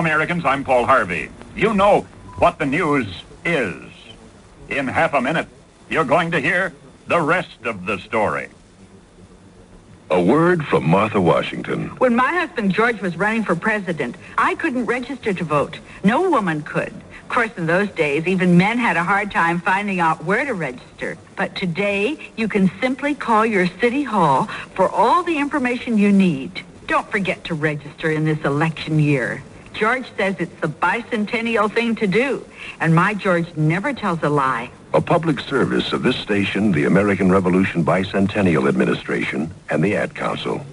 Americans, I'm Paul Harvey. You know what the news is. In half a minute, you're going to hear the rest of the story. A word from Martha Washington. When my husband George was running for president, I couldn't register to vote. No woman could. Of course, in those days, even men had a hard time finding out where to register. But today, you can simply call your city hall for all the information you need. Don't forget to register in this election year. George says it's the bicentennial thing to do, and my George never tells a lie. A public service of this station, the American Revolution Bicentennial Administration, and the Ad Council.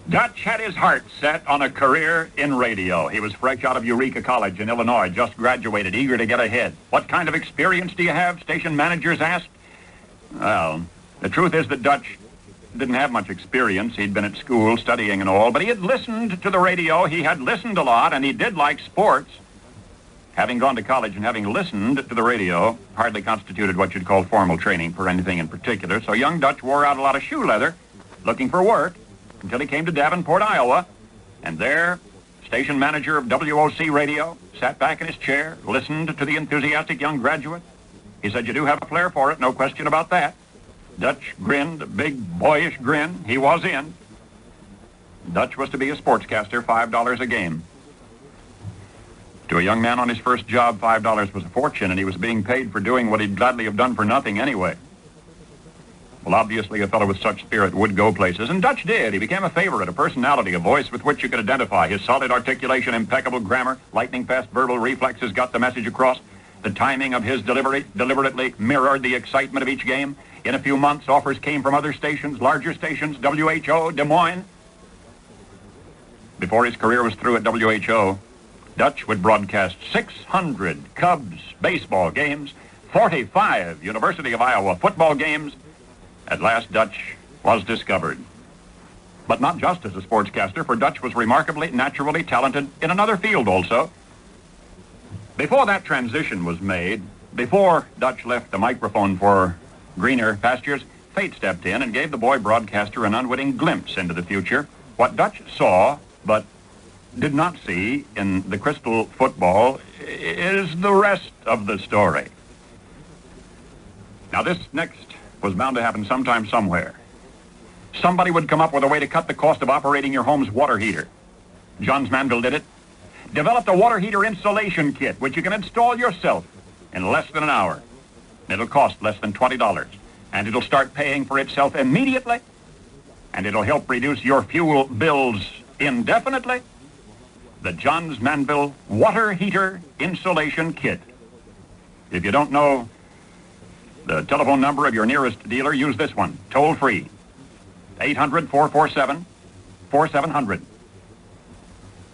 Dutch had his heart set on a career in radio. He was fresh out of Eureka College in Illinois, just graduated, eager to get ahead. What kind of experience do you have? Station managers asked. Well, the truth is that Dutch didn't have much experience. He'd been at school studying and all, but he had listened to the radio. He had listened a lot, and he did like sports. Having gone to college and having listened to the radio hardly constituted what you'd call formal training for anything in particular, so young Dutch wore out a lot of shoe leather looking for work until he came to Davenport, Iowa, and there, station manager of WOC radio, sat back in his chair, listened to the enthusiastic young graduate. He said, "You do have a flair for it, no question about that." Dutch grinned, a big boyish grin. He was in. Dutch was to be a sportscaster, $5 a game. To a young man on his first job, $5 was a fortune, and he was being paid for doing what he'd gladly have done for nothing anyway. Well, obviously, a fellow with such spirit would go places, and Dutch did. He became a favorite, a personality, a voice with which you could identify. His solid articulation, impeccable grammar, lightning-fast verbal reflexes got the message across. The timing of his delivery deliberately mirrored the excitement of each game. In a few months, offers came from other stations, larger stations, WHO, Des Moines. Before his career was through at WHO, Dutch would broadcast 600 Cubs baseball games, 45 University of Iowa football games. At last, Dutch was discovered. But not just as a sportscaster, for Dutch was remarkably, naturally talented in another field also. Before that transition was made, before Dutch left the microphone for greener pastures, fate stepped in and gave the boy broadcaster an unwitting glimpse into the future. What Dutch saw, but did not see in the crystal football, is the rest of the story. Now, this next was bound to happen sometime, somewhere. Somebody would come up with a way to cut the cost of operating your home's water heater. Johns Manville did it. Developed a water heater installation kit, which you can install yourself in less than an hour. It'll cost less than $20, and it'll start paying for itself immediately, and it'll help reduce your fuel bills indefinitely. The Johns Manville Water Heater Installation Kit. If you don't know the telephone number of your nearest dealer, use this one, toll free, 800-447-4700.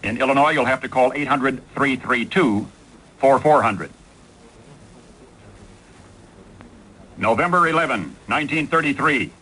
In Illinois, you'll have to call 800-332-4400. November 11, 1933.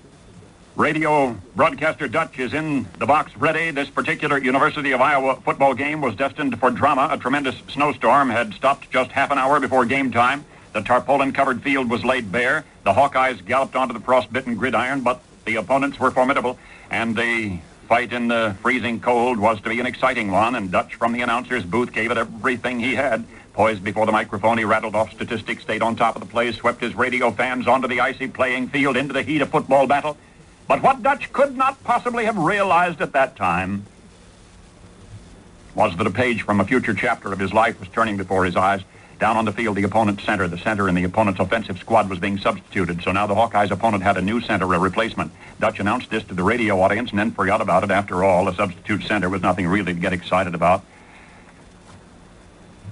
Radio broadcaster Dutch is in the box ready. This particular University of Iowa football game was destined for drama. A tremendous snowstorm had stopped just half an hour before game time. The tarpaulin-covered field was laid bare. The Hawkeyes galloped onto the frostbitten gridiron, but the opponents were formidable, and the fight in the freezing cold was to be an exciting one, and Dutch from the announcer's booth gave it everything he had. Poised before the microphone, he rattled off statistics, stayed on top of the plays, swept his radio fans onto the icy playing field into the heat of football battle. But what Dutch could not possibly have realized at that time was that a page from a future chapter of his life was turning before his eyes. Down on the field, the opponent's center in the opponent's offensive squad was being substituted, so now the Hawkeyes' opponent had a new center, a replacement. Dutch announced this to the radio audience and then forgot about it. After all, a substitute center was nothing really to get excited about.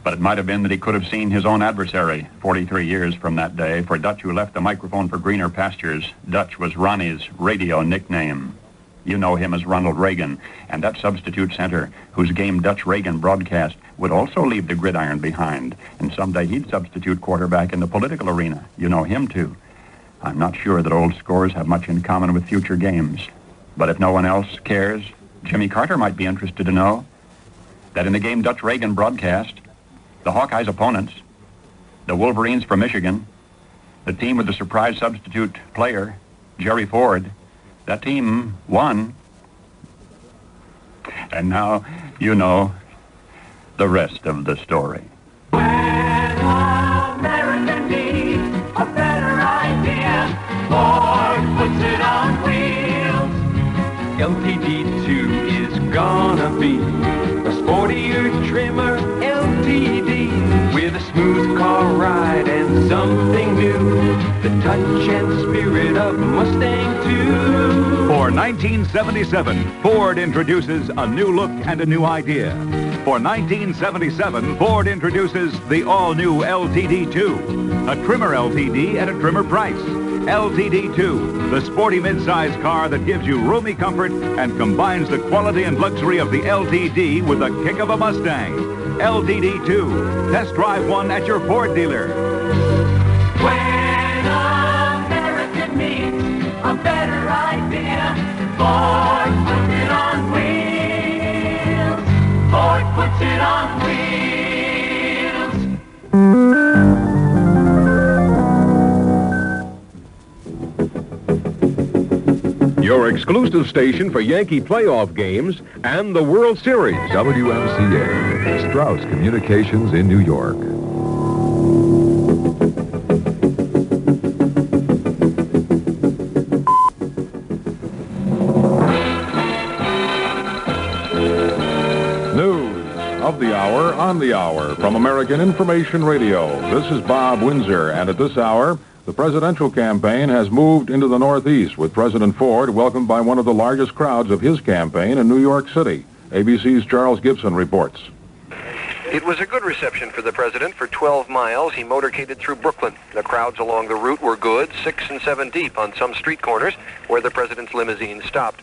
But it might have been that he could have seen his own adversary 43 years from that day. For Dutch, who left the microphone for greener pastures, Dutch was Ronnie's radio nickname. You know him as Ronald Reagan. And that substitute center, whose game Dutch Reagan broadcast, would also leave the gridiron behind. And someday he'd substitute quarterback in the political arena. You know him, too. I'm not sure that old scores have much in common with future games. But if no one else cares, Jimmy Carter might be interested to know that in the game Dutch Reagan broadcast, the Hawkeyes' opponents, the Wolverines from Michigan, the team with the surprise substitute player, Jerry Ford, that team won. And now You know the rest of the story. When America needs a better idea, Ford puts it on wheels. LTD2 is gonna be a sportier, trimmer LTD with a smooth car ride and something new. The touch and spirit of Mustang 2. For 1977, Ford introduces a new look and a new idea. For 1977, Ford introduces the all-new LTD2, a trimmer LTD at a trimmer price. LTD2, the sporty midsize car that gives you roomy comfort and combines the quality and luxury of the LTD with the kick of a Mustang. LTD2, test drive one at your Ford dealer. When America needs a better idea, Ford puts it on wheels. Ford puts it on wheels. Your exclusive station for Yankee playoff games and the World Series. WMCA, Strauss Communications in New York. Of the hour, on the hour, from American Information Radio. This is Bob Windsor, and at this hour, the presidential campaign has moved into the Northeast, with President Ford welcomed by one of the largest crowds of his campaign in New York City. ABC's Charles Gibson reports. It was a good reception for the president. For 12 miles, he motorcaded through Brooklyn. The crowds along the route were good, 6 and 7 deep on some street corners where the president's limousine stopped.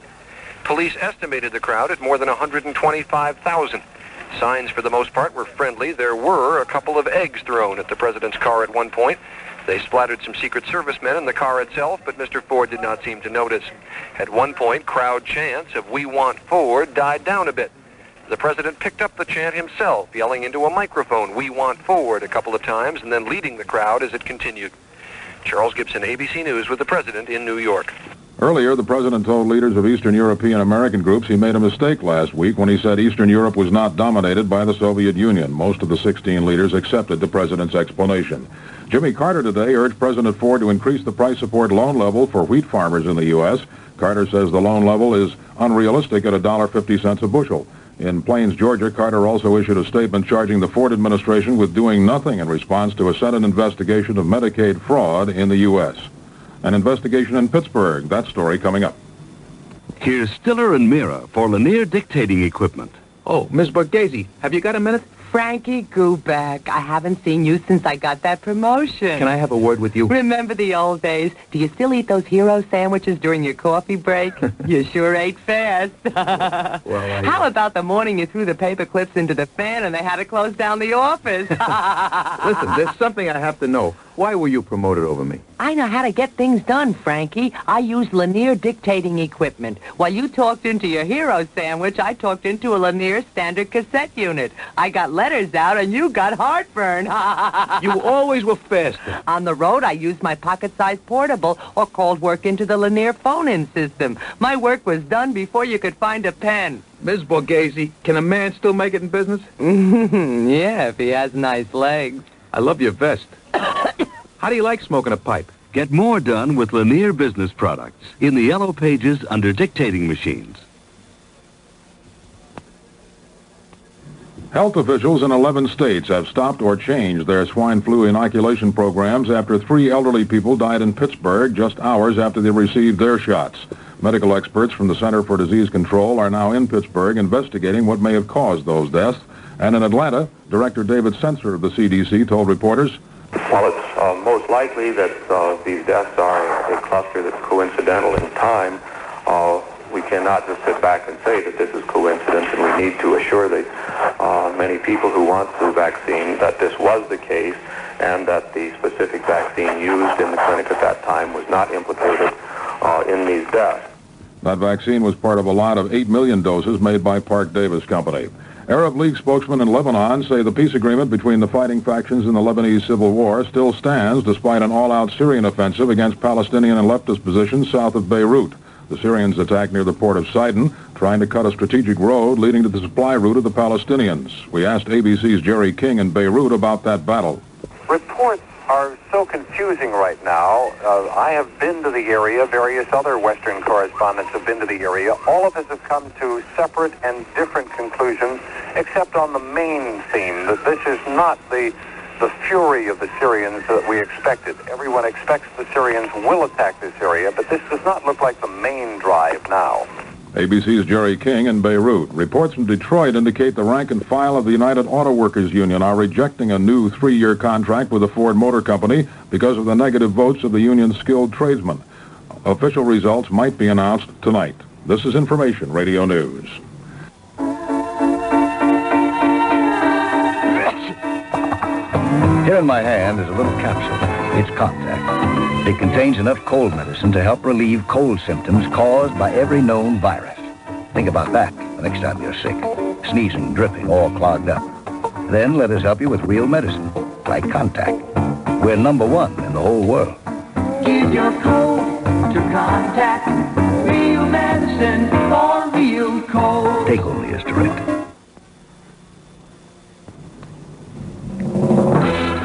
Police estimated the crowd at more than 125,000. Signs, for the most part, were friendly. There were a couple of eggs thrown at the president's car at one point. They splattered some Secret Service men in the car itself, but Mr. Ford did not seem to notice. At one point, crowd chants of "We want Ford" died down a bit. The president picked up the chant himself, yelling into a microphone, "We want Ford," a couple of times, and then leading the crowd as it continued. Charles Gibson, ABC News, with the president in New York. Earlier, the president told leaders of Eastern European American groups he made a mistake last week when he said Eastern Europe was not dominated by the Soviet Union. Most of the 16 leaders accepted the president's explanation. Jimmy Carter today urged President Ford to increase the price support loan level for wheat farmers in the U.S. Carter says the loan level is unrealistic at $1.50 a bushel. In Plains, Georgia, Carter also issued a statement charging the Ford administration with doing nothing in response to a Senate investigation of Medicaid fraud in the U.S. An investigation in Pittsburgh. That story coming up. Here's Stiller and Mira for Lanier dictating equipment. Oh, Miss Borghese, have you got a minute? Frankie Guback, I haven't seen you since I got that promotion. Can I have a word with you? Remember the old days? Do you still eat those hero sandwiches during your coffee break? You sure ate fast. How about the morning you threw the paper clips into the fan and they had to close down the office? Listen, there's something I have to know. Why were you promoted over me? I know how to get things done, Frankie. I use Lanier dictating equipment. While you talked into your hero sandwich, I talked into a Lanier standard cassette unit. I got letters out and you got heartburn. You always were faster. On the road, I used my pocket-sized portable or called work into the Lanier phone-in system. My work was done before you could find a pen. Ms. Borghese, can a man still make it in business? Yeah, if he has nice legs. I love your vest. How do you like smoking a pipe? Get more done with Lanier Business Products in the yellow pages under dictating machines. Health officials in 11 states have stopped or changed their swine flu inoculation programs after 3 elderly people died in Pittsburgh just hours after they received their shots. Medical experts from the Center for Disease Control are now in Pittsburgh investigating what may have caused those deaths. And in Atlanta, Director David Sensor of the CDC told reporters, "Well, it's most likely that these deaths are a cluster that's coincidental in time. We cannot just sit back and say that this is coincidence, and we need to assure the many people who want the vaccine that this was the case and that the specific vaccine used in the clinic at that time was not implicated in these deaths." That vaccine was part of a lot of 8 million doses made by Park Davis Company. Arab League spokesmen in Lebanon say the peace agreement between the fighting factions in the Lebanese civil war still stands despite an all-out Syrian offensive against Palestinian and leftist positions south of Beirut. The Syrians attacked near the port of Sidon, trying to cut a strategic road leading to the supply route of the Palestinians. We asked ABC's Jerry King in Beirut about that battle. Reports are so confusing right now. I have been to the area. Various other Western correspondents have been to the area. All of us have come to separate and different conclusions, except on the main theme, that this is not the fury of the Syrians that we expected. Everyone expects the Syrians will attack this area, but this does not look like the main drive now. ABC's Jerry King in Beirut. Reports from Detroit indicate the rank and file of the United Auto Workers Union are rejecting a new 3-year contract with the Ford Motor Company because of the negative votes of the union's skilled tradesmen. Official results might be announced tonight. This is Information Radio News. Here in my hand is a little capsule. It's Contact. It contains enough cold medicine to help relieve cold symptoms caused by every known virus. Think about that the next time you're sick. Sneezing, dripping, all clogged up. Then let us help you with real medicine, like Contact. We're #1 in the whole world. Give your cold to Contact. Real medicine for real cold. Take only as directed.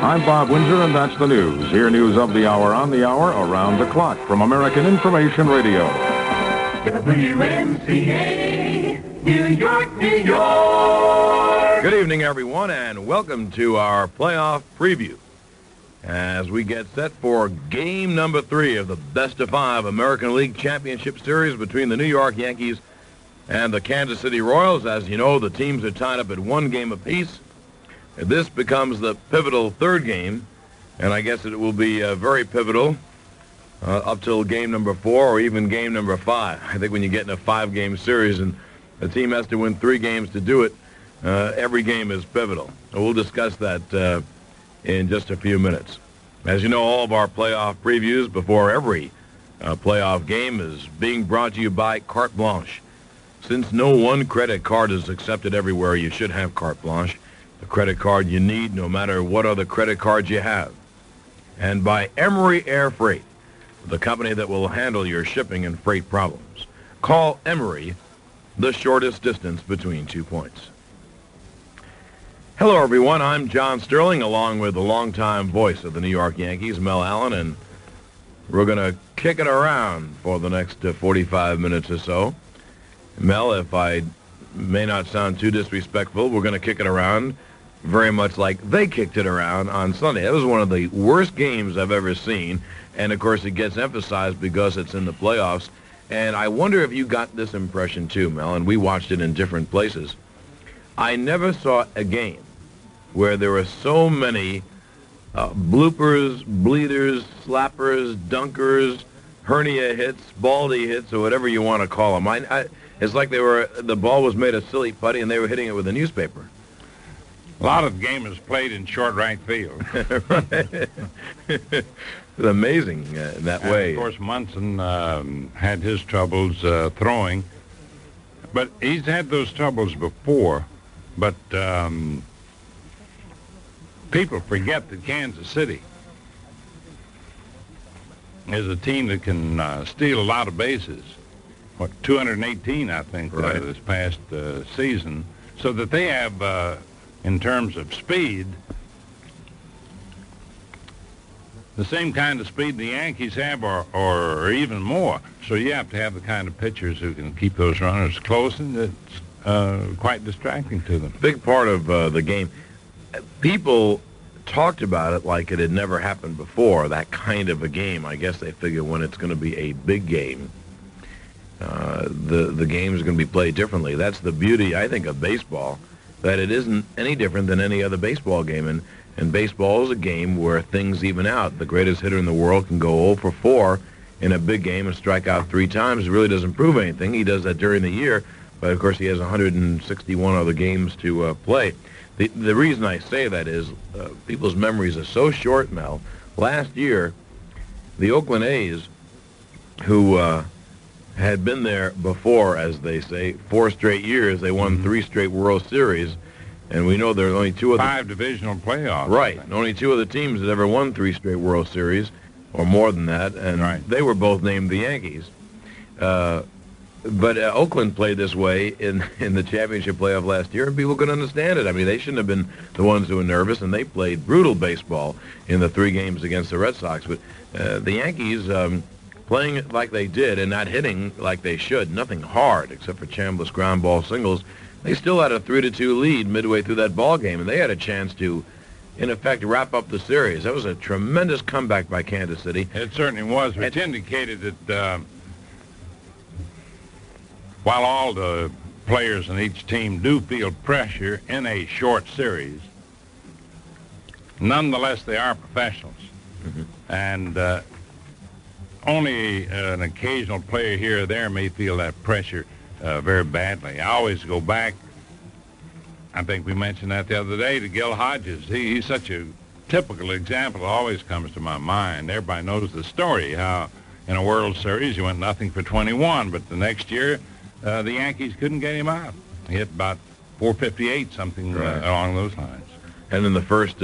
I'm Bob Windsor, and that's the news. Hear news of the hour, on the hour, around the clock from American Information Radio. WMCA, New York, New York. Good evening, everyone, and welcome to our playoff preview as we get set for game number 3 of the best-of-5 American League Championship Series between the New York Yankees and the Kansas City Royals. As you know, the teams are tied up at 1 game apiece. This becomes the pivotal 3rd game, and I guess it will be very pivotal up till game number 4 or even game number 5. I think when you get in a 5-game series and a team has to win 3 games to do it, every game is pivotal. We'll discuss that in just a few minutes. As you know, all of our playoff previews before every playoff game is being brought to you by Carte Blanche. Since no one credit card is accepted everywhere, you should have Carte Blanche, the credit card you need no matter what other credit cards you have. And by Emery Air Freight, the company that will handle your shipping and freight problems. Call Emery, the shortest distance between 2 points. Hello, everyone. I'm John Sterling, along with the longtime voice of the New York Yankees, Mel Allen, and we're going to kick it around for the next 45 minutes or so. Mel, if I may not sound too disrespectful, we're going to kick it around very much like they kicked it around on Sunday. That was one of the worst games I've ever seen, and of course it gets emphasized because it's in the playoffs. And I wonder if you got this impression too, Mel, and we watched it in different places. I never saw a game where there were so many bloopers, bleeders, slappers, dunkers, hernia hits, baldy hits, or whatever you want to call them. It's like the ball was made of silly putty and they were hitting it with a newspaper. A lot of the game is played in short right field. It's amazing in that way. Of course, Munson had his troubles throwing, but he's had those troubles before. But people forget that Kansas City is a team that can steal a lot of bases. 218, I think, right. This past season. So that they have, in terms of speed, the same kind of speed the Yankees have or even more. So you have to have the kind of pitchers who can keep those runners close, and it's quite distracting to them. Big part of the game. People talked about it like it had never happened before, that kind of a game. I guess they figure when it's going to be a big game, the game is going to be played differently. That's the beauty, I think, of baseball, that it isn't any different than any other baseball game. And baseball is a game where things even out. The greatest hitter in the world can go 0 for 4 in a big game and strike out 3 times. It really doesn't prove anything. He does that during the year, but of course he has 161 other games to play. The reason I say that is people's memories are so short, Mel. Last year, the Oakland A's, who had been there before, as they say, 4 straight years, they won 3 straight World Series, and we know there are only 2 of 5 divisional playoffs. Right, only 2 of the teams that ever won 3 straight World Series, or more than that, and they were both named the Yankees. But Oakland played this way in the championship playoff last year, and people could understand it. I mean, they shouldn't have been the ones who were nervous, and they played brutal baseball in the 3 games against the Red Sox. But the Yankees, playing it like they did and not hitting like they should, nothing hard except for Chambliss ground ball singles, they still had a 3-2 lead midway through that ball game, and they had a chance to, in effect, wrap up the series. That was a tremendous comeback by Kansas City. It certainly was, which indicated that while all the players in each team do feel pressure in a short series, nonetheless they are professionals. And only an occasional player here or there may feel that pressure very badly. I always go back, I think we mentioned that the other day, to Gil Hodges. He's such a typical example that always comes to my mind. Everybody knows the story, how in a World Series he went nothing for 21, but the next year the Yankees couldn't get him out. He hit about 458, something along those lines. And in the first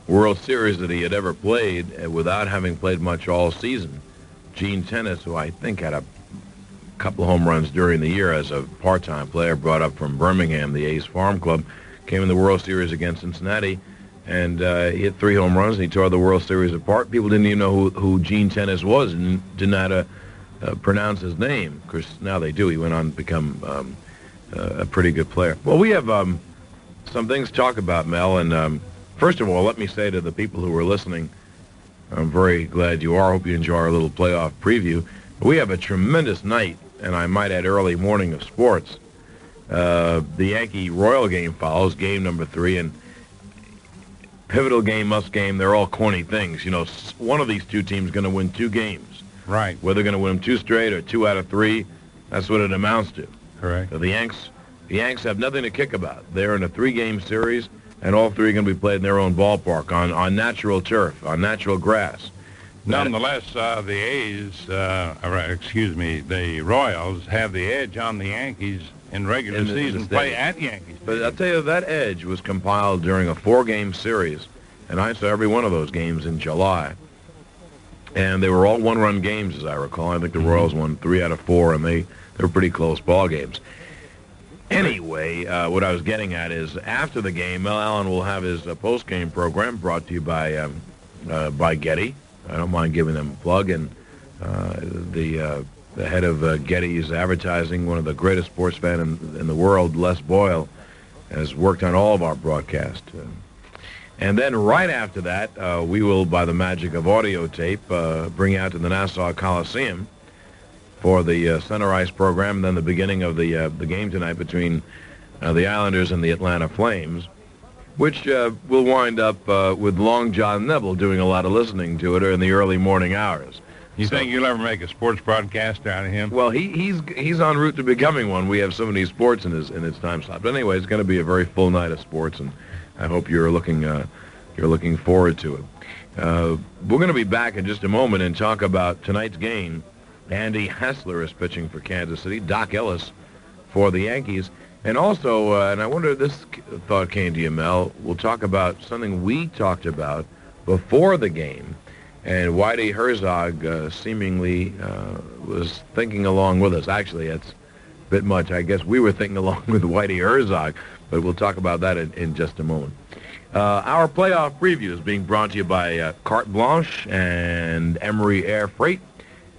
World Series that he had ever played, without having played much all season, Gene Tennis, who I think had a couple of home runs during the year as a part-time player, brought up from Birmingham, the A's farm club, came in the World Series against Cincinnati, and he hit 3 home runs, and he tore the World Series apart. People didn't even know who Gene Tennis was and didn't know how to pronounce his name. Of course, now they do. He went on to become a pretty good player. Well, we have some things to talk about, Mel, and first of all, let me say to the people who are listening, I'm very glad you are. I hope you enjoy our little playoff preview. We have a tremendous night, and I might add early morning of sports. The Yankee-Royal game follows, game number 3, and pivotal game, must game, they're all corny things. You know, one of these two teams is going to win 2 games. Right. Whether they're going to win them 2 straight or 2 out of 3, that's what it amounts to. Correct. So the Yanks have nothing to kick about. They're in a 3-game series, and all 3 are going to be played in their own ballpark on natural turf, on natural grass. Nonetheless, the A's, the Royals have the edge on the Yankees in regular season play at Yankees. But I'll tell you, that edge was compiled during a 4-game series, and I saw every one of those games in July. And they were all 1-run games, as I recall. I think the Royals won 3 out of 4, and they were pretty close ball games. Anyway, what I was getting at is, after the game, Mel Allen will have his post-game program brought to you by Getty. I don't mind giving them a plug. And the head of Getty's advertising, one of the greatest sports fans in the world, Les Boyle, has worked on all of our broadcasts. And then right after that, we will, by the magic of audio tape, bring out to the Nassau Coliseum for the center ice program, and then the beginning of the game tonight between the Islanders and the Atlanta Flames, which will wind up with Long John Neville doing a lot of listening to it in the early morning hours. You think you'll ever make a sports broadcaster out of him? Well, he's en route to becoming one. We have so many sports in his time slot. But anyway, it's going to be a very full night of sports, and I hope you're looking forward to it. We're going to be back in just a moment and talk about tonight's game. Andy Hessler is pitching for Kansas City. Doc Ellis for the Yankees. And also, and I wonder if this thought came to you, Mel, we'll talk about something we talked about before the game. And Whitey Herzog seemingly was thinking along with us. Actually, it's a bit much. I guess we were thinking along with Whitey Herzog, but we'll talk about that in just a moment. Our playoff preview is being brought to you by Carte Blanche and Emery Air Freight.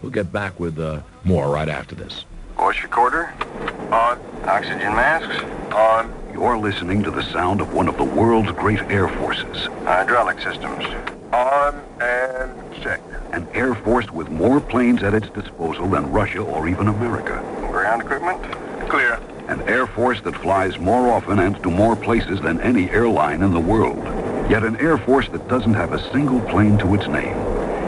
We'll get back with more right after this. Voice recorder on. Oxygen masks on. You're listening to the sound of one of the world's great air forces. Hydraulic systems on and check. An air force with more planes at its disposal than Russia or even America. Ground equipment clear. An air force that flies more often and to more places than any airline in the world. Yet an air force that doesn't have a single plane to its name.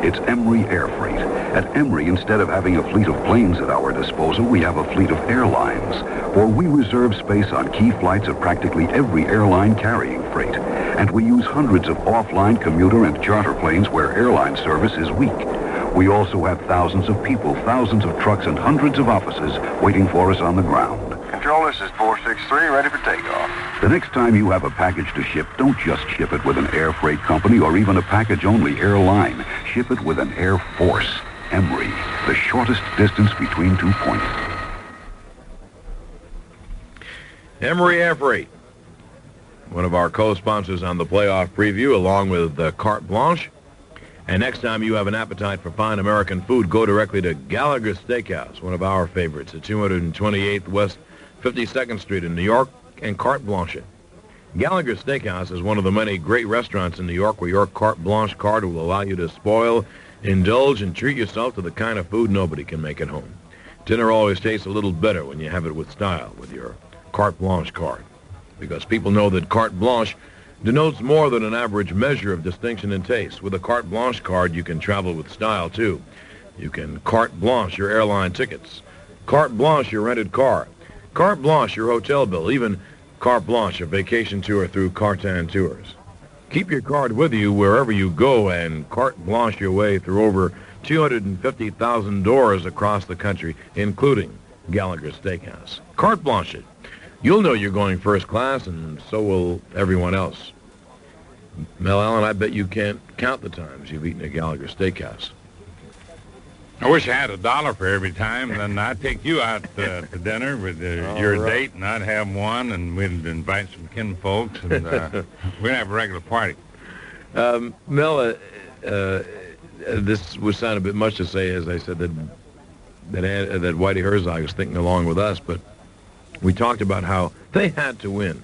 It's Emery Air Freight. At Emery, instead of having a fleet of planes at our disposal, we have a fleet of airlines. For we reserve space on key flights of practically every airline carrying freight. And we use hundreds of offline commuter and charter planes where airline service is weak. We also have thousands of people, thousands of trucks, and hundreds of offices waiting for us on the ground. Control, this is 463, ready for takeoff. The next time you have a package to ship, don't just ship it with an air freight company or even a package-only airline. Ship it with an air force. Emery, the shortest distance between 2 points. Emery Air Freight, one of our co-sponsors on the playoff preview, along with Carte Blanche. And next time you have an appetite for fine American food, go directly to Gallagher Steakhouse, one of our favorites, at 228th West 52nd Street in New York, and Carte Blanche. Gallagher Steakhouse is one of the many great restaurants in New York where your Carte Blanche card will allow you to spoil, indulge, and treat yourself to the kind of food nobody can make at home. Dinner always tastes a little better when you have it with style with your Carte Blanche card, because people know that Carte Blanche denotes more than an average measure of distinction and taste. With a Carte Blanche card, you can travel with style, too. You can Carte Blanche your airline tickets, Carte Blanche your rented car, Carte Blanche your hotel bill, even Carte Blanche a vacation tour through Cartan Tours. Keep your card with you wherever you go and Carte Blanche your way through over 250,000 doors across the country, including Gallagher Steakhouse. Carte Blanche it. You'll know you're going first class, and so will everyone else. Mel Allen, I bet you can't count the times you've eaten at Gallagher Steakhouse. I wish I had $1 for every time. Then I'd take you out to dinner with your date, and I'd have one, and we'd invite some kin folks, and we'd have a regular party. Mel, this would sound a bit much to say, as I said, that Whitey Herzog is thinking along with us, but we talked about how they had to win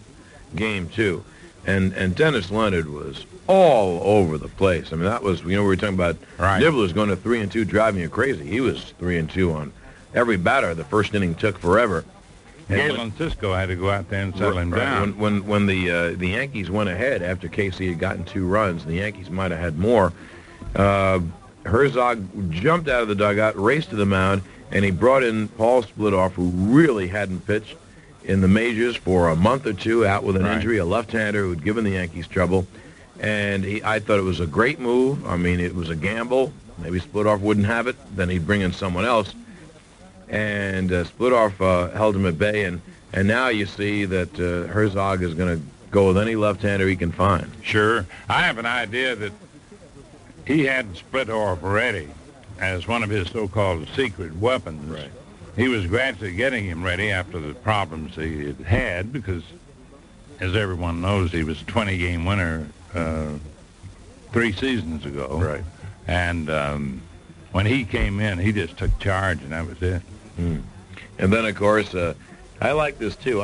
Game 2, and Dennis Leonard was all over the place. I mean, that was, we were talking about Nibbler's going to 3-2 driving you crazy. He was 3-2 on every batter. The first inning took forever. Galen Cisco had to go out there and settle him down. When the Yankees went ahead after Casey had gotten 2 runs, the Yankees might have had more. Herzog jumped out of the dugout, raced to the mound, and he brought in Paul Splitoff, who really hadn't pitched in the majors for a month or two, out with an injury, a left-hander who had given the Yankees trouble. And I thought it was a great move. I mean, it was a gamble. Maybe Splitoff wouldn't have it. Then he'd bring in someone else. And Splitoff held him at bay. And now you see that Herzog is going to go with any left-hander he can find. Sure. I have an idea that he had Splitoff ready as one of his so-called secret weapons. Right. He was gradually getting him ready after the problems he had had, because, as everyone knows, he was a 20-game winner 3 seasons ago. Right. And when he came in, he just took charge, and that was it. Mm. And then, of course, I like this, too.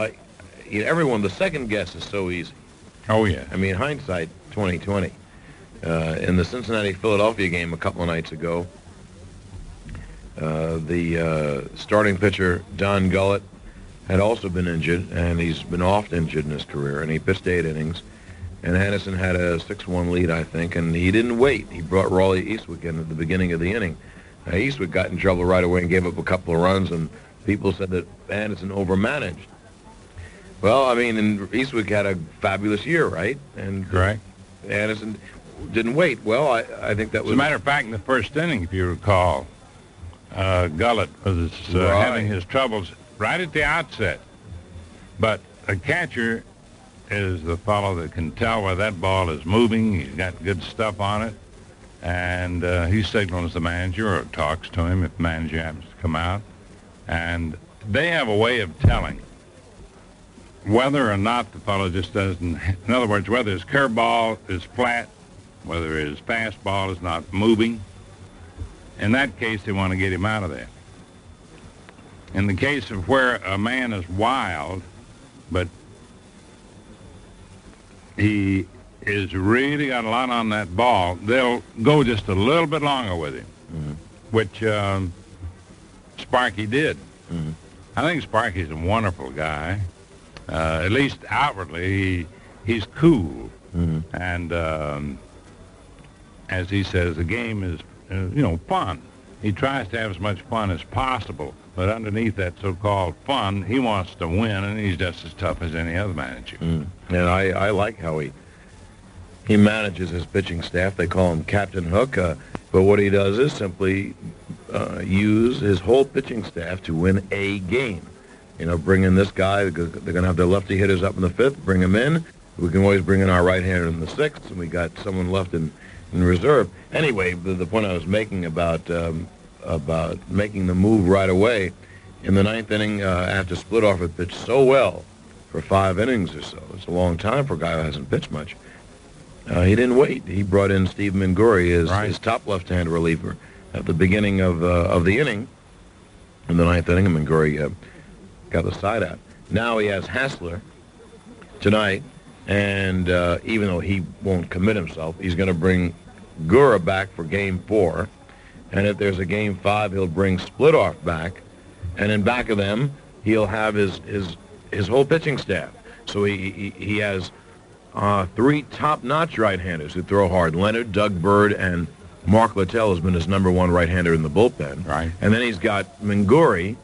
Everyone, the second guess is so easy. Oh, yeah. I mean, hindsight, 20/20. In the Cincinnati-Philadelphia game a couple of nights ago, the starting pitcher, Don Gullett, had also been injured, and he's been oft injured in his career, and he pitched 8 innings. And Anderson had a 6-1 lead, I think, and he didn't wait. He brought Raleigh Eastwick in at the beginning of the inning. Eastwick got in trouble right away and gave up a couple of runs, and people said that Anderson overmanaged. Well, I mean, and Eastwick had a fabulous year, right? And correct. Anderson didn't wait. Well, I think that was... As a matter of fact, in the first inning, if you recall, Gullett was having his troubles right at the outset. But a catcher is the fellow that can tell where that ball is moving. He's got good stuff on it. And he signals the manager or talks to him if the manager happens to come out. And they have a way of telling whether or not the fellow just doesn't... In other words, whether his curveball is flat, whether his fastball is not moving. In that case, they want to get him out of there. In the case of where a man is wild, but he is really got a lot on that ball, they'll go just a little bit longer with him, which Sparky did. I think Sparky's a wonderful guy. At least outwardly, he's cool. And as he says, the game is, fun. He tries to have as much fun as possible, but underneath that so-called fun, he wants to win, and he's just as tough as any other manager. And I like how he manages his pitching staff. They call him Captain Hook, but what he does is simply use his whole pitching staff to win a game. Bring in this guy. They're going to have their lefty hitters up in the 5th. Bring him in. We can always bring in our right-hander in the 6th, and we got someone left in reserve. Anyway, the point I was making about about making the move right away. In the ninth inning, after Splitoff had pitched so well for 5 innings or so, it's a long time for a guy who hasn't pitched much. He didn't wait. He brought in Steve Minguri as his top left-hand reliever at the beginning of the inning. In the ninth inning, Minguri got the side out. Now he has Hassler tonight, and even though he won't commit himself, he's going to bring Gura back for Game 4. And if there's a Game 5, he'll bring Splitoff back. And in back of them, he'll have his whole pitching staff. So he has 3 top-notch right-handers who throw hard. Leonard, Doug Bird, and Mark Littell has been his #1 right-hander in the bullpen. Right. And then he's got Minguri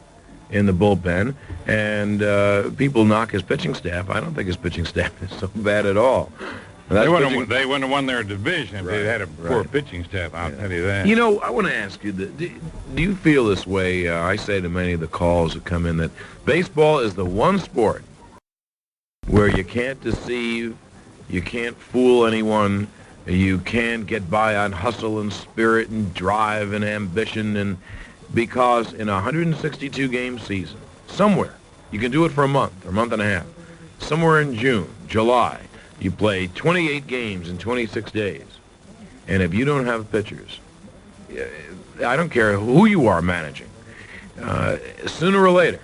in the bullpen, and people knock his pitching staff. I don't think his pitching staff is so bad at all. They wouldn't have won their division if they had a poor pitching staff, I'll tell you that. You know, I want to ask you, do you feel this way? I say to many of the calls that come in that baseball is the one sport where you can't deceive, you can't fool anyone, you can't get by on hustle and spirit and drive and ambition, and because in a 162-game season, somewhere, you can do it for a month or a month and a half, somewhere in June, July, you play 28 games in 26 days. And if you don't have pitchers, I don't care who you are managing, sooner or later,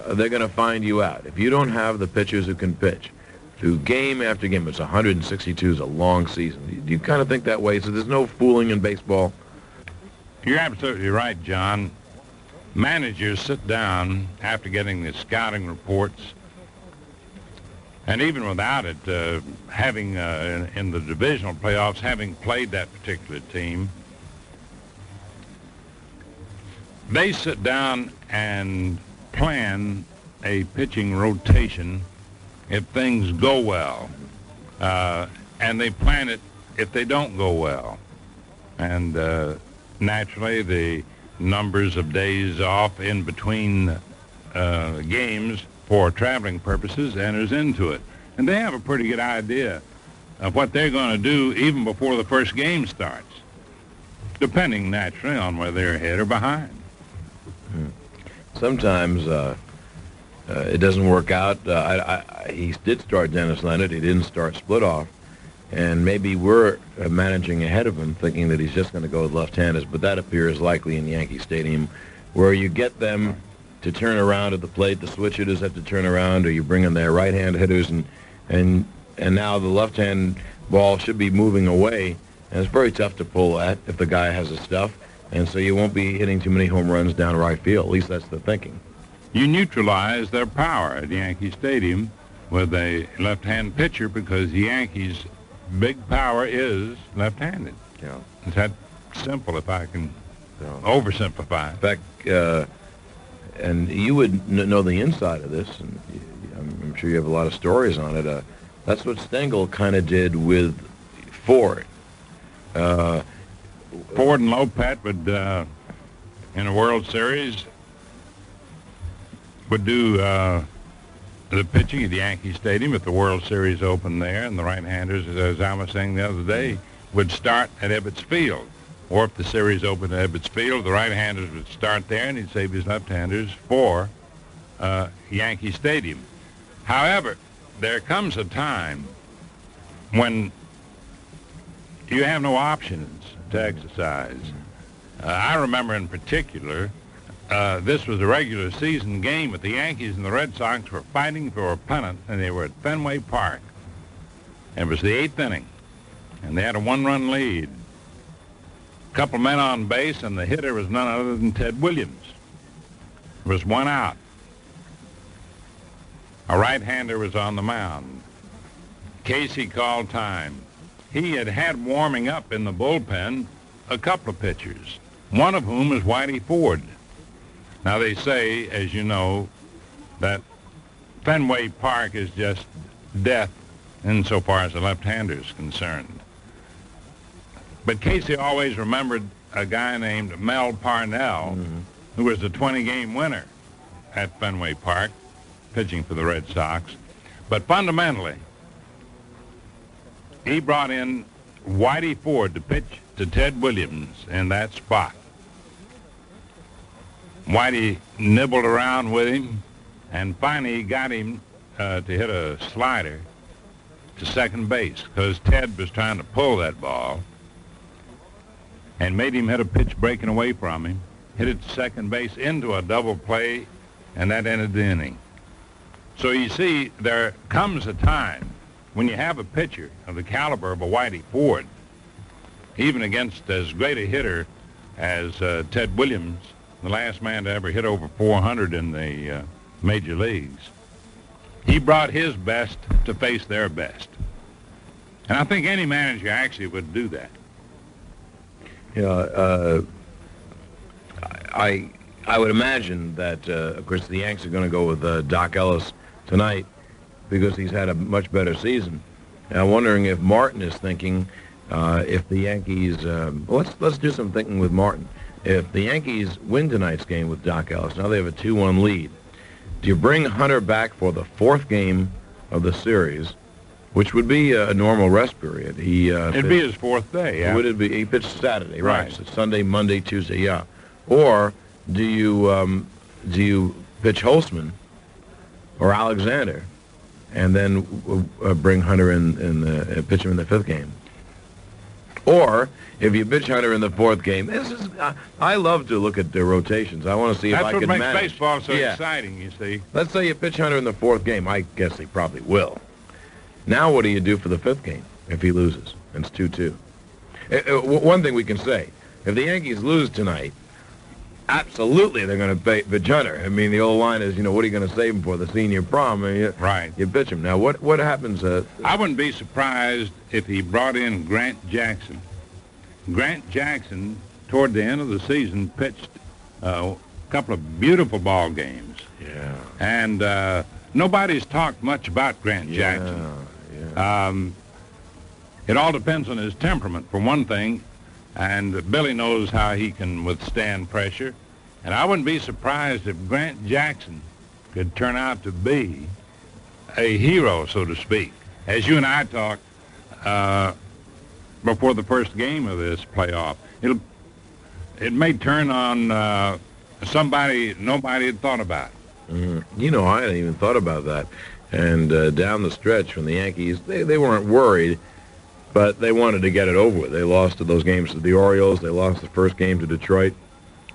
they're going to find you out. If you don't have the pitchers who can pitch through game after game, it's 162 is a long season. Do you kind of think that way? So there's no fooling in baseball? You're absolutely right, John. Managers sit down after getting the scouting reports, and even without it, having in the divisional playoffs, having played that particular team, they sit down and plan a pitching rotation if things go well, and they plan it if they don't go well. And naturally, the numbers of days off in between games for traveling purposes enters into it. And they have a pretty good idea of what they're going to do even before the first game starts, depending naturally on whether they're ahead or behind. Sometimes it doesn't work out. He did start Dennis Leonard. He didn't start Splitoff. And maybe we're managing ahead of him, thinking that he's just going to go with left-handers, but that appears likely in Yankee Stadium, where you get them to turn around at the plate, the switch hitters have to turn around, or you bring in their right-hand hitters, and now the left-hand ball should be moving away, and it's very tough to pull at if the guy has his stuff, and so you won't be hitting too many home runs down right field. At least that's the thinking. You neutralize their power at Yankee Stadium with a left-hand pitcher because the Yankees' big power is left-handed. Yeah. It's that simple, if I can oversimplify. In fact, and you would know the inside of this, and I'm sure you have a lot of stories on it. That's what Stengel kind of did with Ford. Ford and Lopet would, in a World Series, would do the pitching at Yankee Stadium if the World Series opened there, and the right-handers, as I was saying the other day, would start at Ebbets Field. Or if the series opened at Ebbets Field, the right-handers would start there, and he'd save his left-handers for Yankee Stadium. However, there comes a time when you have no options to exercise. I remember in particular, this was a regular season game, but the Yankees and the Red Sox were fighting for a pennant, and they were at Fenway Park. It was the 8th inning, and they had a 1-run lead. A couple men on base, and the hitter was none other than Ted Williams. There was 1 out. A right-hander was on the mound. Casey called time. He had warming up in the bullpen a couple of pitchers, one of whom is Whitey Ford. Now, they say, as you know, that Fenway Park is just death insofar as the left-hander is concerned. But Casey always remembered a guy named Mel Parnell, who was the 20-game winner at Fenway Park, pitching for the Red Sox. But fundamentally, he brought in Whitey Ford to pitch to Ted Williams in that spot. Whitey nibbled around with him, and finally he got him to hit a slider to second base because Ted was trying to pull that ball and made him hit a pitch breaking away from him, hit it to second base into a double play, and that ended the inning. So you see, there comes a time when you have a pitcher of the caliber of a Whitey Ford, even against as great a hitter as Ted Williams, the last man to ever hit over 400 in the major leagues. He brought his best to face their best. And I think any manager actually would do that. Yeah, I would imagine that, of course, the Yanks are going to go with Doc Ellis tonight because he's had a much better season. And I'm wondering if Martin is thinking if the Yankees... let's do some thinking with Martin. If the Yankees win tonight's game with Doc Ellis, now they have a 2-1 lead, do you bring Hunter back for the fourth game of the series, which would be a normal rest period? It'd be his fourth day, yeah. Would it be? He pitched Saturday, right? So Sunday, Monday, Tuesday, yeah. Or do you pitch Holtzman or Alexander, and then bring Hunter in pitch him in the fifth game? Or if you pitch Hunter in the fourth game, I love to look at the rotations. I want to see if I can manage. That's what makes baseball so exciting, you see. Let's say you pitch Hunter in the fourth game. I guess he probably will. Now what do you do for the fifth game if he loses? And it's 2-2. One thing we can say, if the Yankees lose tonight, absolutely they're going to pitch Hunter. I mean, the old line is, what are you going to save him for? The senior prom? I mean, right. You pitch him. Now, what happens? I wouldn't be surprised if he brought in Grant Jackson. Grant Jackson, toward the end of the season, pitched a couple of beautiful ball games. Yeah. And nobody's talked much about Grant Jackson. Yeah. It all depends on his temperament, for one thing, and Billy knows how he can withstand pressure. And I wouldn't be surprised if Grant Jackson could turn out to be a hero, so to speak. As you and I talked before the first game of this playoff, it may turn on somebody nobody had thought about. Mm-hmm. I hadn't even thought about that. And down the stretch when the Yankees, they weren't worried, but they wanted to get it over with. They lost to those games to the Orioles. They lost the first game to Detroit.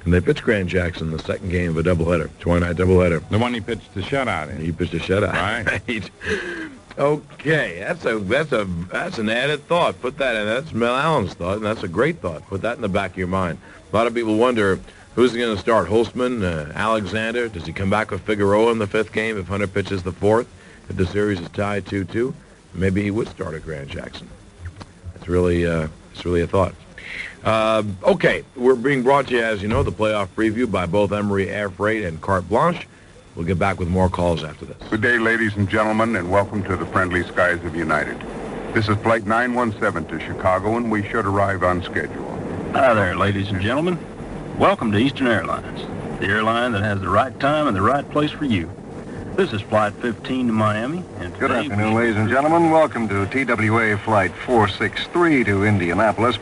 And they pitched Grant Jackson the second game of a doubleheader, 20-night doubleheader. The one he pitched the shutout in. He pitched a shutout. Right. Okay, that's an added thought. Put that in. That's Mel Allen's thought, and that's a great thought. Put that in the back of your mind. A lot of people wonder, who's going to start? Holtzman, Alexander? Does he come back with Figueroa in the fifth game if Hunter pitches the fourth? If the series is tied 2-2, maybe he would start at Grant Jackson. It's really a thought. Okay, we're being brought to you, as you know, the playoff preview by both Emery Air Freight and Carte Blanche. We'll get back with more calls after this. Good day, ladies and gentlemen, and welcome to the friendly skies of United. This is Flight 917 to Chicago, and we should arrive on schedule. Hi there, ladies and gentlemen. Welcome to Eastern Airlines, the airline that has the right time and the right place for you. This is Flight 15 to Miami. And good afternoon, ladies and gentlemen. Welcome to TWA Flight 463 to Indianapolis.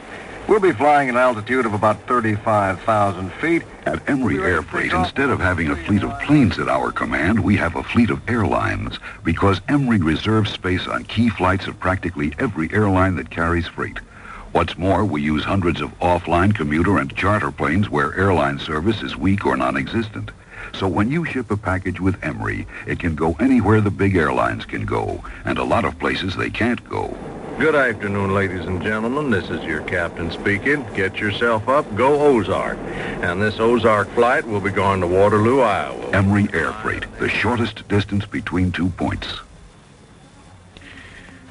We'll be flying at an altitude of about 35,000 feet. At Emery Air Freight, instead of having a fleet of planes at our command, we have a fleet of airlines, because Emery reserves space on key flights of practically every airline that carries freight. What's more, we use hundreds of offline commuter and charter planes where airline service is weak or non-existent. So when you ship a package with Emery, it can go anywhere the big airlines can go, and a lot of places they can't go. Good afternoon, ladies and gentlemen. This is your captain speaking. Get yourself up, go Ozark. And this Ozark flight will be going to Waterloo, Iowa. Emery Air Freight, the shortest distance between 2 points.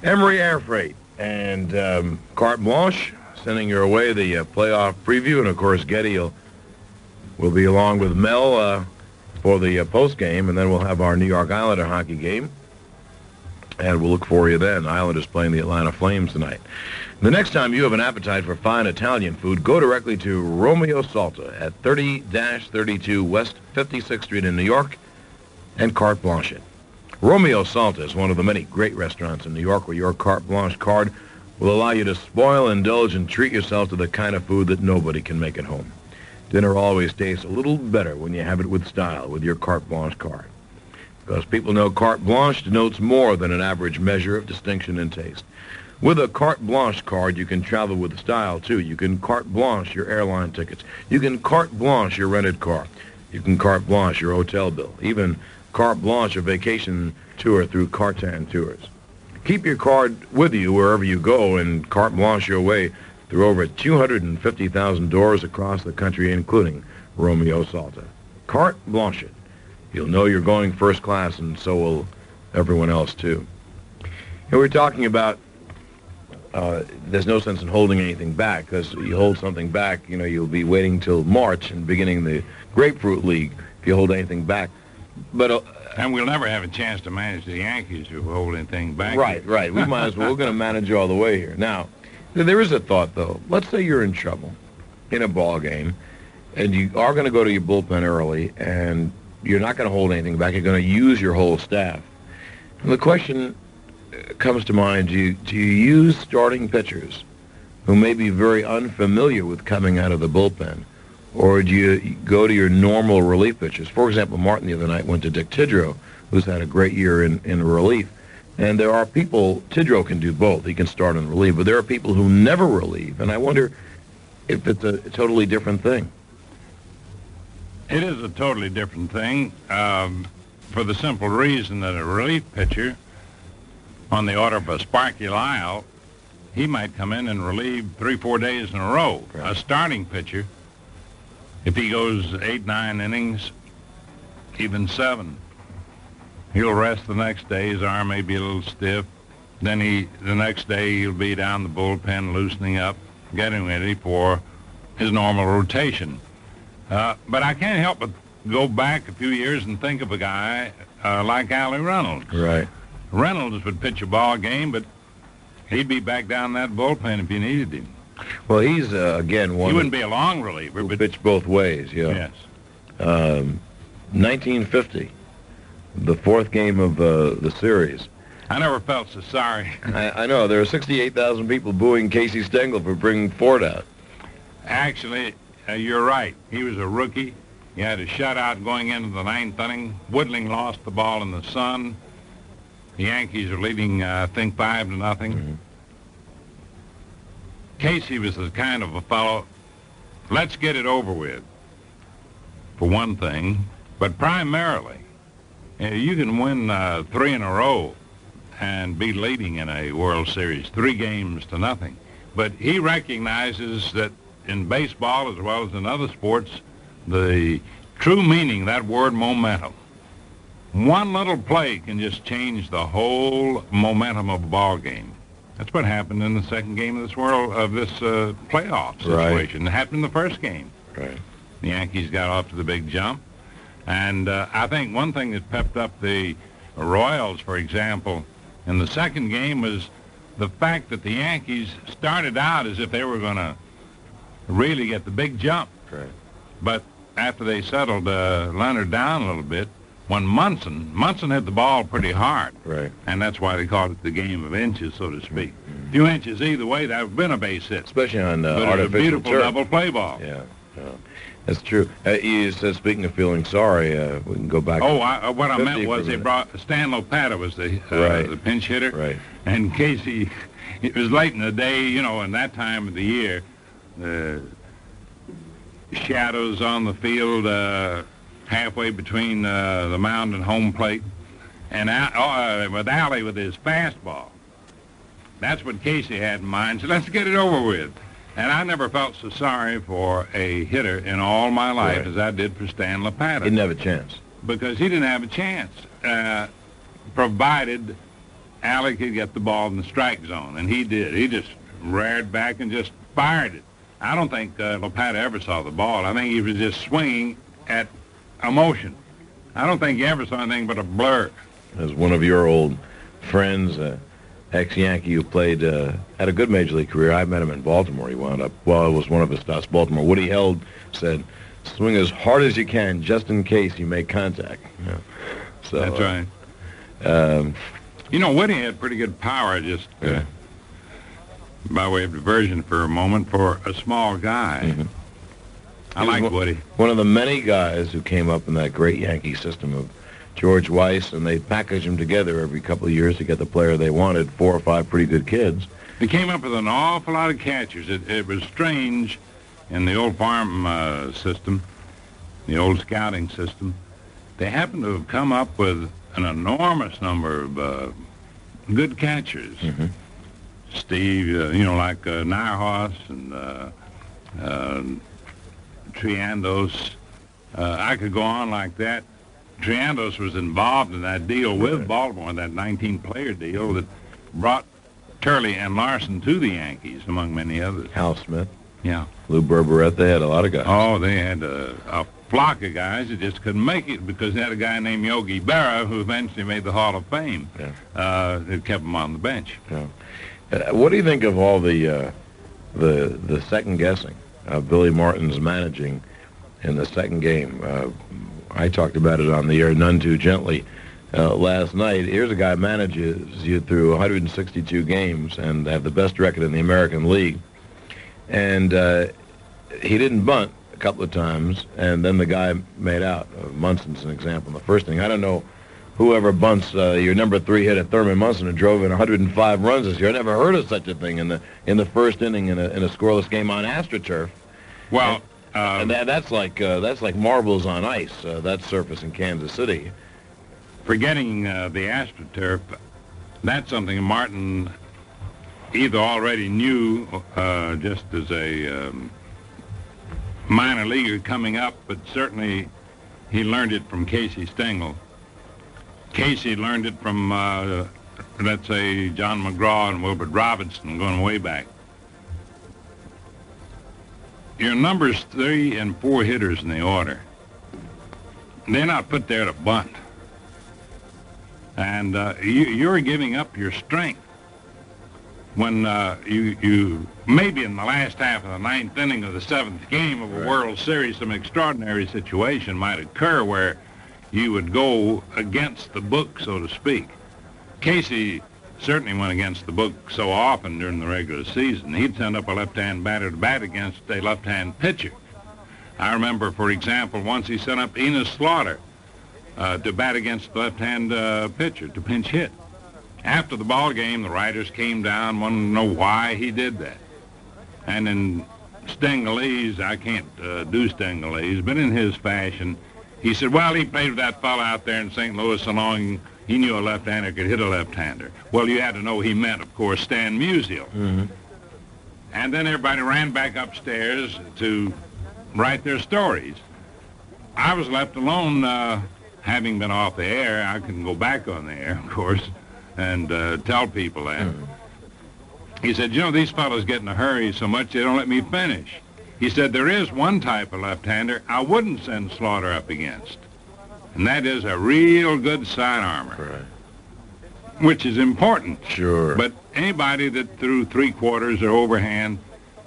Emery Air Freight and Carte Blanche sending your way the playoff preview. And, of course, Getty will be along with Mel for the postgame, and then we'll have our New York Islander hockey game. And we'll look for you then. Islanders playing the Atlanta Flames tonight. The next time you have an appetite for fine Italian food, go directly to Romeo Salta at 30-32 West 56th Street in New York and Carte Blanche it. Romeo Salta is one of the many great restaurants in New York where your Carte Blanche card will allow you to spoil, indulge, and treat yourself to the kind of food that nobody can make at home. Dinner always tastes a little better when you have it with style, with your carte blanche card. Because people know carte blanche denotes more than an average measure of distinction and taste. With a carte blanche card, you can travel with style, too. You can carte blanche your airline tickets. You can carte blanche your rented car. You can carte blanche your hotel bill. Even carte blanche a vacation tour through Cartan Tours. Keep your card with you wherever you go and carte blanche your way through over 250,000 doors across the country, including Romeo Salta. Carte blanche it. You'll know you're going first class, and so will everyone else, too. And we're talking about there's no sense in holding anything back, because you hold something back, you'll be waiting till March and beginning the Grapefruit League if you hold anything back. But and we'll never have a chance to manage the Yankees if we hold anything back. Right. We might as well. We're going to manage all the way here. Now, there is a thought, though. Let's say you're in trouble in a ball game, and you are going to go to your bullpen early, and you're not going to hold anything back. You're going to use your whole staff. And the question comes to mind, do you use starting pitchers who may be very unfamiliar with coming out of the bullpen, or do you go to your normal relief pitchers? For example, Martin the other night went to Dick Tidrow, who's had a great year in relief. And there are people, Tidrow can do both. He can start and relieve, but there are people who never relieve, and I wonder if it's a totally different thing. It is a totally different thing, for the simple reason that a relief pitcher, on the order of a Sparky Lyle, he might come in and relieve 3-4 days in a row. Right. A starting pitcher, if he goes 8-9 innings, even 7, he'll rest the next day. His arm may be a little stiff. Then the next day he'll be down the bullpen, loosening up, getting ready for his normal rotation. But I can't help but go back a few years and think of a guy like Allie Reynolds. Right. Reynolds would pitch a ball game, but he'd be back down that bullpen if you needed him. Well, he's, again, one... He wouldn't be a long reliever, but... pitch both ways, yeah. Yes. 1950, the 4th game of the series. I never felt so sorry. I know. There are 68,000 people booing Casey Stengel for bringing Ford out. Actually, you're right. He was a rookie. He had a shutout going into the 9th inning. Woodling lost the ball in the sun. The Yankees are leading, I think, 5-0. Mm-hmm. Casey was the kind of a fellow, let's get it over with, for one thing. But primarily, you can win 3 in a row and be leading in a World Series, 3-0. But he recognizes that in baseball, as well as in other sports, the true meaning of that word momentum. One little play can just change the whole momentum of a ball game. That's what happened in the second game of this playoff situation. Right. It happened in the first game. Right. The Yankees got off to the big jump. And I think one thing that pepped up the Royals, for example, in the second game was the fact that the Yankees started out as if they were going to really get the big jump. Right. But after they settled Leonard down a little bit, when Munson hit the ball pretty hard. Right. And that's why they called it the game of inches, so to speak. A few inches either way, that would have been a base hit. Especially on but artificial it was a beautiful turf. double play ball. Yeah. That's true. You said, speaking of feeling sorry, we can go back. What I meant was they brought Stan Lopata was the pinch hitter. Right. And Casey, it was late in the day, in that time of the year, shadows on the field, halfway between the mound and home plate, and with Allie with his fastball. That's what Casey had in mind. So let's get it over with. And I never felt so sorry for a hitter in all my life as I did for Stan Lopata. He didn't have a chance. Because he didn't have a chance, provided Allie could get the ball in the strike zone, and he did. He just reared back and just fired it. I don't think Lopata ever saw the ball. I think he was just swinging at a motion. I don't think he ever saw anything but a blur. As one of your old friends, ex-Yankee who played, had a good major league career. I met him in Baltimore. He wound up, well, it was one of his stops, Baltimore. Woody Held said, swing as hard as you can, just in case you make contact. Yeah. So, that's right. Woody had pretty good power, just by way of diversion for a moment, for a small guy. Mm-hmm. I like Woody. One of the many guys who came up in that great Yankee system of George Weiss, and they packaged them together every couple of years to get the player they wanted, 4 or 5 pretty good kids. They came up with an awful lot of catchers. It was strange in the old farm system, the old scouting system. They happened to have come up with an enormous number of good catchers. Mm-hmm. Steve, like Nyhouse and Triandos. I could go on like that. Triandos was involved in that deal with Baltimore, that 19-player deal that brought Turley and Larson to the Yankees, among many others. Hal Smith. Yeah. Lou Berberette, they had a lot of guys. Oh, they had a flock of guys that just couldn't make it because they had a guy named Yogi Berra who eventually made the Hall of Fame. Yeah. That kept him on the bench. Yeah. What do you think of all the second guessing of Billy Martin's managing in the second game? I talked about it on the air none too gently last night. Here's a guy manages you through 162 games and have the best record in the American League. And he didn't bunt a couple of times, and then the guy made out. Munson's an example in the first inning. I don't know whoever bunts your number 3 hit at Thurman Munson and drove in 105 runs this year. I never heard of such a thing in the first inning in a scoreless game on AstroTurf. Well, and that's like marbles on ice. That surface in Kansas City. Forgetting the AstroTurf, that's something Martin either already knew just as a minor leaguer coming up, but certainly he learned it from Casey Stengel. Casey learned it from, let's say, John McGraw and Wilbert Robinson, going way back. Your numbers 3 and 4 hitters in the order, they're not put there to bunt. And you're giving up your strength when you maybe in the last half of the 9th inning of the 7th game of a World Series, some extraordinary situation might occur where you would go against the book, so to speak. Casey certainly went against the book so often during the regular season. He'd send up a left-hand batter to bat against a left-hand pitcher. I remember, for example, once he sent up Enos Slaughter to bat against the left-hand pitcher to pinch hit. After the ball game, the writers came down, wanted to know why he did that. And in Stengelese, I can't do Stengelese, but in his fashion, he said, well, he played with that fella out there in St. Louis so long he knew a left-hander could hit a left-hander. Well, you had to know he meant, of course, Stan Musial. Mm-hmm. And then everybody ran back upstairs to write their stories. I was left alone, having been off the air. I couldn't go back on the air, of course, and tell people that. Mm-hmm. He said, these fellows get in a hurry so much they don't let me finish. He said, there is one type of left-hander I wouldn't send Slaughter up against, and that is a real good sidearmer, Right. which is important. Sure. But anybody that threw 3/4 or overhand,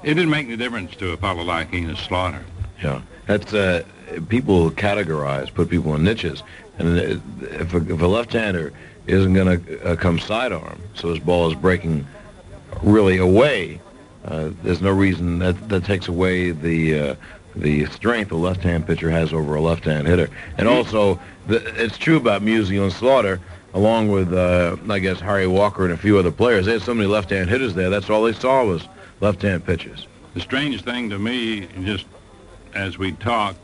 it didn't make any difference to a fellow like Enos Slaughter. Yeah. That's, people categorize, put people in niches, and if a left-hander isn't going to come sidearm, so his ball is breaking really away, there's no reason that takes away the strength a left-hand pitcher has over a left-hand hitter. And also, it's true about Musial and Slaughter, along with, I guess, Harry Walker and a few other players. They had so many left-hand hitters there, that's all they saw was left-hand pitchers. The strange thing to me, just as we talk,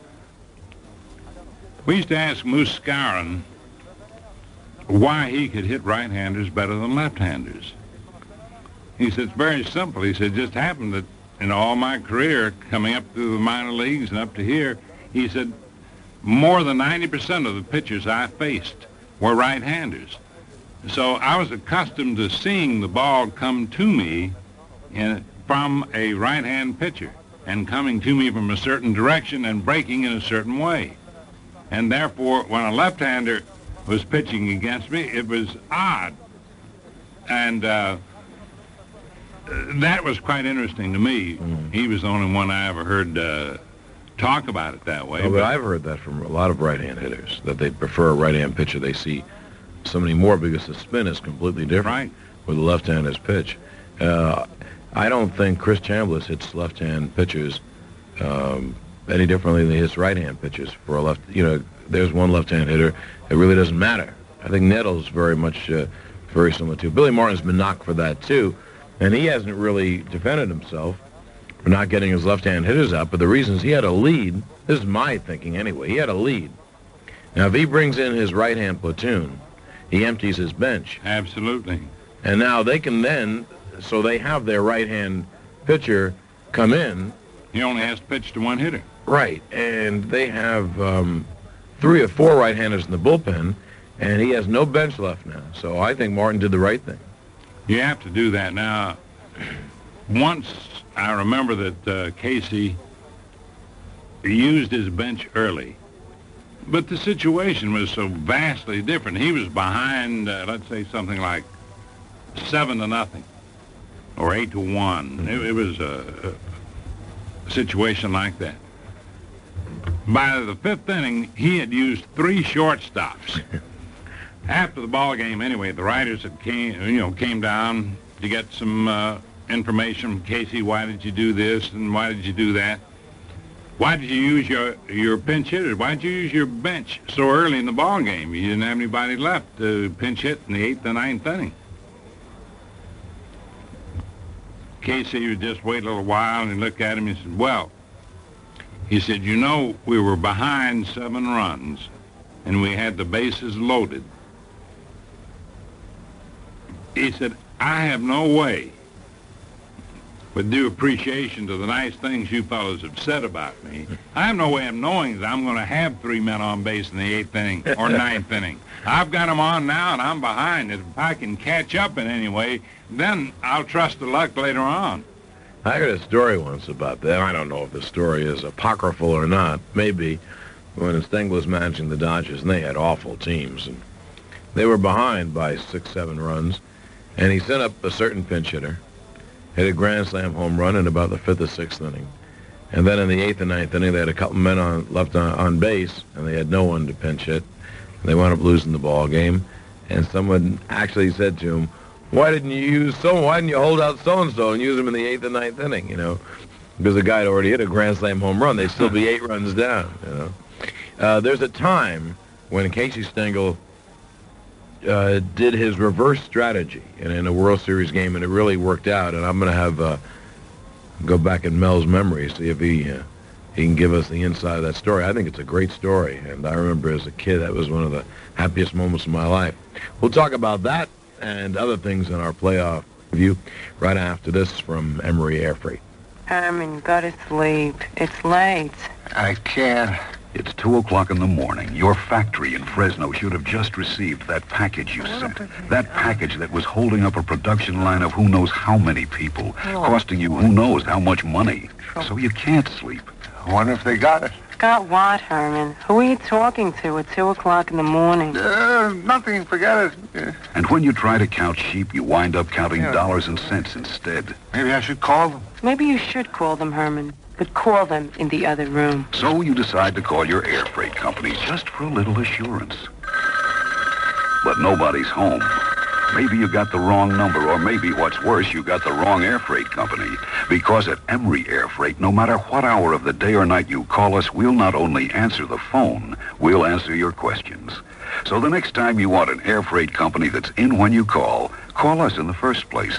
we used to ask Moose Skowron why he could hit right-handers better than left-handers. He said, it's very simple. He said, it just happened that in all my career, coming up through the minor leagues and up to here, he said, more than 90% of the pitchers I faced were right-handers. So I was accustomed to seeing the ball come to me from a right-hand pitcher and coming to me from a certain direction and breaking in a certain way. And therefore, when a left-hander was pitching against me, it was odd. And that was quite interesting to me. Mm. He was the only one I ever heard talk about it that way. Oh, but I've heard that from a lot of right-hand hitters, that they prefer a right-hand pitcher. They see so many more because the spin is completely different with a left-handed pitch. I don't think Chris Chambliss hits left-hand pitchers any differently than his right-hand pitches for a left. There's one left-hand hitter. It really doesn't matter. I think Nettles very much very similar to. Billy Martin's been knocked for that too, and he hasn't really defended himself for not getting his left-hand hitters up. But the reasons he had a lead, this is my thinking anyway, he had a lead. Now, if he brings in his right-hand platoon, he empties his bench. Absolutely. And now they can then, so they have their right-hand pitcher come in. He only has to pitch to one hitter. Right, and they have 3 or 4 right-handers in the bullpen, and he has no bench left now. So I think Martin did the right thing. You have to do that. Now, once I remember that Casey used his bench early, but the situation was so vastly different. He was behind, let's say, something like 7-0 or 8-1. It was a situation like that. By the 5th inning, he had used 3 shortstops. After the ball game, anyway, the writers had came down to get some information from Casey. Why did you do this and why did you do that? Why did you use your pinch hitters? Why did you use your bench so early in the ball game? You didn't have anybody left to pinch hit in the 8th and 9th inning. Casey would just wait a little while and look at him and said, well, he said, we were behind 7 runs and we had the bases loaded. He said, I have no way, with due appreciation to the nice things you fellows have said about me, I have no way of knowing that I'm going to have 3 men on base in the 8th inning or 9th inning. I've got them on now, and I'm behind. If I can catch up in any way, then I'll trust the luck later on. I heard a story once about that. I don't know if the story is apocryphal or not. Maybe when Stengel was managing the Dodgers, and they had awful teams, and they were behind by 6-7 runs, and he sent up a certain pinch hitter, hit a grand slam home run in about the 5th or 6th inning. And then in the 8th and 9th inning, they had a couple men left on base, and they had no one to pinch hit. They wound up losing the ball game. And someone actually said to him, why didn't you hold out so-and-so and use him in the 8th and 9th inning, Because the guy had already hit a grand slam home run. They'd still be 8 runs down, There's a time when Casey Stengel did his reverse strategy in a World Series game, and it really worked out. And I'm going to have go back in Mel's memory, see if he can give us the inside of that story. I think it's a great story, and I remember as a kid that was one of the happiest moments of my life. We'll talk about that and other things in our playoff review right after this from Emory Air Freight. Herman, go to sleep. It's late. I can't. It's 2 o'clock in the morning. Your factory in Fresno should have just received that package you sent. That package that was holding up a production line of who knows how many people, costing you who knows how much money. So you can't sleep. I wonder if they got it. Got what, Herman? Who are you talking to at 2 o'clock in the morning? Nothing. Forget it. And when you try to count sheep, you wind up counting dollars and cents instead. Maybe I should call them. Maybe you should call them, Herman. But call them in the other room. So you decide to call your air freight company just for a little assurance. But nobody's home. Maybe you got the wrong number, or maybe what's worse, you got the wrong air freight company. Because at Emory Air Freight, no matter what hour of the day or night you call us, we'll not only answer the phone, we'll answer your questions. So the next time you want an air freight company that's in when you call us in the first place.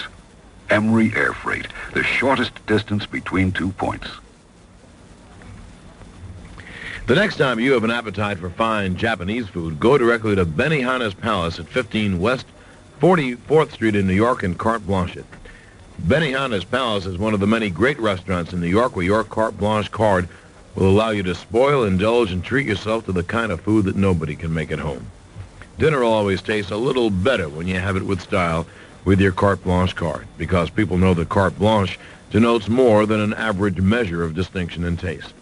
Emory Air Freight, the shortest distance between 2 points. The next time you have an appetite for fine Japanese food, go directly to Benihana's Palace at 15 West 44th Street in New York and Carte Blanche it. Benihana's Palace is one of the many great restaurants in New York where your Carte Blanche card will allow you to spoil, indulge, and treat yourself to the kind of food that nobody can make at home. Dinner will always taste a little better when you have it with style with your Carte Blanche card, because people know that Carte Blanche denotes more than an average measure of distinction and taste.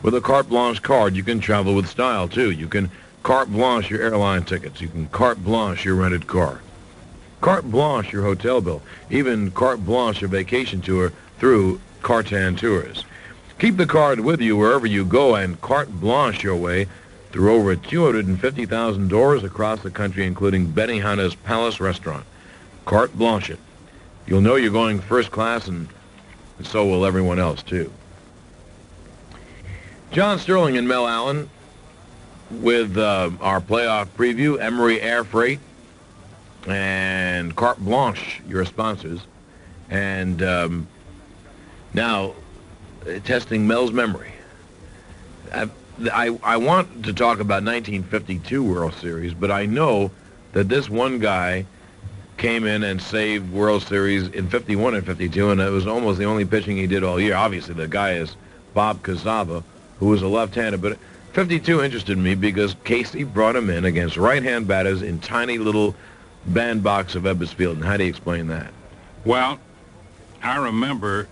With a Carte Blanche card, you can travel with style, too. You can Carte Blanche your airline tickets. You can Carte Blanche your rented car. Carte Blanche your hotel bill. Even Carte Blanche your vacation tour through Cartan Tours. Keep the card with you wherever you go and Carte Blanche your way through over 250,000 doors across the country, including Benihana's Palace Restaurant. Carte Blanche it. You'll know you're going first class, and so will everyone else, too. John Sterling and Mel Allen with our playoff preview, Emery Air Freight and Carte Blanche, your sponsors. And now, testing Mel's memory. I want to talk about 1952 World Series, but I know that this one guy came in and saved World Series in 51 and 52, and it was almost the only pitching he did all year. Obviously, the guy is Bob Cassava, who was a left-hander, but 52 interested me because Casey brought him in against right-hand batters in tiny little bandbox of Ebbets Field. And how do you explain that? Well, I remember,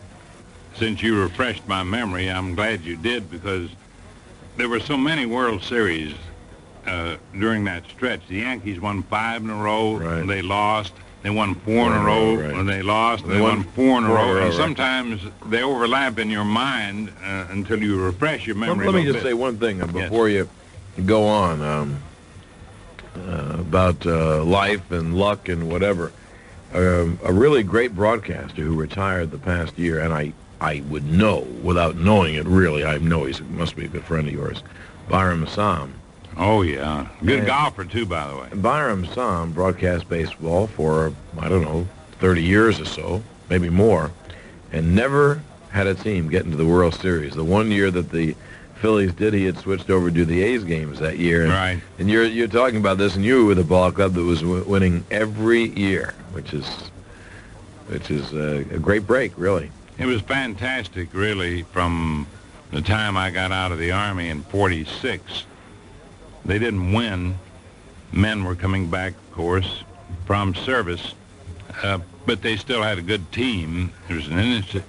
since you refreshed my memory, I'm glad you did, because there were so many World Series during that stretch. The Yankees won 5 in a row, and they lost. They won 4 in a row, and they lost. They won 4 in a row. And sometimes they overlap in your mind until you refresh your memory. Let me just say one thing before you go on about life and luck and whatever. A really great broadcaster who retired the past year, and I would know, without knowing it really, I know he must be a good friend of yours, Byram Assam. Oh, yeah. Good golfer, too, by the way. Byram Assam broadcast baseball for, I don't know, 30 years or so, maybe more, and never had a team get into the World Series. The one year that the Phillies did, he had switched over to do the A's games that year. And, right. And you're talking about this, and you were with a ball club that was winning every year, which is a great break, really. It was fantastic, really, from the time I got out of the Army in 46. They didn't win. Men were coming back, of course, from service, but they still had a good team. It was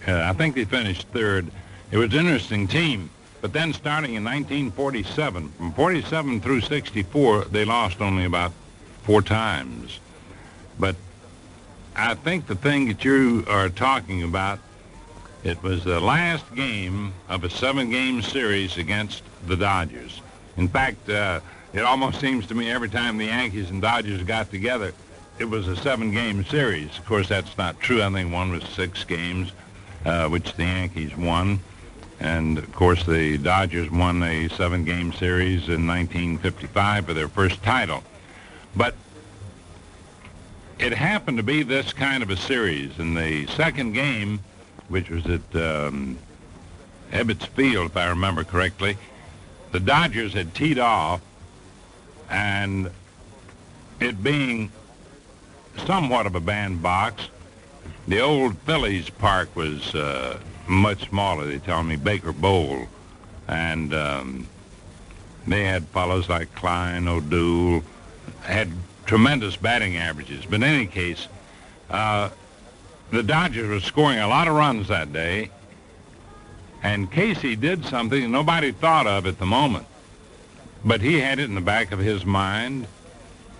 I think they finished third. It was an interesting team. But then starting in 1947, from 47 through 64, they lost only about 4 times. But I think the thing that you are talking about, it was the last game of a 7-game series against the Dodgers. In fact, it almost seems to me every time the Yankees and Dodgers got together, it was a 7-game series. Of course, that's not true. I think one was 6 games, which the Yankees won. And, of course, the Dodgers won a 7-game series in 1955 for their first title. But it happened to be this kind of a series. In the second game, which was at Ebbets Field, if I remember correctly, the Dodgers had teed off, and it being somewhat of a bandbox, the old Phillies park was much smaller. They tell me Baker Bowl, and they had fellows like Klein, O'Doul, had tremendous batting averages. But in any case, the Dodgers were scoring a lot of runs that day, and Casey did something that nobody thought of at the moment. But he had it in the back of his mind,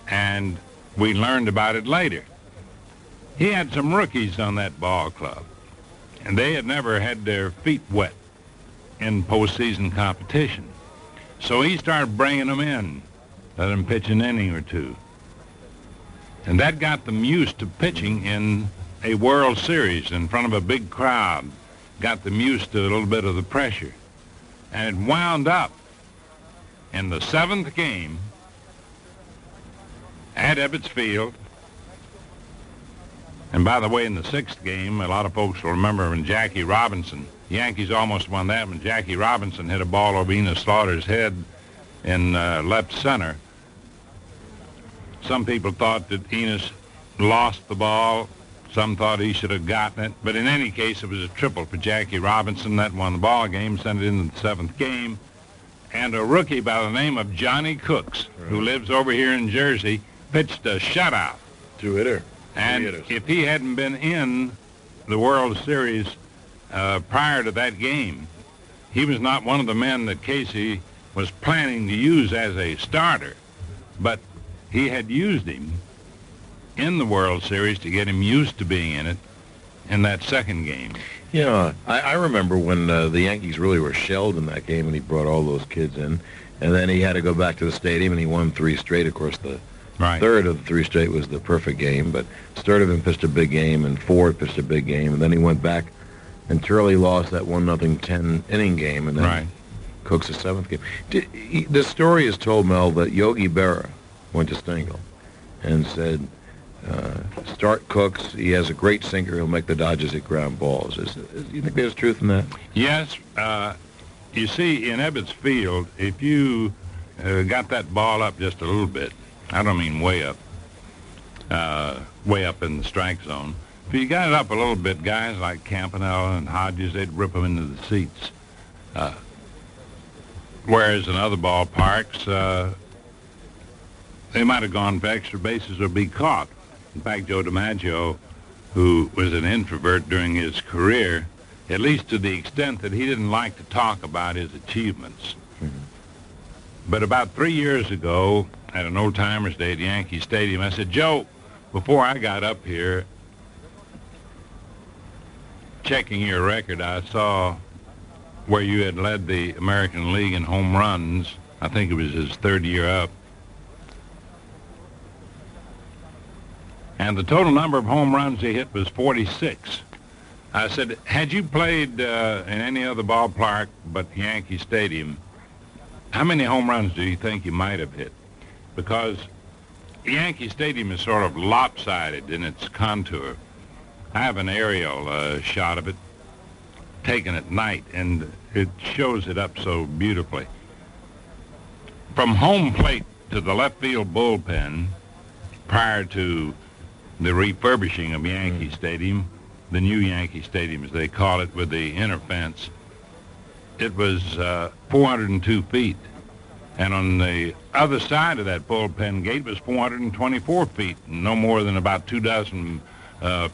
and we learned about it later. He had some rookies on that ball club, and they had never had their feet wet in postseason competition. So he started bringing them in, let them pitch an inning or two. And that got them used to pitching in a World Series in front of a big crowd, got them used to a little bit of the pressure. And it wound up in the 7th game at Ebbets Field. And by the way, in the 6th game, a lot of folks will remember when Jackie Robinson, the Yankees almost won that when Jackie Robinson hit a ball over Enos Slaughter's head in left center. Some people thought that Enos lost the ball. Some thought he should have gotten it. But in any case, it was a triple for Jackie Robinson. That won the ball game, sent it into the 7th game. And a rookie by the name of Johnny Cooks, who lives over here in Jersey, pitched a shutout. 2-hitter. And if he hadn't been in the World Series prior to that game, he was not one of the men that Casey was planning to use as a starter. But he had used him in the World Series to get him used to being in it in that 2nd game. Yeah, I remember when the Yankees really were shelled in that game, and he brought all those kids in, and then he had to go back to the stadium, and he won 3 straight. Of course, the third of the 3 straight was the perfect game, but Sturdivant pitched a big game, and Ford pitched a big game, and then he went back, and Turley lost that 1-0 10-inning game, and then Cook's 7th game. The story is told, Mel, that Yogi Berra went to Stengel and said, start Cooks. He has a great sinker. He'll make the Dodgers hit ground balls. Do you think there's truth in that? Yes. You see, in Ebbets Field, if you got that ball up just a little bit, I don't mean way up in the strike zone. If you got it up a little bit, guys like Campanella and Hodges, they'd rip them into the seats. Whereas in other ballparks, they might have gone for extra bases or be caught. In fact, Joe DiMaggio, who was an introvert during his career, at least to the extent that he didn't like to talk about his achievements. Mm-hmm. But about 3 years ago, at an old-timers day at Yankee Stadium, I said, Joe, before I got up here, checking your record, I saw where you had led the American League in home runs. I think it was his 3rd year up. And the total number of home runs he hit was 46. I said, had you played in any other ballpark but Yankee Stadium, how many home runs do you think you might have hit? Because Yankee Stadium is sort of lopsided in its contour. I have an aerial shot of it taken at night, and it shows it up so beautifully. From home plate to the left field bullpen, prior to the refurbishing of Yankee Stadium, the new Yankee Stadium as they call it, with the inner fence, it was 402 feet. And on the other side of that bullpen gate was 424 feet, no more than about 24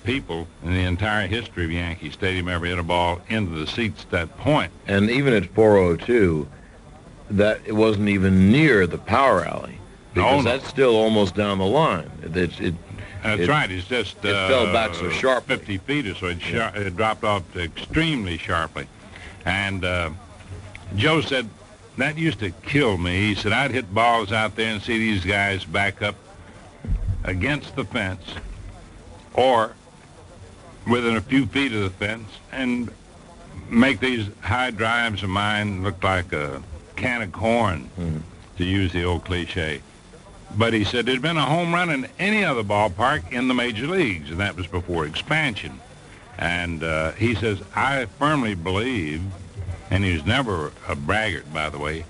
people in the entire history of Yankee Stadium ever hit a ball into the seats at that point. And even at 402, that it wasn't even near the power alley, because that's still almost down the line. That's right. It's just it fell back so sharp, 50 feet or so. It dropped off extremely sharply. And Joe said that used to kill me. He said I'd hit balls out there and see these guys back up against the fence or within a few feet of the fence and make these high drives of mine look like a can of corn, to use the old cliche. But he said there'd been a home run in any other ballpark in the major leagues, and that was before expansion. And he says, I firmly believe, and he was never a braggart, by the way,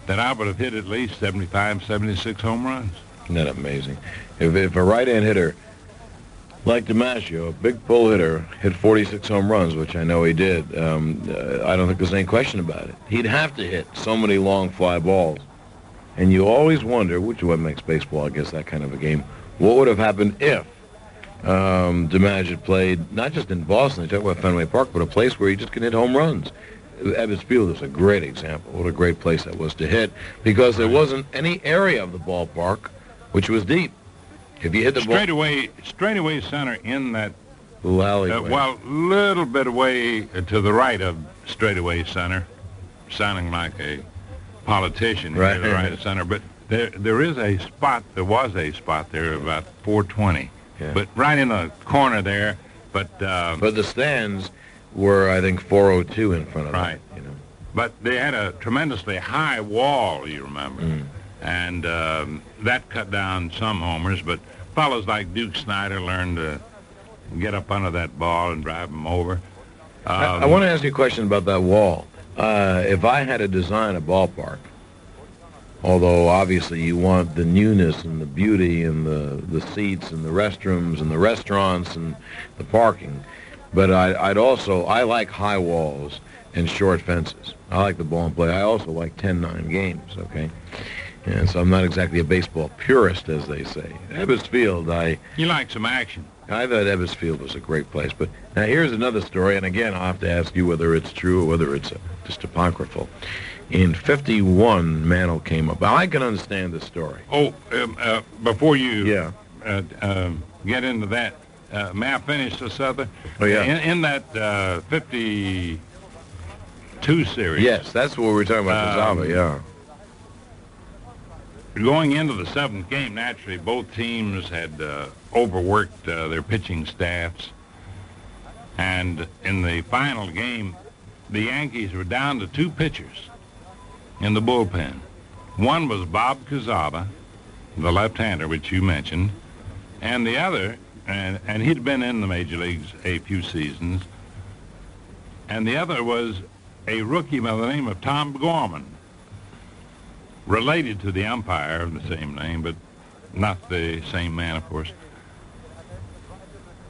that I would have hit at least 75, 76 home runs. Isn't that amazing? If a right-hand hitter like DiMaggio, a big pull hitter, hit 46 home runs, which I know he did, I don't think there's any question about it. He'd have to hit so many long fly balls. And you always wonder, which is what makes baseball, I guess, that kind of a game, what would have happened if DiMaggio played, not just in Boston, they talk about Fenway Park, but a place where he just can hit home runs. Ebbets Field is a great example. What a great place that was to hit, because there wasn't any area of the ballpark which was deep. If you hit the straightaway center in that little alleyway, well, little bit away to the right of straightaway center, sounding like a politician right, here, the right of center, but there is a spot. There was a spot there about 420, but right in the corner there. But the stands were, I think, 402 in front of right. It, you know. But they had a tremendously high wall, you remember, and that cut down some homers. But fellows like Duke Snyder learned to get up under that ball and drive them over. I want to ask you a question about that wall. If I had to design a ballpark, although obviously you want the newness and the beauty and the seats and the restrooms and the restaurants and the parking, but I like high walls and short fences. I like the ball and play. I also like 10-9 games, okay? And so I'm not exactly a baseball purist, as they say. Ebbets Field, You like some action. I thought Ebbets Field was a great place. But now here's another story, and again, I'll have to ask you whether it's true or whether it's just apocryphal. In 51, Mantle came up. I can understand the story. Oh, before you get into that, may I finish this other? Oh, yeah. In that 52 series. Yes, that's what we were talking about, Zava, yeah. Going into the 7th game, naturally, both teams had overworked their pitching staffs. And in the final game, the Yankees were down to 2 pitchers. in the bullpen. One was Bob Cazaba, the left-hander, which you mentioned, and the other, and he'd been in the major leagues a few seasons, and the other was a rookie by the name of Tom Gorman, related to the umpire of the same name, but not the same man, of course.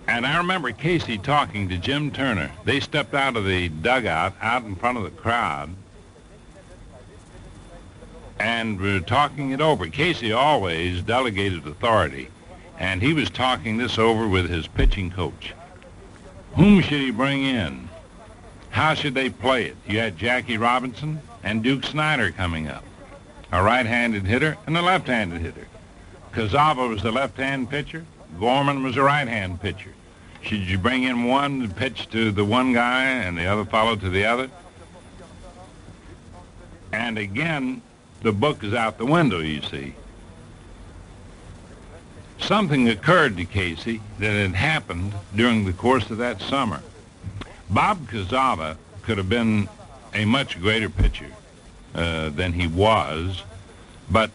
And I remember Casey talking to Jim Turner. They stepped out of the dugout out in front of the crowd and were talking it over. Casey always delegated authority, and he was talking this over with his pitching coach. Whom should he bring in? How should they play it? You had Jackie Robinson and Duke Snider coming up, a right-handed hitter and a left-handed hitter. Cazaba was the left-hand pitcher. Gorman was a right-hand pitcher. Should you bring in one to pitch to the one guy and the other fellow to the other? And again, the book is out the window, you see. Something occurred to Casey that had happened during the course of that summer. Bob Cazaba could have been a much greater pitcher than he was, but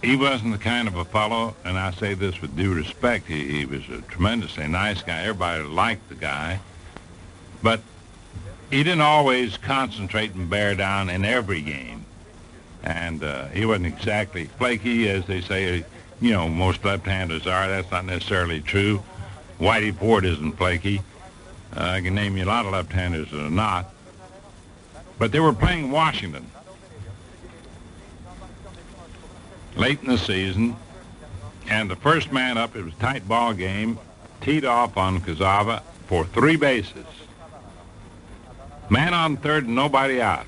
he wasn't the kind of a fellow, and I say this with due respect, he was a tremendously nice guy. Everybody liked the guy, but he didn't always concentrate and bear down in every game. And he wasn't exactly flaky, as they say, you know, most left-handers are. That's not necessarily true. Whitey Ford isn't flaky. I can name you a lot of left-handers that are not. But they were playing Washington late in the season, and the first man up, it was a tight ball game, teed off on Cazaba for 3 bases. Man on third and nobody out.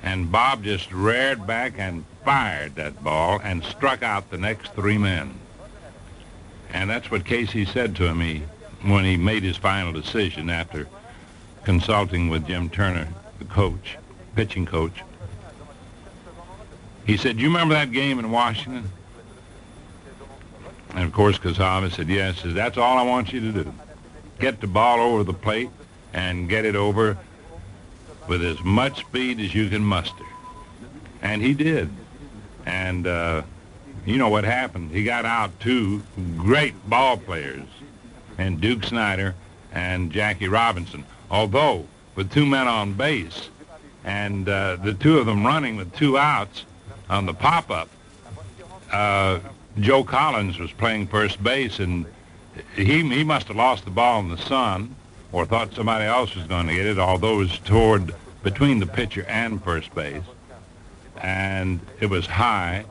And Bob just reared back and fired that ball and struck out the next 3 men. And that's what Casey said to me when he made his final decision after consulting with Jim Turner, the coach, pitching coach. He said, "You remember that game in Washington?" And of course, Cazaba said, "Yes." He said, "That's all I want you to do. Get the ball over the plate and get it over with as much speed as you can muster." And he did. And you know what happened. He got out 2 great ball players, and Duke Snider and Jackie Robinson. Although, with 2 men on base, and the 2 of them running with 2 outs on the pop-up, Joe Collins was playing first base, and he must have lost the ball in the sun or thought somebody else was going to get it, although it was toward between the pitcher and first base. And it was high,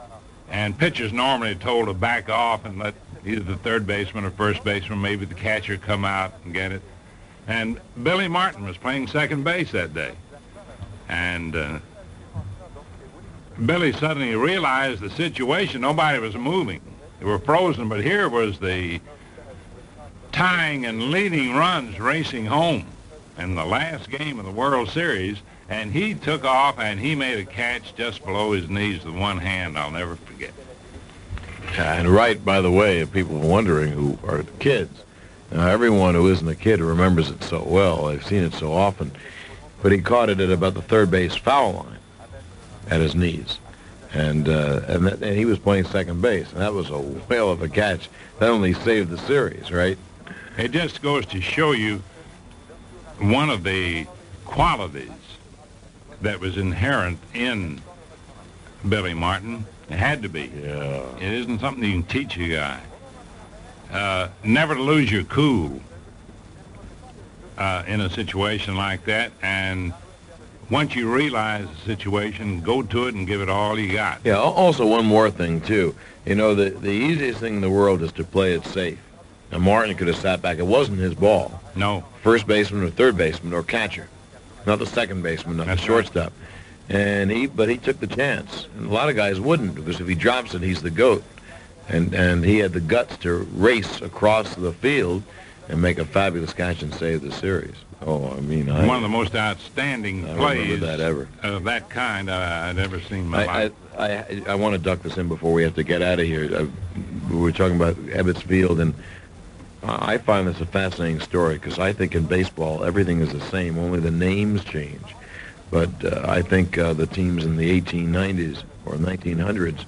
and pitchers normally are told to back off and let either the third baseman or first baseman, maybe the catcher, come out and get it. And Billy Martin was playing second base that day. And Billy suddenly realized the situation. Nobody was moving. They were frozen, but here was the tying and leading runs racing home in the last game of the World Series, and he took off and he made a catch just below his knees with one hand I'll never forget. And right, by the way, if people are wondering who are the kids, everyone who isn't a kid remembers it so well. I've seen it so often. But he caught it at about the third base foul line at his knees. And he was playing second base, and that was a whale of a catch. That only saved the series, right? It just goes to show you one of the qualities that was inherent in Billy Martin. It had to be. Yeah. It isn't something you can teach a guy. Never to lose your cool in a situation like that, and once you realize the situation, go to it and give it all you got. Yeah, also one more thing, too. You know, the easiest thing in the world is to play it safe. Now, Martin could have sat back. It wasn't his ball. No. First baseman or third baseman or catcher. Not the second baseman, not the shortstop. Right. But he took the chance. And a lot of guys wouldn't, because if he drops it, he's the GOAT. And he had the guts to race across the field and make a fabulous catch and save the series. Oh, I mean, one of the most outstanding plays that ever. Of that kind I'd ever seen in my life. I want to duck this in before we have to get out of here. We were talking about Ebbets Field, and I find this a fascinating story because I think in baseball everything is the same, only the names change. But I think the teams in the 1890s or 1900s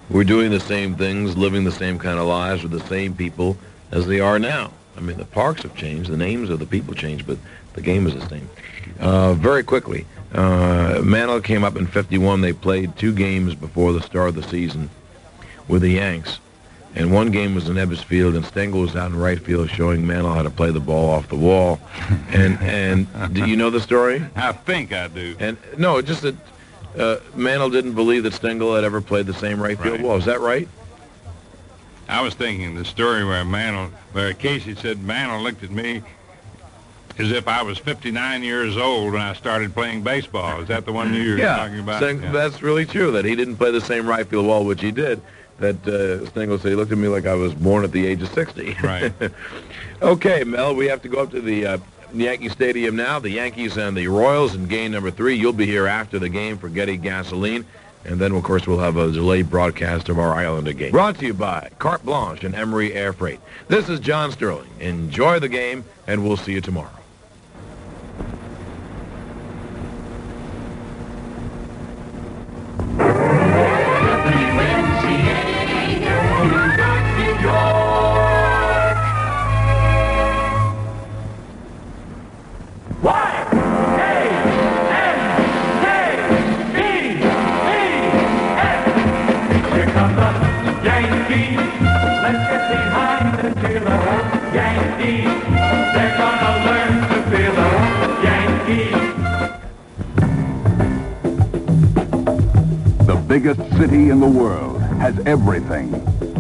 were doing the same things, living the same kind of lives with the same people as they are now. I mean, the parks have changed, the names of the people changed, but the game is the same. Very quickly, Mantle came up in 51. They played 2 games before the start of the season with the Yanks. And one game was in Ebbets Field, and Stengel was out in right field showing Mantle how to play the ball off the wall. And do you know the story? I think I do. And no, just that Mantle didn't believe that Stengel had ever played the same right field ball. Is that right? I was thinking the story where Casey said Mantle looked at me as if I was 59 years old when I started playing baseball. Is that the one you were talking about? Yeah, that's really true, that he didn't play the same right field ball, which he did. That Stengel said he looked at me like I was born at the age of 60. Right. Okay, Mel, we have to go up to the Yankee Stadium now. The Yankees and the Royals in game number 3. You'll be here after the game for Getty Gasoline. And then, of course, we'll have a delayed broadcast of our Islander game. Brought to you by Carte Blanche and Emery Air Freight. This is John Sterling. Enjoy the game, and we'll see you tomorrow. The biggest city in the world has everything.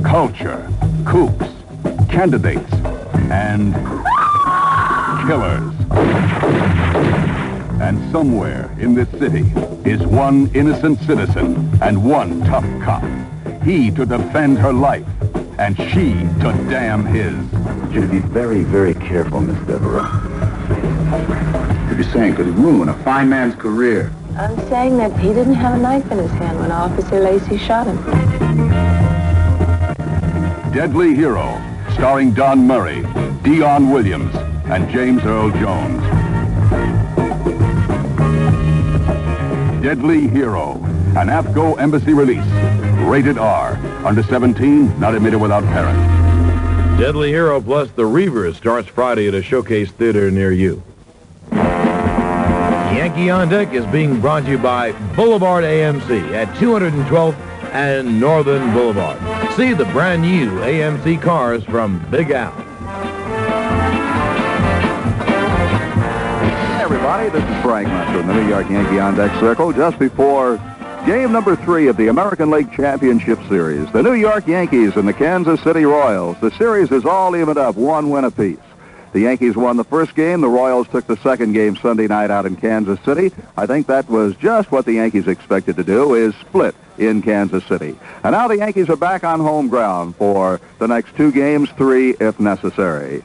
Culture, coups, candidates, and killers. And somewhere in this city is one innocent citizen and one tough cop. He to defend her life, and she to damn his. You should be very, very careful, Miss Devereaux. What you're saying could ruin a fine man's career. I'm saying that he didn't have a knife in his hand when Officer Lacey shot him. Deadly Hero, starring Don Murray, Dion Williams, and James Earl Jones. Deadly Hero, an AFCO Embassy release. Rated R. Under 17, not admitted without parent. Deadly Hero plus The Reavers starts Friday at a Showcase Theater near you. Yankee on Deck is being brought to you by Boulevard AMC at 212th and Northern Boulevard. See the brand new AMC cars from Big Al. Hey everybody, this is Frank Messer in the New York Yankee on Deck Circle just before game number 3 of the American League Championship Series. The New York Yankees and the Kansas City Royals. The series is all evened up, 1 win apiece. The Yankees won the first game. The Royals took the second game Sunday night out in Kansas City. I think that was just what the Yankees expected to do, is split in Kansas City. And now the Yankees are back on home ground for the next 2 games, 3 if necessary.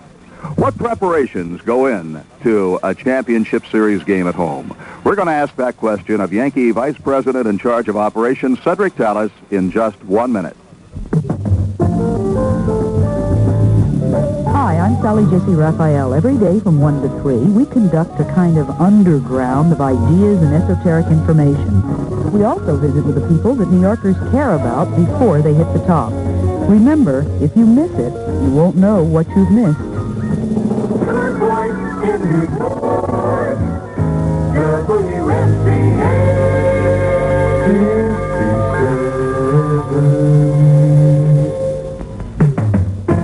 What preparations go into a championship series game at home? We're going to ask that question of Yankee Vice President in charge of operations, Cedric Tallis, in just 1 minute. Hi, I'm Sally Jesse Raphael. Every day from 1 to 3, we conduct a kind of underground of ideas and esoteric information. We also visit with the people that New Yorkers care about before they hit the top. Remember, if you miss it, you won't know what you've missed.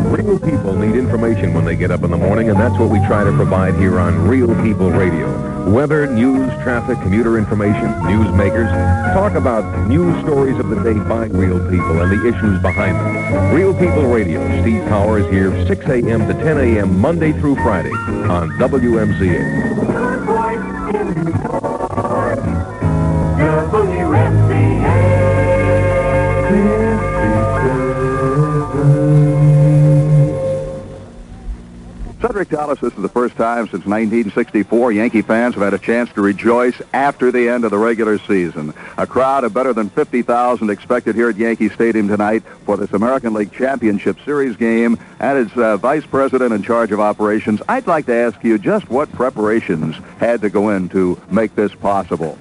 Real people need information when they get up in the morning, and that's what we try to provide here on Real People Radio. Weather, news, traffic, commuter information, newsmakers. Talk about news stories of the day by real people and the issues behind them. Real People Radio. Steve Powers here 6 a.m. to 10 a.m. Monday through Friday on WMCA. Cedric Ellis, this is the first time since 1964 Yankee fans have had a chance to rejoice after the end of the regular season. A crowd of better than 50,000 expected here at Yankee Stadium tonight for this American League Championship Series game. And as Vice President in charge of operations, I'd like to ask you just what preparations had to go in to make this possible.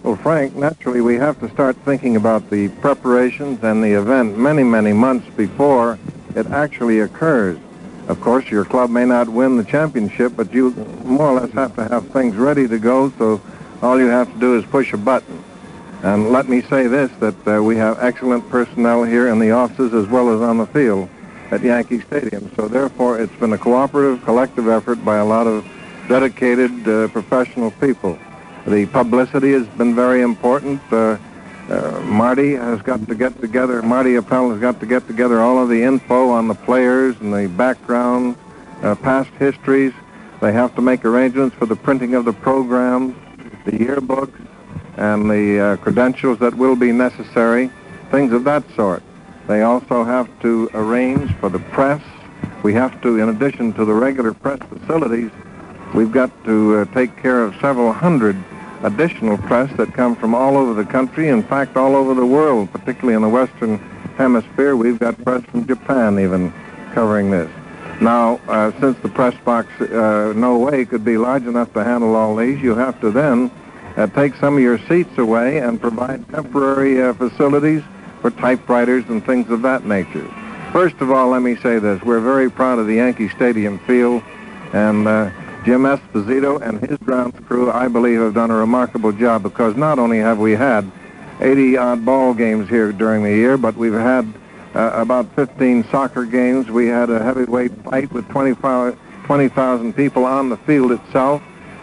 Well, Frank, naturally we have to start thinking about the preparations and the event many, many months before it actually occurs. Of course, your club may not win the championship, but you more or less have to have things ready to go, so all you have to do is push a button. And let me say this, that we have excellent personnel here in the offices as well as on the field at Yankee Stadium. So therefore, it's been a cooperative, collective effort by a lot of dedicated professional people. The publicity has been very important. Marty has got to get together, Marty Appel has got to get together all of the info on the players and the background, past histories. They have to make arrangements for the printing of the programs, the yearbooks, and the credentials that will be necessary, things of that sort. They also have to arrange for the press. We have to, in addition to the regular press facilities, we've got to take care of several hundred additional press that come from all over the country, in fact all over the world, particularly in the Western Hemisphere. We've got press from Japan even covering this. Now, since the press box no way could be large enough to handle all these, you have to then take some of your seats away and provide temporary facilities for typewriters and things of that nature. First of all, let me say this. We're very proud of the Yankee Stadium field, and Jim Esposito and his grounds crew, I believe, have done a remarkable job, because not only have we had 80-odd ball games here during the year, but we've had about 15 soccer games. We had a heavyweight fight with 20,000 people on the field itself.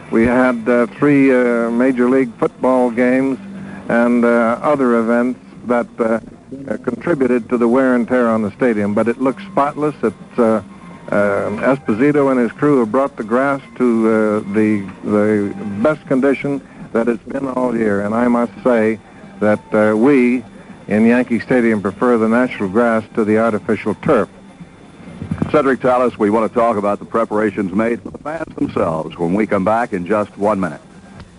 We had 3 Major League football games and other events that contributed to the wear and tear on the stadium. But it looks spotless. It's Esposito and his crew have brought the grass to the best condition that it's been all year, and I must say that we in Yankee Stadium prefer the natural grass to the artificial turf. Cedric Ellis, we want to talk about the preparations made for the fans themselves when we come back in just 1 minute.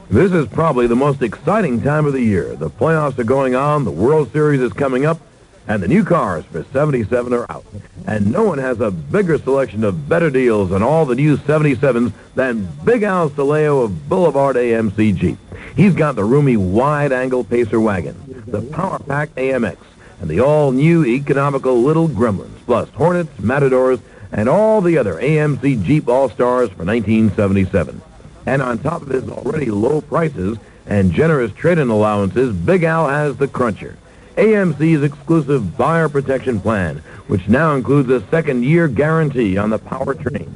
This is probably the most exciting time of the year. The playoffs are going on, the World Series is coming up, and the new cars for 77 are out. And no one has a bigger selection of better deals on all the new 77s than Big Al Saleo of Boulevard AMC Jeep. He's got the roomy wide-angle Pacer wagon, the power-packed AMX, and the all-new economical Little Gremlins, plus Hornets, Matadors, and all the other AMC Jeep All-Stars for 1977. And on top of his already low prices and generous trade-in allowances, Big Al has the Cruncher, AMC's exclusive buyer protection plan, which now includes a second-year guarantee on the powertrain.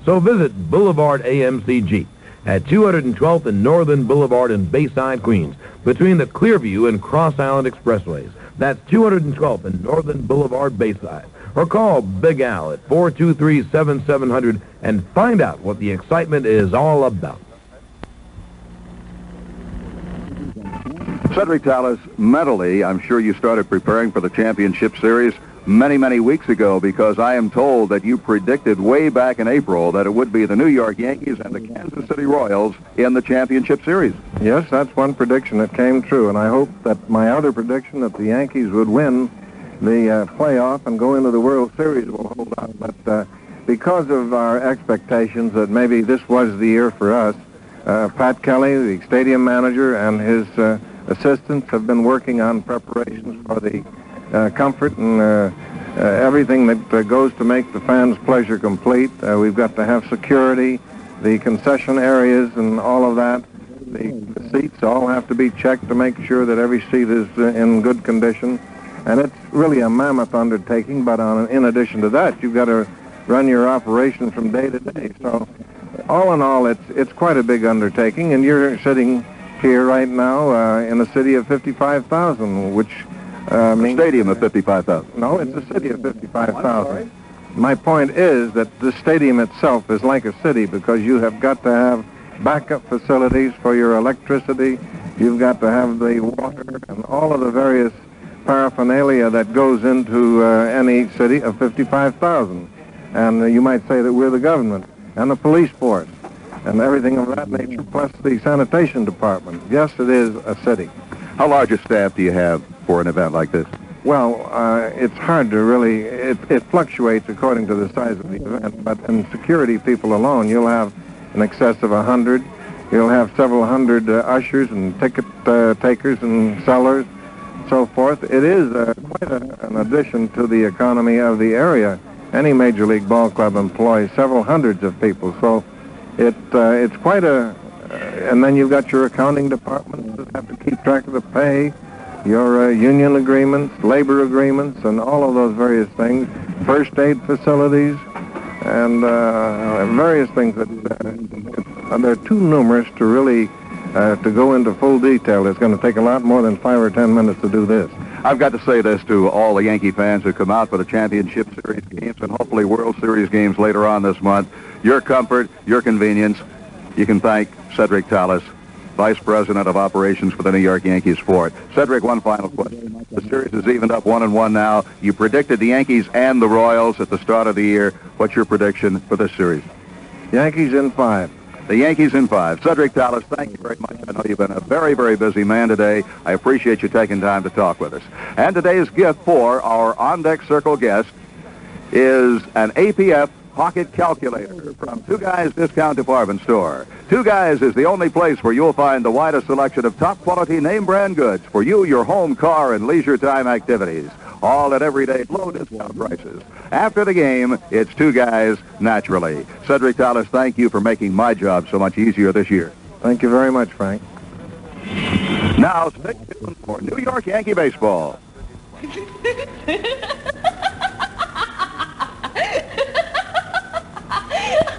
So visit Boulevard AMC Jeep at 212th and Northern Boulevard in Bayside, Queens, between the Clearview and Cross Island Expressways. That's 212th and Northern Boulevard, Bayside. Or call Big Al at 423-7700 and find out what the excitement is all about. Cedric Ellis, mentally, I'm sure you started preparing for the championship series many, many weeks ago, because I am told that you predicted way back in April that it would be the New York Yankees and the Kansas City Royals in the championship series. Yes, that's one prediction that came true, and I hope that my other prediction that the Yankees would win the playoff and go into the World Series will hold out. But because of our expectations that maybe this was the year for us, Pat Kelly, the stadium manager, and his assistants have been working on preparations for the comfort and everything that goes to make the fans' pleasure complete. We've got to have security, the concession areas and all of that. The seats all have to be checked to make sure that every seat is in good condition. And it's really a mammoth undertaking, but in addition to that, you've got to run your operation from day to day. So all in all, it's quite a big undertaking, and you're sitting here right now in a city of 55,000, which means... Stadium of 55,000. No, it's a city of 55,000. My point is that the stadium itself is like a city, because you have got to have backup facilities for your electricity. You've got to have the water and all of the various paraphernalia that goes into any city of 55,000. And you might say that we're the government. and the police force and everything of that nature, plus the sanitation department. Yes, it is a city. How large a staff do you have for an event like this? Well, it's hard to really, it fluctuates according to the size of the event, but in security people alone, you'll have in excess of 100. You'll have several hundred ushers and ticket takers and sellers, so forth. It is quite an addition to the economy of the area. Any major league ball club employs several hundreds of people, so it's quite a... and then you've got your accounting department that have to keep track of the pay, your union agreements, labor agreements, and all of those various things, first aid facilities, and various things that they're too numerous to really to go into full detail. It's going to take a lot more than 5 or 10 minutes to do this. I've got to say this to all the Yankee fans who come out for the Championship Series games and hopefully World Series games later on this month. Your comfort, your convenience, you can thank Cedric Tallis, Vice President of Operations for the New York Yankees for it. Cedric, one final question. The series is evened up 1-1 now. You predicted the Yankees and the Royals at the start of the year. What's your prediction for this series? Yankees in 5. The Yankees in 5. Cedric Tallis, thank you very much. I know you've been a very, very busy man today. I appreciate you taking time to talk with us. And today's gift for our on-deck circle guest is an APF pocket calculator from Two Guys Discount Department Store. Two Guys is the only place where you'll find the widest selection of top-quality name-brand goods for you, your home, car, and leisure time activities. All at everyday low discount prices. After the game, it's Two Guys naturally. Cedric Tallis, thank you for making my job so much easier this year. Thank you very much, Frank. Now, stay tuned for New York Yankee baseball.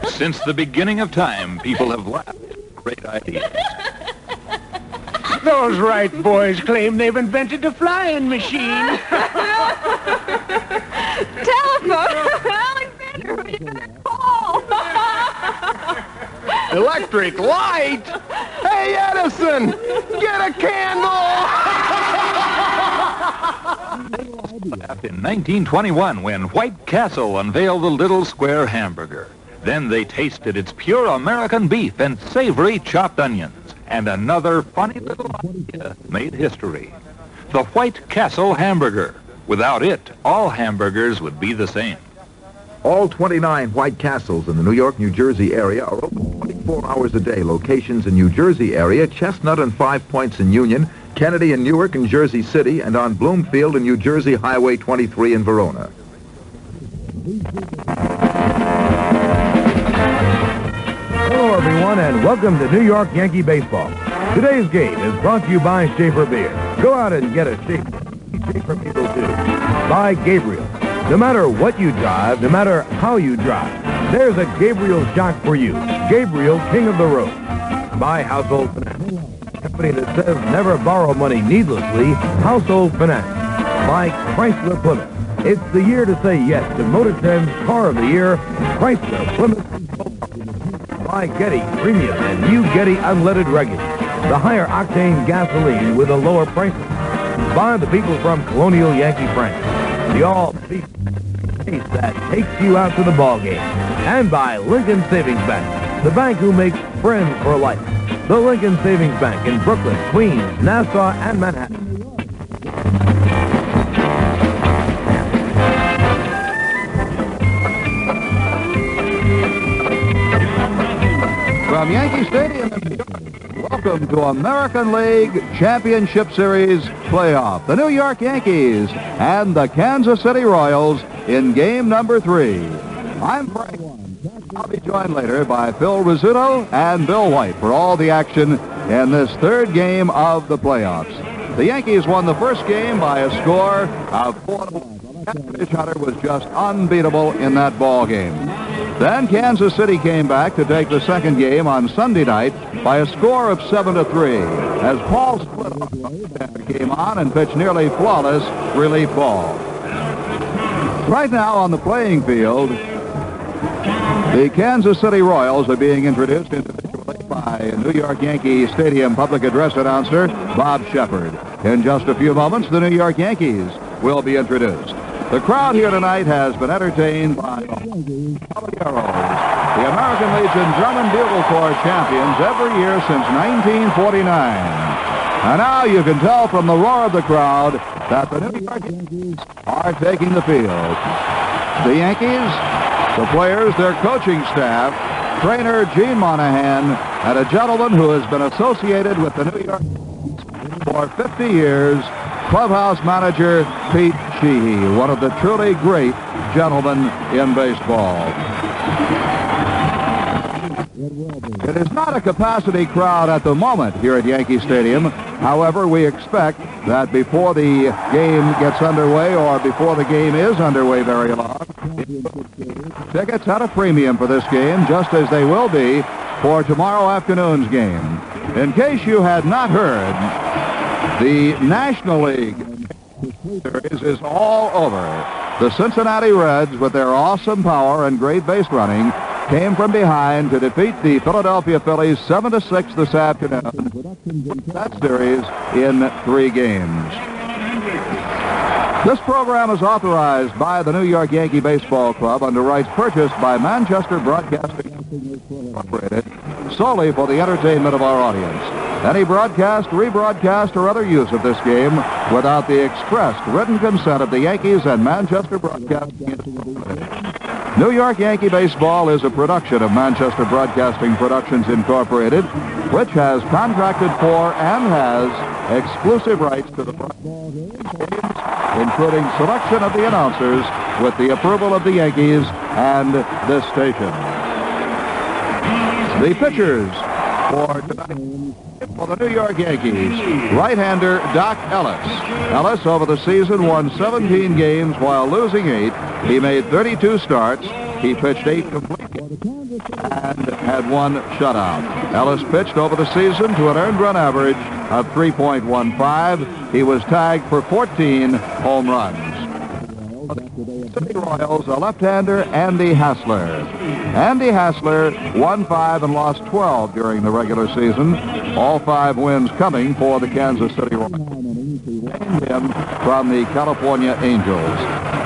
Since the beginning of time, people have laughed at great ideas. Those Wright boys claim they've invented a flying machine. Telephone! Alexander, what are you going to call? Electric light? Hey, Edison, get a candle! In 1921, when White Castle unveiled the little square hamburger. Then they tasted its pure American beef and savory chopped onions. And another funny little idea made history. The White Castle hamburger. Without it, all hamburgers would be the same. All 29 White Castles in the New York, New Jersey area are open 24 hours a day. Locations in New Jersey area, Chestnut and 5 Points in Union, Kennedy and Newark in Jersey City, and on Bloomfield and New Jersey Highway 23 in Verona. Hello, everyone, and welcome to New York Yankee Baseball. Today's game is brought to you by Schaefer Beer. Go out and get a Schaefer people too. By Gabriel. No matter what you drive, no matter how you drive, there's a Gabriel shock for you. Gabriel, King of the Road. By Household Finance. A company that says never borrow money needlessly. Household Finance. By Chrysler Plymouth. It's the year to say yes to Motor Trend's Car of the Year, Chrysler Plymouth. By Getty Premium and new Getty Unleaded Regular, the higher octane gasoline with a lower price. By the people from Colonial Yankee France, the all-beef taste that takes you out to the ball game. And by Lincoln Savings Bank, the bank who makes friends for life. The Lincoln Savings Bank in Brooklyn, Queens, Nassau, and Manhattan. From Yankee Stadium in New York, welcome to American League Championship Series playoff. The New York Yankees and the Kansas City Royals in game number 3. I'm Frank. I'll be joined later by Phil Rizzuto and Bill White for all the action in this third game of the playoffs. The Yankees won the first game by a score of 4-1. Pitch Hunter was just unbeatable in that ball game. Then Kansas City came back to take the second game on Sunday night by a score of 7-3 as Paul Split came on and pitched nearly flawless relief ball. Right now on the playing field, the Kansas City Royals are being introduced individually by New York Yankee Stadium public address announcer Bob Shepard. In just a few moments, the New York Yankees will be introduced. The crowd here tonight has been entertained by the Caballeros. the American Legion Drum and Bugle Corps champions every year since 1949. And now you can tell from the roar of the crowd that the New York Yankees are taking the field. The Yankees, the players, their coaching staff, trainer Gene Monahan, and a gentleman who has been associated with the New York Yankees for 50 years, clubhouse manager Pete Sheehy, one of the truly great gentlemen in baseball. It is not a capacity crowd at the moment here at Yankee Stadium. However, we expect that before the game gets underway or before the game is underway very long, tickets at a premium for this game, just as they will be for tomorrow afternoon's game. In case you had not heard, the National League Series is all over. The Cincinnati Reds, with their awesome power and great base running, came from behind to defeat the Philadelphia Phillies 7-6 this afternoon. That series in 3 games. This program is authorized by the New York Yankee Baseball Club under rights purchased by Manchester Broadcasting Incorporated solely for the entertainment of our audience. Any broadcast, rebroadcast, or other use of this game without the expressed written consent of the Yankees and Manchester Broadcasting Incorporated. New York Yankee Baseball is a production of Manchester Broadcasting Productions Incorporated, which has contracted for and has exclusive rights to the games, including selection of the announcers with the approval of the Yankees and this station. The pitchers for tonight for the New York Yankees, right-hander Doc Ellis. Ellis, over the season, won 17 games while losing 8. He made 32 starts. He pitched 8 complete games and had 1 shutout. Ellis pitched over the season to an earned run average of 3.15. He was tagged for 14 home runs. City Royals, a left-hander, Andy Hassler. Andy Hassler won 5 and lost 12 during the regular season. All 5 wins coming for the Kansas City Royals. Named him from the California Angels.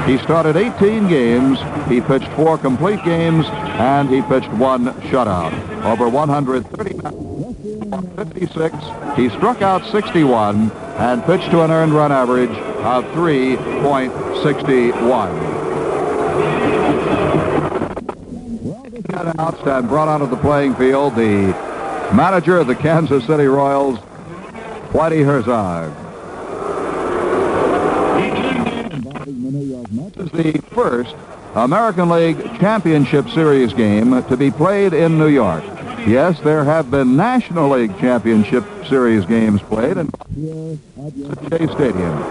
He started 18 games. He pitched 4 complete games, and he pitched 1 shutout. Over 156, he struck out 61 and pitched to an earned run average of 3.61. Announced and brought onto the playing field the manager of the Kansas City Royals, Whitey Herzog. This is the first American League Championship Series game to be played in New York. Yes, there have been National League Championship Series games played at Yankee Stadium.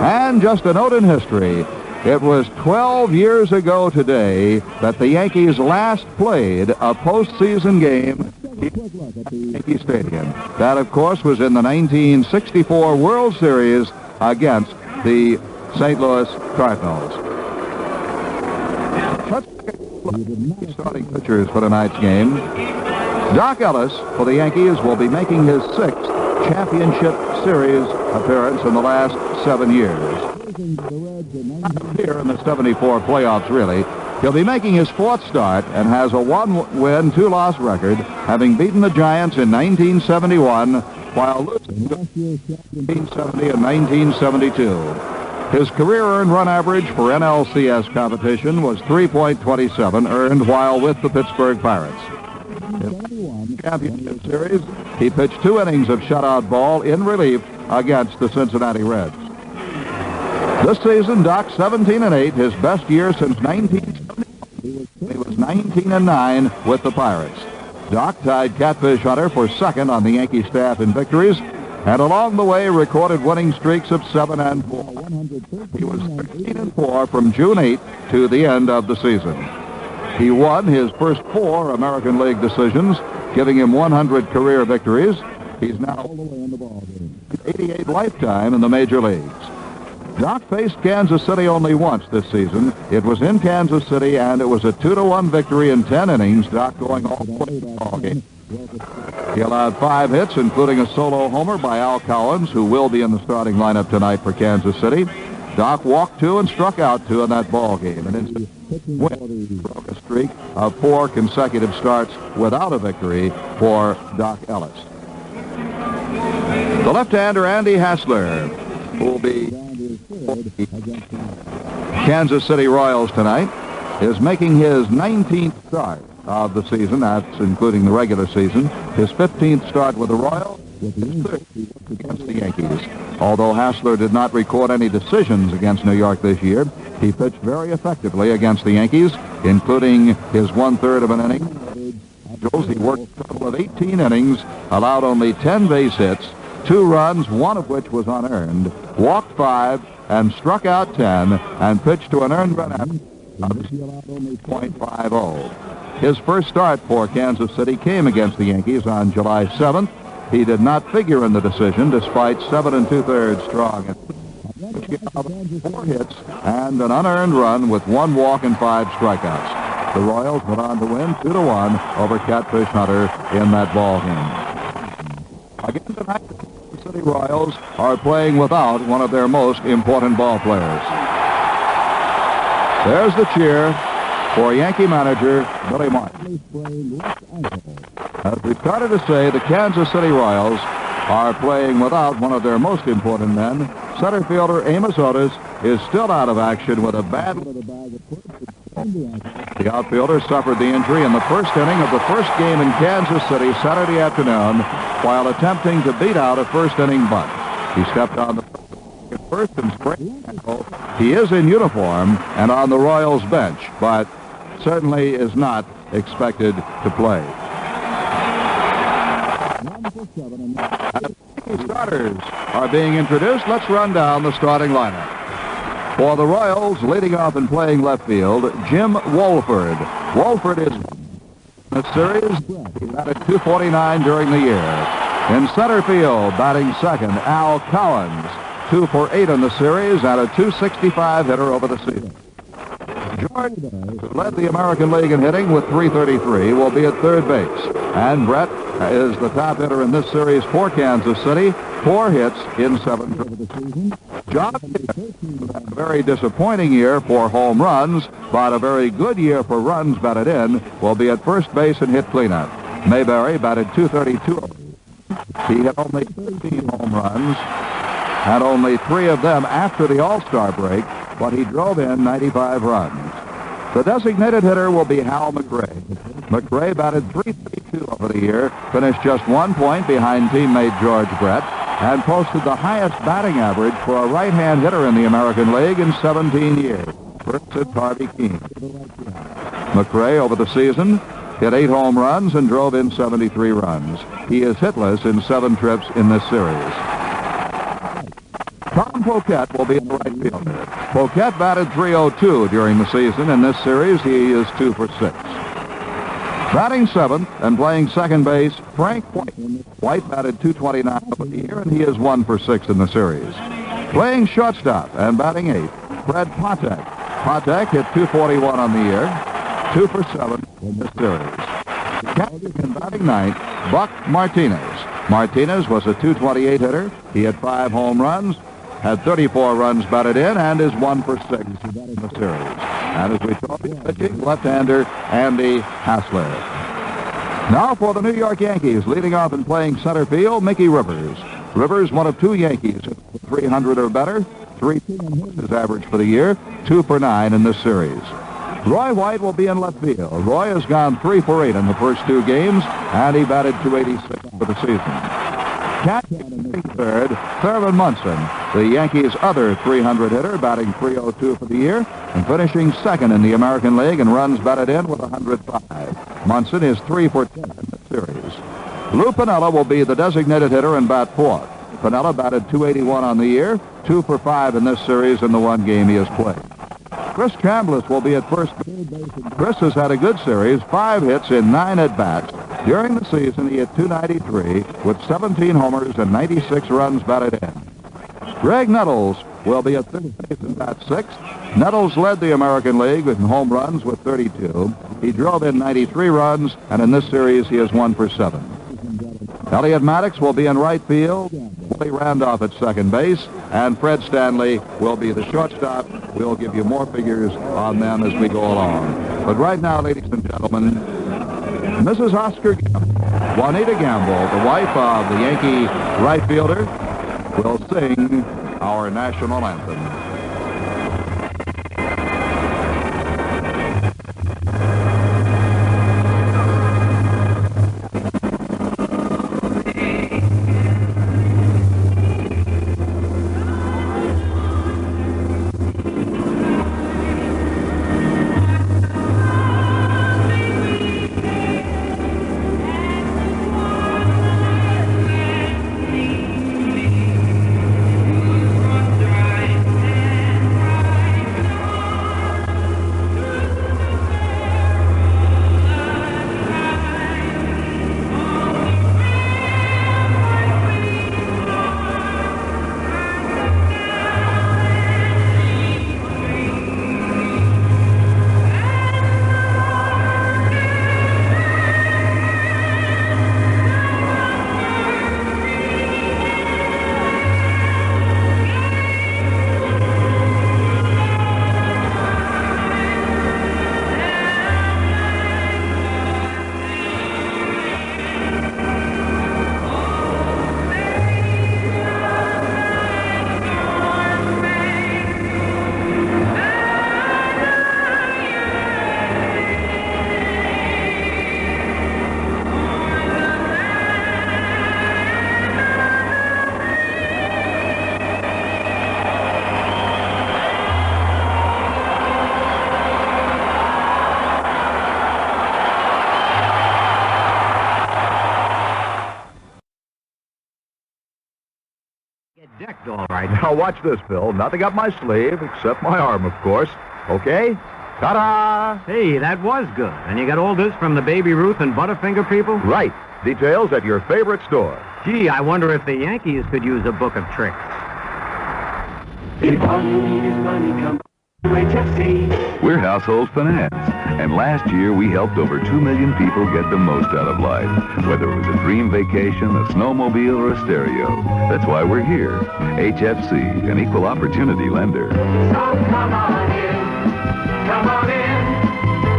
And just a note in history, it was 12 years ago today that the Yankees last played a postseason game at Yankee Stadium. That, of course, was in the 1964 World Series against the St. Louis Cardinals. Let's look at starting pitchers for tonight's game. Doc Ellis for the Yankees will be making his 6th championship series appearance in the last 7 years. Here in the 74 playoffs, really. He'll be making his 4th start and has a 1-win, 2-loss record, having beaten the Giants in 1971 while losing to 1970 and 1972. His career earned run average for NLCS competition was 3.27 earned while with the Pittsburgh Pirates. In the championship series, he pitched 2 innings of shutout ball in relief against the Cincinnati Reds. This season, Doc 17-8, his best year since 1970. He was 19-9 with the Pirates. Doc tied Catfish Hunter for 2nd on the Yankee staff in victories, and along the way recorded winning streaks of 7 and 4. He was 13-4 from June 8 to the end of the season. He won his first 4 American League decisions, giving him 100 career victories. He's now all the way in the ballgame. 88 lifetime in the major leagues. Doc faced Kansas City only once this season. It was in Kansas City, and it was a 2-1 victory in 10 innings, Doc going all the way in the ballgame. He allowed 5 hits, including a solo homer by Al Cowens, who will be in the starting lineup tonight for Kansas City. Doc walked 2 and struck out 2 in that ball game. And in broke a streak of 4 consecutive starts without a victory for Doc Ellis. The left-hander Andy Hassler, who will be Kansas City Royals tonight, is making his 19th start of the season. That's including the regular season. His 15th start with the Royals, his 3rd against the Yankees. Although Hassler did not record any decisions against New York this year, he pitched very effectively against the Yankees, including his 1/3 of an inning. He worked a total of 18 innings, allowed only 10 base hits, 2 runs, 1 of which was unearned, walked 5, and struck out 10, and pitched to an earned run average of .50. His first start for Kansas City came against the Yankees on July 7th. He did not figure in the decision despite 7 2/3 strong, which gave out 4 hits and an unearned run with 1 walk and 5 strikeouts. The Royals went on to win 2-1 over Catfish Hunter in that ball game. Again tonight, the Kansas City Royals are playing without one of their most important ball players. There's the cheer for Yankee manager Billy Martin. As we started to say, the Kansas City Royals are playing without one of their most important men. Center fielder Amos Otis is still out of action with a bad... The outfielder suffered the injury in the first inning of the first game in Kansas City Saturday afternoon while attempting to beat out a first-inning bunt. He stepped on the first and sprained ankle. He is in uniform and on the Royals bench, but certainly is not expected to play. Starters are being introduced. Let's run down the starting lineup. For the Royals, leading off and playing left field, Jim Wolford. Wolford is in the series. He batted .249 during the year. In center field, batting second, Al Collins, 2 for 8 in the series and a .265 hitter over the season. George, who led the American League in hitting with .333, will be at third base. And Brett is the top hitter in this series for Kansas City, 4 hits in 7 for the season. John, a very disappointing year for home runs, but a very good year for runs batted in, will be at first base and hit cleanup. Mayberry batted .232. He hit only 13 home runs, had only 3 of them after the All-Star break, but he drove in 95 runs. The designated hitter will be Hal McRae. McRae batted .332 over the year, finished just 1 point behind teammate George Brett, and posted the highest batting average for a right-hand hitter in the American League in 17 years. First it's Harvey Keene. McRae over the season hit 8 home runs and drove in 73 runs. He is hitless in 7 trips in this series. Tom Poquette will be in the right fielder. Poquette batted .302 during the season. In this series, he is 2 for 6. Batting 7th and playing second base, Frank White. White batted .229 over the year, and he is 1 for 6 in the series. Playing shortstop and batting 8th, Fred Patek. Patek hit .241 on the year, 2 for 7 in this series. Catching and batting 9th, Buck Martinez. Martinez was a .228 hitter. He had 5 home runs, had 34 runs batted in, and is 1 for 6 in the series. And as we talk, pitching left-hander Andy Hassler. Now for the New York Yankees, leading off and playing center field, Mickey Rivers. Rivers, one of 2 Yankees, 300 or better, 3 his average for the year, 2 for 9 in this series. Roy White will be in left field. Roy has gone 3 for 8 in the first 2 games, and he batted .286 for the season. Catching third, Thurman Munson, the Yankees' other 300 hitter, batting .302 for the year, and finishing second in the American League in runs batted in with 105. Munson is 3 for 10 in the series. Lou Piniella will be the designated hitter and bat 4th. Piniella batted .281 on the year, 2 for 5 in this series in the 1 game he has played. Chris Chambliss will be at first base. Chris has had a good series, 5 hits in 9 at-bats. During the season, he hit .293 with 17 homers and 96 runs batted in. Greg Nettles will be at third base and bat 6th. Nettles led the American League in home runs with 32. He drove in 93 runs, and in this series, he is 1 for 7. Elliot Maddox will be in right field. Willie Randolph at second base. And Fred Stanley will be the shortstop. We'll give you more figures on them as we go along. But right now, ladies and gentlemen, Mrs. Oscar Gamble, Juanita Gamble, the wife of the Yankee right fielder, will sing our national anthem. Decked all right. Now watch this, Bill. Nothing up my sleeve except my arm, of course. Okay? Ta-da! Hey, that was good. And you got all this from the Baby Ruth and Butterfinger people? Right. Details at your favorite store. Gee, I wonder if the Yankees could use a book of tricks. If all you need is money, come to HFC. We're Household Finance, and last year we helped over 2 million people get the most out of life, whether it was a dream vacation, a snowmobile, or a stereo. That's why we're here. HFC, an equal opportunity lender. So come on in, come on in,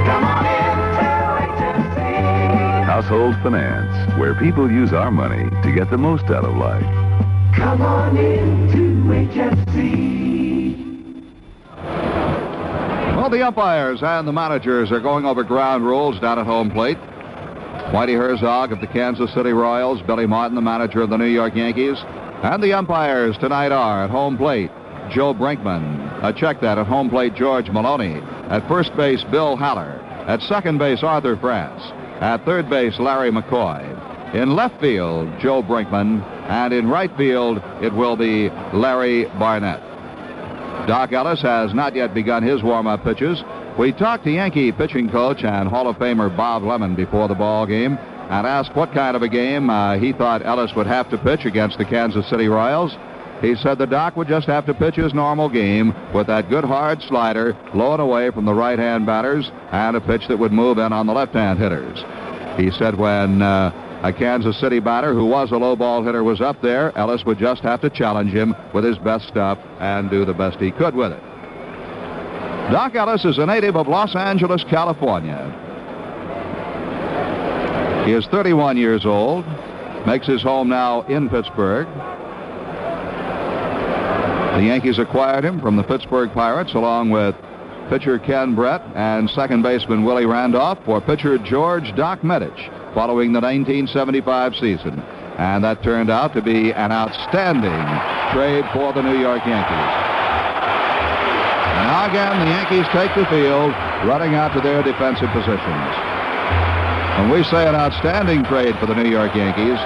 come on in to HFC. Household Finance, where people use our money to get the most out of life. Come on in to HFC. Well, the umpires and the managers are going over ground rules down at home plate. Whitey Herzog of the Kansas City Royals, Billy Martin, the manager of the New York Yankees. And the umpires tonight are at home plate, Joe Brinkman. Check that. At home plate, George Maloney. At first base, Bill Haller. At second base, Arthur France. At third base, Larry McCoy. In left field, Joe Brinkman. And in right field, it will be Larry Barnett. Doc Ellis has not yet begun his warm-up pitches. We talked to Yankee pitching coach and Hall of Famer Bob Lemon before the ball game and asked what kind of a game he thought Ellis would have to pitch against the Kansas City Royals. He said the Doc would just have to pitch his normal game with that good hard slider low and away from the right-hand batters and a pitch that would move in on the left-hand hitters. He said when a Kansas City batter who was a low ball hitter was up there, Ellis would just have to challenge him with his best stuff and do the best he could with it. Doc Ellis is a native of Los Angeles, California. He is 31 years old, makes his home now in Pittsburgh. The Yankees acquired him from the Pittsburgh Pirates along with pitcher Ken Brett and second baseman Willie Randolph for pitcher George Doc Medich following the 1975 season. And that turned out to be an outstanding trade for the New York Yankees. And now again, the Yankees take the field, running out to their defensive positions. When we say an outstanding trade for the New York Yankees,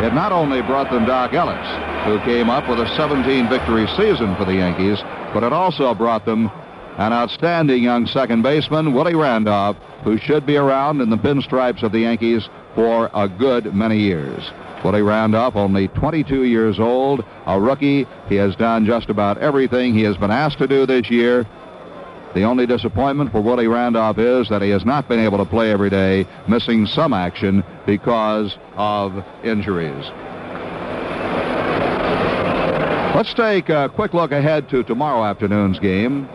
it not only brought them Doc Ellis, who came up with a 17-victory season for the Yankees, but it also brought them an outstanding young second baseman, Willie Randolph, who should be around in the pinstripes of the Yankees for a good many years. Willie Randolph, only 22 years old, a rookie. He has done just about everything he has been asked to do this year. The only disappointment for Willie Randolph is that he has not been able to play every day, missing some action because of injuries. Let's take a quick look ahead to tomorrow afternoon's game.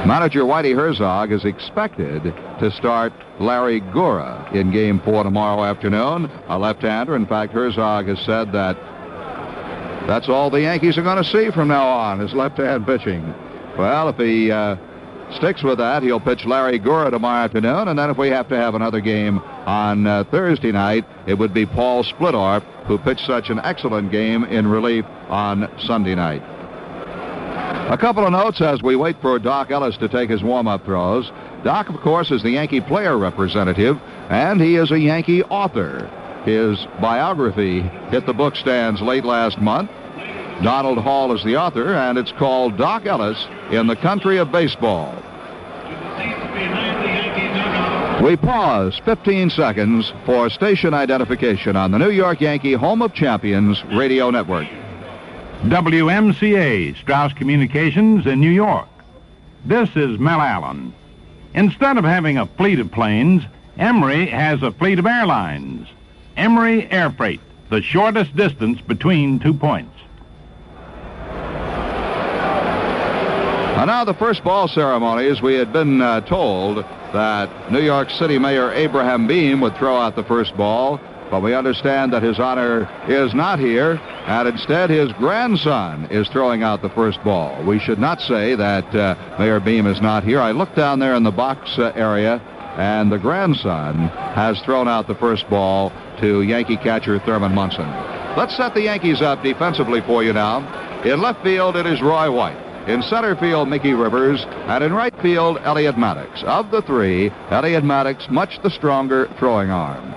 Manager Whitey Herzog is expected to start Larry Gura in Game 4 tomorrow afternoon, a left-hander. In fact, Herzog has said that that's all the Yankees are going to see from now on is left-hand pitching. Well, if he sticks with that, he'll pitch Larry Gura tomorrow afternoon, and then if we have to have another game on Thursday night, it would be Paul Splittorff, who pitched such an excellent game in relief on Sunday night. A couple of notes as we wait for Doc Ellis to take his warm-up throws. Doc, of course, is the Yankee player representative, and he is a Yankee author. His biography hit the book stands late last month. Donald Hall is the author, and it's called Doc Ellis in the Country of Baseball. We pause 15 seconds for station identification on the New York Yankee Home of Champions radio network. WMCA, Strauss Communications in New York. This is Mel Allen. Instead of having a fleet of planes, Emory has a fleet of airlines. Emory Air Freight, the shortest distance between 2 points. And now the first ball ceremonies. We had been told that New York City Mayor Abraham Beame would throw out the first ball, but we understand that His Honor is not here, and instead his grandson is throwing out the first ball. We should not say that Mayor Beame is not here. I looked down there in the box area, and the grandson has thrown out the first ball to Yankee catcher Thurman Munson. Let's set the Yankees up defensively for you now. In left field, it is Roy White. In center field, Mickey Rivers, and in right field, Elliott Maddox. Of the three, Elliott Maddox much the stronger throwing arm.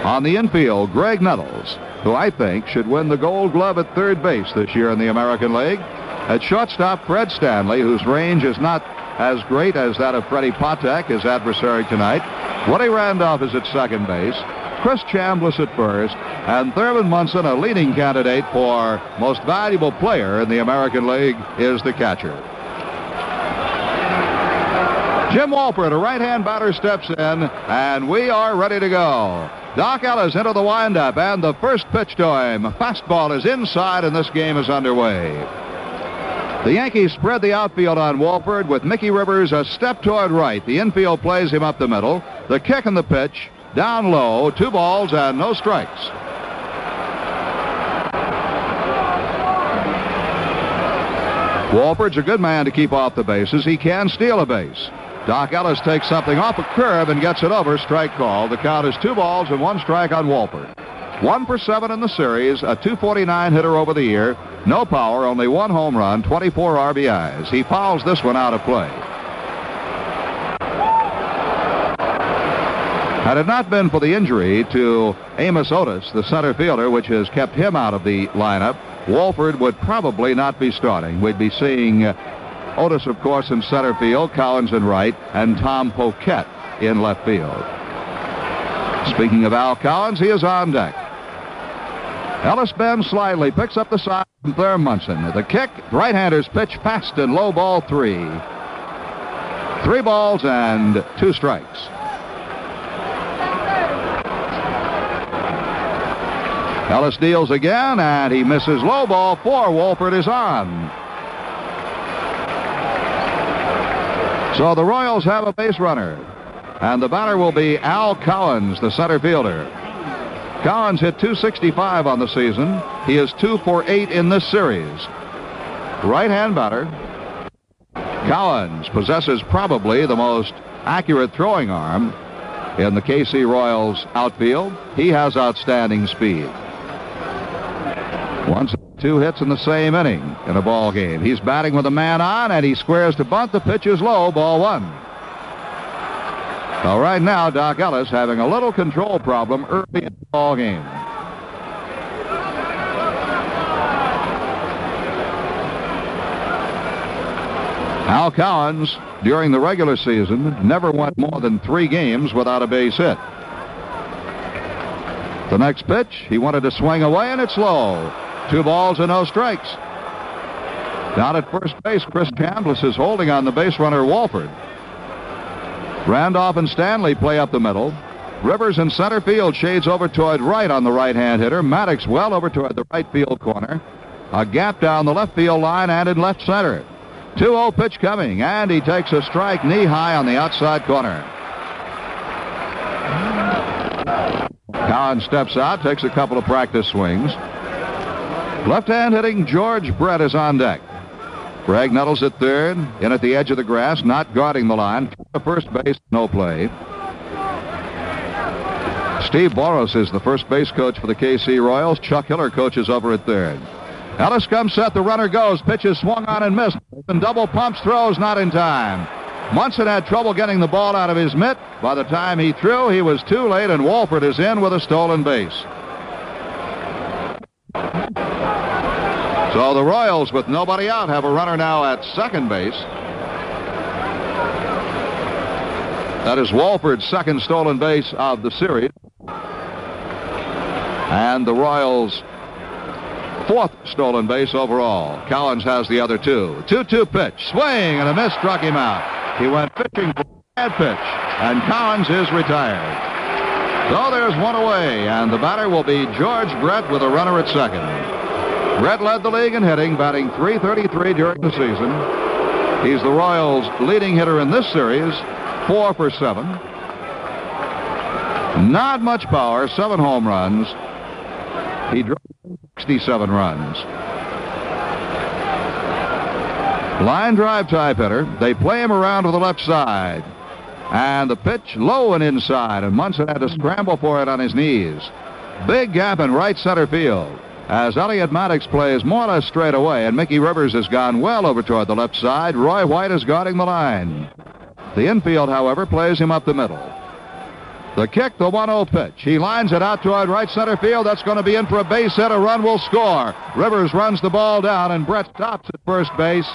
On the infield, Greg Nettles, who I think should win the Gold Glove at third base this year in the American League. At shortstop, Fred Stanley, whose range is not as great as that of Freddie Patek, his adversary tonight. Woody Randolph is at second base. Chris Chambliss at first, and Thurman Munson, a leading candidate for most valuable player in the American League, is the catcher. Jim Walford, a right-hand batter, steps in, and we are ready to go. Doc Ellis into the windup, and the first pitch to him. Fastball is inside, and this game is underway. The Yankees spread the outfield on Walford with Mickey Rivers a step toward right. The infield plays him up the middle. The kick and the pitch. Down low, 2 balls and no strikes. Walford's a good man to keep off the bases. He can steal a base. Doc Ellis takes something off a curve and gets it over. Strike call. The count is 2 balls and 1 strike on Walford. 1 for 7 in the series, a .249 hitter over the year. No power, only 1 home run, 24 RBIs. He fouls this one out of play. Had it not been for the injury to Amos Otis, the center fielder, which has kept him out of the lineup, Walford would probably not be starting. We'd be seeing Otis, of course, in center field, Cowens in right, and Tom Poquette in left field. Speaking of Al Cowens, he is on deck. Ellis bends slightly, picks up the side from Thurman Munson. The kick, right-hander's pitch, fast and low, ball 3. 3 balls and 2 strikes. Ellis deals again, and he misses low ball 4. Walford is on. So the Royals have a base runner, and the batter will be Al Cowens, the center fielder. Cowens hit .265 on the season. He is 2 for 8 in this series. Right-hand batter. Cowens possesses probably the most accurate throwing arm in the KC Royals outfield. He has outstanding speed. Once 2 hits in the same inning in a ball game. He's batting with a man on, and he squares to bunt. The pitch is low, ball 1. Well, right now, Doc Ellis having a little control problem early in the ball game. Al Cowens, during the regular season, never went more than 3 games without a base hit. The next pitch, he wanted to swing away, and it's low. 2 balls and no strikes. Down at first base, Chris Chambliss is holding on the base runner, Walford. Randolph and Stanley play up the middle. Rivers in center field shades over toward right on the right-hand hitter. Maddox well over toward the right field corner. A gap down the left field line and in left center. 2-0 pitch coming, and he takes a strike knee-high on the outside corner. Cowan steps out, takes a couple of practice swings. Left-hand hitting George Brett is on deck. Greg Nettles at third, in at the edge of the grass, not guarding the line. The first base, no play. Steve Boros is the first base coach for the KC Royals. Chuck Hiller coaches over at third. Ellis comes set, the runner goes, pitches swung on and missed, and double pumps, throws not in time. Munson had trouble getting the ball out of his mitt. By the time he threw, he was too late, and Walford is in with a stolen base. So the Royals, with nobody out, have a runner now at second base. That is Walford's second stolen base of the series. And the Royals' fourth stolen base overall. Collins has the other two. 2-2 pitch. Swing and a miss struck him out. He went pitching for a bad pitch. And Collins is retired. So there's one away. And the batter will be George Brett with a runner at second. Brett led the league in hitting, batting .333 during the season. He's the Royals' leading hitter in this series. 4 for 7. Not much power. 7 home runs. He drove 67 runs. Line drive type hitter. They play him around to the left side. And the pitch low and inside. And Munson had to scramble for it on his knees. Big gap in right center field. As Elliot Maddox plays more or less straight away. And Mickey Rivers has gone well over toward the left side. Roy White is guarding the line. The infield, however, plays him up the middle. The kick, the 1-0 pitch. He lines it out toward right center field. That's going to be in for a base hit. A run will score. Rivers runs the ball down, and Brett stops at first base.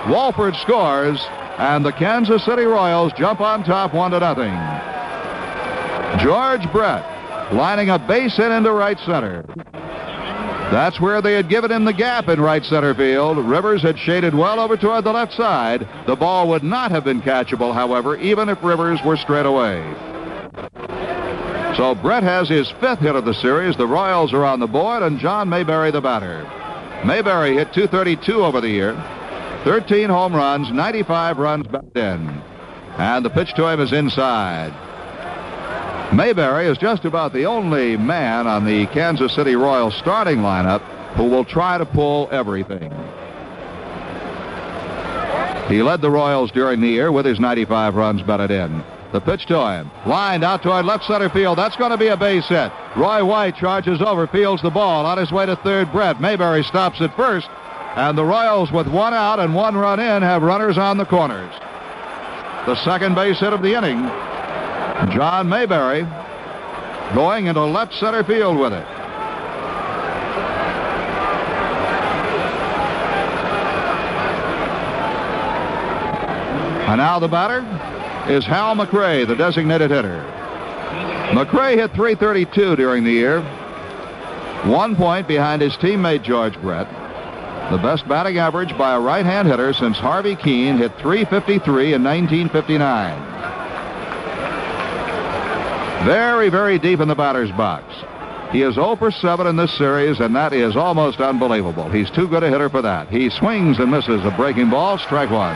Walford scores, and the Kansas City Royals jump on top 1-0. George Brett lining a base hit into right center. That's where they had given him the gap in right center field. Rivers had shaded well over toward the left side. The ball would not have been catchable, however, even if Rivers were straight away. So Brett has his 5th hit of the series. The Royals are on the board, and John Mayberry the batter. Mayberry hit .232 over the year. 13 home runs, 95 runs batted in. And the pitch to him is inside. Mayberry is just about the only man on the Kansas City Royals starting lineup who will try to pull everything. He led the Royals during the year with his 95 runs batted in. The pitch to him. Lined out toward left center field. That's going to be a base hit. Roy White charges over, fields the ball. On his way to third, Brett. Mayberry stops at first. And the Royals, with 1 out and 1 run in, have runners on the corners. The second base hit of the inning. John Mayberry going into left center field with it. And now the batter is Hal McRae, the designated hitter. McRae hit .332 during the year. 1 point behind his teammate George Brett. The best batting average by a right-hand hitter since Harvey Keene hit .353 in 1959. Very, very deep in the batter's box. He is 0 for 7 in this series, and that is almost unbelievable. He's too good a hitter for that. He swings and misses a breaking ball, strike 1.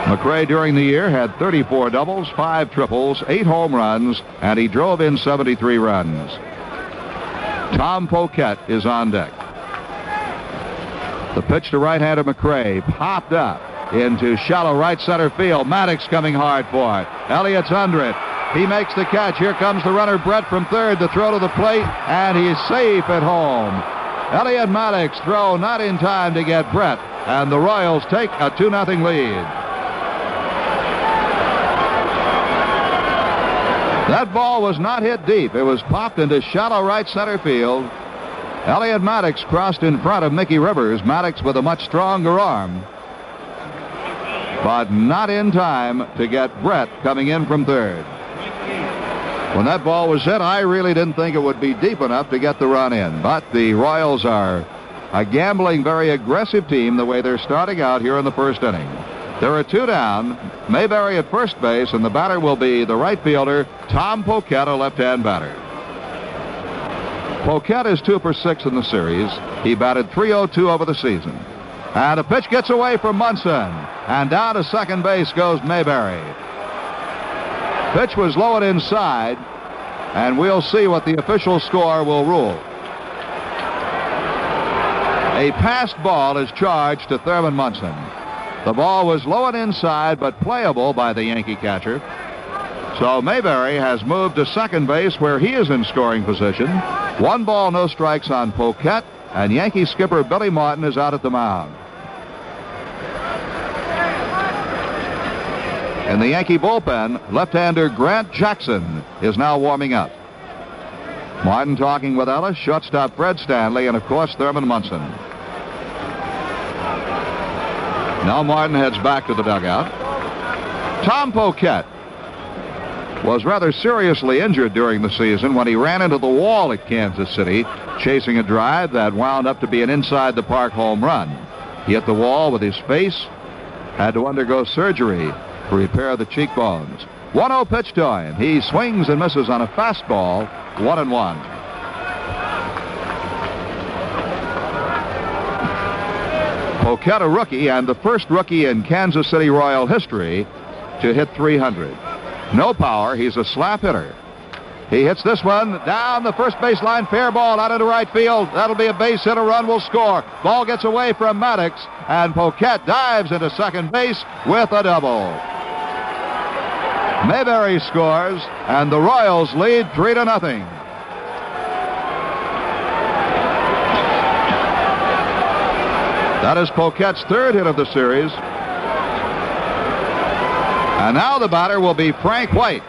McRae during the year had 34 doubles, 5 triples, 8 home runs, and he drove in 73 runs. Tom Poquette is on deck. The pitch to right-hander McRae popped up into shallow right center field. Maddox coming hard for it. Elliott's under it. He makes the catch. Here comes the runner, Brett, from third to throw to the plate, and he's safe at home. Elliott Maddox throw not in time to get Brett, and the Royals take a 2-0 lead. That ball was not hit deep. It was popped into shallow right center field. Elliott Maddox crossed in front of Mickey Rivers. Maddox with a much stronger arm, but not in time to get Brett coming in from third. When that ball was hit, I really didn't think it would be deep enough to get the run in, but the Royals are a gambling, very aggressive team the way they're starting out here in the first inning. There are 2 down. Mayberry at first base, and the batter will be the right fielder, Tom Poquette, a left-hand batter. Poquette is 2 for 6 in the series. He batted .302 over the season. And a pitch gets away from Munson, and down to second base goes Mayberry. Pitch was low and inside, and we'll see what the official score will rule. A passed ball is charged to Thurman Munson. The ball was low and inside, but playable by the Yankee catcher. So Mayberry has moved to second base, where he is in scoring position. 1 ball, no strikes on Poquette, and Yankee skipper Billy Martin is out at the mound. In the Yankee bullpen, left-hander Grant Jackson is now warming up. Martin talking with Ellis, shortstop Fred Stanley, and of course Thurman Munson. Now Martin heads back to the dugout. Tom Poquette was rather seriously injured during the season when he ran into the wall at Kansas City, chasing a drive that wound up to be an inside-the-park home run. He hit the wall with his face, had to undergo surgery to repair the cheekbones. 1-0 pitch to him. He swings and misses on a fastball, 1-1. Poquette, a rookie, and the first rookie in Kansas City Royal history to hit .300. No power. He's a slap hitter. He hits this one down the first baseline. Fair ball out into right field. That'll be a base hit. A run will score. Ball gets away from Maddox, and Poquette dives into second base with a double. Mayberry scores, and the Royals lead 3-0. That is Poquette's 3rd hit of the series. And now the batter will be Frank White.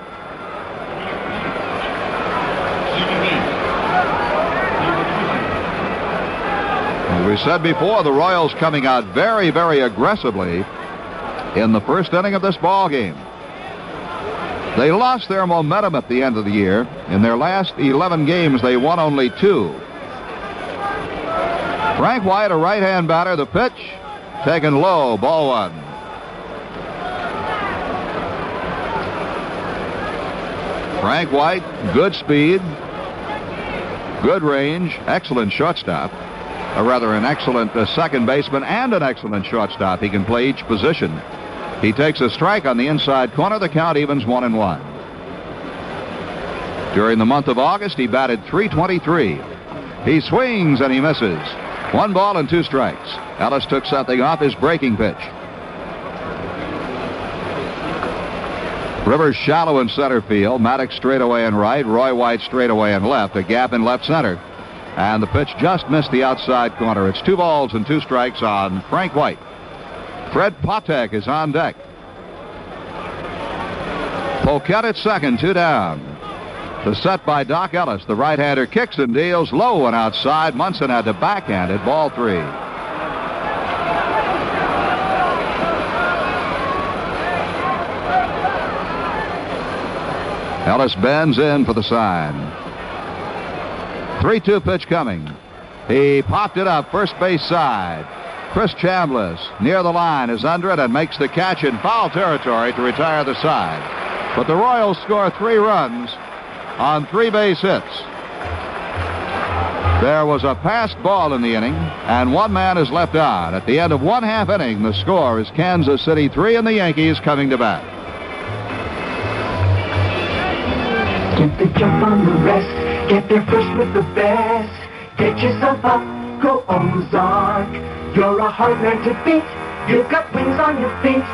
As we said before, the Royals coming out very, very aggressively in the first inning of this ball game. They lost their momentum at the end of the year. In their last 11 games, they won only 2. Frank White, a right-hand batter. The pitch taken low, ball 1. Frank White, good speed, good range, excellent shortstop. Or rather, an excellent second baseman and an excellent shortstop. He can play each position. He takes a strike on the inside corner. The count evens 1-1. During the month of August, he batted .323. He swings and he misses. 1 ball and 2 strikes. Ellis took something off his breaking pitch. Rivers shallow in center field. Maddox straight away in right. Roy White straight away in left. A gap in left center. And the pitch just missed the outside corner. It's 2 balls and 2 strikes on Frank White. Fred Patek is on deck. Poquette at second, 2 down. The set by Doc Ellis. The right-hander kicks and deals low and outside. Munson had to backhand it. Ball 3. Ellis bends in for the sign. 3-2 pitch coming. He popped it up first base side. Chris Chambliss near the line is under it and makes the catch in foul territory to retire the side. But the Royals score 3 runs on 3 base hits. There was a passed ball in the inning, and 1 man is left on. At the end of 1/2 inning, the score is Kansas City 3 and the Yankees coming to bat. Get the jump on the rest. Get there first with the best. Get yourself up. Go Ozark. You're a hard man to beat. You've got wings on your feet.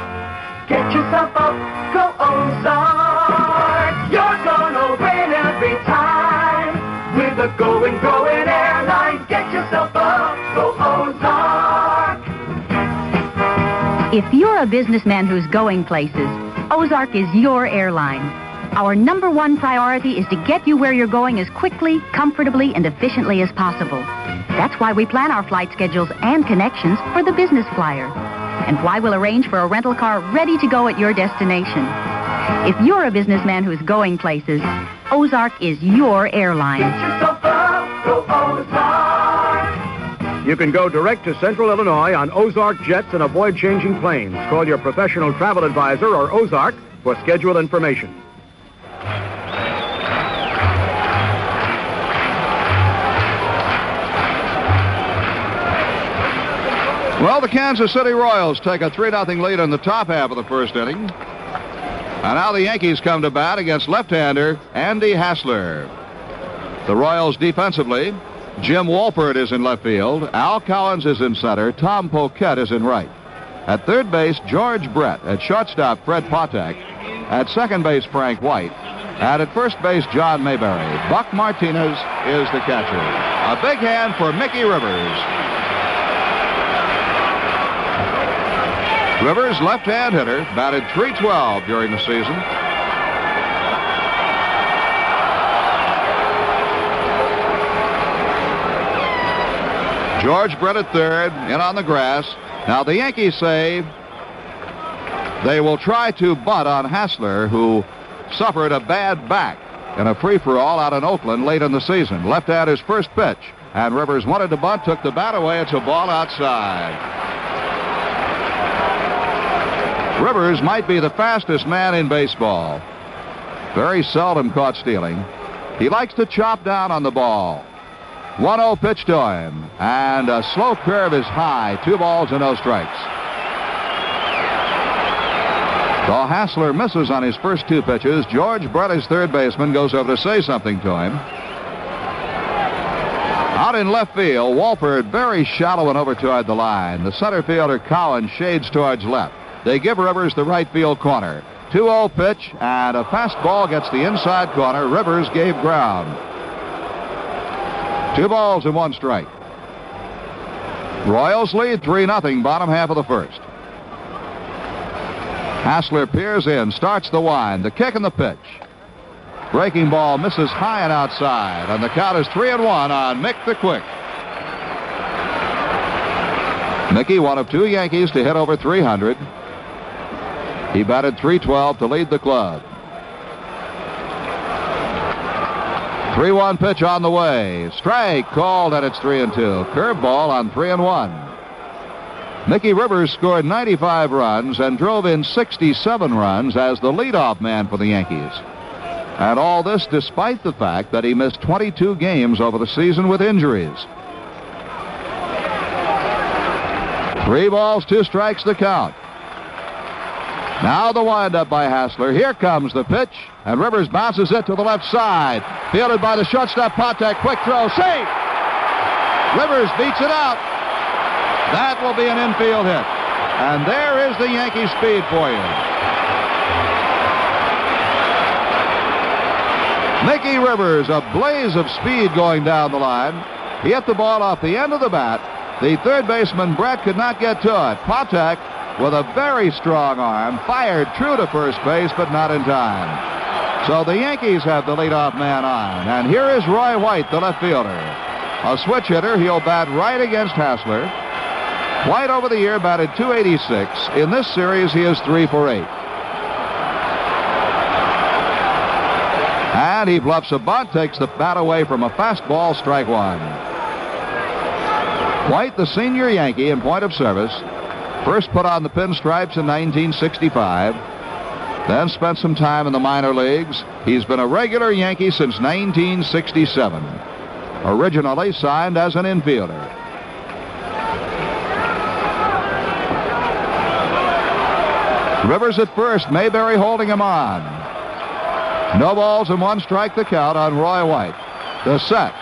Get yourself up. Go Ozark. You're gonna win every time. With a going airline. Get yourself up. Go Ozark. If you're a businessman who's going places, Ozark is your airline. Our #1 priority is to get you where you're going as quickly, comfortably, and efficiently as possible. That's why we plan our flight schedules and connections for the business flyer, and why we'll arrange for a rental car ready to go at your destination. If you're a businessman who's going places, Ozark is your airline. Get yourself up, go Ozark. You can go direct to Central Illinois on Ozark jets and avoid changing planes. Call your professional travel advisor or Ozark for schedule information. Well, the Kansas City Royals take a 3-0 lead in the top half of the first inning. And now the Yankees come to bat against left-hander Andy Hassler. The Royals defensively, Jim Wolpert is in left field, Al Collins is in center, Tom Poquette is in right. At third base, George Brett. At shortstop, Fred Patek. At second base, Frank White. And at first base, John Mayberry. Buck Martinez is the catcher. A big hand for Mickey Rivers. Rivers, left-hand hitter, batted .312 during the season. George Brett at third, in on the grass. Now the Yankees say they will try to bunt on Hassler, who suffered a bad back in a free-for-all out in Oakland late in the season. Left-hander's first pitch, and Rivers wanted to bunt, took the bat away. It's a ball outside. Rivers might be the fastest man in baseball. Very seldom caught stealing. He likes to chop down on the ball. 1-0 pitch to him, and a slow curve is high. 2 balls and no strikes. So Hassler misses on his first 2 pitches. George Brett, his third baseman, goes over to say something to him. Out in left field, Wolpert very shallow and over toward the line. The center fielder Collins shades towards left. They give Rivers the right field corner. 2-0 pitch, and a fastball gets the inside corner. Rivers gave ground. 2 balls and 1 strike. Royals lead 3-0, bottom half of the first. Hassler peers in, starts the wind, the kick and the pitch. Breaking ball misses high and outside, and the count is 3-1 on Mick the Quick. Mickey, one of 2 Yankees to hit over 300. He batted .312 to lead the club. 3-1 pitch on the way. Strike called, and it's 3-2. Curveball on 3-1. Mickey Rivers scored 95 runs and drove in 67 runs as the leadoff man for the Yankees. And all this despite the fact that he missed 22 games over the season with injuries. 3 balls, 2 strikes to count. Now the windup by Hassler. Here comes the pitch, and Rivers bounces it to the left side. Fielded by the shortstop, Patek. Quick throw, safe! Rivers beats it out. That will be an infield hit. And there is the Yankee speed for you. Mickey Rivers, a blaze of speed going down the line. He hit the ball off the end of the bat. The third baseman, Brett, could not get to it. Patek, with a very strong arm, fired true to first base, but not in time. So the Yankees have the leadoff man on. And here is Roy White, the left fielder. A switch hitter. He'll bat right against Hassler. White over the year batted .286. In this series, he is 3 for 8. And he bluffs a bunt, takes the bat away from a fastball, strike 1. White, the senior Yankee in point of service, first put on the pinstripes in 1965, then spent some time in the minor leagues. He's been a regular Yankee since 1967, originally signed as an infielder. Rivers at first, Mayberry holding him on. No balls and 1 strike the count on Roy White. The set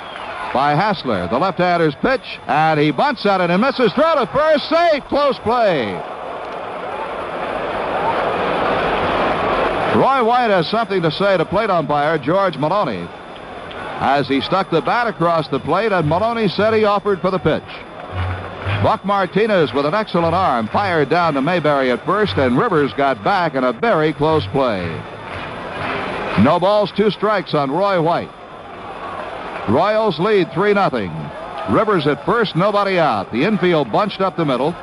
by Hassler, the left-hander's pitch, and he bunts at it and misses. Throw to first, safe, close play. Roy White has something to say to plate umpire George Maloney as he stuck the bat across the plate, and Maloney said he offered for the pitch. Buck Martinez, with an excellent arm, fired down to Mayberry at first, and Rivers got back in a very close play. No balls, 2 strikes on Roy White. Royals lead 3-0. Rivers at first, nobody out. The infield bunched up the middle.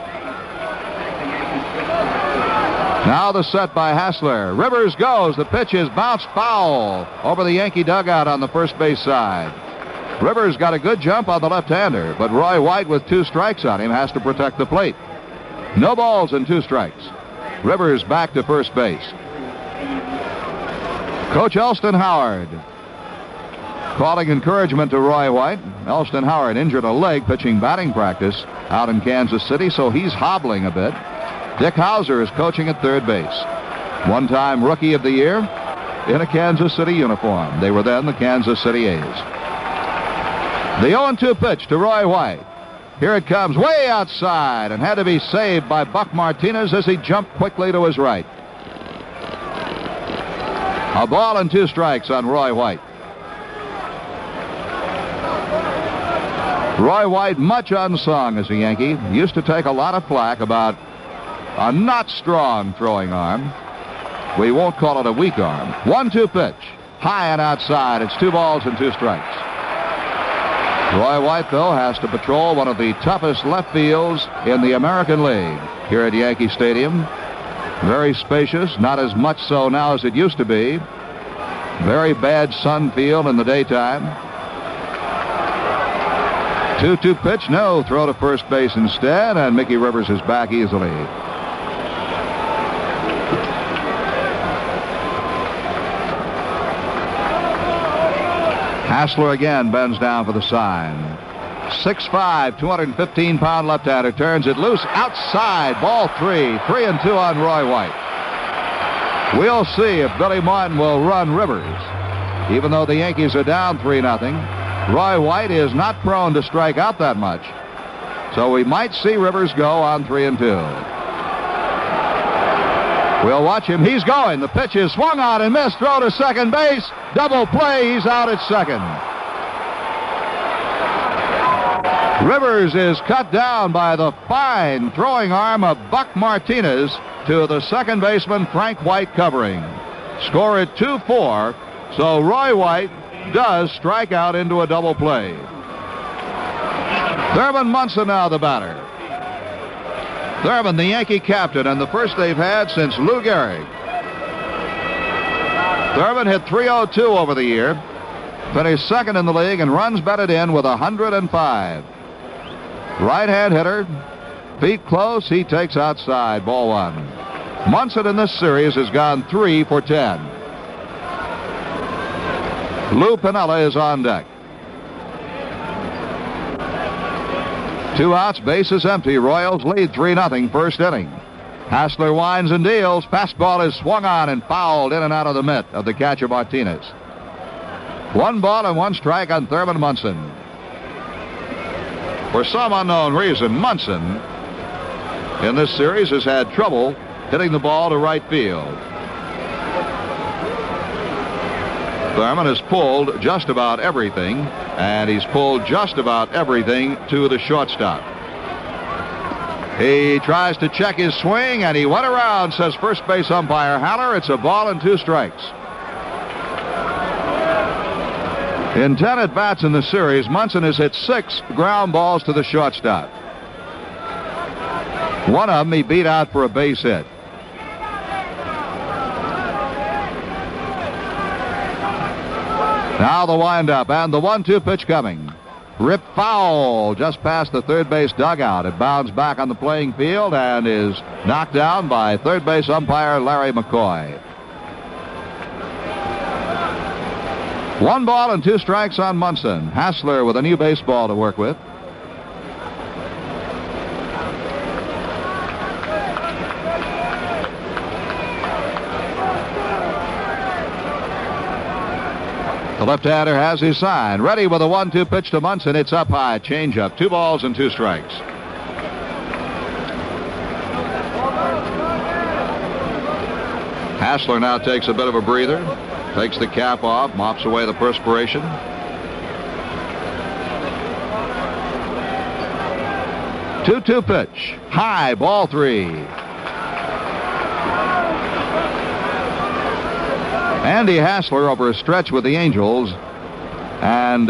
Now the set by Hassler. Rivers goes. The pitch is bounced foul over the Yankee dugout on the first base side. Rivers got a good jump on the left-hander, but Roy White with 2 strikes on him has to protect the plate. No balls and 2 strikes. Rivers back to first base. Coach Elston Howard calling encouragement to Roy White. Elston Howard injured a leg pitching batting practice out in Kansas City, so he's hobbling a bit. Dick Hauser is coaching at third base. One-time Rookie of the Year in a Kansas City uniform. They were then the Kansas City A's. The 0-2 pitch to Roy White. Here it comes way outside and had to be saved by Buck Martinez as he jumped quickly to his right. A ball and 2 strikes on Roy White. Roy White, much unsung as a Yankee, used to take a lot of flack about a not strong throwing arm. We won't call it a weak arm. 1-2 pitch. High and outside. It's 2 balls and 2 strikes. Roy White, though, has to patrol one of the toughest left fields in the American League here at Yankee Stadium. Very spacious, not as much so now as it used to be. Very bad sun field in the daytime. 2-2 pitch, no. Throw to first base instead, and Mickey Rivers is back easily. Hassler again bends down for the sign. 6'5", 215-pound left-hander turns it loose outside. Ball 3. 3-2 on Roy White. We'll see if Billy Martin will run Rivers. Even though the Yankees are down 3-0, Roy White is not prone to strike out that much. So we might see Rivers go on 3-2. We'll watch him. He's going. The pitch is swung on and missed. Throw to second base. Double play. He's out at second. Rivers is cut down by the fine throwing arm of Buck Martinez to the second baseman, Frank White, covering. Score at 2-4, so Roy White does strike out into a double play. Thurman Munson now the batter. Thurman, the Yankee captain, and the first they've had since Lou Gehrig. Thurman hit .302 over the year, finished second in the league, and runs batted in with 105. Right-hand hitter, feet close, he takes outside, ball 1. Munson in this series has gone 3 for 10. Lou Piniella is on deck. 2 outs, bases empty. Royals lead 3-0 first inning. Hassler winds and deals. Fastball is swung on and fouled in and out of the mitt of the catcher Martinez. 1 ball and 1 strike on Thurman Munson. For some unknown reason, Munson in this series has had trouble hitting the ball to right field. Thurman has pulled just about everything, and he's pulled just about everything to the shortstop. He tries to check his swing, and he went around, says first base umpire Haller. It's a ball and 2 strikes. In 10 at-bats in the series, Munson has hit 6 ground balls to the shortstop. One of them he beat out for a base hit. Now the windup and the 1-2 pitch coming. Rip foul just past the third base dugout. It bounds back on the playing field and is knocked down by third base umpire Larry McCoy. 1 ball and 2 strikes on Munson. Hassler with a new baseball to work with. The left-hander has his sign. Ready with a 1-2 pitch to Munson. It's up high. Change-up. 2 balls and 2 strikes. Hassler now takes a bit of a breather. Takes the cap off. Mops away the perspiration. Two-two pitch. High. Ball 3. Andy Hassler over a stretch with the Angels and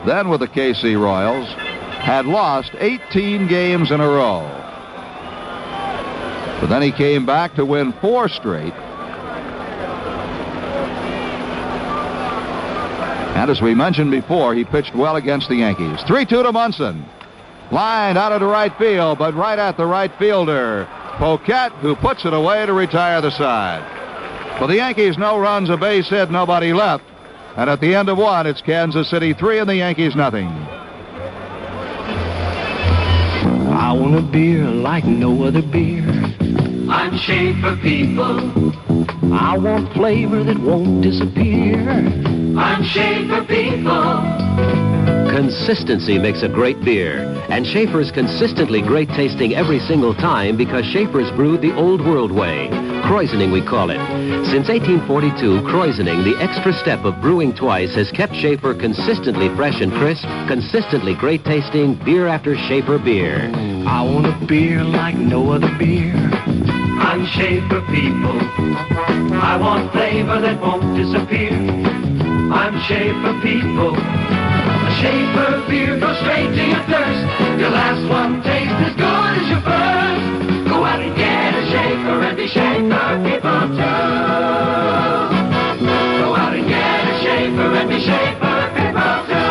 then with the KC Royals had lost 18 games in a row. But then he came back to win 4 straight. And as we mentioned before, he pitched well against the Yankees. 3-2 to Munson. Lined out of the right field, but right at the right fielder, Poquette, who puts it away to retire the side. For the Yankees, no runs, a base hit, nobody left. And at the end of one, it's Kansas City 3 and the Yankees nothing. I want a beer like no other beer. I'm Schaefer, people. I want flavor that won't disappear. I'm Schaefer, people. Consistency makes a great beer, and Schaefer's consistently great tasting every single time because Schaefer's brewed the old world way. Kreuzening, we call it. Since 1842, Kreuzening, the extra step of brewing twice, has kept Schaefer consistently fresh and crisp, consistently great tasting beer after Schaefer beer. I want a beer like no other beer. I'm Schaefer, people. I want flavor that won't disappear. I'm Schaefer, people. A Schaefer beer goes straight to your thirst. Your last one tastes as good as your first. Go out and get a Schaefer and be Schaefer people too. Go out and get a Schaefer and be Schaefer people too.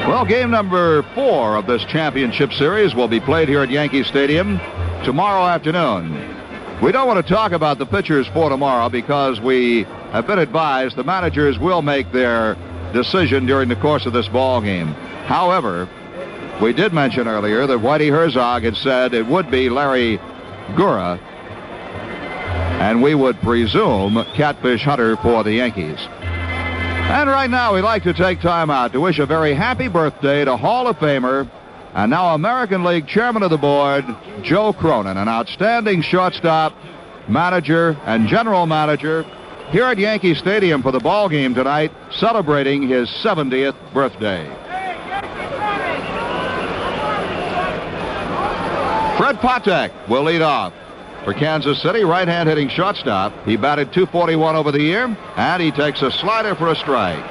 Well, game number 4 of this championship series will be played here at Yankee Stadium tomorrow afternoon. We don't want to talk about the pitchers for tomorrow because we have been advised the managers will make their decision during the course of this ball game. However, we did mention earlier that Whitey Herzog had said it would be Larry Gura, and we would presume Catfish Hunter for the Yankees. And right now, we'd like to take time out to wish a very happy birthday to Hall of Famer and now American League Chairman of the Board, Joe Cronin, an outstanding shortstop, manager, and general manager here at Yankee Stadium for the ball game tonight, celebrating his 70th birthday. Fred Patek will lead off. For Kansas City, right-hand hitting shortstop. He batted .241 over the year, and he takes a slider for a strike.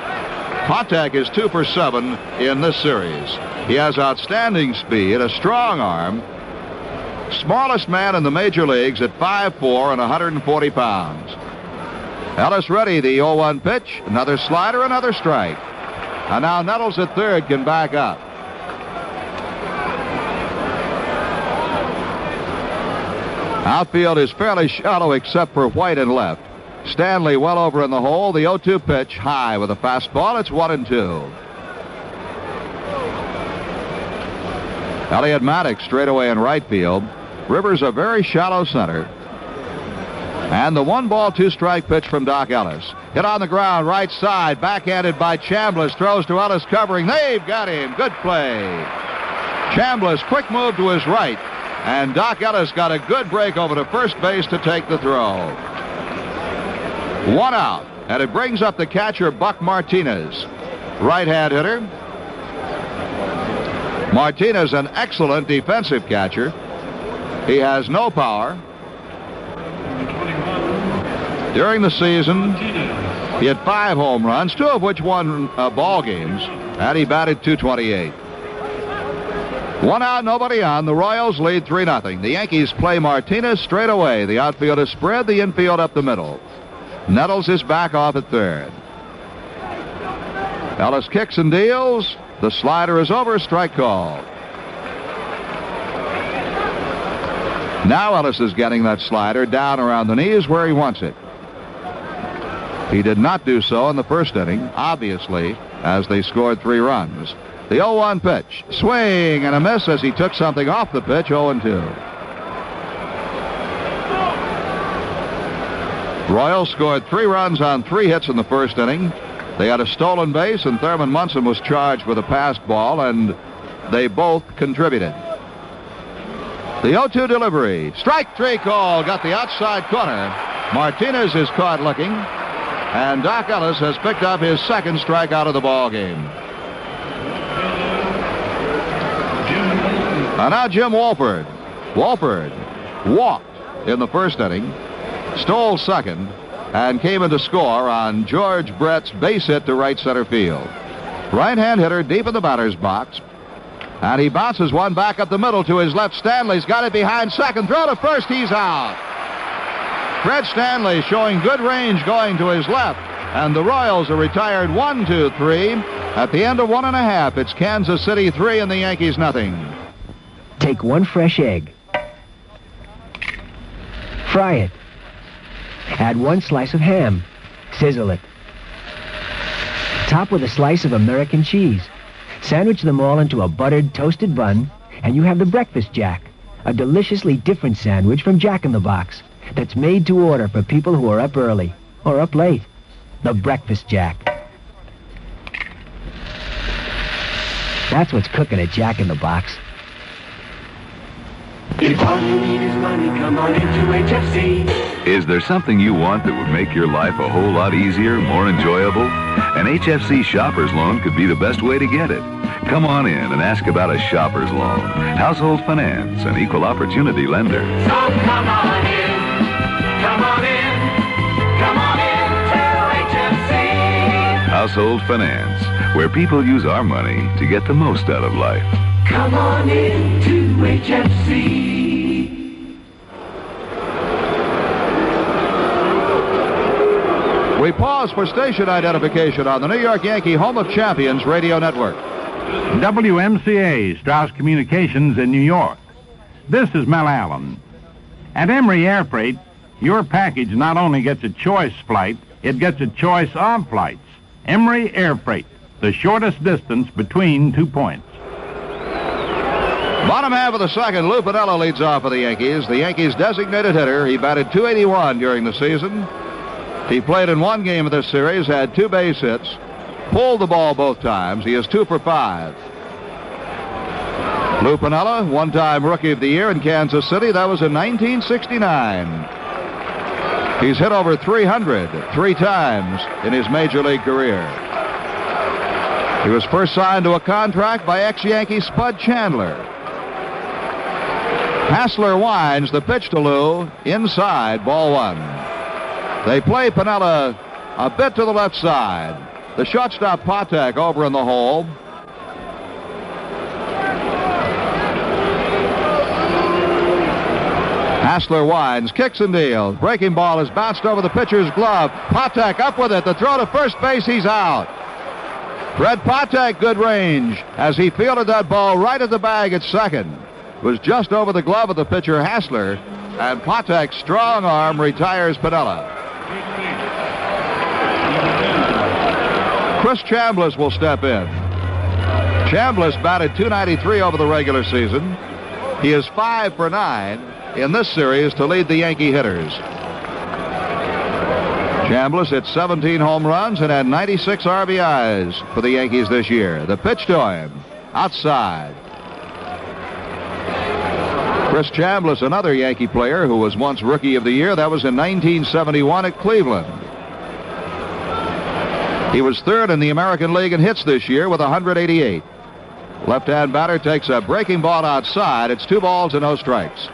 Patek is 2 for 7 in this series. He has outstanding speed, a strong arm. Smallest man in the major leagues at 5'4" and 140 pounds. Ellis ready, the 0-1 pitch. Another slider, another strike. And now Nettles at third can back up. Outfield is fairly shallow except for White and left. Stanley well over in the hole. The 0-2 pitch high with a fastball. It's 1-2. Elliott Maddox straight away in right field. Rivers a very shallow center. And the 1-ball, 2-strike pitch from Doc Ellis. Hit on the ground, right side, backhanded by Chambliss. Throws to Ellis covering. They've got him. Good play. Chambliss, quick move to his right. And Doc Ellis got a good break over to first base to take the throw. 1 out, and it brings up the catcher, Buck Martinez. Right-hand hitter. Martinez, an excellent defensive catcher. He has no power. During the season, he had 5 home runs, 2 of which won ball games, and he batted .228. 1 out, nobody on. The Royals lead 3-0. The Yankees play Martinez straight away. The outfield is spread, the infield up the middle. Nettles is back off at third. Ellis kicks and deals. The slider is over. Strike call. Now Ellis is getting that slider down around the knees where he wants it. He did not do so in the first inning, obviously, as they scored 3 runs. The 0-1 pitch. Swing and a miss as he took something off the pitch. 0-2. Royals scored 3 runs on 3 hits in the first inning. They had a stolen base, and Thurman Munson was charged with a passed ball, and they both contributed. The 0-2 delivery. Strike 3 call. Got the outside corner. Martinez is caught looking, and Doc Ellis has picked up his second strikeout of the ball game. And now Jim Wolford. Wolford walked in the first inning, stole second, and came in to score on George Brett's base hit to right center field. Right-hand hitter deep in the batter's box. And he bounces one back up the middle to his left. Stanley's got it behind second. Throw to first. He's out. Fred Stanley showing good range going to his left. And the Royals are retired 1-2-3. At the end of 1.5, it's Kansas City 3 and the Yankees nothing. Take one fresh egg. Fry it. Add 1 slice of ham. Sizzle it. Top with a slice of American cheese. Sandwich them all into a buttered, toasted bun, and you have the Breakfast Jack, a deliciously different sandwich from Jack in the Box that's made to order for people who are up early or up late. The Breakfast Jack. That's what's cooking at Jack in the Box. If all you need is money, come on into HFC. Is there something you want that would make your life a whole lot easier, more enjoyable? An HFC shopper's loan could be the best way to get it. Come on in and ask about a shopper's loan. Household finance, an equal opportunity lender. So come on in, come on in, come on in to HFC. Household finance, where people use our money to get the most out of life. Come on in to HFC. We pause for station identification on the New York Yankee Home of Champions radio network. WMCA, Strauss Communications in New York. This is Mel Allen. At Emory Air Freight, your package not only gets a choice flight, it gets a choice of flights. Emory Air Freight, the shortest distance between 2 points. Bottom half of the second, Lou Piniella leads off for the Yankees. The Yankees' designated hitter. He batted .281 during the season. He played in 1 game of this series, had 2 base hits, pulled the ball both times. He is 2 for 5. Lou Piniella, 1-time Rookie of the Year in Kansas City. That was in 1969. He's hit over 300 3 times in his Major League career. He was first signed to a contract by ex-Yankee Spud Chandler. Hassler winds the pitch to Lou, inside, ball 1. They play Piniella a bit to the left side. The shortstop Patek over in the hole. Hassler winds, kicks and deals. Breaking ball is bounced over the pitcher's glove. Patek up with it. The throw to first base, he's out. Fred Patek, good range as he fielded that ball right at the bag at second. It was just over the glove of the pitcher Hassler, and Patek's strong arm retires Piniella. Chris Chambliss will step in. Chambliss batted .293 over the regular season. He is 5 for 9 in this series to lead the Yankee hitters. Chambliss hit 17 home runs and had 96 RBIs for the Yankees this year. The pitch to him, outside. Chris Chambliss, another Yankee player who was once Rookie of the Year. That was in 1971 at Cleveland. He was 3rd in the American League in hits this year with 188. Left-hand batter takes a breaking ball outside. It's 2 balls and no strikes.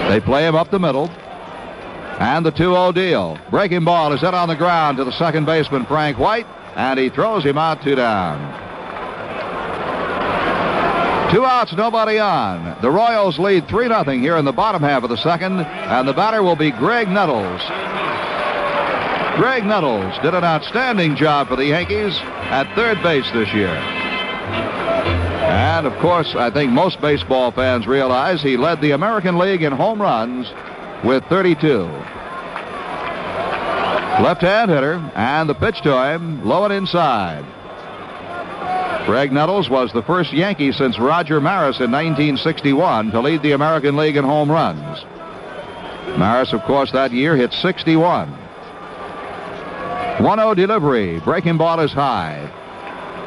They play him up the middle. And the 2-0 deal. Breaking ball is hit on the ground to the second baseman, Frank White, and he throws him out 2 down. 2 outs, nobody on. The Royals lead 3-0 here in the bottom half of the second, and the batter will be Greg Nettles. Greg Nettles did an outstanding job for the Yankees at third base this year. And, of course, I think most baseball fans realize he led the American League in home runs with 32. Left-hand hitter, and the pitch to him, low and inside. Greg Nettles was the first Yankee since Roger Maris in 1961 to lead the American League in home runs. Maris, of course, that year hit 61. 1-0 delivery. Breaking ball is high.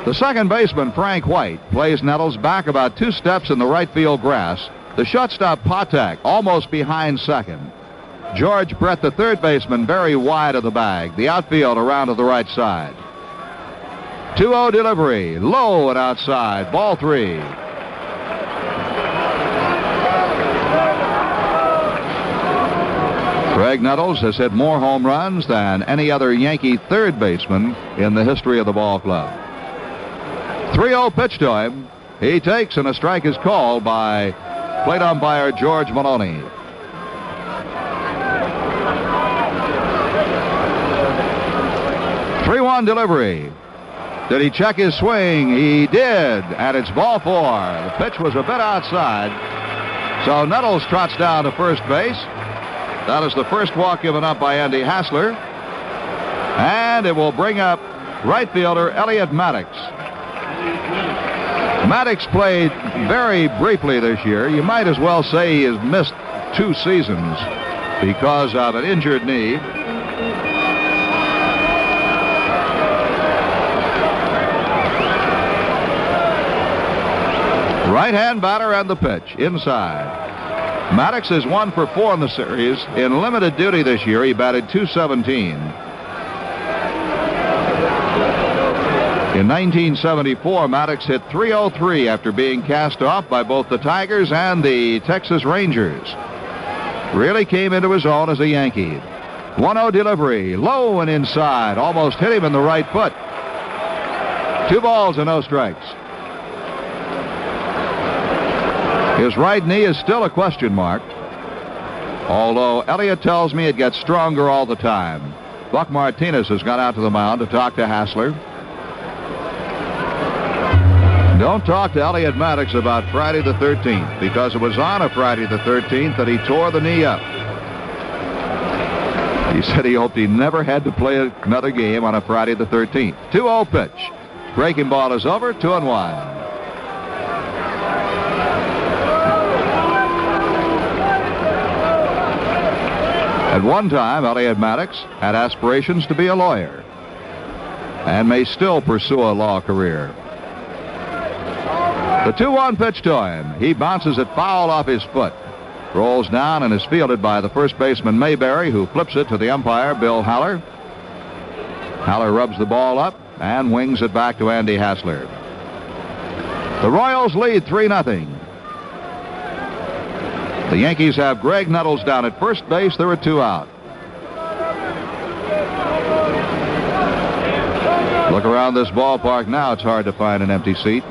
The second baseman, Frank White, plays Nettles back about 2 steps in the right field grass. The shortstop, Patek, almost behind second. George Brett, the third baseman, very wide of the bag. The outfield around to the right side. 2-0 delivery, low and outside, ball 3. Greg Nettles has hit more home runs than any other Yankee third baseman in the history of the ball club. 3-0 pitch to him, He takes, and a strike is called by plate umpire George Maloney. Three-one delivery. Did he check his swing? He did, and it's ball four. The pitch was a bit outside, so Nettles trots down to first base. That is the first walk given up by Andy Hassler, and it will bring up right fielder Elliot Maddox. Maddox played very briefly this year. You might as well say he has missed 2 seasons because of an injured knee. Right-hand batter and the pitch inside. Maddox is 1 for 4 in the series. In limited duty this year, he batted .217. In 1974, Maddox hit .303 after being cast off by both the Tigers and the Texas Rangers. Really came into his own as a Yankee. 1-0 delivery, low and inside, almost hit him in the right foot. 2 balls and no strikes. His right knee is still a question mark, although Elliott tells me it gets stronger all the time. Buck Martinez has gone out to the mound to talk to Hassler. Don't talk to Elliot Maddox about Friday the 13th, because it was on a Friday the 13th that he tore the knee up. He said he hoped he never had to play another game on a Friday the 13th. 2-0 pitch. Breaking ball is over, 2-1. At one time, Elliot Maddox had aspirations to be a lawyer and may still pursue a law career. The 2-1 pitch to him. He bounces it foul off his foot. Rolls down and is fielded by the first baseman Mayberry, who flips it to the umpire, Bill Haller. Haller rubs the ball up and wings it back to Andy Hassler. The Royals lead 3-0. The Yankees have Greg Nettles down at first base. There are 2 out. Look around this ballpark now. It's hard to find an empty seat.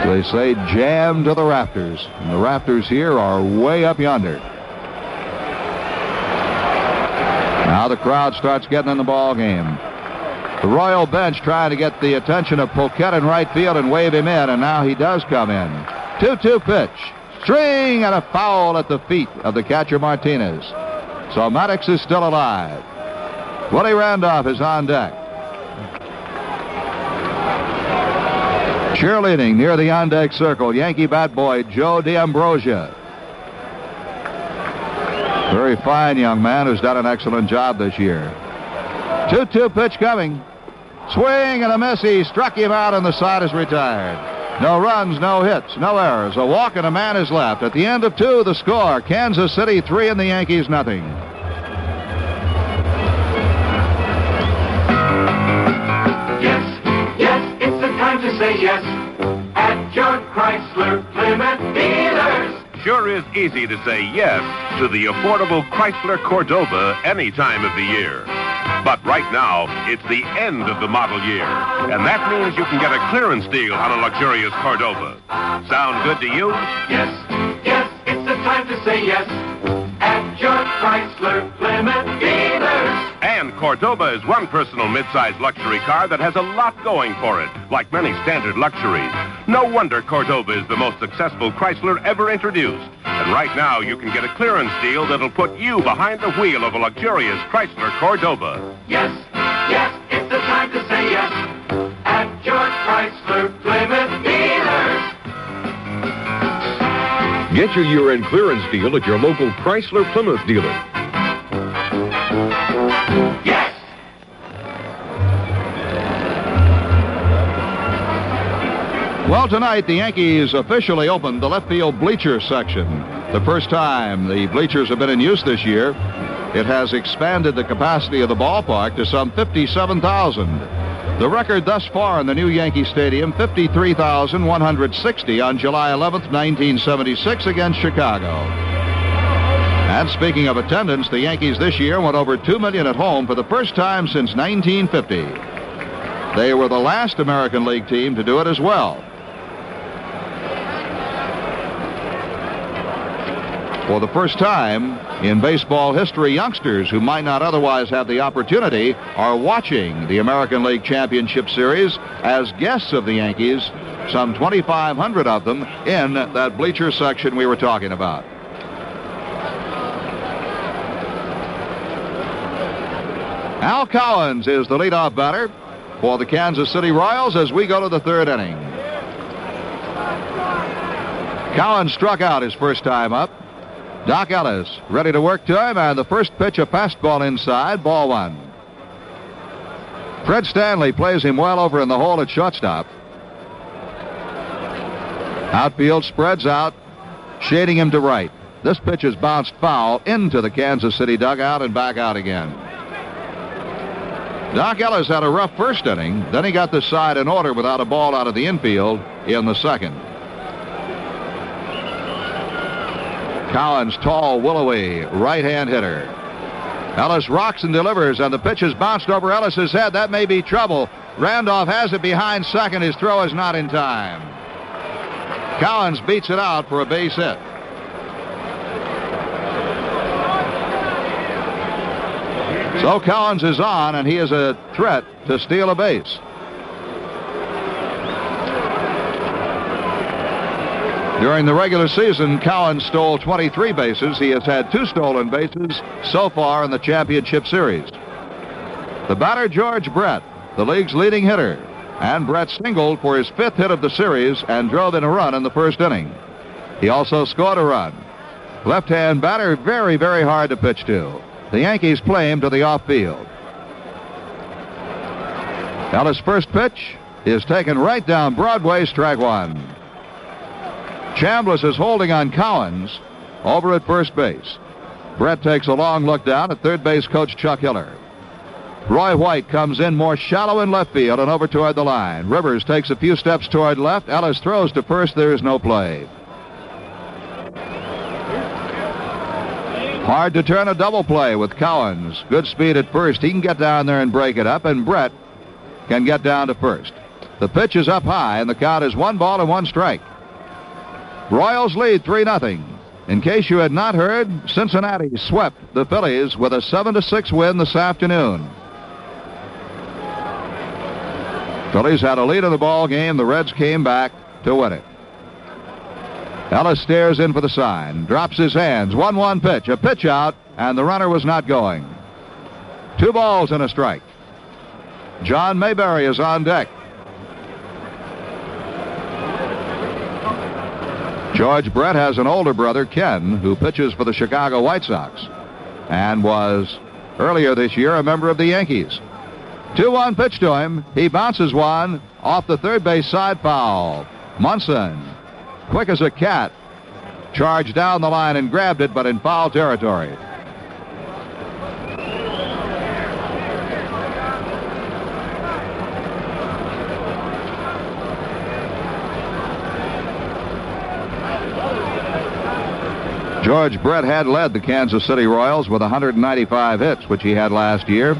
They say jammed to the rafters. And the rafters here are way up yonder. Now the crowd starts getting in the ball game. The Royal bench trying to get the attention of Poquette in right field and wave him in, and now he does come in. 2-2 pitch. String and a foul at the feet of the catcher Martinez. So Maddox is still alive. Willie Randolph is on deck. Cheerleading near the on-deck circle, Yankee bat boy Joe D'Ambrosia. Very fine young man who's done an excellent job this year. 2-2 pitch coming. Swing and a miss. He struck him out, and the side is retired. No runs, no hits, no errors. A walk and a man is left. At the end of 2, the score, Kansas City 3 and the Yankees nothing. Yes, it's the time to say yes at your Chrysler Plymouth dealers. Sure is easy to say yes to the affordable Chrysler Cordoba any time of the year. But right now, it's the end of the model year, and that means you can get a clearance deal on a luxurious Cordoba. Sound good to you? Yes, it's the time to say yes at your Chrysler Plymouth dealers. And Cordoba is one personal midsize luxury car that has a lot going for it, like many standard luxuries. No wonder Cordoba is the most successful Chrysler ever introduced. And right now, you can get a clearance deal that'll put you behind the wheel of a luxurious Chrysler Cordoba. Yes, it's the time to say yes at your Chrysler Plymouth dealers. Get your year-end clearance deal at your local Chrysler Plymouth dealer. Yes! Well, tonight the Yankees officially opened the left field bleacher section. The first time the bleachers have been in use this year. It has expanded the capacity of the ballpark to some 57,000. The record thus far in the new Yankee Stadium, 53,160 on July 11th, 1976 against Chicago. And speaking of attendance, the Yankees this year went over 2 million at home for the first time since 1950. They were the last American League team to do it as well. For the first time in baseball history, youngsters who might not otherwise have the opportunity are watching the American League Championship Series as guests of the Yankees, some 2,500 of them in that bleacher section we were talking about. Al Cowens is the leadoff batter for the Kansas City Royals as we go to the third inning. Cowens struck out his first time up. Doc Ellis ready to work to him, and the first pitch, a fastball inside, ball one. Fred Stanley plays him well over in the hole at shortstop. Outfield spreads out, shading him to right. This pitch is bounced foul into the Kansas City dugout and back out again. Doc Ellis had a rough first inning. Then he got the side in order without a ball out of the infield in the second. Cowens, tall, willowy, right-hand hitter. Ellis rocks and delivers, and the pitch is bounced over Ellis's head. That may be trouble. Randolph has it behind second. His throw is not in time. Cowens beats it out for a base hit. So Cowens is on, and he is a threat to steal a base. During the regular season, Cowens stole 23 bases. He has had 2 stolen bases so far in the championship series. The batter, George Brett, the league's leading hitter. And Brett singled for his 5th hit of the series and drove in a run in the first inning. He also scored a run. Left-hand batter, very, very hard to pitch to. The Yankees play him to the off-field. Ellis' first pitch is taken right down Broadway, strike one. Chambliss is holding on Cowens over at first base. Brett takes a long look down at third base coach Chuck Hiller. Roy White comes in more shallow in left field and over toward the line. Rivers takes a few steps toward left. Ellis throws to first. There is no play. Hard to turn a double play with Cowens. Good speed at first. He can get down there and break it up, and Brett can get down to first. The pitch is up high, and the count is 1 ball and 1 strike. Royals lead 3-0. In case you had not heard, Cincinnati swept the Phillies with a 7-6 win this afternoon. Phillies had a lead in the ball game. The Reds came back to win it. Ellis stares in for the sign, drops his hands. 1-1 pitch, a pitch out, and the runner was not going. 2 balls and a strike. John Mayberry is on deck. George Brett has an older brother, Ken, who pitches for the Chicago White Sox and was, earlier this year, a member of the Yankees. 2-1 pitch to him. He bounces one off the third base side, foul. Munson, quick as a cat, charged down the line and grabbed it, but in foul territory. George Brett had led the Kansas City Royals with 195 hits, which he had last year.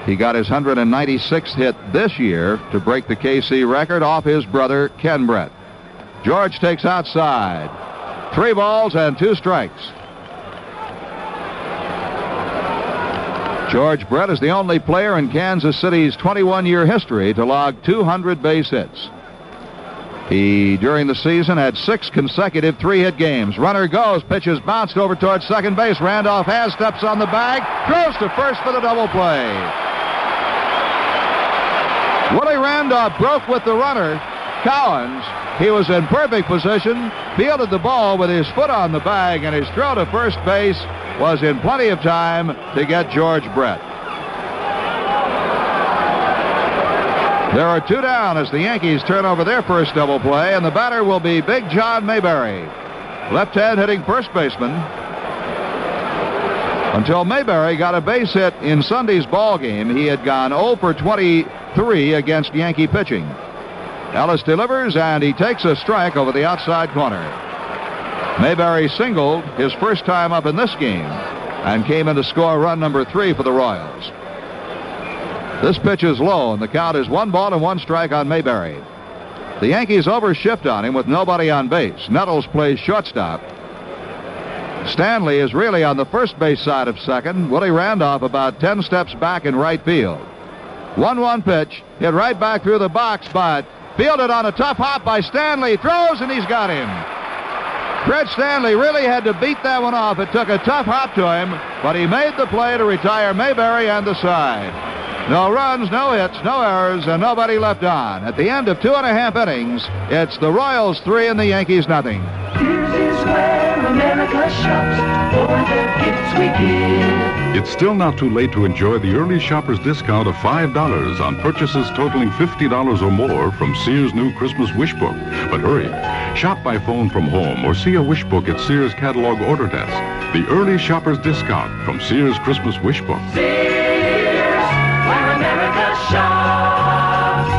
He got his 196th hit this year to break the KC record off his brother, Ken Brett. George takes outside. 3 balls and 2 strikes. George Brett is the only player in Kansas City's 21-year history to log 200 base hits. He, during the season, had 6 consecutive 3-hit games. Runner goes, pitches bounced over towards second base. Randolph has, steps on the bag, throws to first for the double play. Willie Randolph broke with the runner, Cowens. He was in perfect position, fielded the ball with his foot on the bag, and his throw to first base was in plenty of time to get George Brett. There are 2 down as the Yankees turn over their first double play, and the batter will be Big John Mayberry, left-hand hitting first baseman. Until Mayberry got a base hit in Sunday's ball game, he had gone 0 for 23 against Yankee pitching. Ellis delivers, and he takes a strike over the outside corner. Mayberry singled his first time up in this game and came in to score run number 3 for the Royals. This pitch is low, and the count is 1-1 strike on Mayberry. The Yankees overshift on him with nobody on base. Nettles plays shortstop. Stanley is really on the first base side of second. Willie Randolph about 10 steps back in right field. 1-1 pitch, hit right back through the box, but fielded on a tough hop by Stanley. Throws, and he's got him. Fred Stanley really had to beat that one off. It took a tough hop to him, but he made the play to retire Mayberry and the side. No runs, no hits, no errors, and nobody left on. At the end of 2.5 innings, it's the Royals 3 and the Yankees nothing. Sears is where America shops for the gifts we give. It's still not too late to enjoy the early shopper's discount of $5 on purchases totaling $50 or more from Sears' new Christmas Wish Book. But hurry, shop by phone from home or see a Wish Book at Sears Catalog Order Desk. The early shopper's discount from Sears' Christmas Wish Book. Where America shops.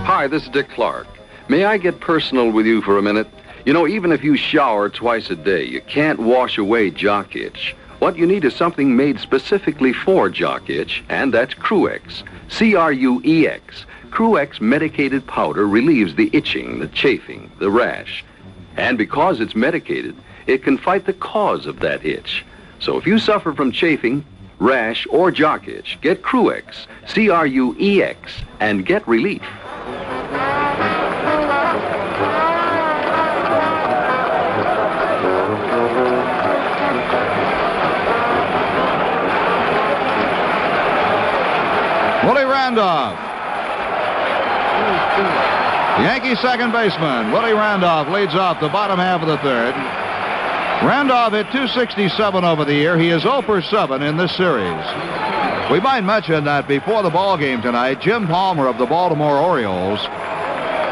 Hi, this is Dick Clark. May I get personal with you for a minute? You know, even if you shower twice a day, you can't wash away jock itch. What you need is something made specifically for jock itch, and that's Cruex. C-R-U-E-X. Cruex medicated powder relieves the itching, the chafing, the rash. And because it's medicated, it can fight the cause of that itch. So if you suffer from chafing, rash, or jock itch, get Cruex, C-R-U-E-X, and get relief. Willie Randolph. The Yankee second baseman, Willie Randolph, leads off the bottom half of the third. Randolph hit .267 over the year. He is 0 for 7 in this series. We might mention that before the ball game tonight, Jim Palmer of the Baltimore Orioles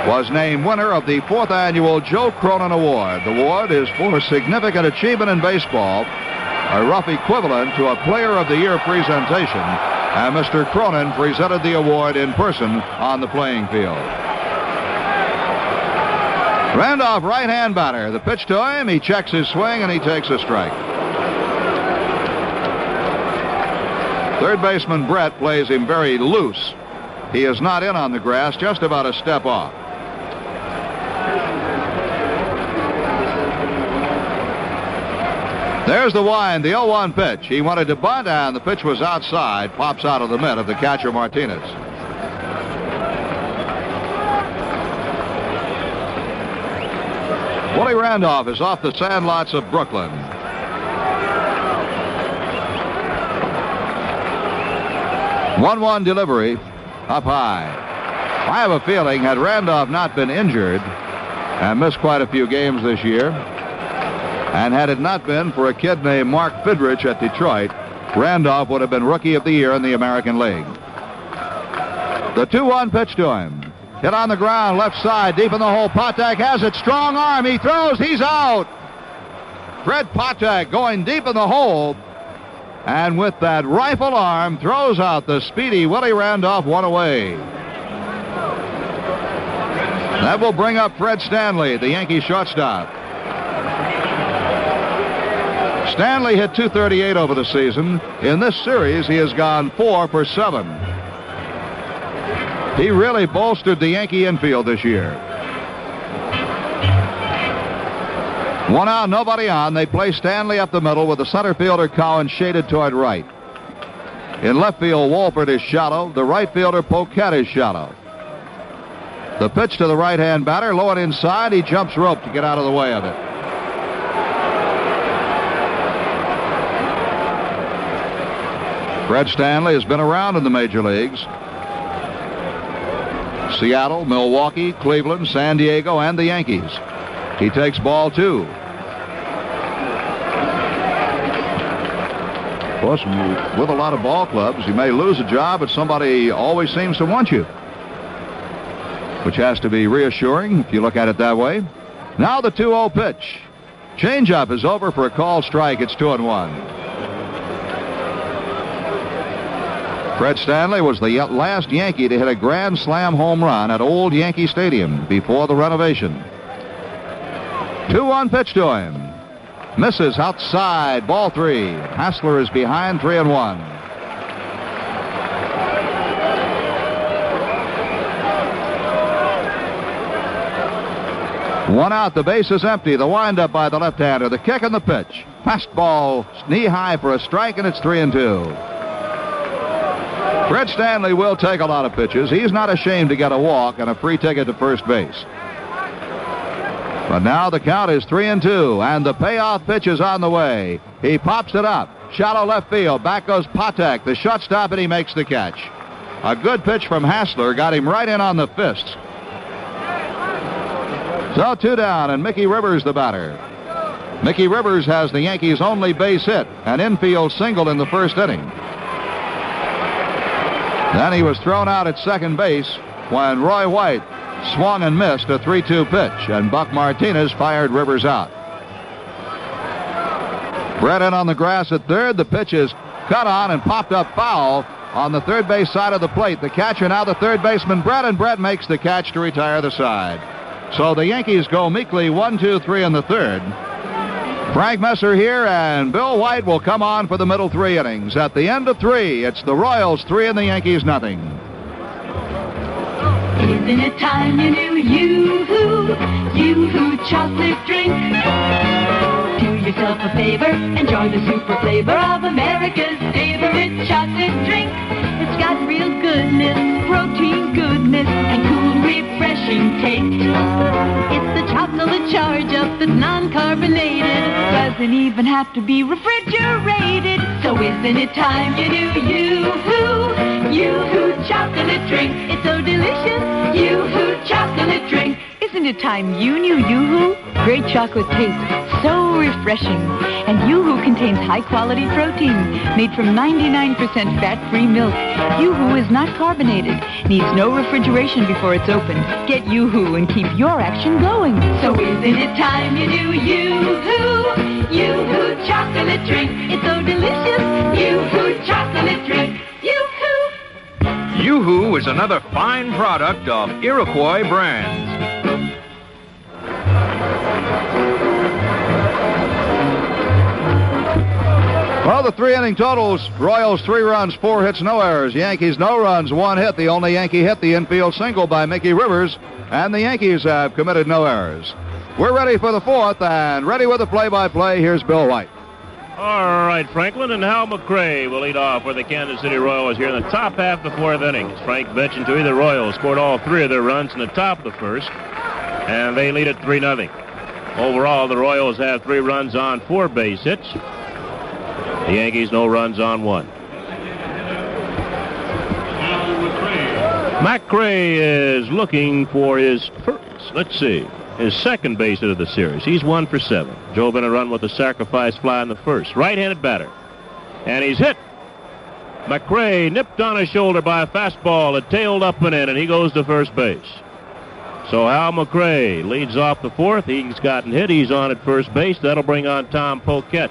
was named winner of the 4th annual Joe Cronin Award. The award is for significant achievement in baseball, a rough equivalent to a Player of the Year presentation, and Mr. Cronin presented the award in person on the playing field. Randolph, right-hand batter. The pitch to him, he checks his swing, and he takes a strike. Third baseman Brett plays him very loose. He is not in on the grass, just about a step off. There's the wind, the 0-1 pitch. He wanted to bunt, and the pitch was outside. Pops out of the mitt of the catcher, Martinez. Willie Randolph is off the sandlots of Brooklyn. One delivery up high. I have a feeling had Randolph not been injured and missed quite a few games this year, and had it not been for a kid named Mark Fidrich at Detroit, Randolph would have been Rookie of the Year in the American League. The 2-1 pitch to him. Hit on the ground, left side, deep in the hole. Patek has it, strong arm, he throws, he's out. Fred Patek going deep in the hole, and with that rifle arm, throws out the speedy Willie Randolph, one away. That will bring up Fred Stanley, the Yankee shortstop. Stanley hit .238 over the season. In this series, he has gone 4 for 7. He really bolstered the Yankee infield this year. 1 out, nobody on. They play Stanley up the middle with the center fielder Cowan shaded toward right. In left field, Wolford is shallow. The right fielder Poquette is shallow. The pitch to the right-hand batter, low and inside. He jumps rope to get out of the way of it. Fred Stanley has been around in the major leagues. Seattle, Milwaukee, Cleveland, San Diego, and the Yankees. He takes ball 2. Of course, with a lot of ball clubs, you may lose a job, but somebody always seems to want you, which has to be reassuring if you look at it that way. Now the 2-0 pitch. Changeup is over for a called strike. It's 2-1. Fred Stanley was the last Yankee to hit a grand slam home run at old Yankee Stadium before the renovation. 2-1 pitch to him. Misses outside. Ball 3. Hassler is behind 3-1. One out. The base is empty. The windup by the left-hander. The kick and the pitch. Fastball knee-high for a strike, and it's 3-2. Fred Stanley will take a lot of pitches. He's not ashamed to get a walk and a free ticket to first base. But now the count is 3-2, and the payoff pitch is on the way. He pops it up. Shallow left field. Back goes Patek, the shortstop, and he makes the catch. A good pitch from Hassler got him right in on the fists. So 2 down, and Mickey Rivers the batter. Mickey Rivers has the Yankees' only base hit, an infield single in the first inning. Then he was thrown out at second base when Roy White swung and missed a 3-2 pitch, and Buck Martinez fired Rivers out. Brett in on the grass at third. The pitch is cut on and popped up foul on the third base side of the plate. The catcher now the third baseman, Brett, and Brett makes the catch to retire the side. So the Yankees go meekly 1-2-3 in the third. Frank Messer here, and Bill White will come on for the middle 3 innings. At the end of 3, it's the Royals 3 and the Yankees nothing. Isn't it time you knew Yoo-hoo chocolate drink? Do yourself a favor, enjoy the super flavor of America's favorite chocolate drink. It's got real goodness, protein goodness, and cool, refreshing taste. It's the chocolate charge up that's non-carbonated, doesn't even have to be refrigerated. So isn't it time you knew Yoo-hoo chocolate drink? It's so delicious, Yoo-hoo chocolate drink. Isn't it time you knew Yoo-hoo? Great chocolate taste, so refreshing. And Yoo-hoo contains high-quality protein made from 99% fat-free milk. Yoo-hoo is not carbonated, needs no refrigeration before it's opened. Get Yoo-hoo and keep your action going. So isn't it time you knew Yoo-hoo chocolate drink? It's so delicious, Yoo-hoo chocolate drink. Yoo-hoo! Yoo-hoo is another fine product of Iroquois brands. Well, the 3-inning totals: Royals 3 runs, 4 hits, no errors. Yankees no runs, 1 hit. The only Yankee hit, the infield single by Mickey Rivers, and the Yankees have committed no errors. We're ready for the 4th, and ready with the play-by-play. Here's Bill White. All right, Franklin, and Hal McRae will lead off for the Kansas City Royals here in the top half of the 4th inning. Frank mentioned to you the Royals scored all 3 of their runs in the top of the first, and they lead it 3-0. Overall, the Royals have 3 runs on 4 base hits. The Yankees no runs on 1. McRae is looking for his his second base hit of the series. He's 1 for 7. Drove in a run with a sacrifice fly in the first. Right-handed batter. And he's hit. McRae nipped on his shoulder by a fastball. It tailed up and in, and he goes to first base. So Hal McRae leads off the 4th. He's gotten hit. He's on at first base. That'll bring on Tom Poquette.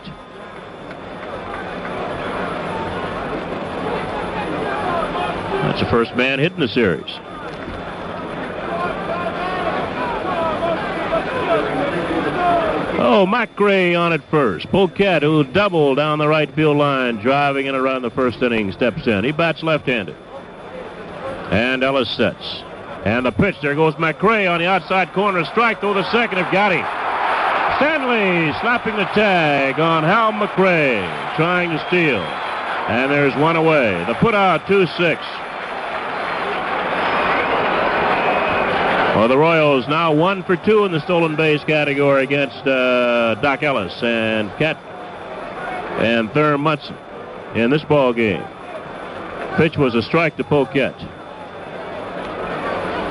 That's the first man hit in the series. Oh, McRae on at first. Poquette, who doubled down the right field line, driving in around the first inning, steps in. He bats left-handed. And Ellis sets. And the pitch, there goes McRae on the outside corner. Strike through the second, have got him. Stanley slapping the tag on Hal McRae, trying to steal. And there's 1 away. The put out, 2-6. Well, the Royals now 1 for 2 in the stolen base category against Doc Ellis and Thurm Munson in this ball game. Pitch was a strike to Poquette.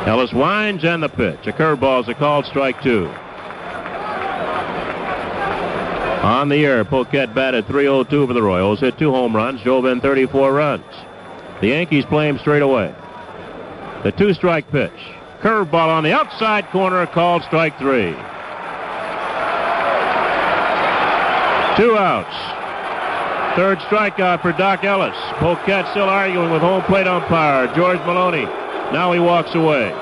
Ellis winds, and the pitch. A curveball is a called strike 2. On the year, Poquette batted .302 for the Royals, hit 2 home runs, drove in 34 runs. The Yankees play him straight away. The 2-strike pitch. Curveball on the outside corner, called strike 3. 2 outs. 3rd strikeout for Doc Ellis. Poquette still arguing with home plate umpire George Maloney. Now he walks away.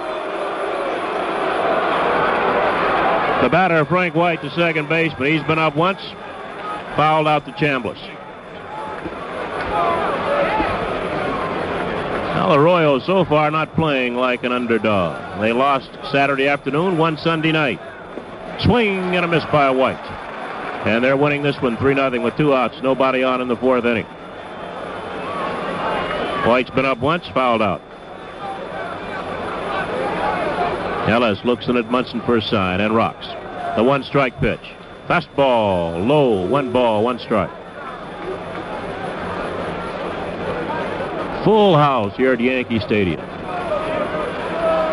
The batter, Frank White, to second base, but he's been up once. Fouled out to Chambliss. Now the Royals so far not playing like an underdog. They lost Saturday afternoon, won Sunday night. Swing and a miss by White. And they're winning this one 3-0 with 2 outs. Nobody on in the 4th inning. White's been up once, fouled out. Ellis looks in at Munson for a sign and rocks. The 1-strike pitch. Fastball, low, 1 ball, 1 strike. Full house here at Yankee Stadium.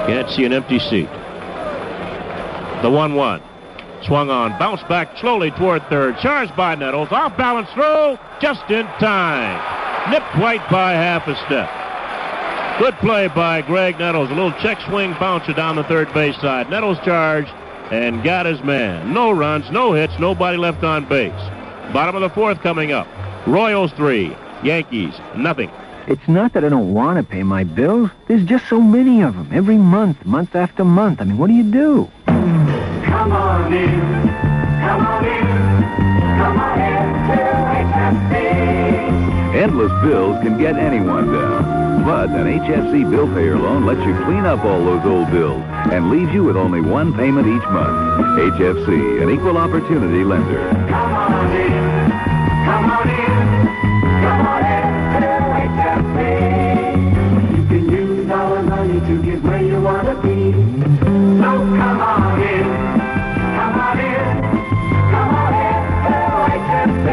Can't see an empty seat. The 1-1. Swung on, bounced back slowly toward third. Charged by Nettles. Off balance throw, just in time. Nipped White by half a step. Good play by Greg Nettles. A little check swing bouncer down the third base side. Nettles charged and got his man. No runs, no hits, nobody left on base. Bottom of the 4th coming up. Royals 3, Yankees nothing. It's not that I don't want to pay my bills. There's just so many of them. Every month, month after month. I mean, what do you do? Come on in, come on in, come on in to HFC. Endless bills can get anyone down. But an HFC bill payer loan lets you clean up all those old bills and leaves you with only 1 payment each month. HFC, an equal opportunity lender. Come on in, come on in, come on in to HFC. You can use our money to get where you want to be. So come on in, come on in, come on in to HFC.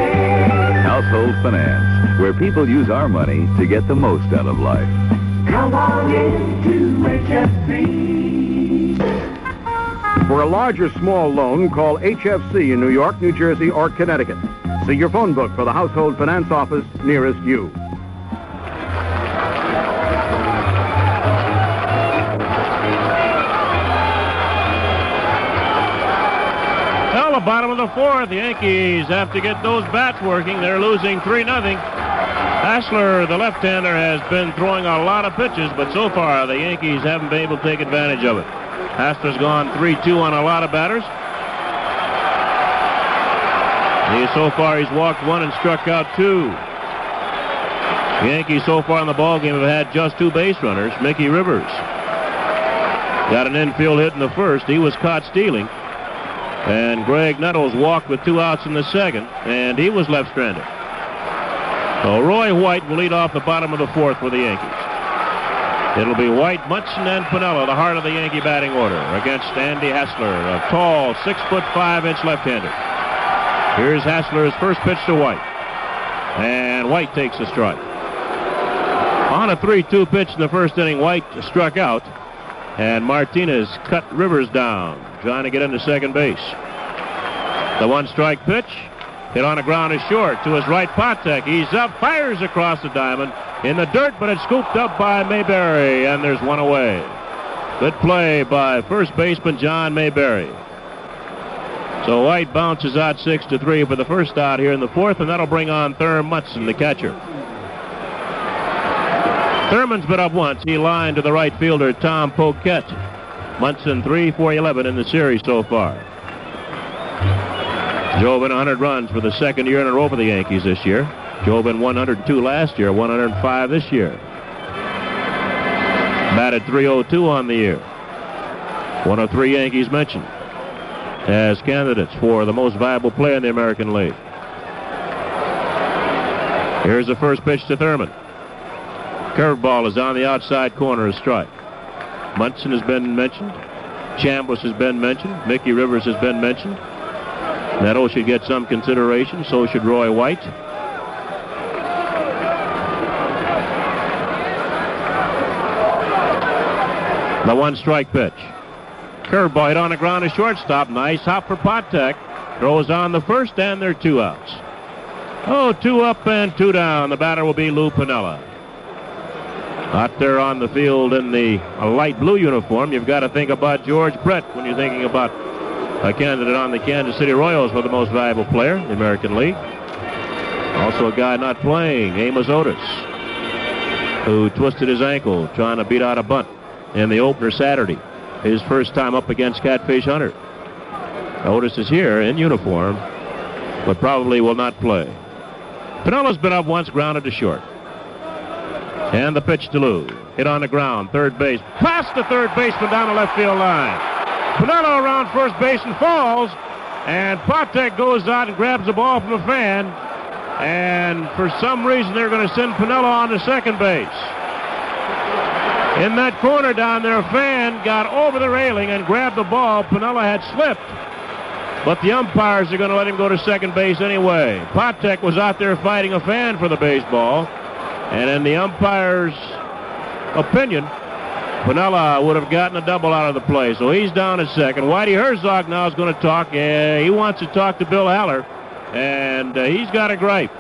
Household Finance, where people use our money to get the most out of life. Come on in to HFC. For a large or small loan, call HFC in New York, New Jersey, or Connecticut. See your phone book for the household finance office nearest you. Well, the bottom of the 4th, the Yankees have to get those bats working. They're losing 3-0. Hassler, the left-hander, has been throwing a lot of pitches, but so far the Yankees haven't been able to take advantage of it. Hassler's gone 3-2 on a lot of batters. So far he's walked 1 and struck out 2. The Yankees so far in the ballgame have had just 2 base runners. Mickey Rivers got an infield hit in the 1st. He was caught stealing. And Greg Nettles walked with 2 outs in the 2nd, and he was left stranded. So Roy White will lead off the bottom of the 4th for the Yankees. It'll be White, Munson, and Piniella, the heart of the Yankee batting order, against Andy Hassler, a tall 6'5" left-hander. Here's Hassler's first pitch to White. And White takes a strike. On a 3-2 pitch in the 1st inning, White struck out. And Martinez cut Rivers down, trying to get into second base. The 1-strike pitch, hit on the ground is short to his right. Patek, he's up, fires across the diamond in the dirt, but it's scooped up by Mayberry, and there's 1 away. Good play by first baseman John Mayberry. So White bounces out 6-3 for the first out here in the 4th, and that'll bring on Thurman Munson, the catcher. Thurman's been up once. He lined to the right fielder, Tom Poquette. Munson 3 for 11 in the series so far. Drove in 100 runs for the 2nd year in a row for the Yankees this year. Drove in 102 last year, 105 this year. Batted .302 on the year. One of 3 Yankees mentioned as candidates for the most valuable player in the American League. Here's the first pitch to Thurman. Curveball is on the outside corner, a strike. Munson has been mentioned. Chambliss has been mentioned. Mickey Rivers has been mentioned. Nettles should get some consideration. So should Roy White. The 1-strike pitch. Curveball hit on the ground to shortstop. Nice hop for Patek. Throws on the 1st, and there are 2 outs. Oh, 2 up and 2 down. The batter will be Lou Piniella. Out there on the field in the light blue uniform, you've got to think about George Brett when you're thinking about a candidate on the Kansas City Royals for the most valuable player in the American League. Also a guy not playing, Amos Otis, who twisted his ankle trying to beat out a bunt in the opener Saturday. His first time up against Catfish Hunter. Otis is here in uniform, but probably will not play. Pinella's been up once, grounded to short. And the pitch to Lou. Hit on the ground, third base. Past the third baseman down the left field line. Piniella around first base and falls. And Patek goes out and grabs the ball from a fan. And for some reason, they're going to send Piniella on to second base. In that corner down there, a fan got over the railing and grabbed the ball. Piniella had slipped. But the umpires are going to let him go to second base anyway. Patek was out there fighting a fan for the baseball. And in the umpire's opinion, Piniella would have gotten a double out of the play. So he's down at second. Whitey Herzog now is going to talk. He wants to talk to Bill Haller. And he's got a gripe.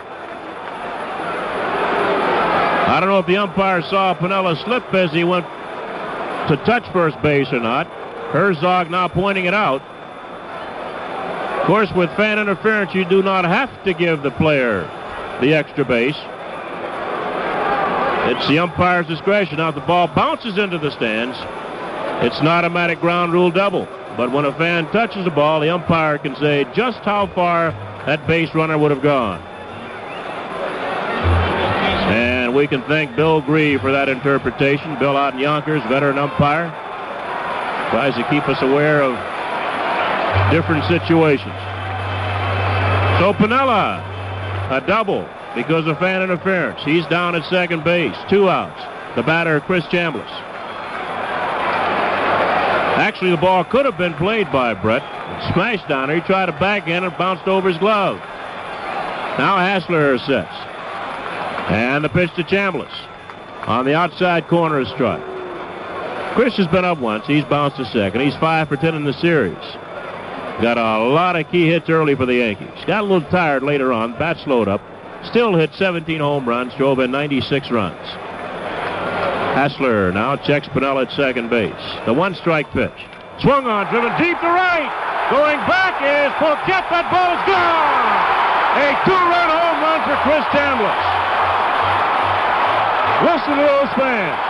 I don't know if the umpire saw Piniella slip as he went to touch first base or not. Herzog now pointing it out. Of course, with fan interference, you do not have to give the player the extra base. It's the umpire's discretion. Now, if the ball bounces into the stands, it's an automatic ground rule double. But when a fan touches the ball, the umpire can say just how far that base runner would have gone. And we can thank Bill Grieve for that interpretation. Bill out in Yonkers, veteran umpire. Tries to keep us aware of different situations. So Piniella, a double because of fan interference. He's down at second base, 2 outs. The batter, Chris Chambliss. Actually, the ball could have been played by Brett. It smashed down there. He tried to backhand and bounced over his glove. Now Hassler sets. And the pitch to Chambliss. On the outside corner is struck. Chris has been up once. He's bounced to second. He's 5 for 10 in the series. Got a lot of key hits early for the Yankees. Got a little tired later on. Bat slowed up. Still hit 17 home runs. Drove in 96 runs. Hassler now checks Piniella at second base. The 1-strike pitch. Swung on, driven deep to right. Going back is Poquette. That ball is gone. A 2-run home run for Chris Chambliss. Listen to those fans.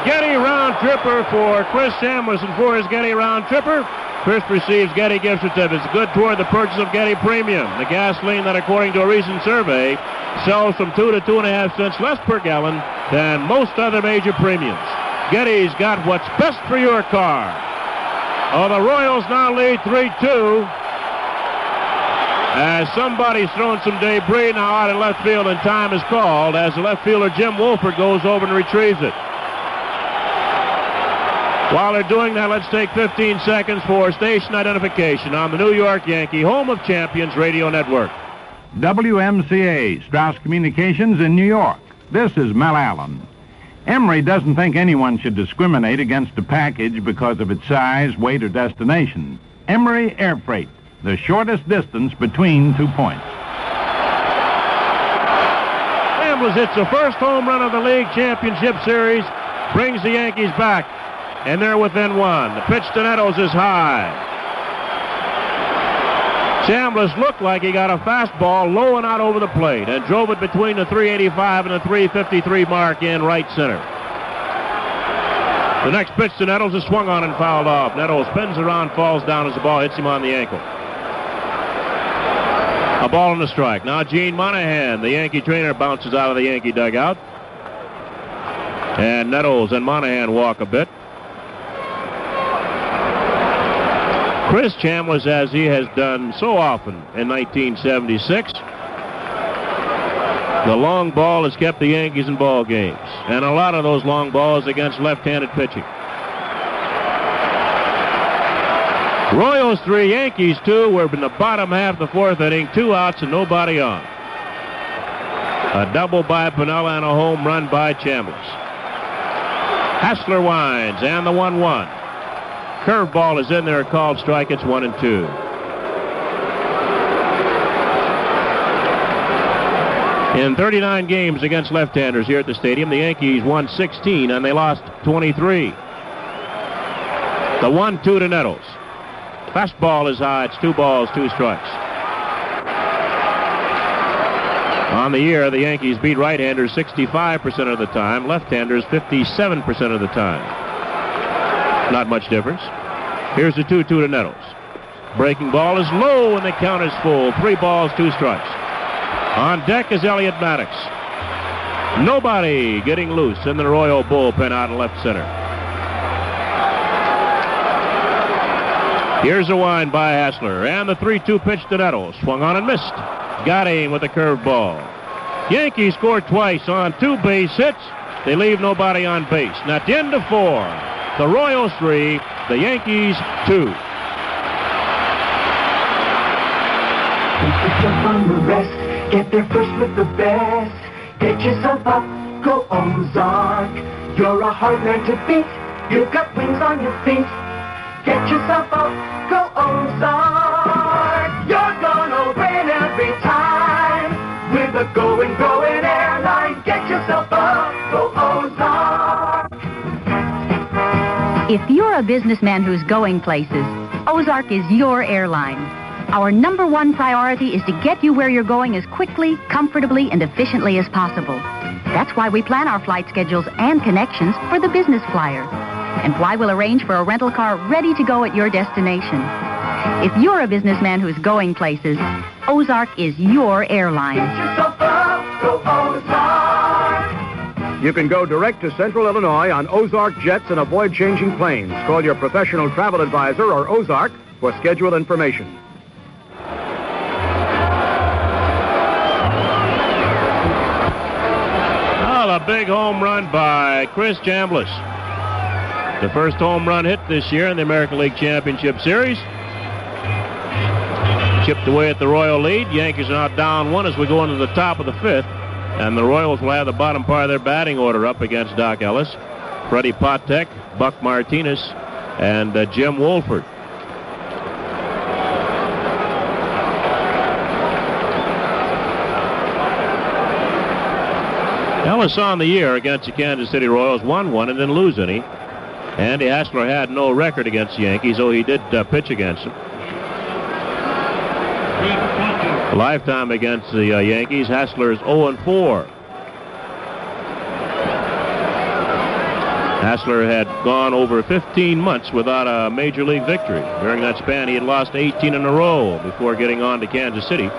Getty round tripper for Chris Chambliss, and for his Getty round tripper, Chris receives Getty gift certificates. Good toward the purchase of Getty Premium, the gasoline that, according to a recent survey, sells from 2 to 2.5 cents less per gallon than most other major premiums. Getty's got what's best for your car. Oh, the Royals now lead 3-2 as somebody's thrown some debris now out in left field, and time is called as the left fielder Jim Wolford goes over and retrieves it. While they're doing that, let's take 15 seconds for station identification on the New York Yankee, home of champions radio network. WMCA, Strauss Communications in New York. This is Mel Allen. Emery doesn't think anyone should discriminate against a package because of its size, weight, or destination. Emery Air Freight, the shortest distance between 2 points. Chambliss hits the first home run of the league championship series, brings the Yankees back. And they're within 1. The pitch to Nettles is high. Chambliss looked like he got a fastball low and out over the plate and drove it between the 385 and the 353 mark in right center. The next pitch to Nettles is swung on and fouled off. Nettles spins around, falls down as the ball hits him on the ankle. A ball and a strike. Now Gene Monahan, the Yankee trainer, bounces out of the Yankee dugout. And Nettles and Monahan walk a bit. Chris Chambliss, as he has done so often in 1976, the long ball has kept the Yankees in ball games, and a lot of those long balls against left-handed pitching. Royals 3, Yankees 2. We're in the bottom half of the 4th inning, 2 outs and nobody on. A double by Piniella and a home run by Chambliss. Hassler winds, and the 1-1. Curveball is in there, called strike. It's 1-2. In 39 games against left-handers here at the stadium, the Yankees won 16 and they lost 23. The 1-2 to Nettles. Fastball is high. It's 2 balls, 2 strikes. On the year, the Yankees beat right-handers 65% of the time, left-handers 57% of the time. Not much difference. Here's the 2-2 to Nettles. Breaking ball is low and the count is full. 3 balls, 2 strikes. On deck is Elliott Maddox. Nobody getting loose in the Royal bullpen out in left center. Here's a wind by Hassler, and the 3-2 pitch to Nettles. Swung on and missed. Got him with a curveball. Yankees scored twice on 2 base hits. They leave nobody on base. Now 10-4. The Royals 3, the Yankees 2. Jump on the rest. Get there first with the best. Get yourself up, go Ozark. You're a hard man to beat. You've got wings on your feet. Get yourself up, go Ozark. You're gonna win every time. With a going airline. Get yourself up, go Ozark. If you're a businessman who's going places, Ozark is your airline. Our number 1 priority is to get you where you're going as quickly, comfortably, and efficiently as possible. That's why we plan our flight schedules and connections for the business flyer, and why we'll arrange for a rental car ready to go at your destination. If you're a businessman who's going places, Ozark is your airline. Get yourself up, go Ozark. You can go direct to Central Illinois on Ozark jets and avoid changing planes. Call your professional travel advisor or Ozark for schedule information. A big home run by Chris Chambliss. The first home run hit this year in the American League Championship Series. Chipped away at the Royal lead. Yankees are now down 1 as we go into the top of the 5th. And the Royals will have the bottom part of their batting order up against Doc Ellis, Freddie Patek, Buck Martinez, and Jim Wolford. Ellis on the year against the Kansas City Royals, won 1 and didn't lose any. Andy Hassler had no record against the Yankees, though he did pitch against them. A lifetime against the Yankees, Hassler is 0-4. Hassler had gone over 15 months without a major league victory. During that span, he had lost 18 in a row before getting on to Kansas City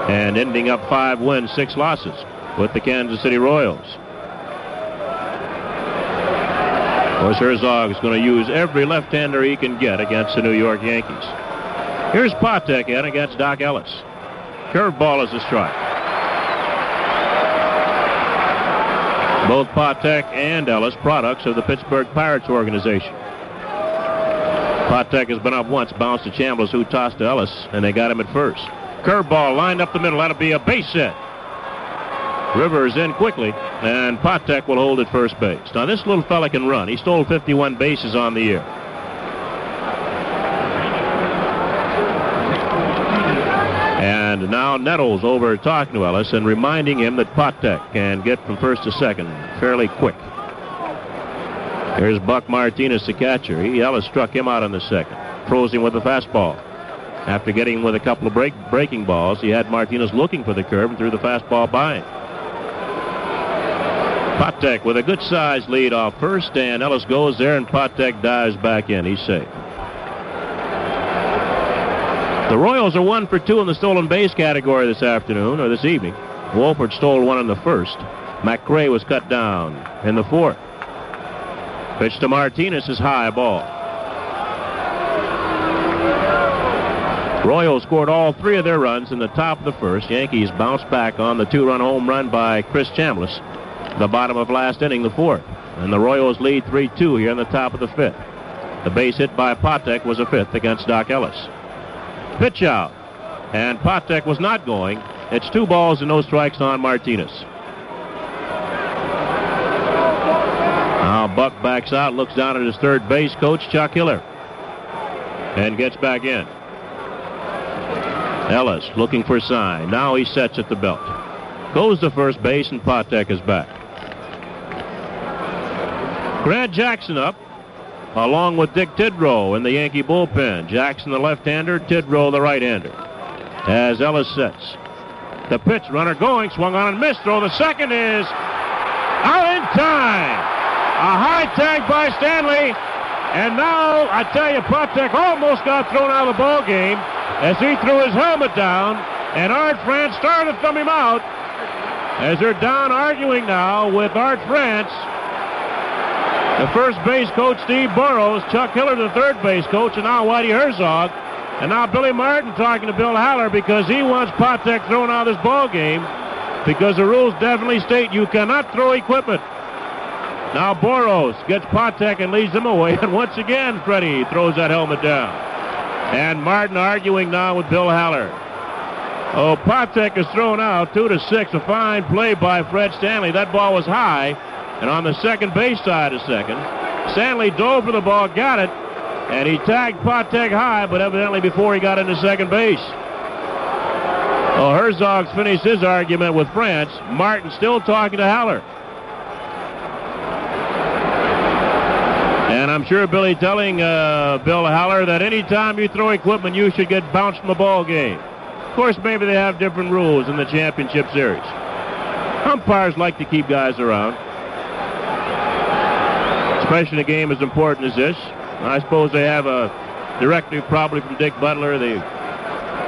and ending up 5 wins, 6 losses with the Kansas City Royals. Of course, Herzog is going to use every left-hander he can get against the New York Yankees. Here's Patek in against Doc Ellis. Curveball is a strike. Both Patek and Ellis products of the Pittsburgh Pirates organization. Patek has been up once, bounced to Chambliss, who tossed to Ellis, and they got him at first. Curveball lined up the middle. That'll be a base hit. Rivers in quickly, and Patek will hold at first base. Now, this little fella can run. He stole 51 bases on the year. And now Nettles over talking to Ellis and reminding him that Patek can get from first to second fairly quick. Here's Buck Martinez, the catcher. Ellis struck him out in the second. Throws him with a fastball. After getting him with a couple of breaking balls, he had Martinez looking for the curve and threw the fastball by him. Patek with a good-sized lead off first, and Ellis goes there, and Patek dives back in. He's safe. The Royals are 1 for 2 in the stolen base category this afternoon, or this evening. Wolford stole 1 in the first. McRae was cut down in the 4th. Pitch to Martinez is high ball. Royals scored all 3 of their runs in the top of the first. Yankees bounced back on the 2-run home run by Chris Chambliss, the bottom of last inning, the 4th. And the Royals lead 3-2 here in the top of the 5th. The base hit by Patek was a 5th against Doc Ellis. Pitch out, and Patek was not going. It's 2 balls and no strikes on Martinez. Now Buck backs out, looks down at his third base coach, Chuck Hiller, and gets back in. Ellis looking for sign. Now he sets at the belt. goes to first base, and Patek is back. Grant Jackson up, along with Dick Tidrow in the Yankee bullpen. Jackson the left-hander, Tidrow the right-hander. As Ellis sets. The pitch, runner going, swung on and missed. Throw the second is out in time. A high tag by Stanley. And now, I tell you, Patek almost got thrown out of the ball game as he threw his helmet down, and Art France started to thumb him out as they're down arguing now with Art France. The first base coach, Steve Burrows, Chuck Hiller, the third base coach, and now Whitey Herzog. And now Billy Martin talking to Bill Haller because he wants Patek thrown out of this ball game because the rules definitely state you cannot throw equipment. Now Burrows gets Patek and leads him away, and once again Freddie throws that helmet down. And Martin arguing now with Bill Haller. Oh, Patek is thrown out 2-6. A fine play by Fred Stanley. That ball was high, and on the second base side of second, Stanley dove for the ball, got it, and he tagged Patek high, but evidently before he got into second base. Oh, Herzog's finished his argument with France. Martin still talking to Haller. And I'm sure Billy telling Bill Haller that anytime you throw equipment, you should get bounced from the ball game. Of course, maybe they have different rules in the championship series. Umpires like to keep guys around, especially in a game as important as this. I suppose they have a directive probably from Dick Butler, the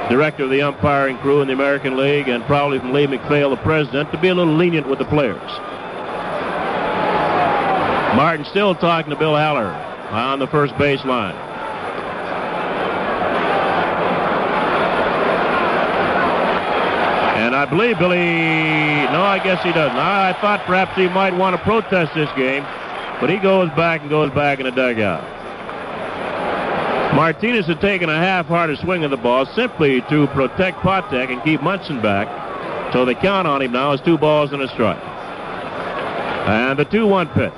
director of the umpiring crew in the American League, and probably from Lee McPhail, the president, to be a little lenient with the players. Martin still talking to Bill Haller on the first base line. And I believe Billy, no, I guess he doesn't. I thought perhaps he might want to protest this game, but he goes back in the dugout. Martinez had taken a half-hearted swing of the ball simply to protect Patek and keep Munson back. So the count on him now is 2 balls and a strike. And the 2-1 pitch.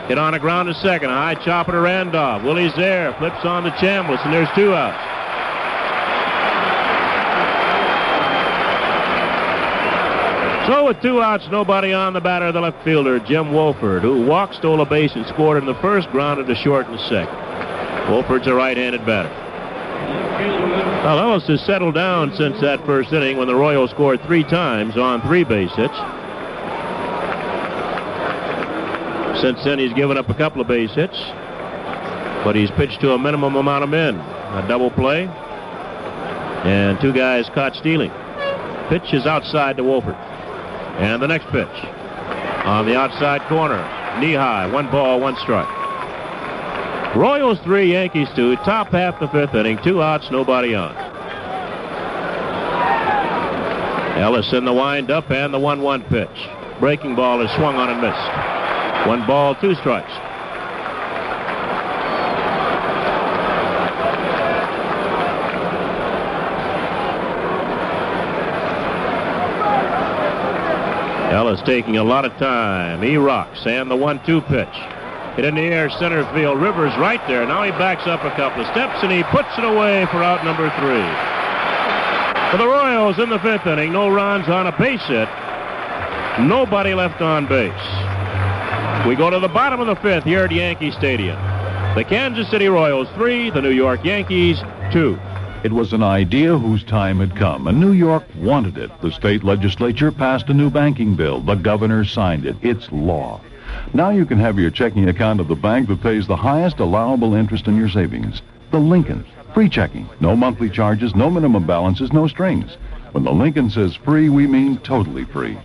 Hit on the ground to second. A high chopper to Randolph. Willie's there. Flips on to Chambliss, and there's 2 outs. So with 2 outs, nobody on, the batter, the left fielder, Jim Wolford, who walked, stole a base, and scored in the first, grounded to short in the second. Wolford's a right-handed batter. Well, Ellis has settled down since that first inning when the Royals scored 3 times on 3 base hits. Since then, he's given up a couple of base hits, but he's pitched to a minimum amount of men. A double play, and 2 guys caught stealing. Pitch is outside to Wolford. And the next pitch on the outside corner, knee high, 1 ball, 1 strike. Royals 3, Yankees 2, top half the 5th inning, 2 outs, nobody on. Ellis in the windup and the 1-1 pitch. Breaking ball is swung on and missed. 1 ball, 2 strikes. Ellis taking a lot of time. He rocks, and the 1-2 pitch. Hit in the air, center field. Rivers right there. Now he backs up a couple of steps, and he puts it away for out number 3. For the Royals in the 5th inning, no runs on a base hit. Nobody left on base. We go to the bottom of the 5th here at Yankee Stadium. The Kansas City Royals 3, the New York Yankees 2. It was an idea whose time had come, and New York wanted it. The state legislature passed a new banking bill. The governor signed it. It's law. Now you can have your checking account at the bank that pays the highest allowable interest in your savings. The Lincoln. Free checking. No monthly charges, no minimum balances, no strings. When the Lincoln says free, we mean totally free.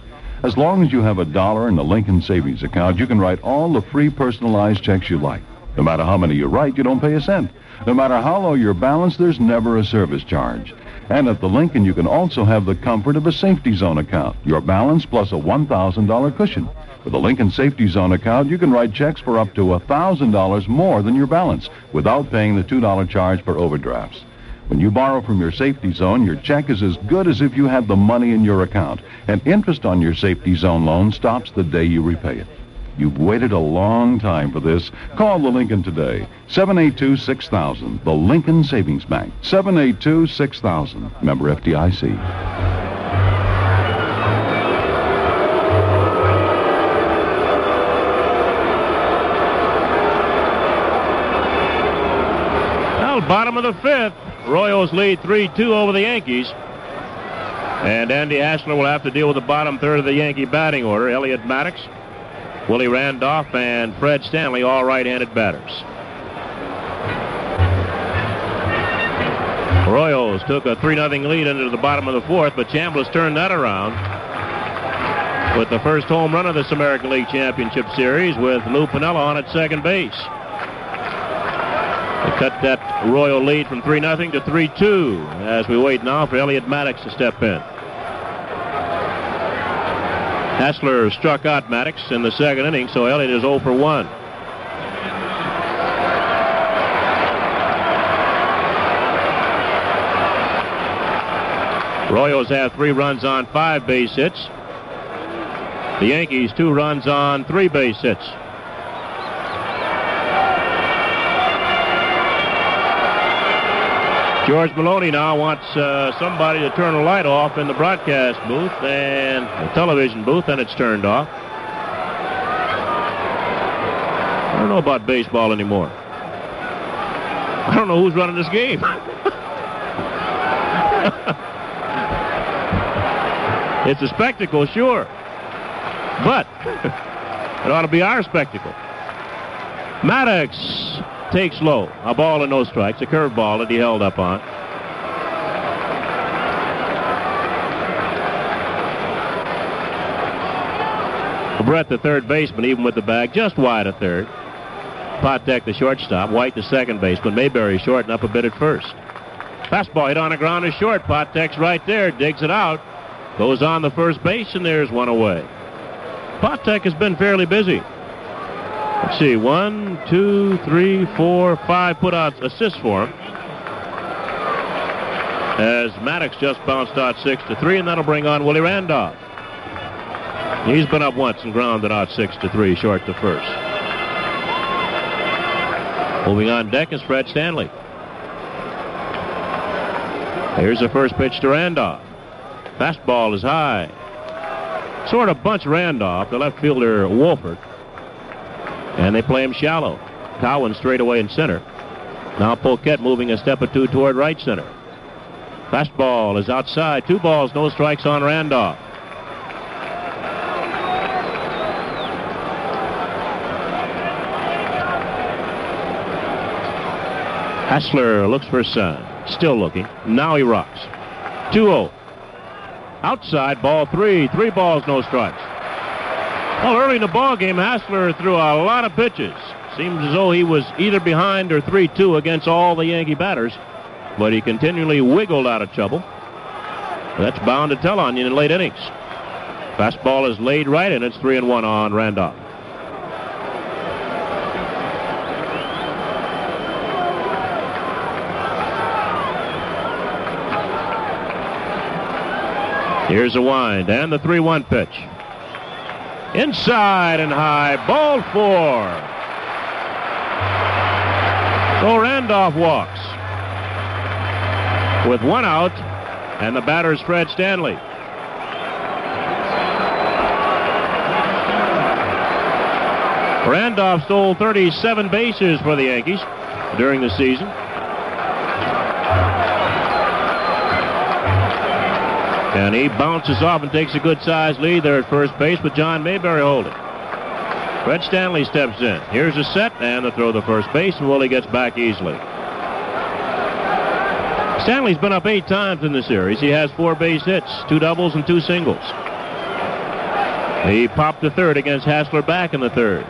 As long as you have $1 in the Lincoln savings account, you can write all the free personalized checks you like. No matter how many you write, you don't pay a cent. No matter how low your balance, there's never a service charge. And at the Lincoln, you can also have the comfort of a Safety Zone account. Your balance plus a $1,000 cushion. With a Lincoln Safety Zone account, you can write checks for up to $1,000 more than your balance without paying the $2 charge for overdrafts. When you borrow from your Safety Zone, your check is as good as if you had the money in your account. And interest on your Safety Zone loan stops the day you repay it. You've waited a long time for this. Call the Lincoln today. 782-6000. The Lincoln Savings Bank. 782-6000. Member FDIC. bottom of the fifth. Royals lead 3-2 over the Yankees. And Andy Hassler will have to deal with the bottom third of the Yankee batting order. Elliott Maddox, Willie Randolph, and Fred Stanley, all right-handed batters. Royals took a 3-0 lead into the bottom of the fourth, but Chambliss turned that around with the first home run of this American League Championship Series with Lou Piniella on at second base. They cut that Royal lead from 3-0 to 3-2 as we wait now for Elliott Maddox to step in. Hassler struck out Maddox in the second inning, so Elliott is 0 for 1. Royals have 3 runs on 5 base hits. The Yankees 2 runs on 3 base hits. George Maloney now wants somebody to turn a light off in the broadcast booth and the television booth, and it's turned off. I don't know about baseball anymore. I don't know who's running this game. It's a spectacle, sure. But it ought to be our spectacle. Maddox takes low. A ball and no strikes. A curveball that he held up on. Brett, the third baseman, even with the bag, just wide of third. Potek, the shortstop. White, the second baseman. Mayberry shorting up a bit at first. Fastball hit on the ground is short. Potek's right there. Digs it out. Goes on the first base, and there's one away. Potek has been fairly busy. Let's see, 1, 2, 3, 4, 5 put-out assists for him. As Maddox just bounced out 6-3, and that'll bring on Willie Randolph. He's been up once and grounded out 6-3, short to first. Moving on deck is Fred Stanley. Here's the first pitch to Randolph. Fastball is high. Sort of bunch Randolph, the left fielder Wolford. And they play him shallow. Cowan straight away in center. Now Poquette moving a step or two toward right center. Fastball is outside. 2 balls, no strikes on Randolph. Hassler looks for a sign. Still looking. Now he rocks. 2-0. Outside, ball 3. 3 balls, no strikes. Well, early in the ball game, Hassler threw a lot of pitches. Seems as though he was either behind or 3-2 against all the Yankee batters, but he continually wiggled out of trouble. That's bound to tell on you in late innings. Fastball is laid right, and it's 3-1 on Randolph. Here's a wind and the 3-1 pitch. Inside and high, ball 4. So Randolph walks with 1 out, and the batter is Fred Stanley. Randolph stole 37 bases for the Yankees during the season. And he bounces off and takes a good-sized lead there at first base with John Mayberry holding. Fred Stanley steps in. Here's a set and the throw to first base, and Willie gets back easily. Stanley's been up 8 times in the series. He has 4 base hits, 2 doubles and 2 singles. He popped the third against Hassler back in the third.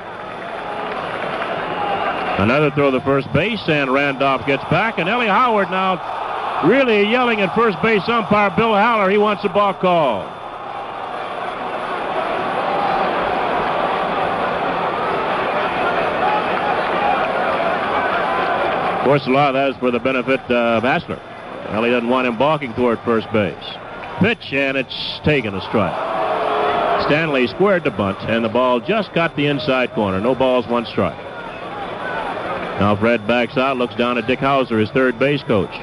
Another throw to first base, and Randolph gets back, and Ellie Howard now really yelling at first base umpire Bill Haller. He wants a ball call. Of course, a lot of that is for the benefit of Hassler. Ellie doesn't want him balking toward first base. Pitch, and it's taken a strike. Stanley squared the bunt, and the ball just got the inside corner. No balls, 1 strike. Now Fred backs out, looks down at Dick Hauser, his third base coach.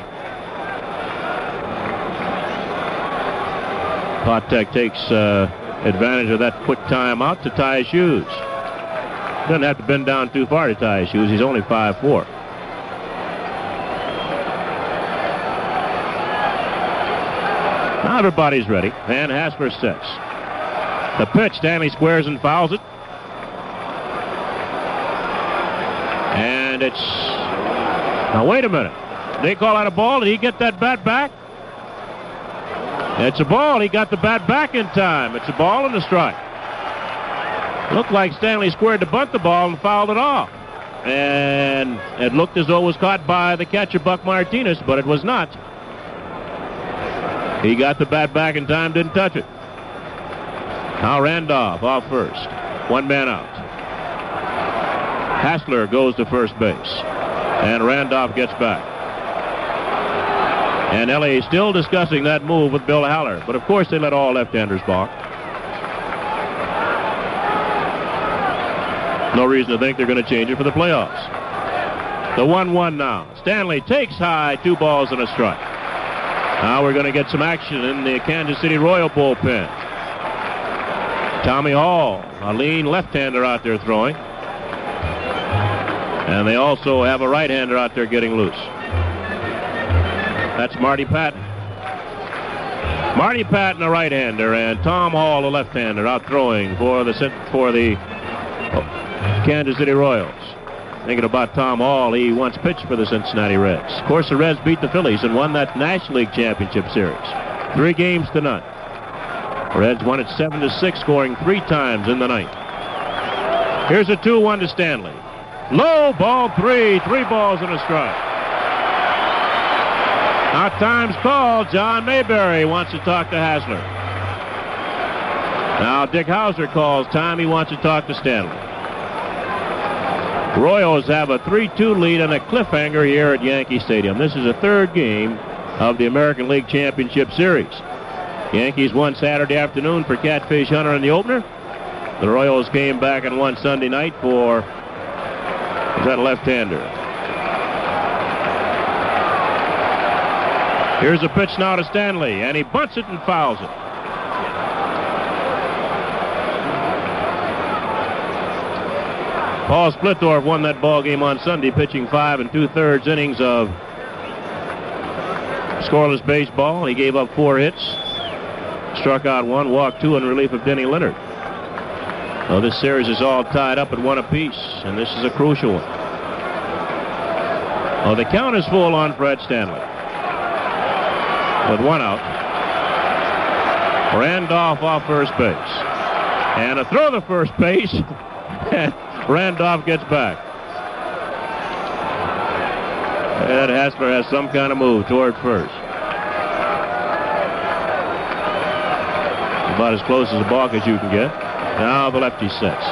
Potek takes advantage of that quick timeout to tie his shoes. Doesn't have to bend down too far to tie his shoes. He's only 5'4". Now everybody's ready. Van Hassler sets. The pitch, Stanley squares and fouls it. And it's... Now wait a minute. They call out a ball. Did he get that bat back? It's a ball. He got the bat back in time. It's a ball and a strike. Looked like Stanley squared to bunt the ball and fouled it off. And it looked as though it was caught by the catcher, Buck Martinez, but it was not. He got the bat back in time, didn't touch it. Now Randolph off first. One man out. Hassler goes to first base. And Randolph gets back. And Ellis still discussing that move with Bill Haller. But of course they let all left-handers balk. No reason to think they're going to change it for the playoffs. The 1-1 now. Stanley takes high, 2 balls and a strike. Now we're going to get some action in the Kansas City Royal bullpen. Tommy Hall, a lean left-hander out there throwing. And they also have a right-hander out there getting loose. That's Marty Patton. Marty Patton, a right-hander, and Tom Hall, a left-hander, out throwing for the Kansas City Royals. Thinking about Tom Hall, he once pitched for the Cincinnati Reds. Of course, the Reds beat the Phillies and won that National League Championship Series. 3-0. Reds won it 7-6, scoring 3 times in the ninth. Here's a 2-1 to Stanley. Low, ball 3, 3 balls and a strike. Now time's called. John Mayberry wants to talk to Hassler. Now Dick Hauser calls time. He wants to talk to Stanley. Royals have a 3-2 lead and a cliffhanger here at Yankee Stadium. This is the 3rd game of the American League Championship Series. Yankees won Saturday afternoon for Catfish Hunter in the opener. The Royals came back and won Sunday night for... Is that a left-hander? Here's a pitch now to Stanley, and he bunts it and fouls it. Paul Splittorff won that ball game on Sunday, pitching 5 2/3 innings of scoreless baseball. He gave up 4 hits, struck out 1, walked 2 in relief of Denny Leonard. Well, this series is all tied up at 1 apiece, and this is a crucial one. Well, the count is full on Fred Stanley. With 1 out. Randolph off first base. And a throw to first base. Randolph gets back. Ed Hassler has some kind of move toward first. About as close as a balk as you can get. Now the lefty sets.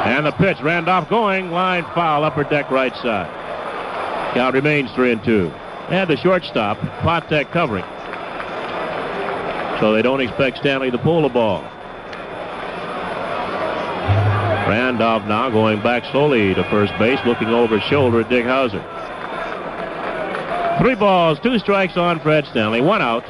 And the pitch. Randolph going. Line foul. Upper deck right side. Count remains 3-2. And the shortstop, Potek, covering. So they don't expect Stanley to pull the ball. Randolph now going back slowly to first base, looking over his shoulder at Dick Hauser. 3 balls, 2 strikes on Fred Stanley. 1 out,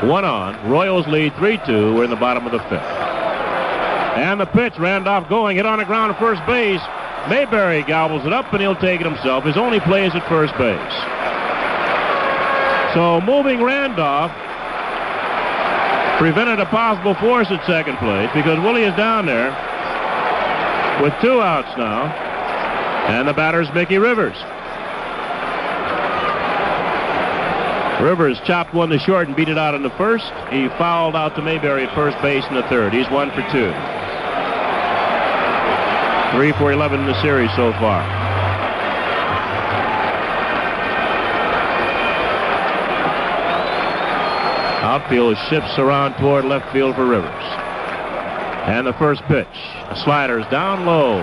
1 on. Royals lead 3-2. We're in the bottom of the 5th. And the pitch, Randolph going, hit on the ground at first base. Mayberry gobbles it up, and he'll take it himself. His only play is at first base. So moving Randolph prevented a possible force at second place because Willie is down there with 2 outs now. And the batter's Mickey Rivers. Rivers chopped 1 to short and beat it out in the first. He fouled out to Mayberry at first base in the 3rd. He's 1 for 2. 3 for 11 in the series so far. Outfield shifts around toward left field for Rivers. And the first pitch. A slider's down low.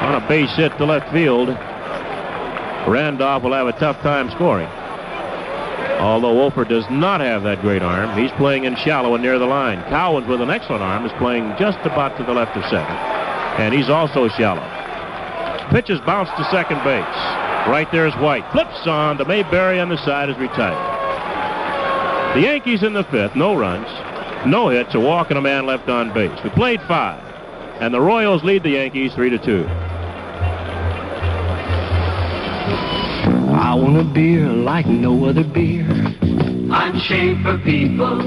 On a base hit to left field. Randolph will have a tough time scoring. Although Wolford does not have that great arm, he's playing in shallow and near the line. Cowens, with an excellent arm, is playing just about to the left of second. And he's also shallow. Pitch is bounced to second base. Right there's White. Flips on to Mayberry on the side, is retired. The Yankees in the 5th, no runs, no hits, a walk and a man left on base. We played 5. And the Royals lead the Yankees 3-2. I want a beer like no other beer. I'm Schaefer, people.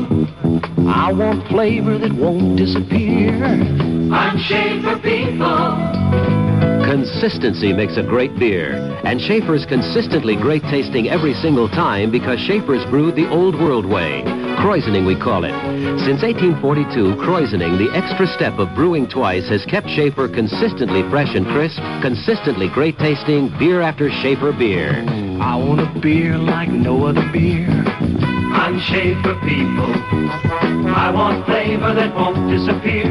I want flavor that won't disappear. I'm Schaefer, people. Consistency makes a great beer, and Schaefer's consistently great tasting every single time because Schaefer's brewed the old world way. Kreuzening, we call it. Since 1842, Kreuzening, the extra step of brewing twice, has kept Schaefer consistently fresh and crisp, consistently great tasting, beer after Schaefer beer. I want a beer like no other beer. I'm Schaefer, people. I want flavor that won't disappear.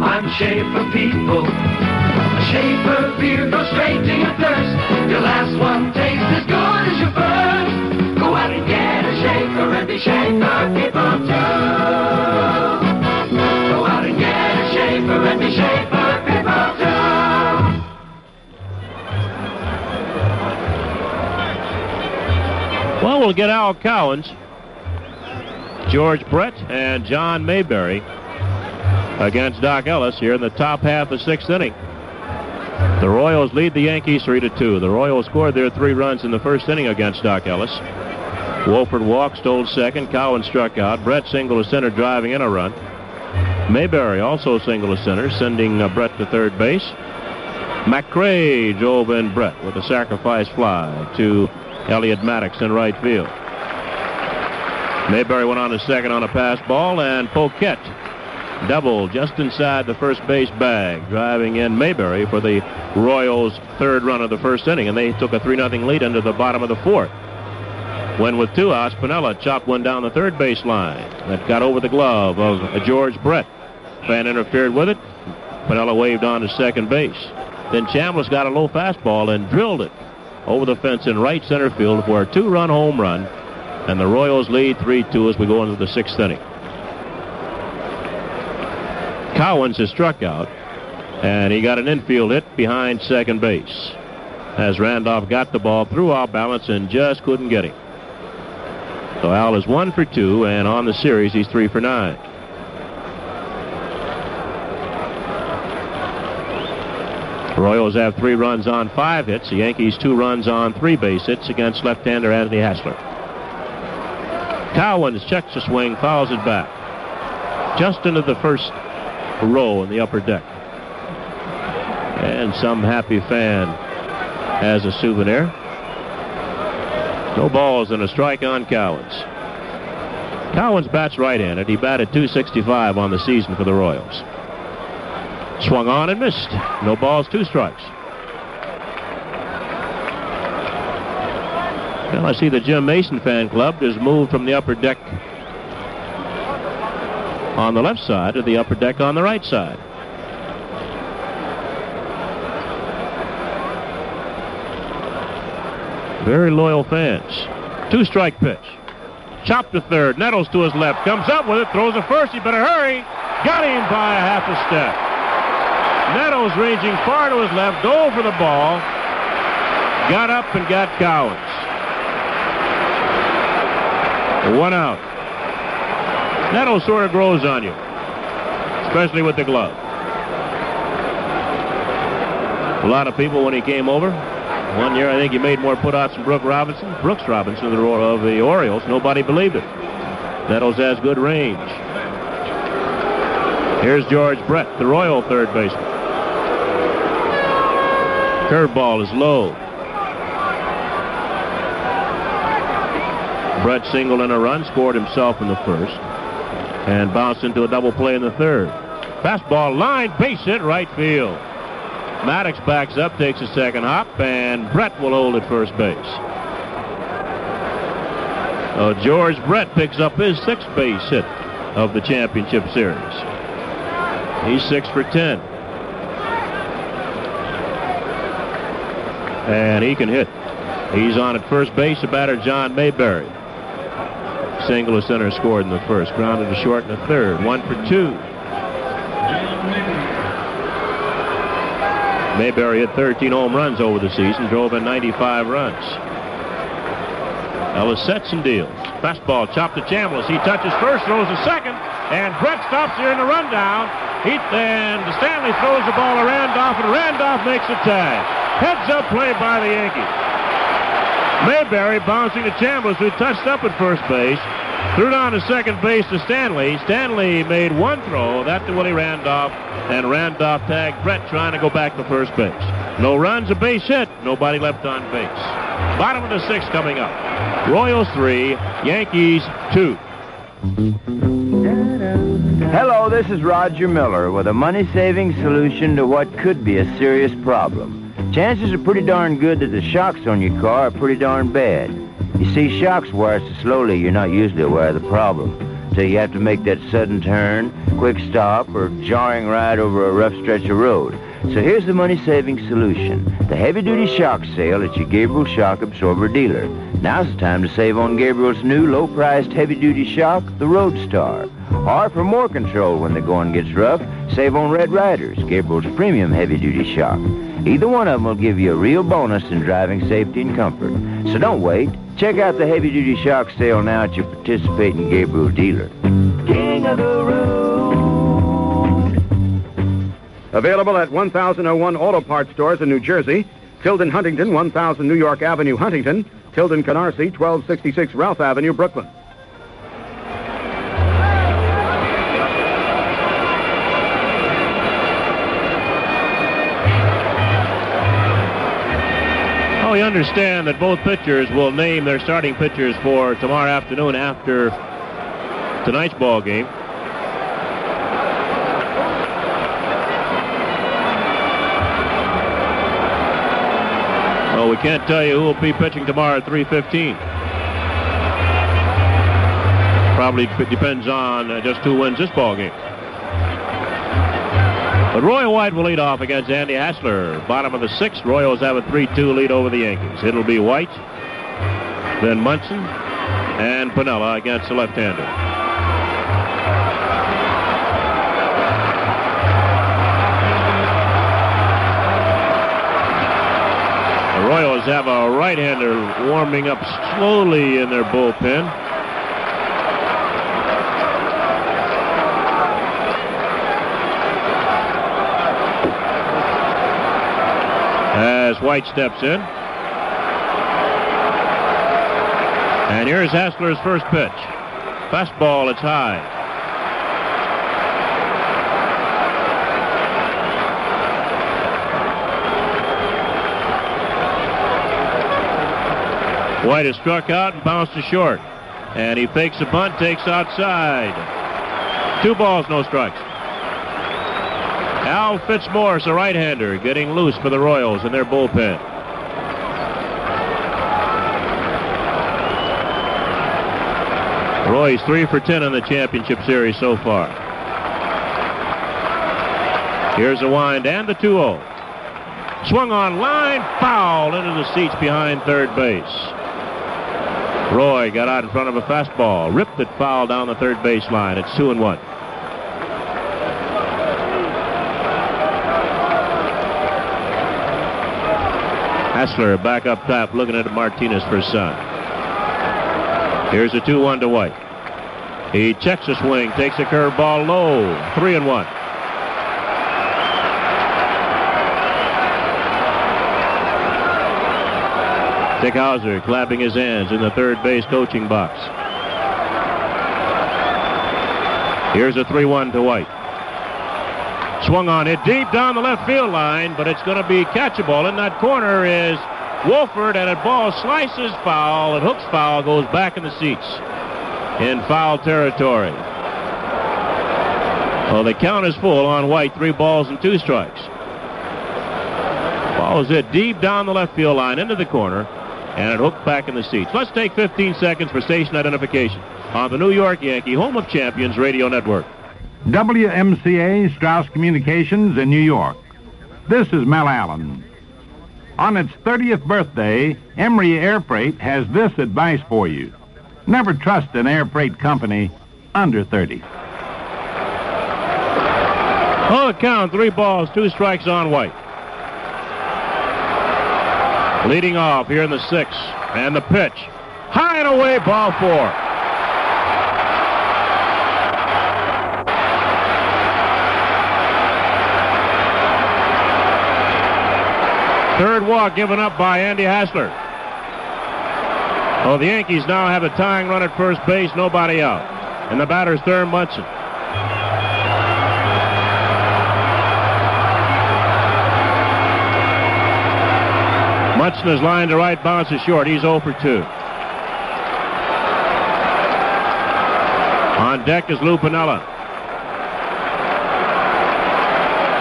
I'm Schaefer, people. A Schaefer beer goes straight to your thirst. Your last one tastes as good as your first. Go out and get a Schaefer and be Schaefer people too. Go out and get a Schaefer and be Schaefer people too. Well, we'll get Al Cowens, George Brett, and John Mayberry against Doc Ellis here in the top half of the sixth inning. The Royals lead the Yankees 3-2. The Royals scored their 3 runs in the first inning against Doc Ellis. Wolford walked, stole second. Cowan struck out. Brett singled to center, driving in a run. Mayberry also singled to center, sending Brett to third base. McRae drove in Brett with a sacrifice fly to Elliott Maddox in right field. Mayberry went on to second on a pass ball, and Poquette doubled just inside the first base bag, driving in Mayberry for the Royals' third run of the first inning, and they took a 3-0 lead into the bottom of the fourth. When with 2 outs, Piniella chopped one down the third base line that got over the glove of George Brett. Fan interfered with it. Piniella waved on to second base. Then Chambliss got a low fastball and drilled it over the fence in right center field for a 2-run home run, and the Royals lead 3-2 as we go into the sixth inning. Cowens has struck out, and he got an infield hit behind second base as Randolph got the ball, threw off balance, and just couldn't get him. So Al is 1 for 2, and on the series he's 3 for 9. The Royals have 3 runs on 5 hits. The Yankees 2 runs on 3 base hits against left-hander Anthony Hassler. Cowens checks the swing, fouls it back just into the first row in the upper deck. And some happy fan has a souvenir. No balls and a strike on Cowens. Cowens bats right-handed. He batted .265 on the season for the Royals. Swung on and missed. No balls, 2 strikes. Well, I see the Jim Mason fan club has moved from the upper deck on the left side to the upper deck on the right side. Very loyal fans. 2-strike pitch. Chopped to third. Nettles to his left. Comes up with it. Throws to first. He better hurry. Got him by a half a step. Nettles ranging far to his left. Dove for the ball. Got up and got Cowens. 1 out. Nettles sort of grows on you, especially with the glove. A lot of people, when he came over, one year I think he made more putouts than Brooks Robinson of the Orioles. Nobody believed it. Nettles has good range. Here's George Brett, the Royal third baseman. Curveball is low. Brett singled in a run, scored himself in the first, and bounced into a double play in the third. Fastball line, base hit, right field. Maddox backs up, takes a second hop, and Brett will hold at first base. So George Brett picks up his 6th base hit of the championship series. He's 6 for 10. And he can hit. He's on at first base, the batter John Mayberry. Single to center, scored in the first. Grounded to short in the third. 1 for 2. Mayberry hit 13 home runs over the season, drove in 95 runs. Ellis sets and deals. Fastball chopped to Chambliss. He touches first, throws to second, and Brett stops here in the rundown. And Stanley throws the ball to Randolph, and Randolph makes a tag. Heads up play by the Yankees. Mayberry bouncing to Chambliss, who touched up at first base. Threw down to second base to Stanley. Stanley made one throw. That to Willie Randolph. And Randolph tagged Brett trying to go back to first base. No runs, a base hit. Nobody left on base. Bottom of the sixth coming up. Royals 3, Yankees 2. Hello, this is Roger Miller with a money-saving solution to what could be a serious problem. Chances are pretty darn good that the shocks on your car are pretty darn bad. You see, shocks wear so slowly you're not usually aware of the problem. So you have to make that sudden turn, quick stop, or jarring ride over a rough stretch of road. So here's the money-saving solution. The heavy-duty shock sale at your Gabriel Shock Absorber dealer. Now's the time to save on Gabriel's new low-priced heavy-duty shock, the Roadstar. Or for more control when the going gets rough, save on Red Riders, Gabriel's premium heavy-duty shock. Either one of them will give you a real bonus in driving safety and comfort. So don't wait. Check out the heavy-duty shock sale now at your participating Gabriel dealer. King of the Road. Available at 1001 Auto Parts stores in New Jersey, Tilden Huntington, 1000 New York Avenue, Huntington, Tilden Canarsie, 1266 Ralph Avenue, Brooklyn. We understand that both pitchers will name their starting pitchers for tomorrow afternoon after tonight's ball game. Well, we can't tell you who will be pitching tomorrow at 3:15. Probably depends on just who wins this ball game. But Roy White will lead off against Andy Hassler. Bottom of the sixth, Royals have a 3-2 lead over the Yankees. It'll be White, then Munson, and Piniella against the left-hander. The Royals have a right-hander warming up slowly in their bullpen. As White steps in. And here's Hassler's first pitch. Fastball, it's high. White is struck out and bounced to short. And he fakes a bunt, takes outside. 2 balls, no strikes. Al Fitzmaurice, a right-hander, getting loose for the Royals in their bullpen. Roy's 3 for 10 in the championship series so far. Here's a wind and the 2-0. Swung on line, foul into the seats behind third base. Roy got out in front of a fastball, ripped it foul down the third base line. It's 2-1. Hassler back up top looking at Martinez for Son. Here's a 2-1 to White. He checks a swing, takes a curveball low. 3-1. Dick Hauser clapping his hands in the third base coaching box. Here's a 3-1 to White. Swung on it deep down the left field line, but it's going to be catchable. In that corner is Wolford, and a ball slices foul. It hooks foul, goes back in the seats in foul territory. Well, the count is full on White. 3 balls and 2 strikes. Ball is hit deep down the left field line into the corner, and it hooked back in the seats. Let's take 15 seconds for station identification on the New York Yankee Home of Champions Radio Network. WMCA Strauss Communications in New York. This is Mel Allen. On its 30th birthday, Emery Air Freight has this advice for you. Never trust an air freight company under 30. On the count, 3 balls, 2 strikes on White. Leading off here in the 6th, and the pitch. High and away, ball 4. Third walk given up by Andy Hassler. Oh, the Yankees now have a tying run at first base, nobody out. And the batter's Thurman Munson. Munson is lined to right, bounces short. He's 0 for 2. On deck is Lou Piniella.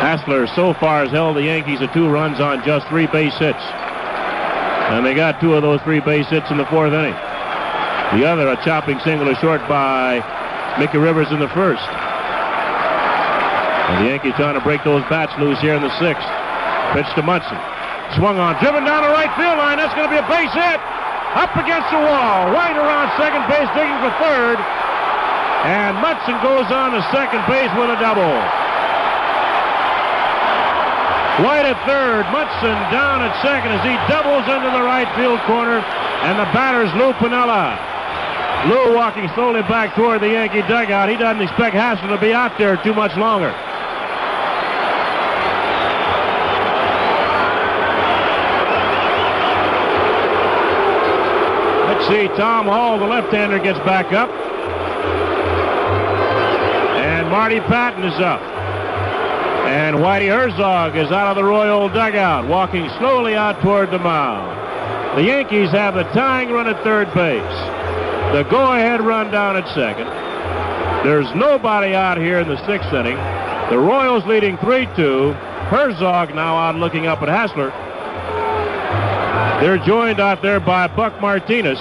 Hassler so far has held the Yankees to 2 runs on just 3 base hits. And they got 2 of those 3 base hits in the 4th inning. The other, a chopping single to short by Mickey Rivers in the 1st. And the Yankees trying to break those bats loose here in the 6th. Pitch to Munson. Swung on, driven down the right field line. That's going to be a base hit. Up against the wall. White around second base, digging for third. And Munson goes on to second base with a double. White at third, Munson down at second as he doubles into the right field corner. And the batter's Lou Piniella. Lou walking slowly back toward the Yankee dugout. He doesn't expect Hassler to be out there too much longer. Let's see, Tom Hall, the left-hander, gets back up. And Marty Patton is up. And Whitey Herzog is out of the Royal dugout, walking slowly out toward the mound. The Yankees have a tying run at third base. The go-ahead run down at second. There's nobody out here in the 6th inning. The Royals leading 3-2. Herzog now out looking up at Hassler. They're joined out there by Buck Martinez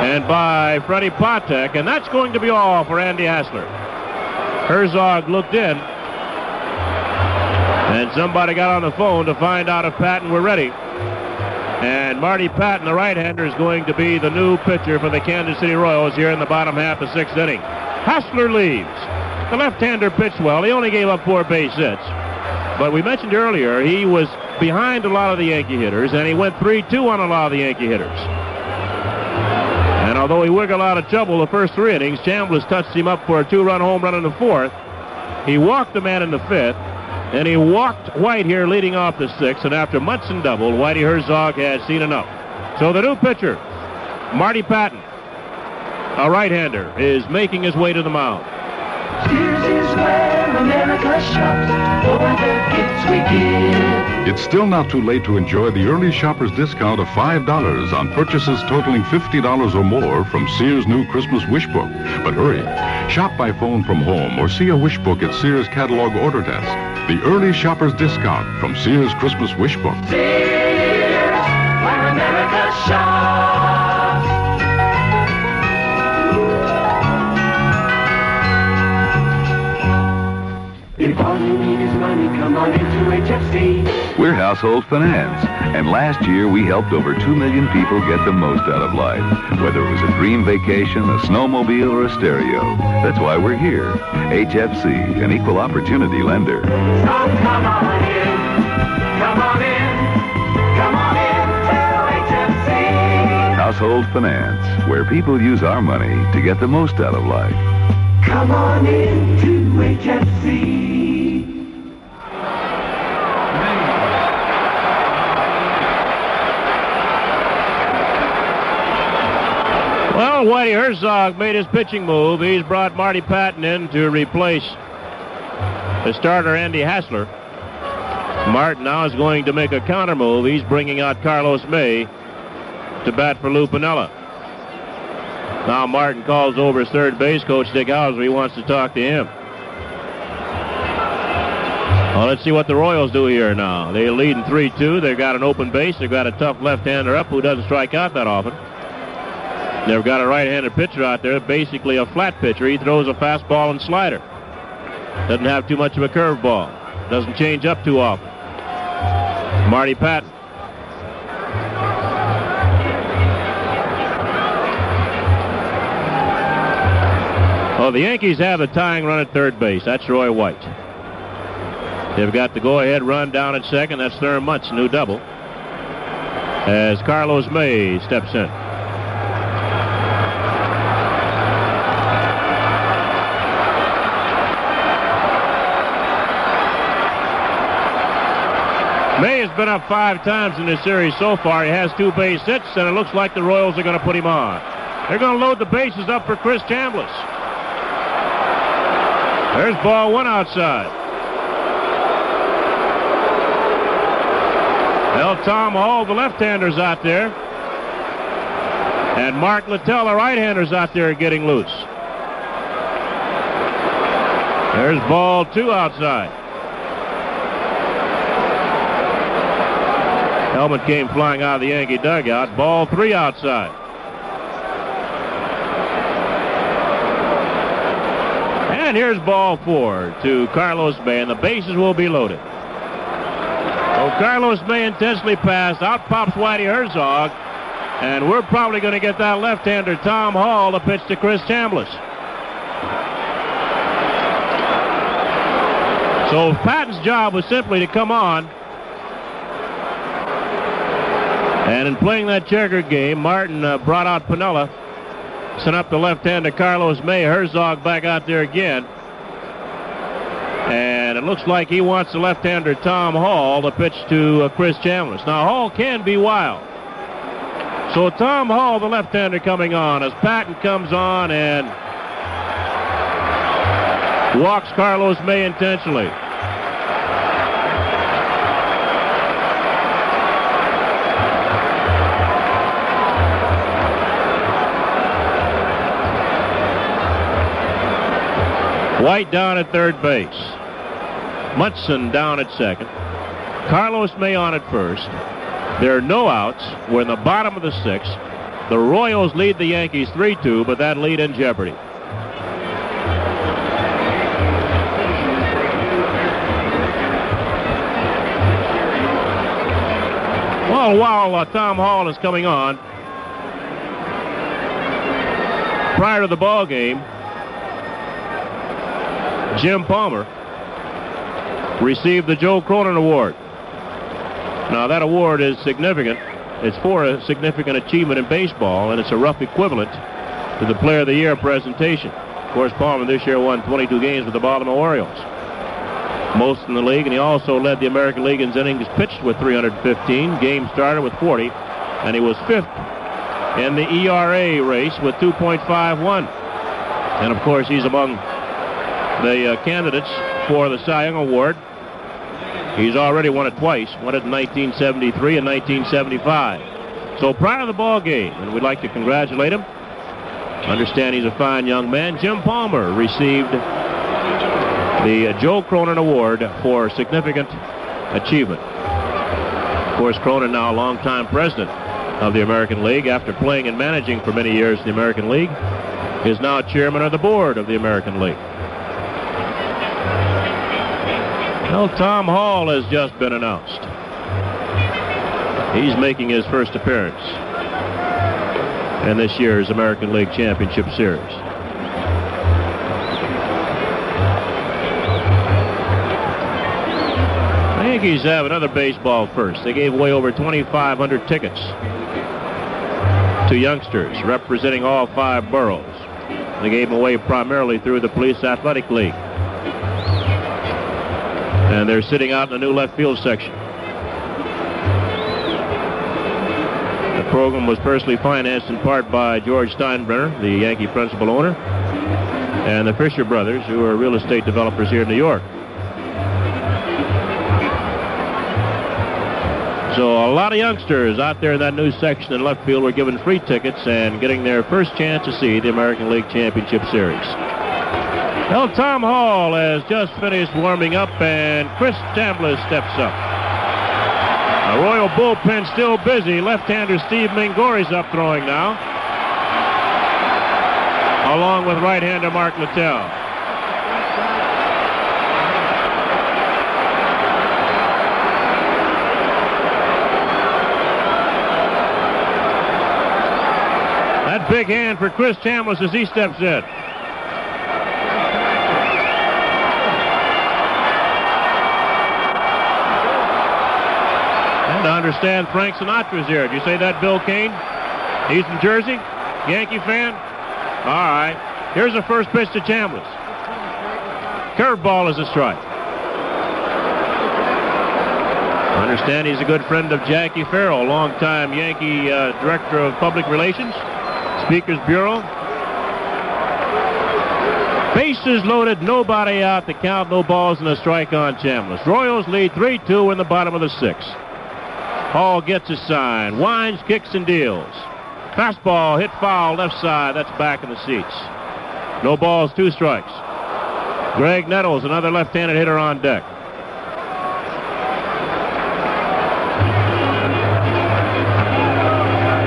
and by Freddie Patek, and that's going to be all for Andy Hassler. Herzog looked in, and somebody got on the phone to find out if Patton were ready. And Marty Patton, the right-hander, is going to be the new pitcher for the Kansas City Royals here in the bottom half of the 6th inning. Hassler leaves. The left-hander pitched well. He only gave up 4 base hits. But we mentioned earlier he was behind a lot of the Yankee hitters, and he went 3-2 on a lot of the Yankee hitters. And although he wiggled out of trouble the first 3 innings, Chambliss touched him up for a 2-run home run in the 4th. He walked the man in the 5th, and he walked White here leading off the 6th, and after Munson doubled, Whitey Herzog has seen enough. So the new pitcher, Marty Patton, a right-hander, is making his way to the mound. Sears is where America shops for the gifts we give. It's still not too late to enjoy the early shopper's discount of $5 on purchases totaling $50 or more from Sears' new Christmas Wish Book. But hurry, shop by phone from home or see a Wish Book at Sears Catalog Order Desk. The early shopper's discount from Sears' Christmas Wish Book. Sears, where America shops. If all you need is money, come on into HFC. We're Household Finance, and last year we helped over 2 million people get the most out of life, whether it was a dream vacation, a snowmobile, or a stereo. That's why we're here. HFC, an equal opportunity lender. So come on in, come on in, come on in to HFC. Household Finance, where people use our money to get the most out of life. Come on in to HFC. Well, Whitey Herzog made his pitching move. He's brought Marty Patton in to replace the starter, Andy Hassler. Martin now is going to make a counter move. He's bringing out Carlos May to bat for Lou Piniella. Now Martin calls over his third base coach, Dick Hauser. He wants to talk to him. Well, let's see what the Royals do here now. They lead in 3-2. They've got an open base. They've got a tough left-hander up who doesn't strike out that often. They've got a right-handed pitcher out there, basically a flat pitcher. He throws a fastball and slider. Doesn't have too much of a curveball. Doesn't change up too often. Marty Patton. Well, the Yankees have a tying run at third base. That's Roy White. They've got the go-ahead run down at second. That's Thurman Munson, new double, as Carlos May steps in. May has been up 5 times in this series so far. He has 2 base hits, and it looks like the Royals are going to put him on. They're going to load the bases up for Chris Chambliss. There's ball 1 outside. Well, Tom Hall, the left-hander's out there. And Mark Littell, the right-hander's out there getting loose. There's ball 2 outside. Helmet came flying out of the Yankee dugout. Ball 3 outside. And here's ball 4 to Carlos May, and the bases will be loaded. So Carlos May intensely passed. Out pops Whitey Herzog. And we're probably going to get that left-hander, Tom Hall, to pitch to Chris Chambliss. So Patton's job was simply to come on. And in playing that checkered game, Martin brought out Piniella, sent up the left-hander Carlos May. Herzog back out there again. And it looks like he wants the left-hander Tom Hall to pitch to Chris Chambliss. Now, Hall can be wild. So Tom Hall, the left-hander, coming on as Patton comes on and walks Carlos May intentionally. White down at third base. Munson down at second. Carlos May on at first. There are no outs. We're in the bottom of the 6th. The Royals lead the Yankees 3-2, but that lead in jeopardy. Well, while Tom Hall is coming on, prior to the ball game, Jim Palmer received the Joe Cronin Award. Now, that award is significant. It's for a significant achievement in baseball, and it's a rough equivalent to the Player of the Year presentation. Of course, Palmer this year won 22 games with the Baltimore Orioles, most in the league, and he also led the American League in innings pitched with 315, games started with 40, and he was 5th in the ERA race with 2.51. And, of course, he's among the candidates for the Cy Young Award. He's already won it twice, won it in 1973 and 1975. So prior to the ball game, and we'd like to congratulate him. Understand he's a fine young man. Jim Palmer received the Joe Cronin Award for significant achievement. Of course, Cronin, now a longtime president of the American League, after playing and managing for many years in the American League, is now chairman of the board of the American League. Well, Tom Hall has just been announced. He's making his first appearance in this year's American League Championship Series. The Yankees have another baseball first. They gave away over 2,500 tickets to youngsters representing all 5 boroughs. They gave them away primarily through the Police Athletic League. And they're sitting out in the new left field section. The program was personally financed in part by George Steinbrenner, the Yankee principal owner, and the Fisher brothers, who are real estate developers here in New York. So a lot of youngsters out there in that new section in left field were given free tickets and getting their first chance to see the American League Championship Series. Well, Tom Hall has just finished warming up, and Chris Chambliss steps up. The Royal bullpen still busy. Left-hander Steve Mingori's up throwing now, along with right-hander Mark Littell. That big hand for Chris Chambliss as he steps in. To understand, Frank Sinatra's here. Did you say that, Bill Kane? He's from Jersey? Yankee fan? All right. Here's the first pitch to Chambliss. Curveball is a strike. understand he's a good friend of Jackie Farrell, longtime Yankee Director of Public Relations, Speakers Bureau. Bases loaded, nobody out. The count, no balls, and a strike on Chambliss. Royals lead 3-2 in the bottom of the sixth. Hall gets his sign, winds, kicks, and deals. Fastball hit foul left side. That's back in the seats. No balls, 2 strikes. Greg Nettles, another left-handed hitter on deck.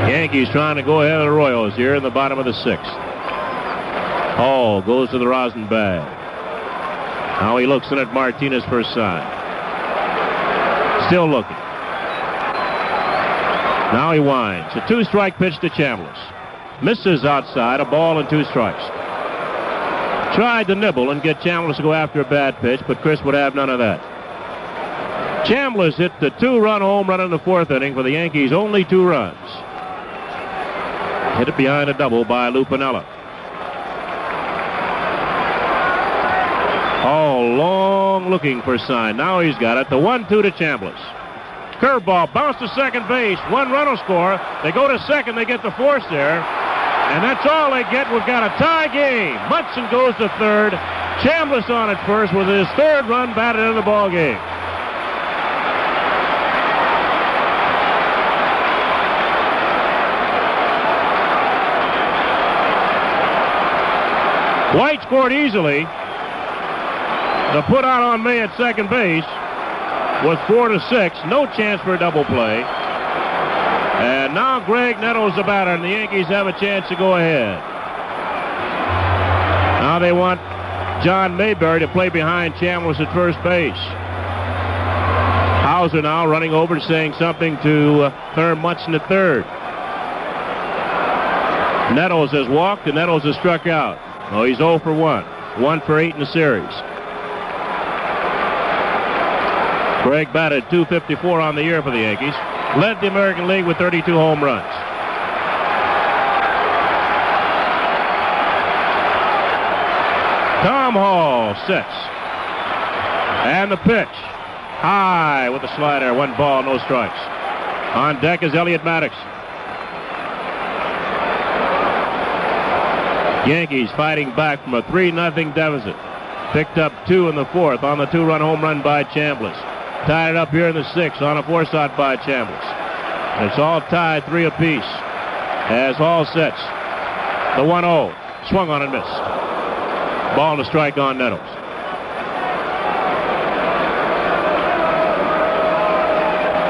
Yankees trying to go ahead of the Royals here in the bottom of the sixth. Hall goes to the rosin bag. Now he looks in at Martinez for a sign. Still looking. Now he winds. A 2-strike pitch to Chambliss. Misses outside, a ball and 2 strikes. Tried to nibble and get Chambliss to go after a bad pitch, but Chris would have none of that. Chambliss hit the 2-run home run in the 4th inning for the Yankees, only 2 runs. Hit it behind a double by Lou Piniella. Hall long looking for a sign. Now he's got it. The 1-2 to Chambliss. Curveball, bounce to second base. 1 run will score. They go to second. They get the force there. And that's all they get. We've got a tie game. Munson goes to third. Chambliss on at first with his 3rd run batted in the ball game. White scored easily. The put out on May at second base was 4-6. No chance for a double play. And now Greg Nettles the batter, and the Yankees have a chance to go ahead. Now they want John Mayberry to play behind Chambliss at first base. Hauser now running over saying something to Herm Munson at third. Nettles has walked, and Nettles has struck out. Oh, he's 0 for 1. 1 for 8 in the series. Greg batted .254 on the year for the Yankees. Led the American League with 32 home runs. Tom Hall sits. And the pitch. High with the slider. 1 ball, no strikes. On deck is Elliot Maddox. Yankees fighting back from a 3-0 deficit. Picked up 2 in the 4th on the 2-run home run by Chambliss. Tied it up here in the 6th on a force out by Chambliss. And it's all tied 3 apiece as Hall sets. The 1-0. Swung on and missed. Ball to strike on Nettles.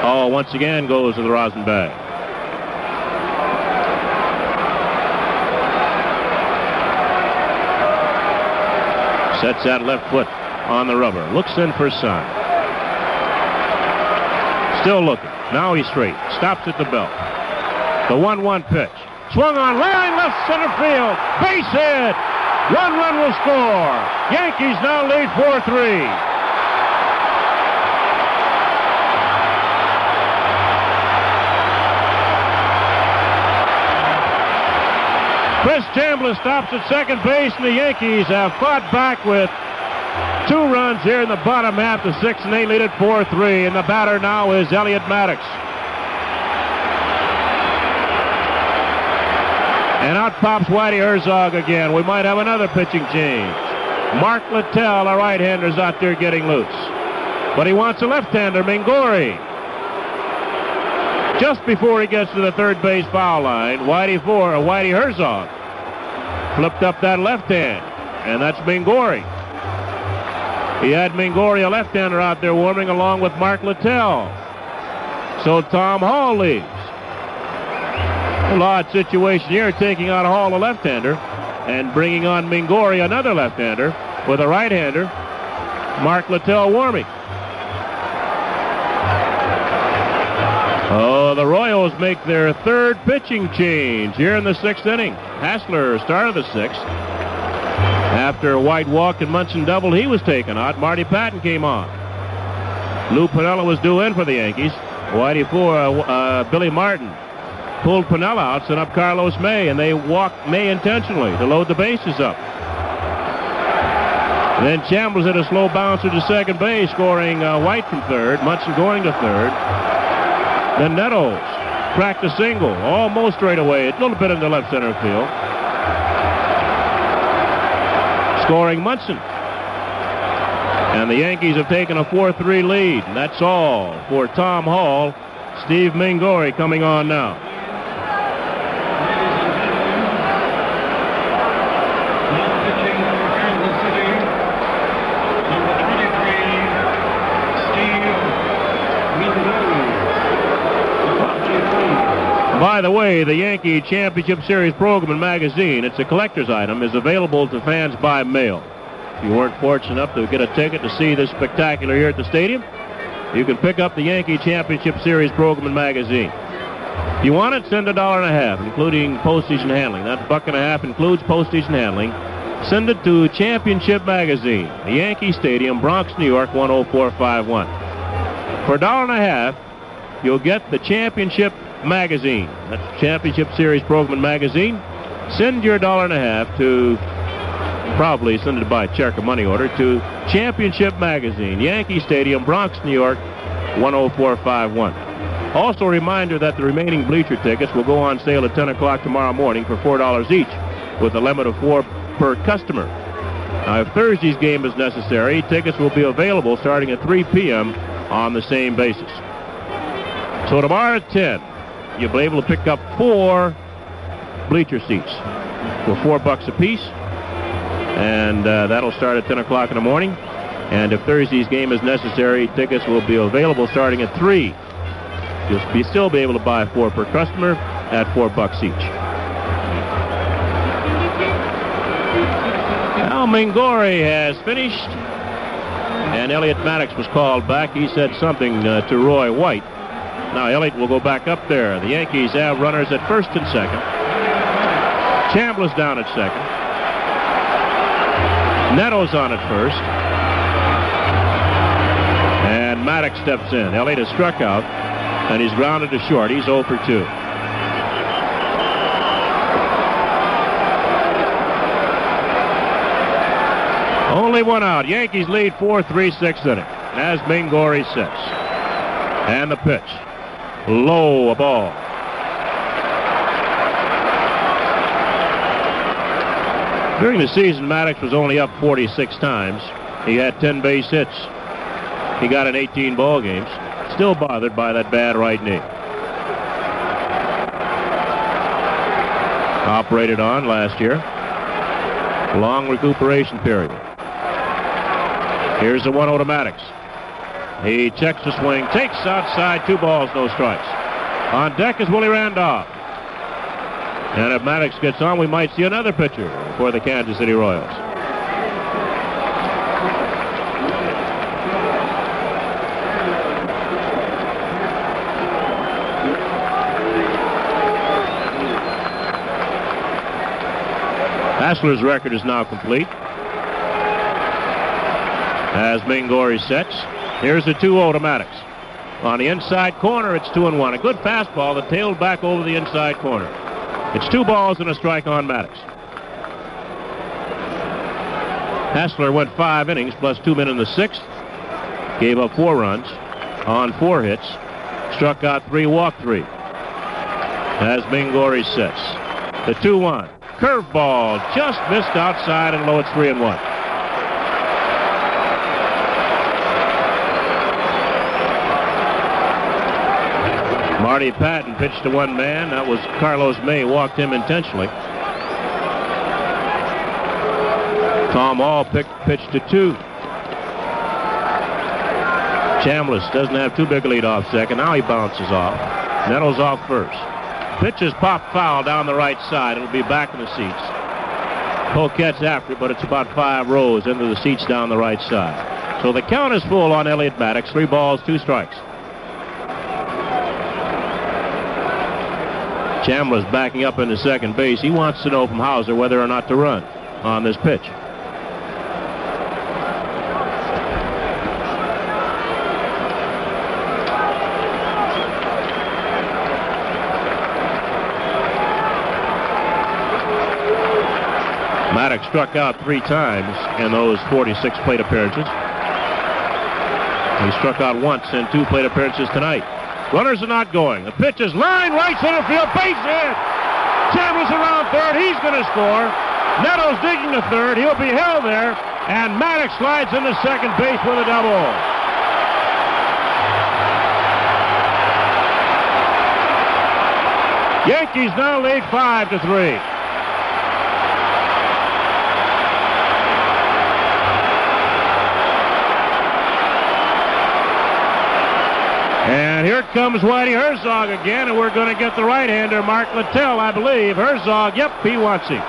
Hall once again goes to the rosin bag. Sets that left foot on the rubber. Looks in for a sign. Still looking. Now he's straight. Stops at the belt. The 1-1 pitch. Swung on line, left center field. Base hit. 1 run will score. Yankees now lead 4-3. Chris Chambliss stops at second base, and the Yankees have fought back with 2 runs here in the bottom half. The 6th, and they lead it 4-3. And the batter now is Elliot Maddox. And out pops Whitey Herzog again. We might have another pitching change. Mark Littell, a right-hander, is out there getting loose. But he wants a left-hander, Mingori. Just before he gets to the third base foul line, Whitey Herzog flipped up that left hand. And that's Mingori. He had Mingori, a left-hander, out there warming along with Mark Littell. So Tom Hall leaves. A odd situation here, taking out Hall, a left-hander, and bringing on Mingori, another left-hander, with a right-hander, Mark Littell warming. Oh, the Royals make their 3rd pitching change here in the 6th inning. Hassler started the 6th. After White walked and Munson doubled, he was taken out. Marty Patton came on. Lou Piniella was due in for the Yankees. Whitey for Billy Martin pulled Piniella out, sent up Carlos May, and they walked May intentionally to load the bases up. Then Chambliss hit a slow bouncer to second base, scoring White from third. Munson going to third. Then Nettles cracked a single, almost straight away, a little bit into left center field. Scoring Munson. And the Yankees have taken a 4-3 lead. And that's all for Tom Hall. Steve Mingori coming on now. By the way, the Yankee Championship Series program and magazine, it's a collector's item, is available to fans by mail. If you weren't fortunate enough to get a ticket to see this spectacular here at the stadium, you can pick up the Yankee Championship Series program and magazine. If you want it, send $1.50, including postseason handling. That $1.50 includes postseason handling. Send it to Championship Magazine, Yankee Stadium, Bronx, New York, 10451. For $1.50, you'll get the Championship Magazine. That's Championship Series program and magazine. Send your $1.50 to, probably send it by check or money order, to Championship Magazine, Yankee Stadium, Bronx, New York, 10451. Also a reminder that the remaining bleacher tickets will go on sale at 10 o'clock tomorrow morning for $4 each, with a limit of 4 per customer. Now, if Thursday's game is necessary, tickets will be available starting at 3 p.m. on the same basis. So tomorrow at 10, you'll be able to pick up 4 bleacher seats for $4 a piece, and that'll start at 10 o'clock in the morning. And if Thursday's game is necessary, tickets will be available starting at 3. You'll still be able to buy 4 per customer at $4 each. Now Mingori has finished, and Elliot Maddox was called back. He said something to Roy White. Now Elliott will go back up there. The Yankees have runners at first and second. Chambliss down at second. Nettles on at first. And Maddox steps in. Elliott has struck out, and he's grounded to short. He's 0 for 2. Only one out. Yankees lead 4-3, 6th inning as Mingori sits. And the pitch. Low, a ball. During the season, Maddox was only up 46 times. He had 10 base hits. He got in 18 ball games. Still bothered by that bad right knee. Operated on last year. Long recuperation period. Here's the 1-0 to Maddox. He checks the swing, takes outside, 2 balls, no strikes. On deck is Willie Randolph. And if Maddox gets on, we might see another pitcher for the Kansas City Royals. Hassler's record is now complete as Mingori sets. Here's the 2-0 to Maddox. On the inside corner, it's 2-1. A good fastball that tailed back over the inside corner. It's 2 balls and a strike on Maddox. Hassler went 5 innings plus 2 men in the 6th. Gave up 4 runs on 4 hits. Struck out 3, walked 3. As Mingori sets. The 2-1. Curveball just missed outside and low. It's 3-1. Marty Patton pitched to one man. That was Carlos May. Walked him intentionally. Tom Hall pitched to 2. Chambliss doesn't have too big a lead off second. Now he bounces off. Nettles off first. Pitch is popped foul down the right side. It'll be back in the seats. Poquette's after it, but it's about 5 rows into the seats down the right side. So the count is full on Elliot Maddox. 3 balls, 2 strikes. Chambliss backing up into second base. He wants to know from Hauser whether or not to run on this pitch. Maddox struck out 3 times in those 46 plate appearances. He struck out once in 2 plate appearances tonight. Runners are not going. The pitch is line right center field, base hit. Chambliss around third. He's going to score. Nettles digging to third. He'll be held there. And Maddox slides into second base with a double. Yankees now lead 5-3. And here comes Whitey Herzog again, and we're going to get the right-hander, Mark Littell, I believe. Herzog, yep, he wants him.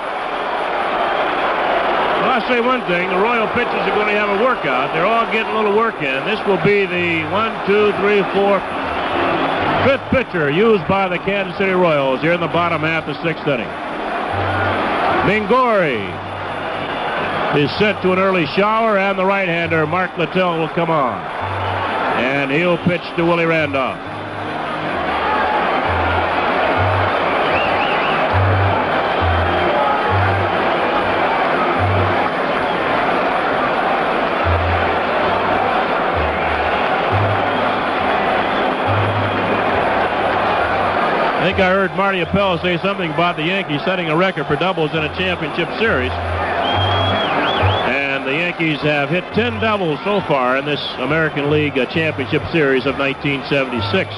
Well, I'll say one thing. The Royal pitchers are going to have a workout. They're all getting a little work in. This will be the 5th pitcher used by the Kansas City Royals here in the bottom half of the 6th inning. Mingori is sent to an early shower, and the right-hander, Mark Littell, will come on. And he'll pitch to Willie Randolph. I think I heard Marty Appel say something about the Yankees setting a record for doubles in a championship series. The Yankees have hit 10 doubles so far in this American League Championship Series of 1976.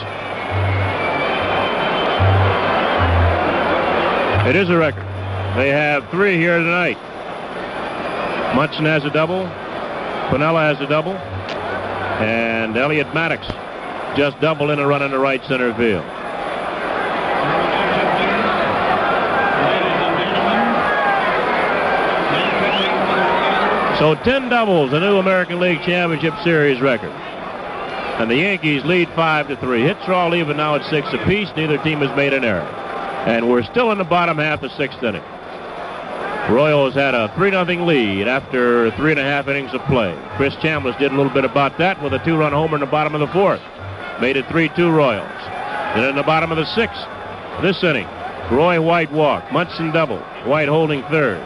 It is a record. They have 3 here tonight. Munson has a double. Piniella has a double. And Elliot Maddox just doubled in a run into right center field. So 10 doubles, a new American League Championship Series record. And the Yankees lead 5-3. Hits are all even now at 6 apiece. Neither team has made an error. And we're still in the bottom half of the 6th inning. Royals had a 3-0 lead after 3.5 innings of play. Chris Chambliss did a little bit about that with a 2-run homer in the bottom of the 4th. Made it 3-2 Royals. Then in the bottom of the 6th, this inning, Roy White walked. Munson double. White holding third.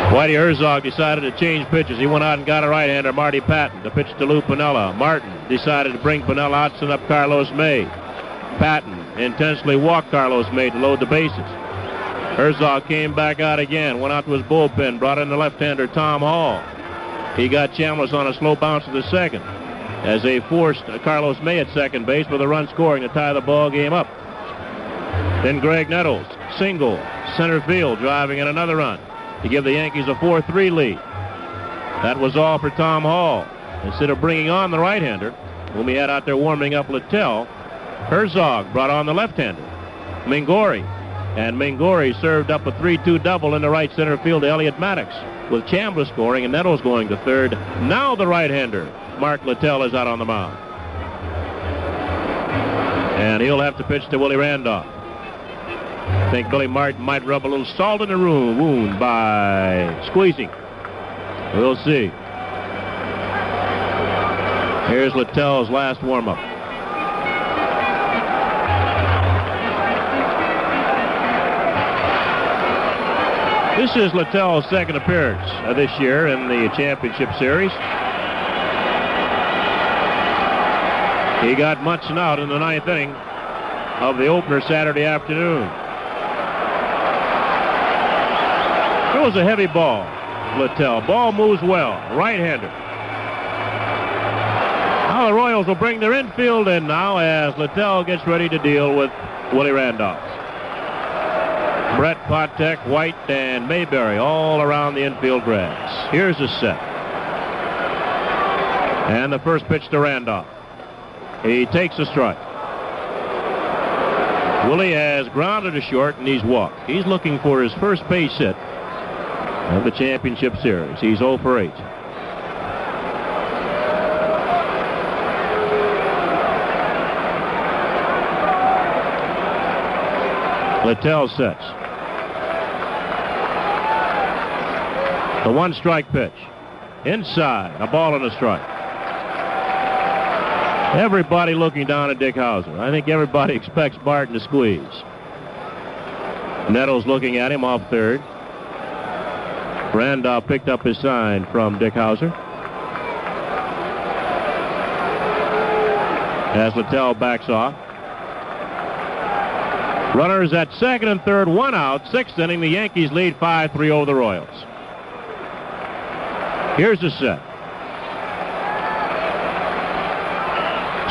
Whitey Herzog decided to change pitches. He went out and got a right-hander, Marty Patton, to pitch to Lou Piniella. Martin decided to bring Piniella out, send up Carlos May. Patton intentionally walked Carlos May to load the bases. Herzog came back out again, went out to his bullpen, brought in the left-hander Tom Hall. He got Chambliss on a slow bounce to the second as they forced Carlos May at second base with a run scoring to tie the ball game up. Then Greg Nettles, single, center field, driving in another run to give the Yankees a 4-3 lead. That was all for Tom Hall. Instead of bringing on the right-hander, whom he had out there warming up Littell, Herzog brought on the left-hander, Mingori. And Mingori served up a 3-2 double in the right center field to Elliot Maddox, with Chambliss scoring and Nettles going to third. Now the right-hander, Mark Littell, is out on the mound. And he'll have to pitch to Willie Randolph. I think Billy Martin might rub a little salt in the wound by squeezing. We'll see. Here's Littell's last warm-up. This is Littell's second appearance this year in the championship series. He got Munson out in the 9th inning of the opener Saturday afternoon. Throws a heavy ball, Littell. Ball moves well. Right-hander. Now the Royals will bring their infield in now as Littell gets ready to deal with Willie Randolph. Brett, Potek, White, and Mayberry all around the infield grass. Here's the set. And the first pitch to Randolph. He takes a strike. Willie has grounded to short and he's walked. He's looking for his first base hit of the championship series. He's 0 for 8. Littell sets. The 1-strike pitch. Inside. A ball and a strike. Everybody looking down at Dick Hauser. I think everybody expects Martin to squeeze. Nettles looking at him off third. Randolph picked up his sign from Dick Hauser. As Littell backs off. Runners at second and third, one out. Sixth inning, the Yankees lead 5-3 over the Royals. Here's the set.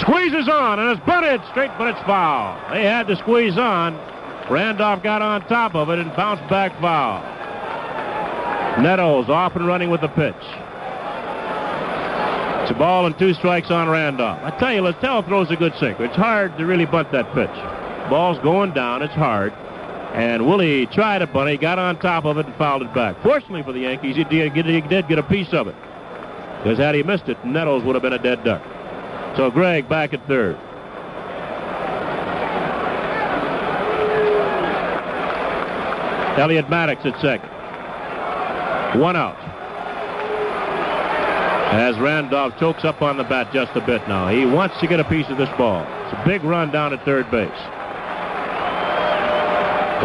Squeezes on, and it's bunted straight, but it's foul. They had to squeeze on. Randolph got on top of it and bounced back foul. Nettles off and running with the pitch. It's a ball and 2 strikes on Randolph. I tell you, Littell throws a good sinker. It's hard to really bunt that pitch. Ball's going down. It's hard. And Willie tried to bunt it. He got on top of it and fouled it back. Fortunately for the Yankees, he did get a piece of it. Because had he missed it, Nettles would have been a dead duck. So Gregg back at third. Elliott Maddox at second. One out. As Randolph chokes up on the bat just a bit now. He wants to get a piece of this ball. It's a big run down at third base.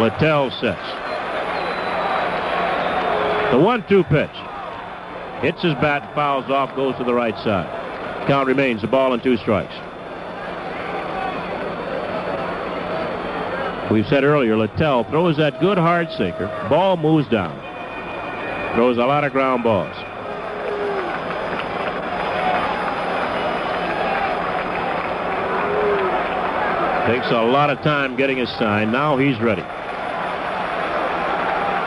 Littell sets. The 1-2 pitch. Hits his bat, fouls off, goes to the right side. Count remains a ball and 2 strikes. We've said earlier, Littell throws that good hard sinker. Ball moves down. Throws a lot of ground balls. Takes a lot of time getting his sign. Now he's ready.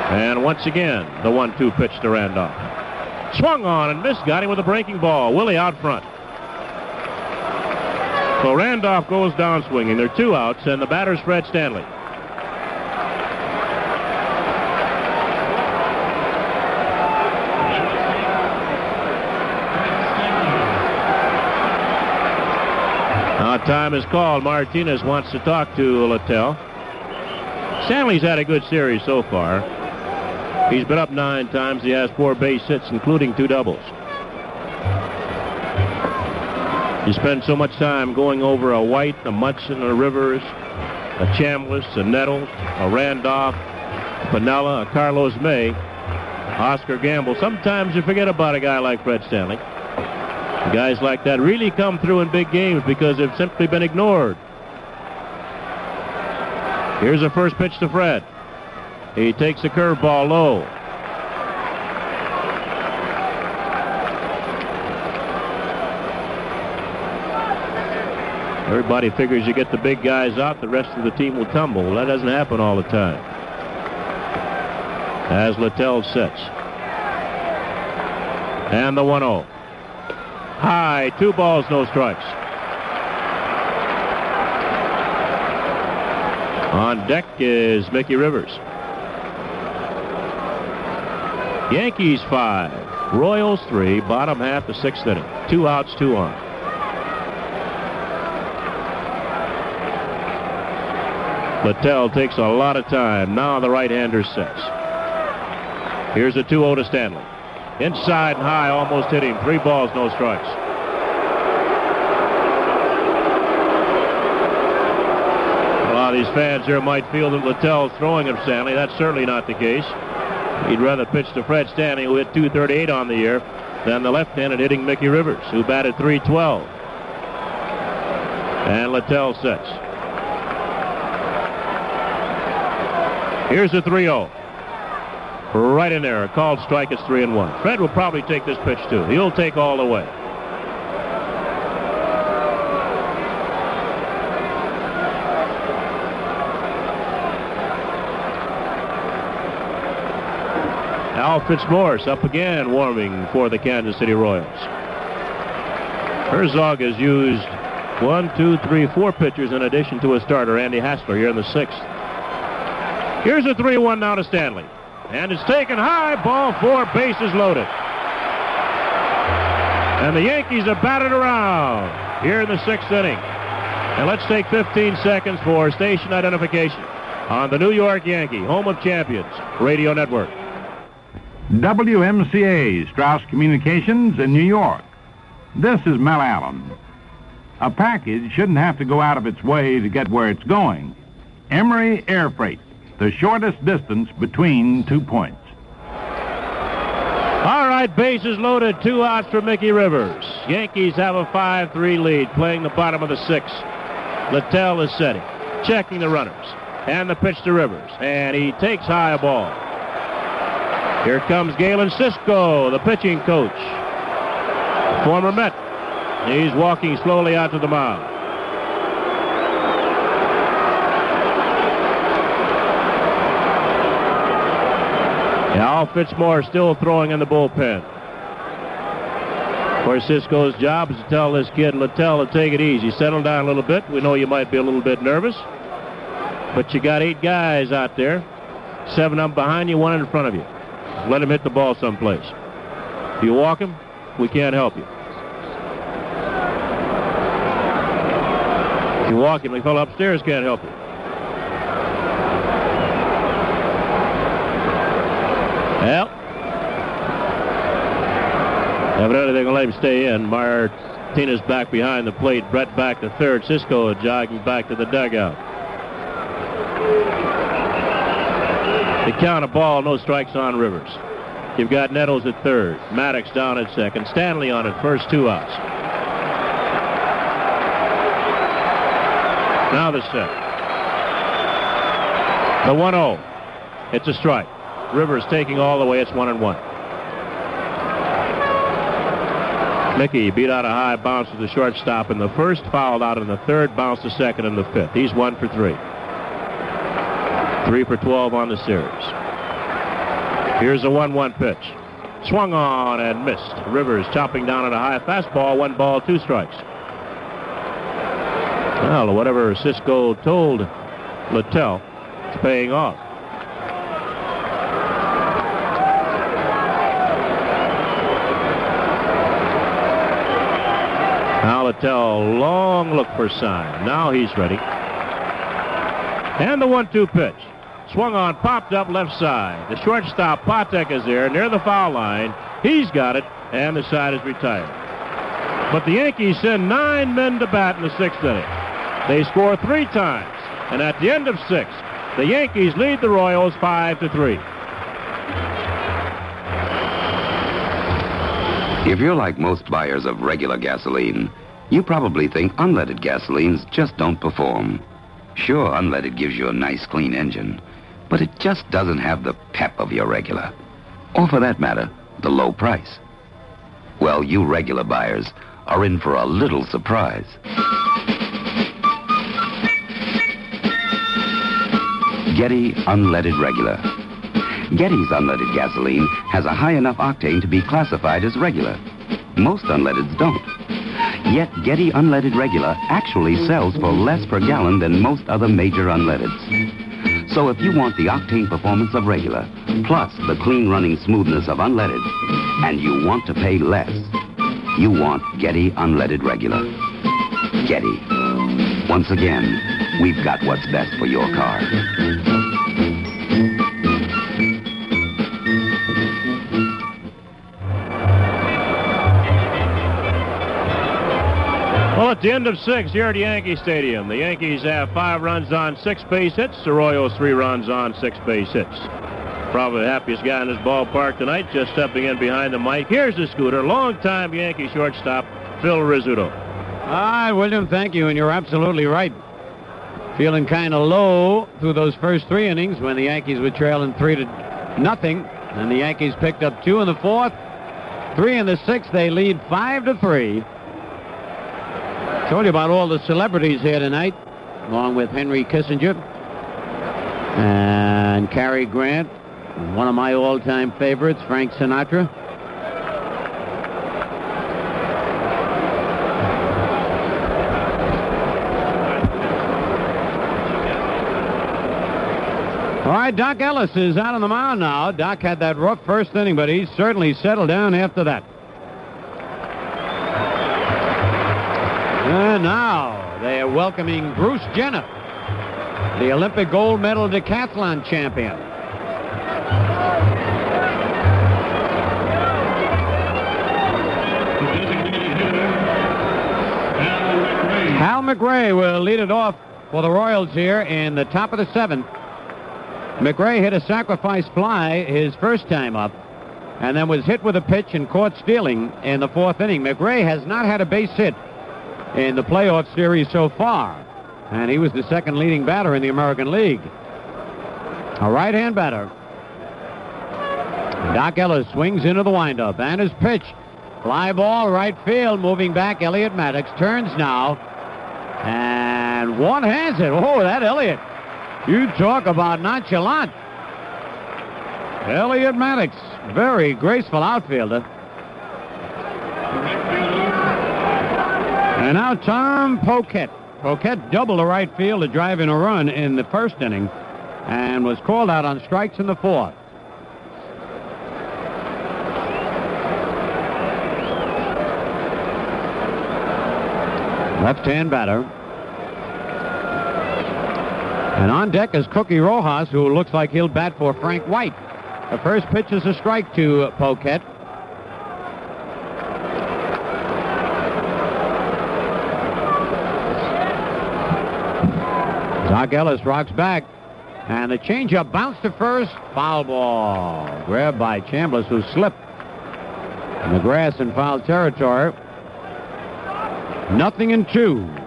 And once again, the 1-2 pitch to Randolph. Swung on and missed. Got him with a breaking ball. Willie out front. So Randolph goes down swinging. There are 2 outs, and the batter's Fred Stanley. Now time is called. Martinez wants to talk to Littell. Stanley's had a good series so far. He's been up 9 times. He has 4 base hits, including 2 doubles. You spend so much time going over a White, a Munson, a Rivers, a Chambliss, a Nettles, a Randolph, a Piniella, a Carlos May, Oscar Gamble. Sometimes you forget about a guy like Fred Stanley. Guys like that really come through in big games because they've simply been ignored. Here's the first pitch to Fred. He takes a curveball low. Everybody figures you get the big guys out, the rest of the team will tumble. Well, that doesn't happen all the time. As Littell sets. And the 1-0. High, 2 balls, no strikes. On deck is Mickey Rivers. Yankees 5, Royals 3, bottom half the 6th inning. 2 outs, 2 on. Littell takes a lot of time. Now the right-hander sets. Here's a 2-0 to Stanley. Inside and high, almost hit him. 3 balls, no strikes. A lot of these fans here might feel that Littell's throwing him Stanley. That's certainly not the case. He'd rather pitch to Fred Stanley, who hit .238 on the year, than the left-handed hitting Mickey Rivers, who batted .312. And Littell sets. Here's a 3-0. Right in there. A called strike. It's 3-1. Fred will probably take this pitch, too. He'll take all the way. Al Fitzmaurice up again, warming for the Kansas City Royals. Herzog has used 4 pitchers in addition to a starter, Andy Hassler, here in the 6th. Here's a 3-1 now to Stanley. And it's taken high, ball 4, bases loaded. And the Yankees are batted around here in the 6th inning. And let's take 15 seconds for station identification on the New York Yankee, home of champions, radio network. WMCA, Strauss Communications in New York. This is Mel Allen. A package shouldn't have to go out of its way to get where it's going. Emery Air Freight, the shortest distance between 2 points. All right, bases loaded, 2 outs for Mickey Rivers. Yankees have a 5-3 lead, playing the bottom of the 6th. Littell is setting, checking the runners, and the pitch to Rivers, and he takes high a ball. Here comes Galen Cisco, the pitching coach, former Met. He's walking slowly out to the mound. Al Fitzmore still throwing in the bullpen. Of course, Cisco's job is to tell this kid Littell to take it easy. Settle down a little bit. We know you might be a little bit nervous, but you got 8 guys out there, 7 of them behind you, 1 in front of you. Let him hit the ball someplace. If you walk him, we can't help you. If you walk him, the fellow upstairs can't help you. Well, evidently they're going to let him stay in. Martinez back behind the plate. Brett back to third. Cisco jogging back to the dugout. They count a ball, no strikes on Rivers. You've got Nettles at third. Maddox down at second. Stanley on at first, 2 outs. Now the set. The 1-0. It's a strike. Rivers taking all the way. It's 1-1. Mickey beat out a high bounce to the shortstop in the first, fouled out in the third, bounced to second in the fifth. He's 1 for 3. 3 for 12 on the series. Here's a 1-1 pitch. Swung on and missed. Rivers chopping down at a high fastball. 1 ball, 2 strikes. Well, whatever Cisco told Littell, it's paying off. Now Littell, long look for sign. Now he's ready. And the 1-2 pitch. Swung on, popped up left side. The shortstop, Patek, is there near the foul line. He's got it, and the side is retired. But the Yankees send 9 men to bat in the 6th inning. They score 3 times, and at the end of 6, the Yankees lead the Royals 5-3. If you're like most buyers of regular gasoline, you probably think unleaded gasolines just don't perform. Sure, unleaded gives you a nice, clean engine, but it just doesn't have the pep of your regular. Or for that matter, the low price. Well, you regular buyers are in for a little surprise. Getty Unleaded Regular. Getty's unleaded gasoline has a high enough octane to be classified as regular. Most unleadeds don't. Yet Getty Unleaded Regular actually sells for less per gallon than most other major unleadeds. So if you want the octane performance of regular, plus the clean running smoothness of unleaded, and you want to pay less, you want Getty Unleaded Regular. Getty. Once again, we've got what's best for your car. Well, at the end of 6 here at Yankee Stadium, the Yankees have 5 runs on 6 base hits. The Royals 3 runs on 6 base hits. Probably the happiest guy in this ballpark tonight, just stepping in behind the mic. Here's the scooter, longtime Yankee shortstop, Phil Rizzuto. All right, William, thank you, and you're absolutely right. Feeling kind of low through those first 3 innings when the Yankees were trailing 3-0, and the Yankees picked up 2 in the 4th, 3 in the 6th. They lead 5-3. Told you about all the celebrities here tonight, along with Henry Kissinger and Cary Grant, and one of my all-time favorites, Frank Sinatra. All right, Doc Ellis is out on the mound now. Doc had that rough first inning, but he's certainly settled down after that. And now they are welcoming Bruce Jenner, the Olympic gold medal decathlon champion. Hal McRae will lead it off for the Royals here in the top of the 7th. McRae hit a sacrifice fly his first time up, and then was hit with a pitch and caught stealing in the 4th inning. McRae has not had a base hit in the playoff series so far, and he was the second leading batter in the American League. A right-hand batter. Doc Ellis swings into the windup, and his pitch. Fly ball, right field, moving back. Elliott Maddox turns now, and one-hands it. Oh, that Elliott. You talk about nonchalant. Elliott Maddox, very graceful outfielder. And now Tom Poquette. Poquette doubled the right field to drive in a run in the 1st inning and was called out on strikes in the 4th. Left-hand batter. And on deck is Cookie Rojas, who looks like he'll bat for Frank White. The first pitch is a strike to Poquette. Doc Ellis rocks back, and the changeup bounced to first. Foul ball. Grabbed by Chambliss, who slipped in the grass in foul territory. 0-2.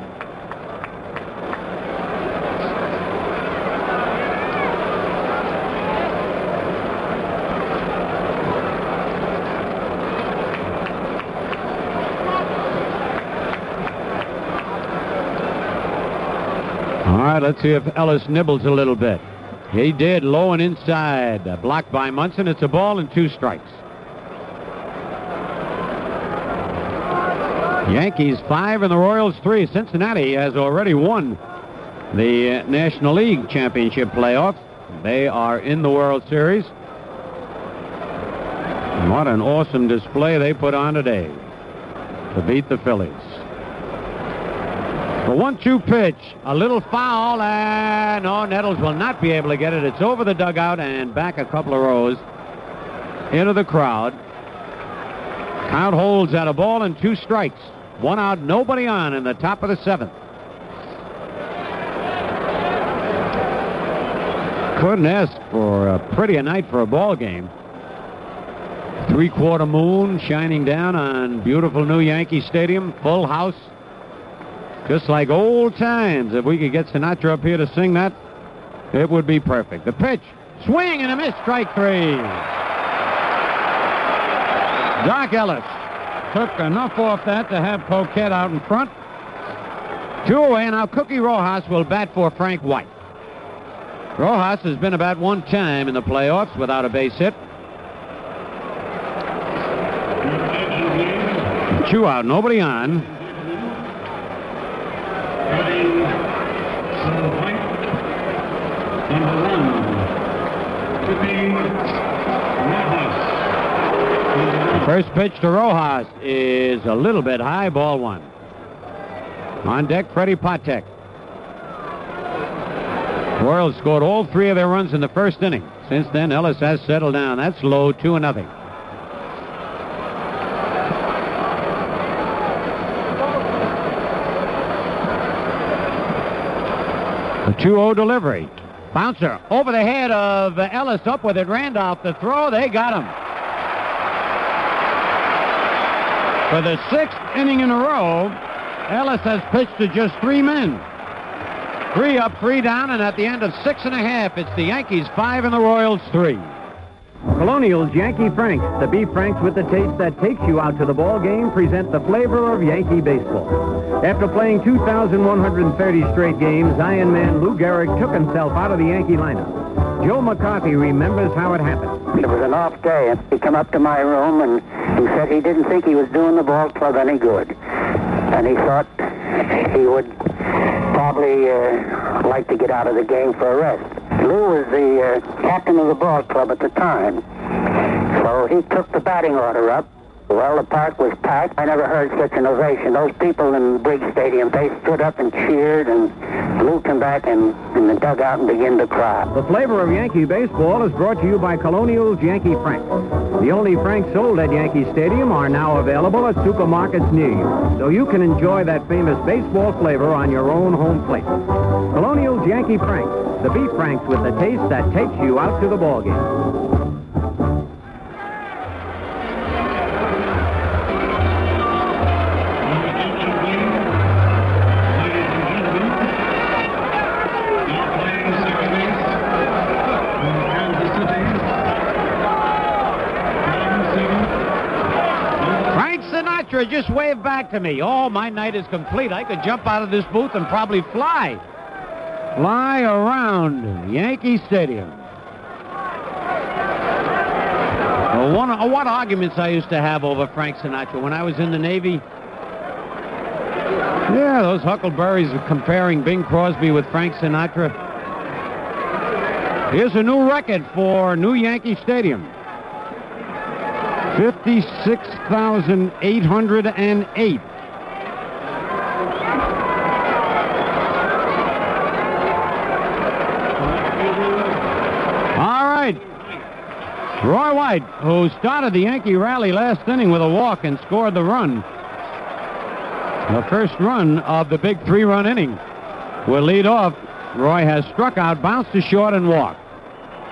All right, let's see if Ellis nibbles a little bit. He did, low and inside. Blocked by Munson. It's a ball and 2 strikes. Yankees 5 and the Royals 3. Cincinnati has already won the National League Championship playoff. They are in the World Series. And what an awesome display they put on today to beat the Phillies. The 1-2 pitch, a little foul, and no, Nettles will not be able to get it. It's over the dugout and back a couple of rows into the crowd. Count holds at a ball and 2 strikes. 1 out, nobody on in the top of the 7th. Couldn't ask for a prettier night for a ball game. 3/4 moon shining down on beautiful new Yankee Stadium. Full house. Just like old times. If we could get Sinatra up here to sing that, it would be perfect. The pitch. Swing and a miss. Strike 3. Doc Ellis took enough off that to have Poquette out in front. 2 away. Now Cookie Rojas will bat for Frank White. Rojas has been about 1 time in the playoffs without a base hit. 2 out, nobody on. First pitch to Rojas is a little bit high, ball 1. On deck, Freddie Patek. Royals scored all 3 of their runs in the 1st inning. Since then, Ellis has settled down. That's low, 2-0. The 2-0 delivery. Bouncer over the head of Ellis, up with it. Randolph, the throw. They got him. For the 6th inning in a row, Ellis has pitched to just 3 men. 3 up, 3 down, and at the end of 6 1/2, it's the Yankees 5 and the Royals 3. Colonial's Yankee Franks, the beef franks with the taste that takes you out to the ball game, present the flavor of Yankee baseball. After playing 2,130 straight games, Iron Man Lou Gehrig took himself out of the Yankee lineup. Joe McCarthy remembers how it happened. It was an off day, and he came up to my room, and he said he didn't think he was doing the ball club any good. And he thought he would probably like to get out of the game for a rest. Lou was the captain of the ball club at the time. So he took the batting order up Well, the park was packed. I never heard such an ovation. Those people in Briggs Stadium, they stood up and cheered and moved him back in the dugout and began to cry. The flavor of Yankee baseball is brought to you by Colonial's Yankee Franks. The only Franks sold at Yankee Stadium are now available at supermarkets near you, so you can enjoy that famous baseball flavor on your own home plate. Colonial's Yankee Franks, the beef Franks with the taste that takes you out to the ballgame. Just wave back to me. Oh, my night is complete. I could jump out of this booth and probably fly around Yankee Stadium. Well, what arguments I used to have over Frank Sinatra when I was in the Navy. Yeah, those huckleberries are comparing Bing Crosby with Frank Sinatra. Here's a new record for New Yankee Stadium. 56,808. All right. Roy White, who started the Yankee rally last inning with a walk and scored the run. The first run of the big three-run inning. Will lead off. Roy has struck out, bounced to short, and walked.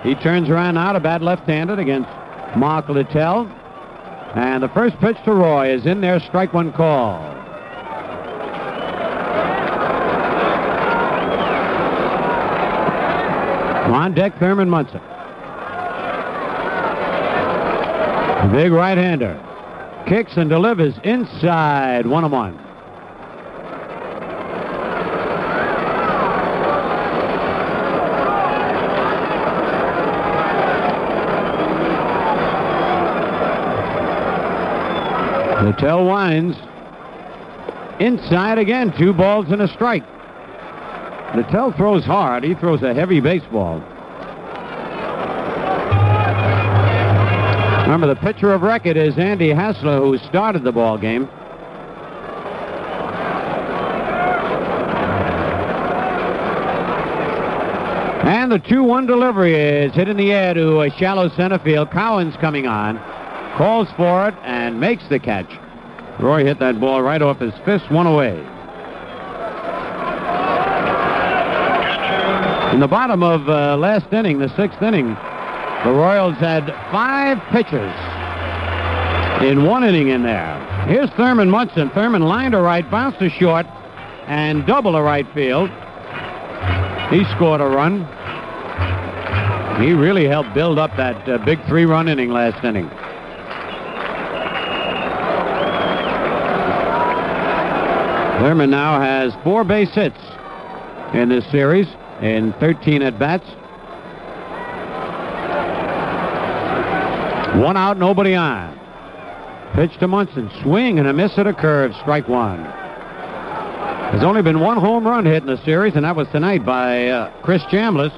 He turns around now to bat left-handed against Mark Littell. And the first pitch to Roy is in there, strike one call. On deck, Thurman Munson. Big right-hander. Kicks and delivers inside, 1-1. Littell winds. Inside again, 2 balls and a strike. Littell throws hard. He throws a heavy baseball. Remember, the pitcher of record is Andy Hassler, who started the ball game. And the 2-1 delivery is hit in the air to a shallow center field. Cowan's coming on. Calls for it and makes the catch. Roy hit that ball right off his fist, 1 away. In the bottom of last inning, the 6th inning, the Royals had 5 pitchers in 1 inning in there. Here's Thurman Munson. Thurman lined to right, bounced to short, and double to right field. He scored a run. He really helped build up that big 3-run inning last inning. Thurman now has 4 base hits in this series in 13 at-bats. 1 out, nobody on. Pitch to Munson. Swing and a miss at a curve. Strike 1. There's only been 1 home run hit in the series, and that was tonight by Chris Chambliss.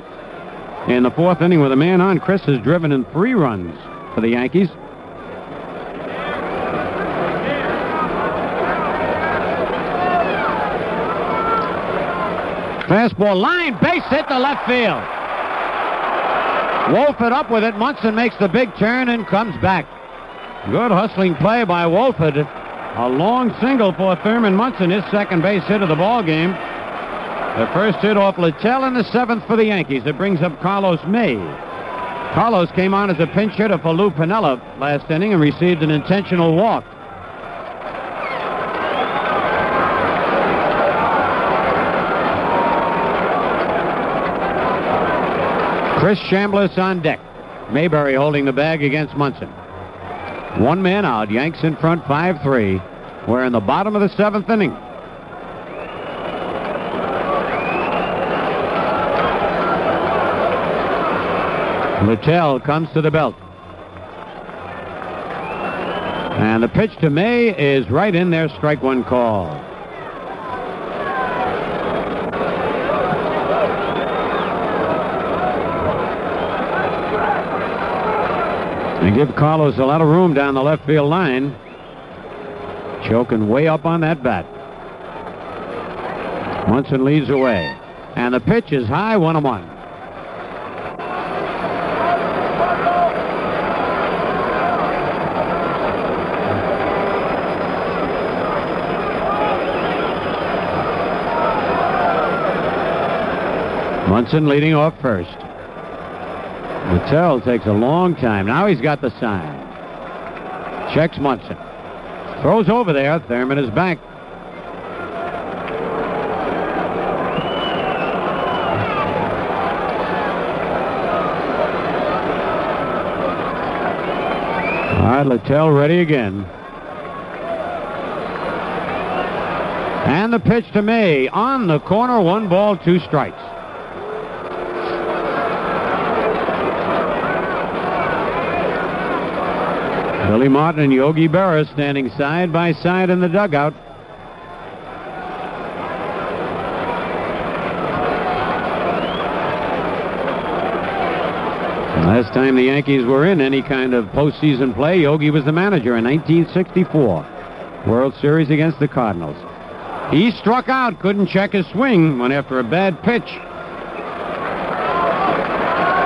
In the 4th inning with a man on, Chris has driven in 3 runs for the Yankees. Fastball line, base hit to left field. Wolford up with it. Munson makes the big turn and comes back. Good hustling play by Wolford. A long single for Thurman Munson, his second base hit of the ball game. The first hit off Littell in the 7th for the Yankees. It brings up Carlos May. Carlos came on as a pinch hitter for Lou Piniella last inning and received an intentional walk. Chris Chambliss on deck. Mayberry holding the bag against Munson. 1 man out. Yanks in front, 5-3. We're in the bottom of the 7th inning. Littell comes to the belt. And the pitch to May is right in there. Strike 1 call. They give Carlos a lot of room down the left field line. Choking way up on that bat. Munson leads away. And the pitch is high, 1-1. Munson leading off first. Littell takes a long time. Now he's got the sign. Checks Munson. Throws over there. Thurman is back. All right, Littell ready again. And the pitch to May on the corner. 1 ball, 2 strikes. Billy Martin and Yogi Berra standing side by side in the dugout. Last time the Yankees were in any kind of postseason play, Yogi was the manager in 1964. World Series against the Cardinals. He struck out, couldn't check his swing, went after a bad pitch.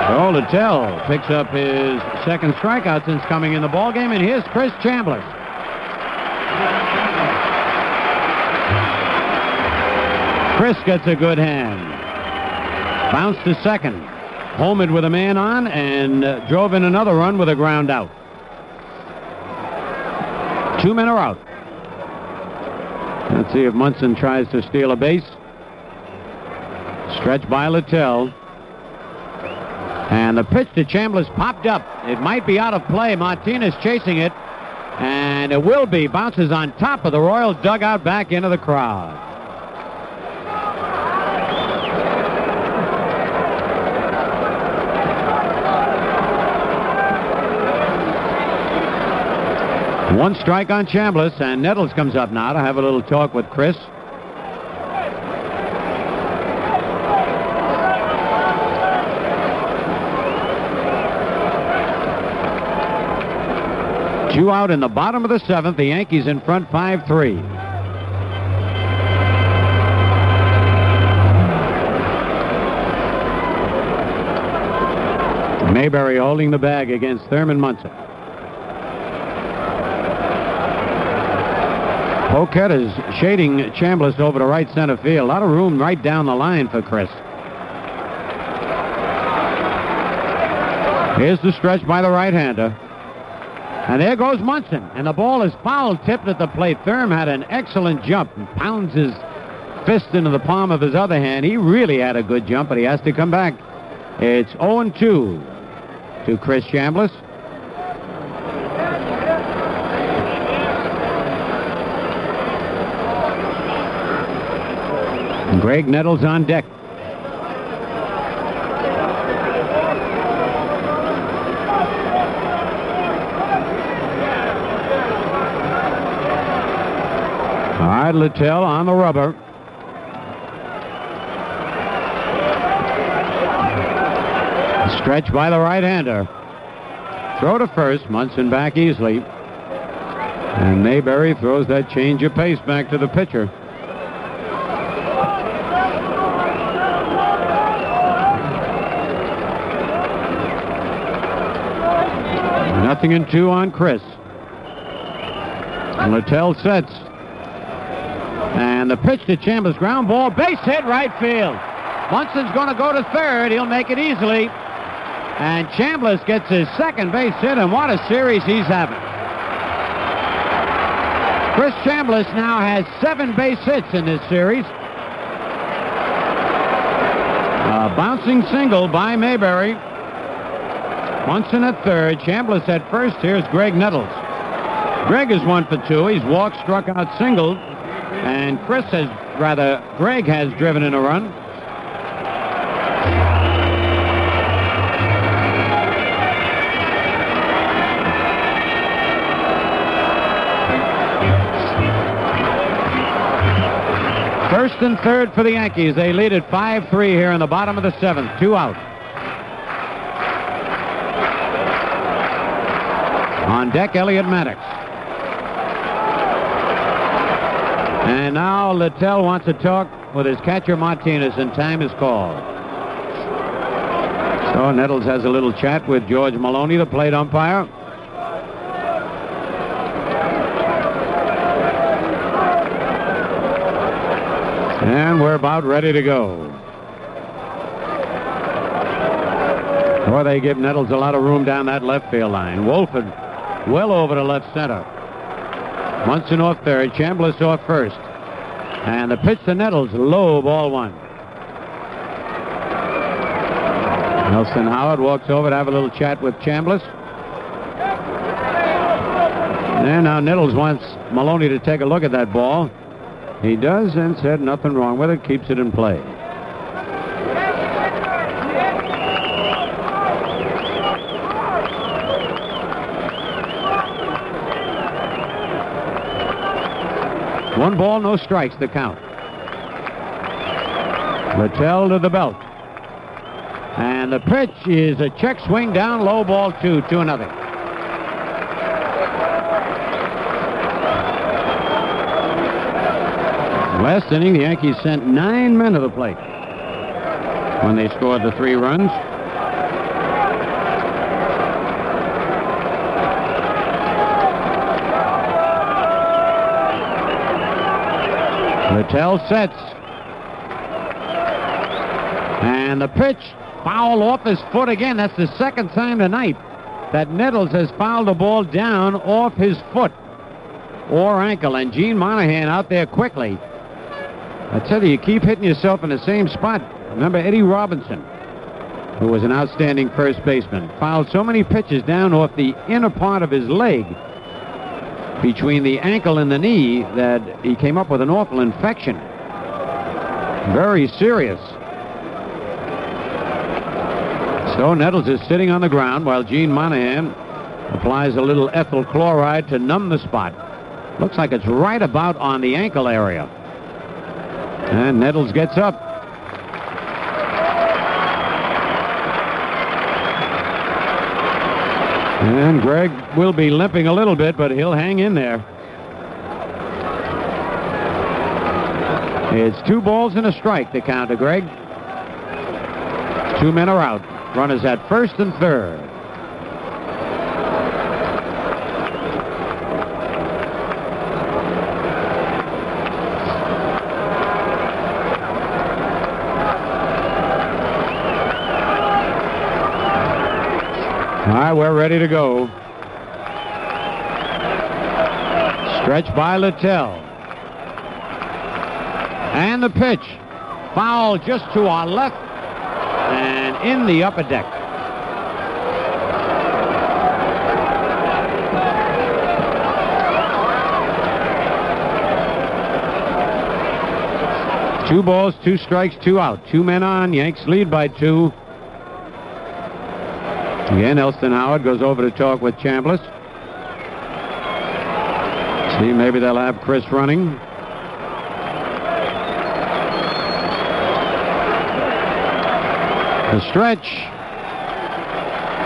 So Littell picks up his second strikeout since coming in the ballgame, and here's Chris Chambliss. Chris gets a good hand. Bounced to second. Homered with a man on and drove in another run with a ground out. 2 men are out. Let's see if Munson tries to steal a base. Stretch by Littell. And the pitch to Chambliss popped up. It might be out of play. Martinez chasing it. And it will be. Bounces on top of the Royals dugout back into the crowd. One strike on Chambliss, and Nettles comes up now to have a little talk with Chris. Two out in the bottom of the 7th. The Yankees in front 5-3. Mayberry holding the bag against Thurman Munson. Poquette is shading Chambliss over to right center field. A lot of room right down the line for Chris. Here's the stretch by the right-hander. And there goes Munson. And the ball is foul tipped at the plate. Thurm had an excellent jump and pounds his fist into the palm of his other hand. He really had a good jump, but he has to come back. It's 0-2 to Chris Chambliss. Greg Nettles on deck. All right, Littell on the rubber. Stretch by the right-hander. Throw to first. Munson back easily. And Mayberry throws that change of pace back to the pitcher. 0-2 on Chris. And Littell sets. And the pitch to Chambliss, ground ball, base hit, right field. Munson's going to go to third. He'll make it easily. And Chambliss gets his second base hit, and what a series he's having. Chris Chambliss now has 7 base hits in this series. A bouncing single by Mayberry. Munson at third, Chambliss at first. Here's Greg Nettles. Greg is 1 for 2. He's walked, struck out, singled, and Greg has driven in a run. First and third for the Yankees. They lead at 5-3 here in the bottom of the 7th. 2 out. On deck, Elliott Maddox. And now Littell wants to talk with his catcher Martinez, and time is called. So Nettles has a little chat with George Maloney, the plate umpire. And we're about ready to go. Or they give Nettles a lot of room down that left field line. Wolford well over to left center. Munson off third, Chambliss off first. And the pitch to Nettles, low, ball one. Nelson Howard walks over to have a little chat with Chambliss. And now Nettles wants Maloney to take a look at that ball. He does, and said nothing wrong with it, keeps it in play. One ball, no strikes, the count. Littell to the belt. And the pitch is a check swing down, low, ball 2-0. Last inning, the Yankees sent 9 men to the plate when they scored the 3 runs. Littell sets. And the pitch, foul off his foot again. That's the second time tonight that Nettles has fouled the ball down off his foot or ankle. And Gene Monahan out there quickly. I tell you keep hitting yourself in the same spot. Remember Eddie Robinson, who was an outstanding first baseman, fouled so many pitches down off the inner part of his leg between the ankle and the knee that he came up with an awful infection. Very serious. So Nettles is sitting on the ground while Gene Monahan applies a little ethyl chloride to numb the spot. Looks like it's right about on the ankle area. And Nettles gets up. And Greg will be limping a little bit, but he'll hang in there. It's 2 balls and a strike, the count to Greg. 2 men are out. Runners at first and third. All right, we're ready to go. Stretch by Littell. And the pitch. Foul just to our left and in the upper deck. Two balls, 2 strikes, 2 out. 2 men on. Yanks lead by 2. Again, Elston Howard goes over to talk with Chambliss. See, maybe they'll have Chris running. The stretch.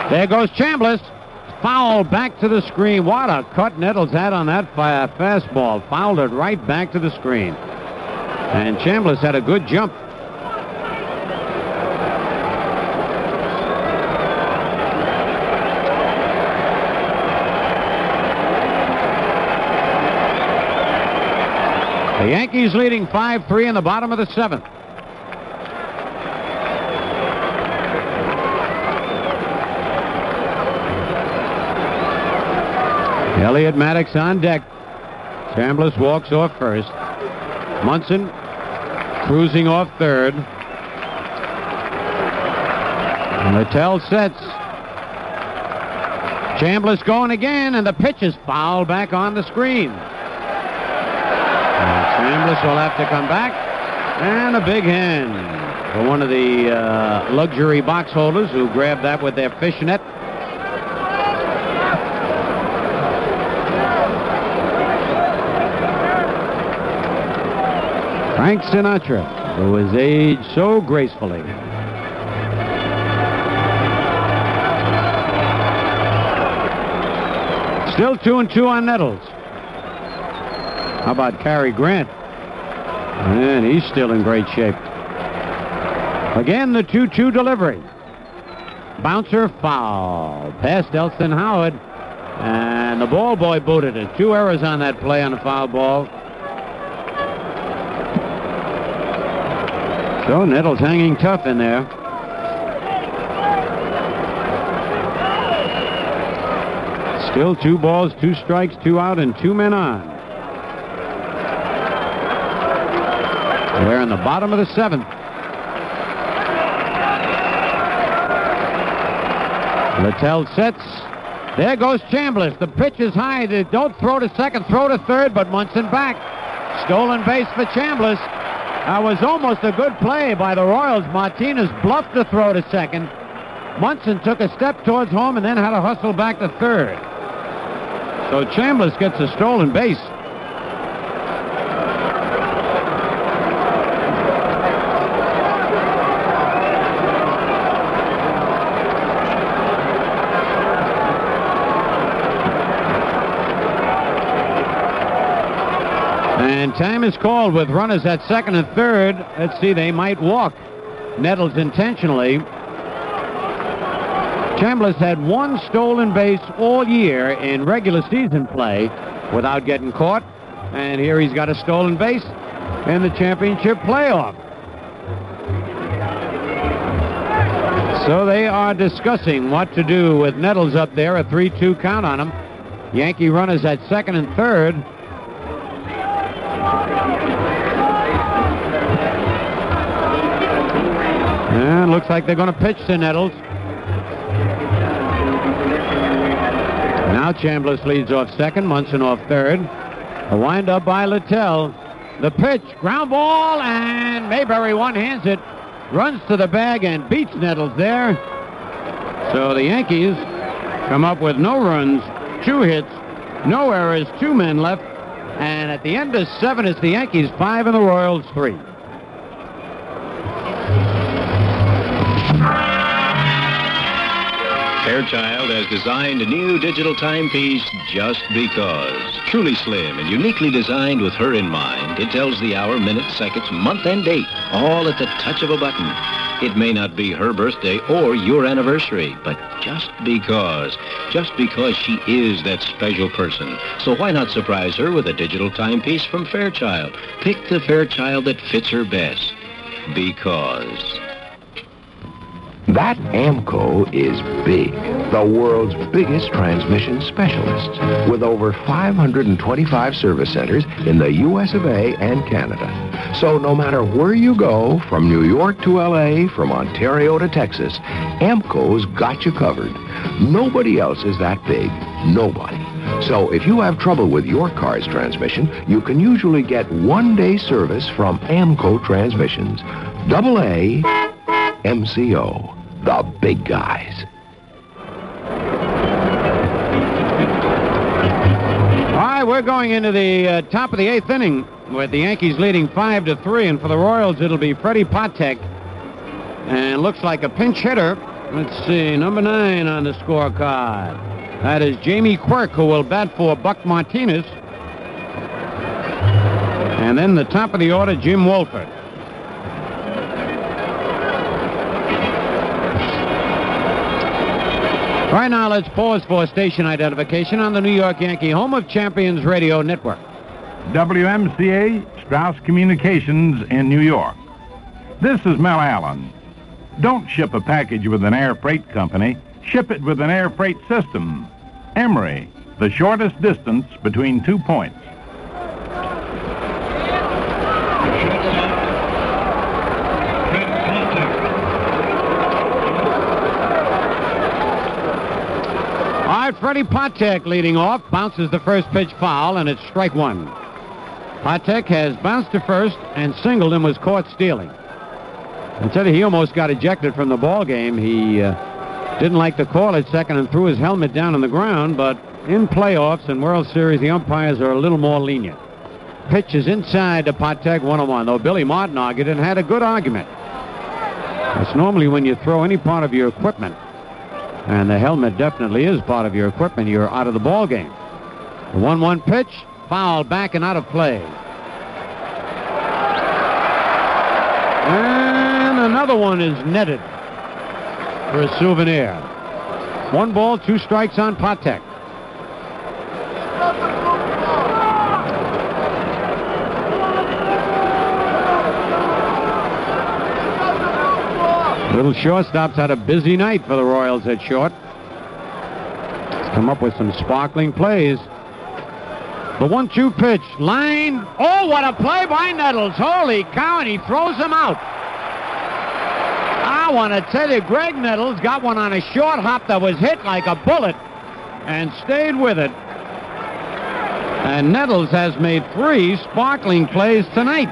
There goes Chambliss. Foul back to the screen. What a cut Nettles had on that fastball. Fouled it right back to the screen. And Chambliss had a good jump. The Yankees leading 5-3 in the bottom of the 7th. Elliott Maddox on deck. Chambliss walks off first. Munson cruising off third. And Littell sets. Chambliss going again, and the pitch is fouled back on the screen. Chambliss will have to come back. And a big hand for one of the luxury box holders who grabbed that with their fishnet. Frank Sinatra, who has aged so gracefully. Still 2-2 on Nettles. How about Cary Grant? And he's still in great shape. Again, the 2-2 delivery. Bouncer foul. Past Elston Howard. And the ball boy booted it. 2 errors on that play on the foul ball. So Nettles hanging tough in there. Still 2 balls, 2 strikes, 2 out, and 2 men on. We're in the bottom of the 7th. Littell sets. There goes Chambliss. The pitch is high. They don't throw to second, throw to third, but Munson back. Stolen base for Chambliss. That was almost a good play by the Royals. Martinez bluffed to throw to second. Munson took a step towards home and then had to hustle back to third. So Chambliss gets a stolen base. And time is called with runners at second and third. Let's see, they might walk Nettles intentionally. Chambliss had 1 stolen base all year in regular season play without getting caught. And here he's got a stolen base in the championship playoff. So they are discussing what to do with Nettles up there, a 3-2 count on him. Yankee runners at second and third. And looks like they're going to pitch to Nettles. Now Chambliss leads off second, Munson off third. A windup by Littell. The pitch, ground ball, and Mayberry one-hands it. Runs to the bag and beats Nettles there. So the Yankees come up with no runs, 2 hits, no errors, 2 men left. And at the end of 7, it's the Yankees 5 and the Royals 3. Fairchild has designed a new digital timepiece just because. Truly slim and uniquely designed with her in mind. It tells the hour, minutes, seconds, month, and date, all at the touch of a button. It may not be her birthday or your anniversary, but just because she is that special person. So why not surprise her with a digital timepiece from Fairchild? Pick the Fairchild that fits her best. Because... That AMCO is big, the world's biggest transmission specialist, with over 525 service centers in the US of A and Canada. So no matter where you go, from New York to LA, from Ontario to Texas, AMCO's got you covered. Nobody else is that big, nobody. So if you have trouble with your car's transmission, you can usually get 1-day service from AMCO Transmissions. AA MCO. The big guys. All right, we're going into the top of the 8th inning with the Yankees leading 5-3, and for the Royals it'll be Freddie Patek, and looks like a pinch hitter. Let's see, number 9 on the scorecard. That is Jamie Quirk, who will bat for Buck Martinez. And then the top of the order, Jim Wolford. All right, now let's pause for station identification on the New York Yankee Home of Champions Radio Network. WMCA, Strauss Communications in New York. This is Mel Allen. Don't ship a package with an air freight company. Ship it with an air freight system. Emery, the shortest distance between 2 points. Freddie Patek leading off, bounces the first pitch foul, and it's strike 1. Patek has bounced to first and singled and was caught stealing. I tell you, he almost got ejected from the ball game. He didn't like the call at second and threw his helmet down on the ground, but in playoffs and World Series, the umpires are a little more lenient. Pitch is inside to Patek, 1-1, though Billy Martin argued and had a good argument. It's normally when you throw any part of your equipment, and the helmet definitely is part of your equipment, you're out of the ball game. The 1-1 pitch, foul back and out of play. other one is netted for a souvenir. 1 ball, 2 strikes on Patek. Little shortstop's had a busy night for the Royals at short. Come up with some sparkling plays. The 1-2 pitch. Line. Oh, what a play by Nettles. Holy cow, and he throws him out. I want to tell you, Greg Nettles got one on a short hop that was hit like a bullet and stayed with it. And Nettles has made 3 sparkling plays tonight.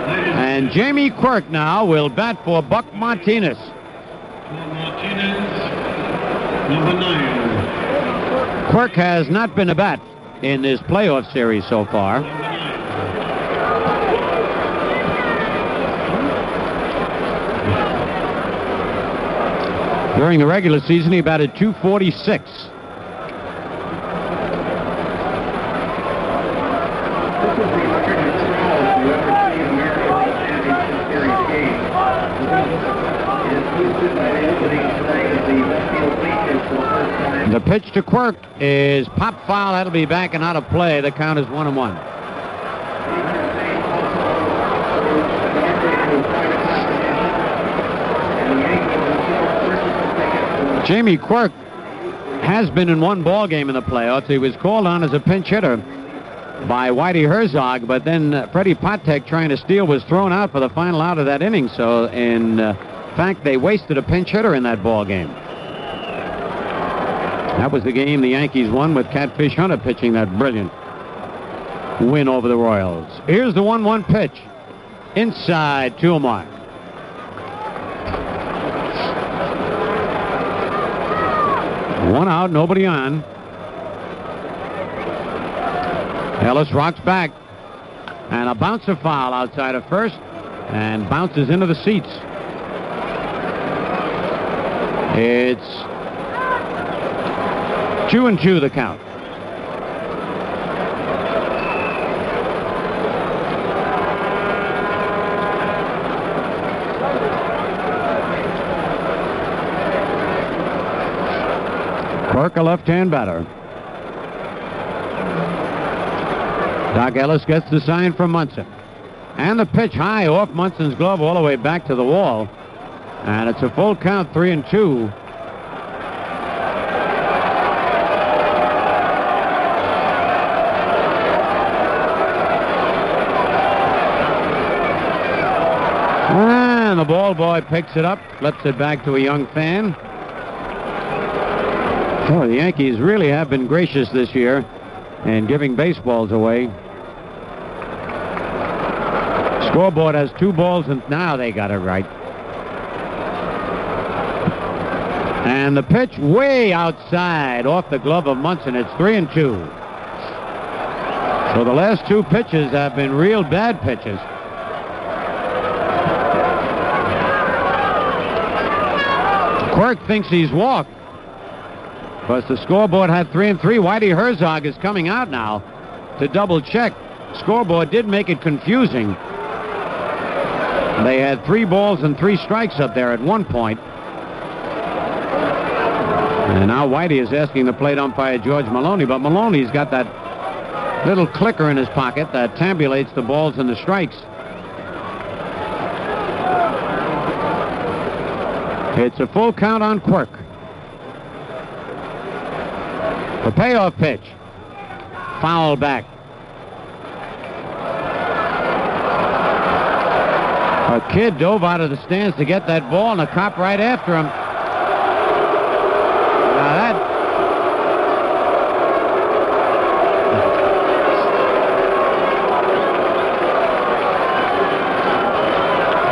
And Jamie Quirk now will bat for Buck Martinez. Number 9. Quirk has not been a bat in this playoff series so far. During the regular season, he batted .246. The pitch to Quirk is pop foul. That'll be back and out of play. The count is 1-1. Jamie Quirk has been in 1 ball game in the playoffs. He was called on as a pinch hitter by Whitey Herzog, but then Freddie Patek, trying to steal, was thrown out for the final out of that inning. So in fact, they wasted a pinch hitter in that ball game. That was the game the Yankees won with Catfish Hunter pitching that brilliant win over the Royals. Here's the 1-1 pitch. Inside to a mark. One out, nobody on. Ellis rocks back. And a bouncer foul outside of first. And bounces into the seats. It's 2-2 the count. Quirk, a left-hand batter. Doc Ellis gets the sign from Munson. And the pitch high off Munson's glove all the way back to the wall. And it's a full count, 3-2. And the ball boy picks it up, flips it back to a young fan. Oh, the Yankees really have been gracious this year in giving baseballs away. Scoreboard has 2 balls, and now they got it right. And the pitch way outside off the glove of Munson. It's 3-2. So the last 2 pitches have been real bad pitches. Quirk thinks he's walked. Because the scoreboard had 3-3. Whitey Herzog is coming out now to double check. Scoreboard did make it confusing. They had 3 balls and 3 strikes up there at one point. And now Whitey is asking the plate umpire George Maloney, but Maloney's got that little clicker in his pocket that tabulates the balls and the strikes. It's a full count on Quirk. The payoff pitch. Foul back. A kid dove out of the stands to get that ball, and a cop right after him. Now that...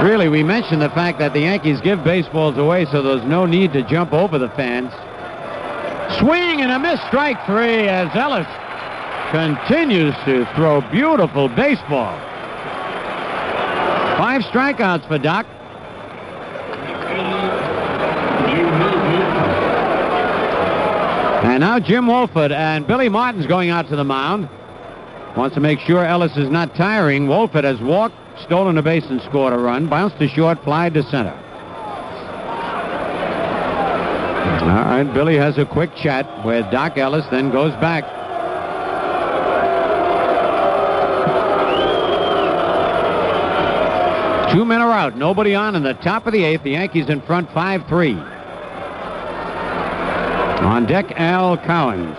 Really, we mentioned the fact that the Yankees give baseballs away, so there's no need to jump over the fans. Swing and a miss, strike 3, as Ellis continues to throw beautiful baseball. 5 strikeouts for Doc. And now Jim Wolford, and Billy Martin's going out to the mound. Wants to make sure Ellis is not tiring. Wolford has walked, stolen a base, and scored a run. Bounced to short, fly to center. All right, Billy has a quick chat with Doc Ellis, then goes back. Two men are out, nobody on in the top of the eighth. The Yankees in front 5-3. On deck, Al Cowens.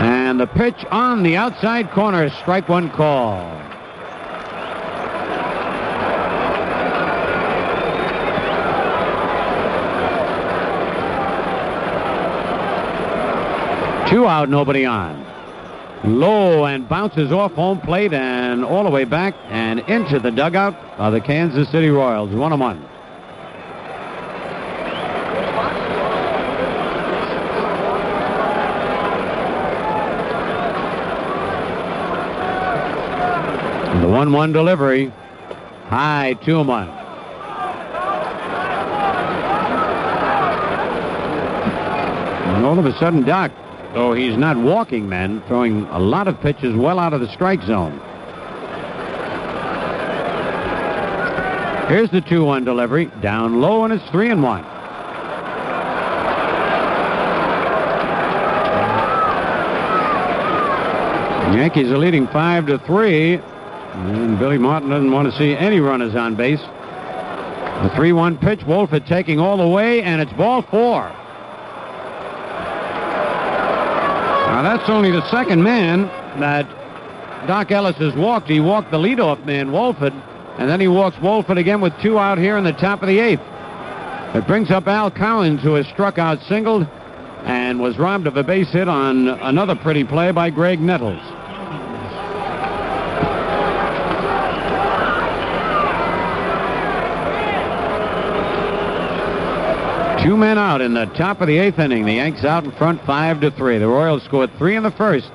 And the pitch on the outside corner, strike one call. Two out, nobody on. Low and bounces off home plate and all the way back and into the dugout of the Kansas City Royals. 1-1. The 1-1 delivery. High, 2-1. And all of a sudden, Doc, though he's not walking men, throwing a lot of pitches well out of the strike zone. Here's the 2-1 delivery. Down low, and it's 3-1. The Yankees are leading 5-3. And Billy Martin doesn't want to see any runners on base. The 3-1 pitch. Wolford taking all the way, and it's ball 4. Now, that's only the second man that Doc Ellis has walked. He walked the leadoff man, Wolford, and then he walks Wolford again with 2 out here in the top of the 8th. It brings up Al Cowens, who has struck out singled and was robbed of a base hit on another pretty play by Greg Nettles. Two men out in the top of the 8th inning. The Yanks out in front 5-3. The Royals scored 3 in the first.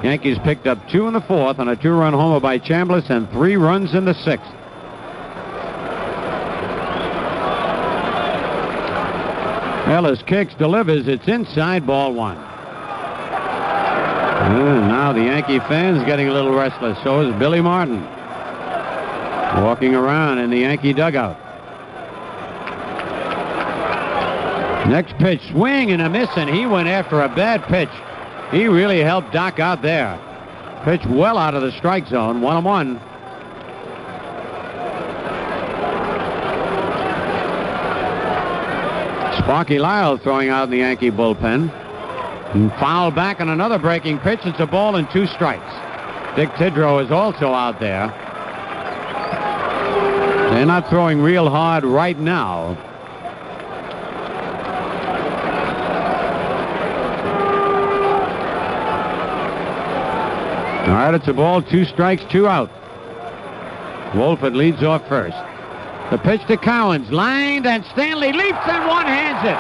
Yankees picked up 2 in the fourth on a 2-run homer by Chambliss and 3 runs in the 6th. Ellis kicks, delivers. It's inside, ball 1. And now the Yankee fans getting a little restless. So is Billy Martin, walking around in the Yankee dugout. Next pitch, swing and a miss, and he went after a bad pitch. He really helped Doc out there. Pitch well out of the strike zone, 1-1. Sparky Lyle throwing out in the Yankee bullpen. And foul back on another breaking pitch. It's a ball and 2 strikes. Dick Tidrow is also out there. They're not throwing real hard right now. All right, it's a ball, 2 strikes, 2 out. Wolford leads off first. The pitch to Cowens, lined, and Stanley leaps and one-hands it.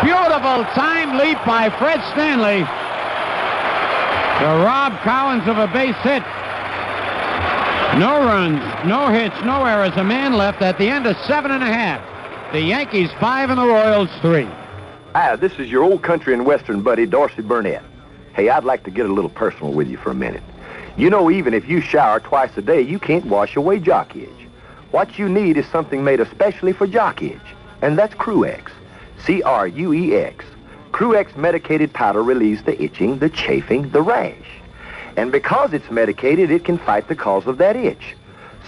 Beautiful timed leap by Fred Stanley to rob Cowens of a base hit. No runs, no hits, no errors. A man left at the end of 7.5. The Yankees 5 and the Royals 3. Hi, this is your old country and western buddy, Dorsey Burnett. Hey, I'd like to get a little personal with you for a minute. You know, even if you shower twice a day, you can't wash away jock itch. What you need is something made especially for jock itch, and that's Cruex. C-R-U-E-X. Cruex medicated powder relieves the itching, the chafing, the rash. And because it's medicated, it can fight the cause of that itch.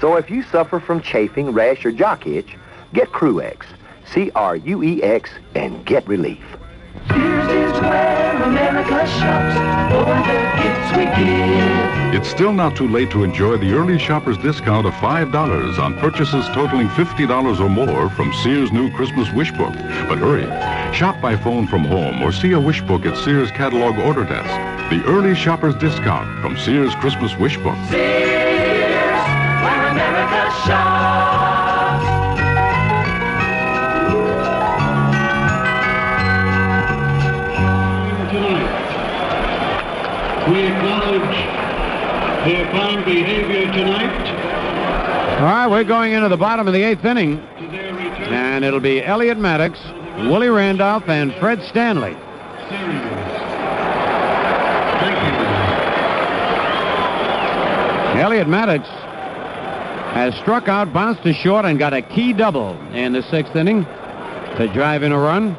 So if you suffer from chafing, rash, or jock itch, get Cruex. C-R-U-E-X, and get relief. Sears is where America shops for the gifts we give. It's still not too late to enjoy the early shopper's discount of $5 on purchases totaling $50 or more from Sears' new Christmas Wish Book. But hurry, shop by phone from home or see a Wish Book at Sears Catalog Order Desk. The early shopper's discount from Sears' Christmas Wish Book. Sears, where America shops. We acknowledge their fine behavior tonight. All right, we're going into the bottom of the 8th inning. And it'll be Elliott Maddox, Willie Randolph, and Fred Stanley. series. Thank you. Elliot Maddox has struck out, bounced to short, and got a key double in the 6th inning to drive in a run.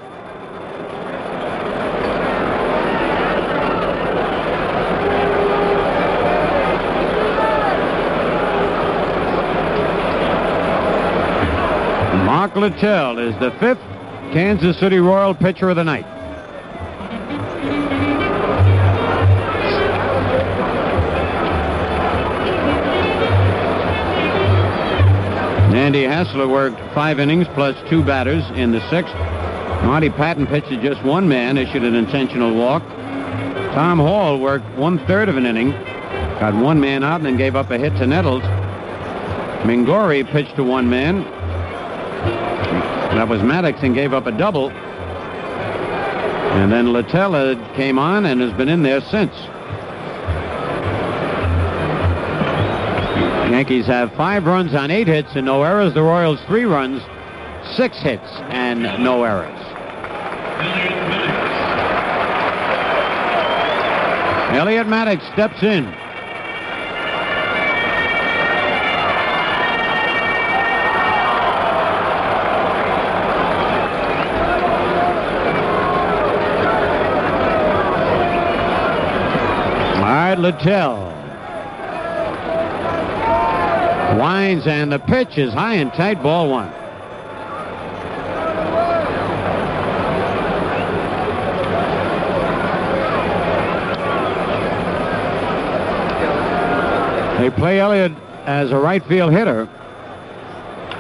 Mark Littell is the 5th Kansas City Royal pitcher of the night. Andy Hassler worked 5 innings plus 2 batters in the 6th. Marty Patton pitched to just 1 man, issued an intentional walk. Tom Hall worked 1/3 of an inning, got 1 man out, and then gave up a hit to Nettles. Mingori pitched to 1 man. That was Maddox, and gave up a double. And then Littell came on and has been in there since. Yankees have 5 runs on 8 hits and no errors. The Royals 3 runs, 6 hits and no errors. Elliot Maddox steps in. Littell winds, and the pitch is high and tight, ball 1. They play Elliott as a right field hitter,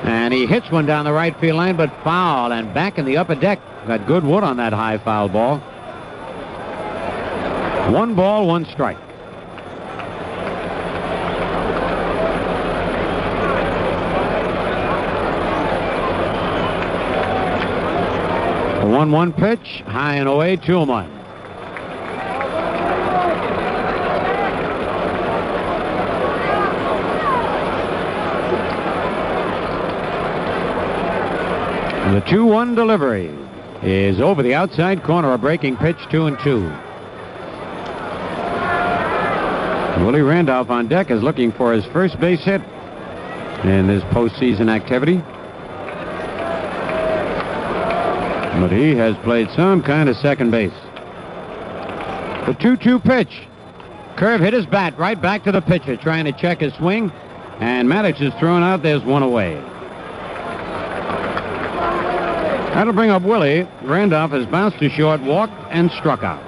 and he hits one down the right field line, but foul and back in the upper deck. Got good wood on that high foul ball. 1 ball, 1 strike. The 1-1 pitch, high and away, 2-1. The 2-1 delivery is over the outside corner, a breaking pitch, 2-2. Willie Randolph on deck is looking for his first base hit in this postseason activity. But he has played some kind of second base. The 2-2 pitch. Curve hit his bat right back to the pitcher, trying to check his swing. And Maddox is thrown out. There's 1 away. That'll bring up Willie. Randolph has bounced to short, walked, and struck out.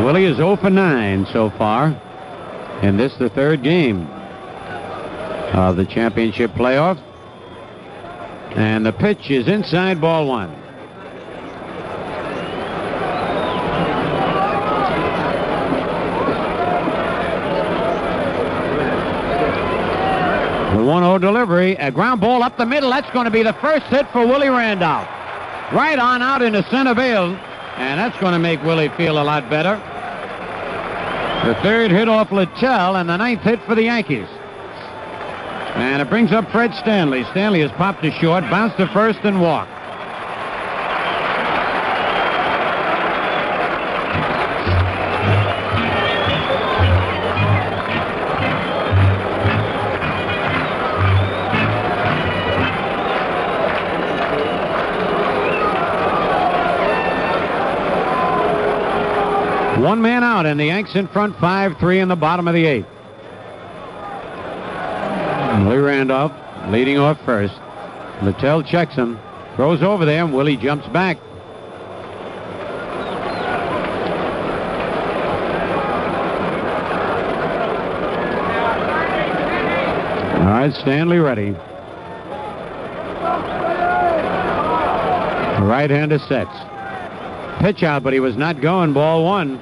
Willie is 0 for 9 so far. And this the 3rd game of the championship playoff. And the pitch is inside, ball 1. The 1-0 delivery, a ground ball up the middle. That's going to be the first hit for Willie Randolph. Right on out into center field. And that's going to make Willie feel a lot better. The 3rd hit off Littell and the 9th hit for the Yankees. And it brings up Fred Stanley. Stanley has popped to short, bounced to first, and walked. One man out, and the Yanks in front, 5-3 in the bottom of the 8th. Willie Randolph leading off first. Littell checks him, throws over there, and Willie jumps back. All right, Stanley ready. The right-hander sets. Pitch out, but he was not going, ball 1.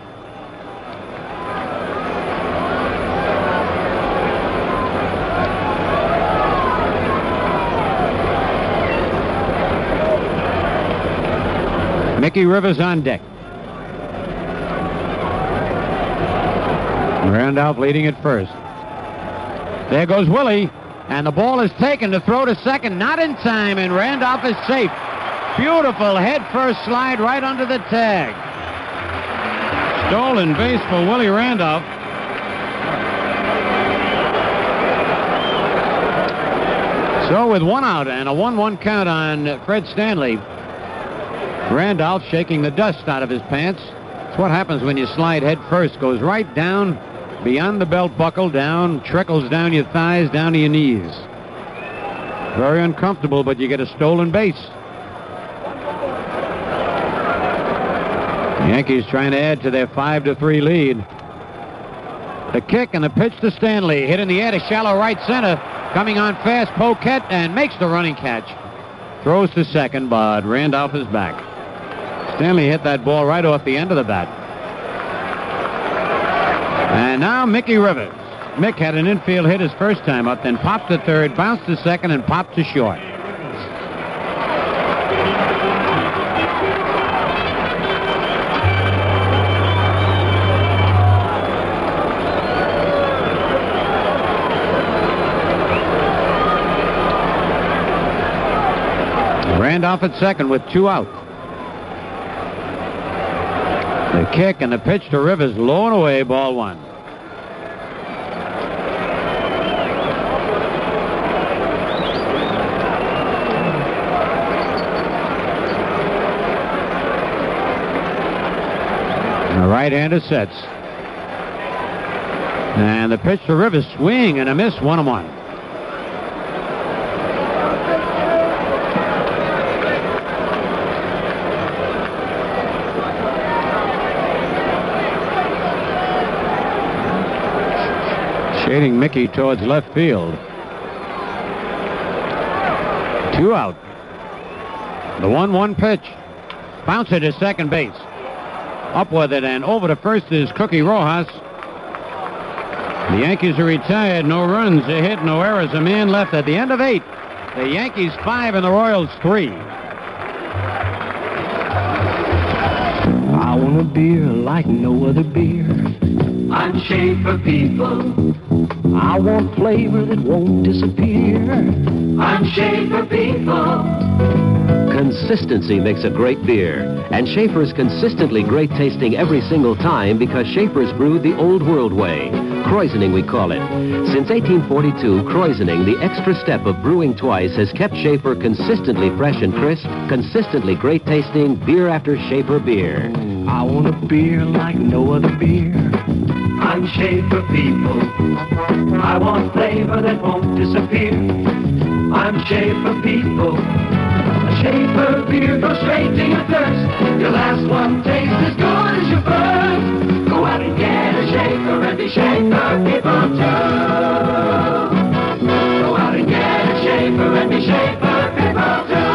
Mickey Rivers on deck. Randolph leading at first. There goes Willie, And the ball is taken to throw to second. Not in time, and Randolph is safe. Beautiful head-first slide right under the tag. Stolen base for Willie Randolph. So with one out and a 1-1 count on Fred Stanley, Randolph shaking the dust out of his pants. It's what happens when you slide head first. Goes right down beyond the belt buckle, down, trickles down your thighs, down to your knees. Very uncomfortable, but you get a stolen base. The Yankees trying to add to their 5-3 lead. The kick and the pitch to Stanley. Hit in the air to shallow right center. Coming on fast, Poquette, and makes the running catch. Throws to second, but Randolph is back. Stanley hit that ball right off the end of the bat. And now Mickey Rivers. Mick had an infield hit his first time up, then popped to third, bounced to second, and popped to short. Randolph at second with 2 out. The kick and the pitch to Rivers, low and away, ball 1. The right-hander sets. And the pitch to Rivers, swing and a miss, 1-1. Shading Mickey towards left field. 2 out. The 1-1 pitch. Bouncer to second base. Up with it and over to first is Cookie Rojas. The Yankees are retired. No runs, a hit, no errors. A man left at the end of 8. The Yankees 5 and the Royals 3. I want a beer like no other beer. I'm Schaefer, people. I want flavor that won't disappear. I'm Schaefer, people. Consistency makes a great beer, and Schaefer's consistently great tasting every single time because Schaefer's brewed the old world way. Kreuzening, we call it. Since 1842, Kreuzening, the extra step of brewing twice, has kept Schaefer consistently fresh and crisp, consistently great tasting beer after Schaefer beer. I want a beer like no other beer. I'm Schaefer, people. I want flavor that won't disappear. I'm Schaefer, people. A Schaefer beer goes straight to your thirst. Your last one tastes as good as your first. Go out and get a Schaefer and be Schaefer, people too. Go out and get a Schaefer and be Schaefer, people too.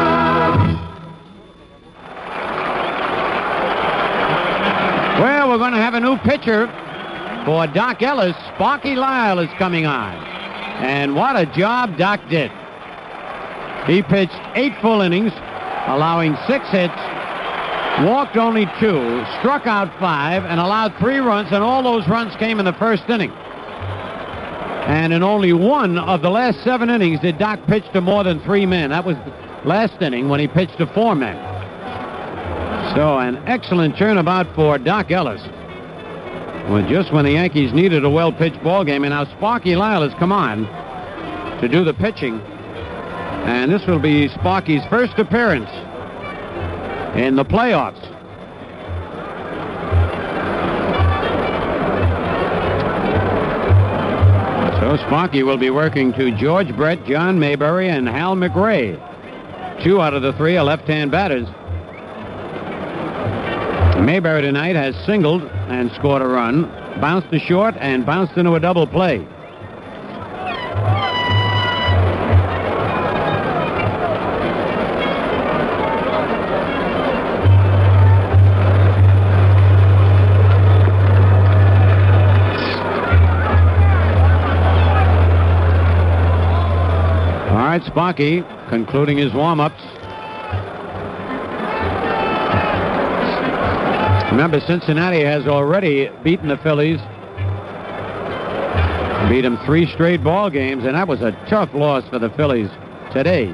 Well, we're going to have a new pitcher for Doc Ellis. Sparky Lyle is coming on. And what a job Doc did. He pitched 8 full innings, allowing 6 hits, walked only 2, struck out 5, and allowed 3 runs, and all those runs came in the first inning. And in only 1 of the last 7 innings did Doc pitch to more than 3 men. That was last inning when he pitched to 4 men. So an excellent turnabout for Doc Ellis. Well, just when the Yankees needed a well-pitched ball game, and now Sparky Lyle has come on to do the pitching. And this will be Sparky's first appearance in the playoffs. So Sparky will be working to George Brett, John Mayberry, and Hal McRae. 2 out of the 3 are left-hand batters. Mayberry tonight has singled and scored a run, bounced to short, and bounced into a double play. All right, Sparky concluding his warm-ups. Remember, Cincinnati has already beaten the Phillies Beat them 3 straight ball games, and that was a tough loss for the Phillies today.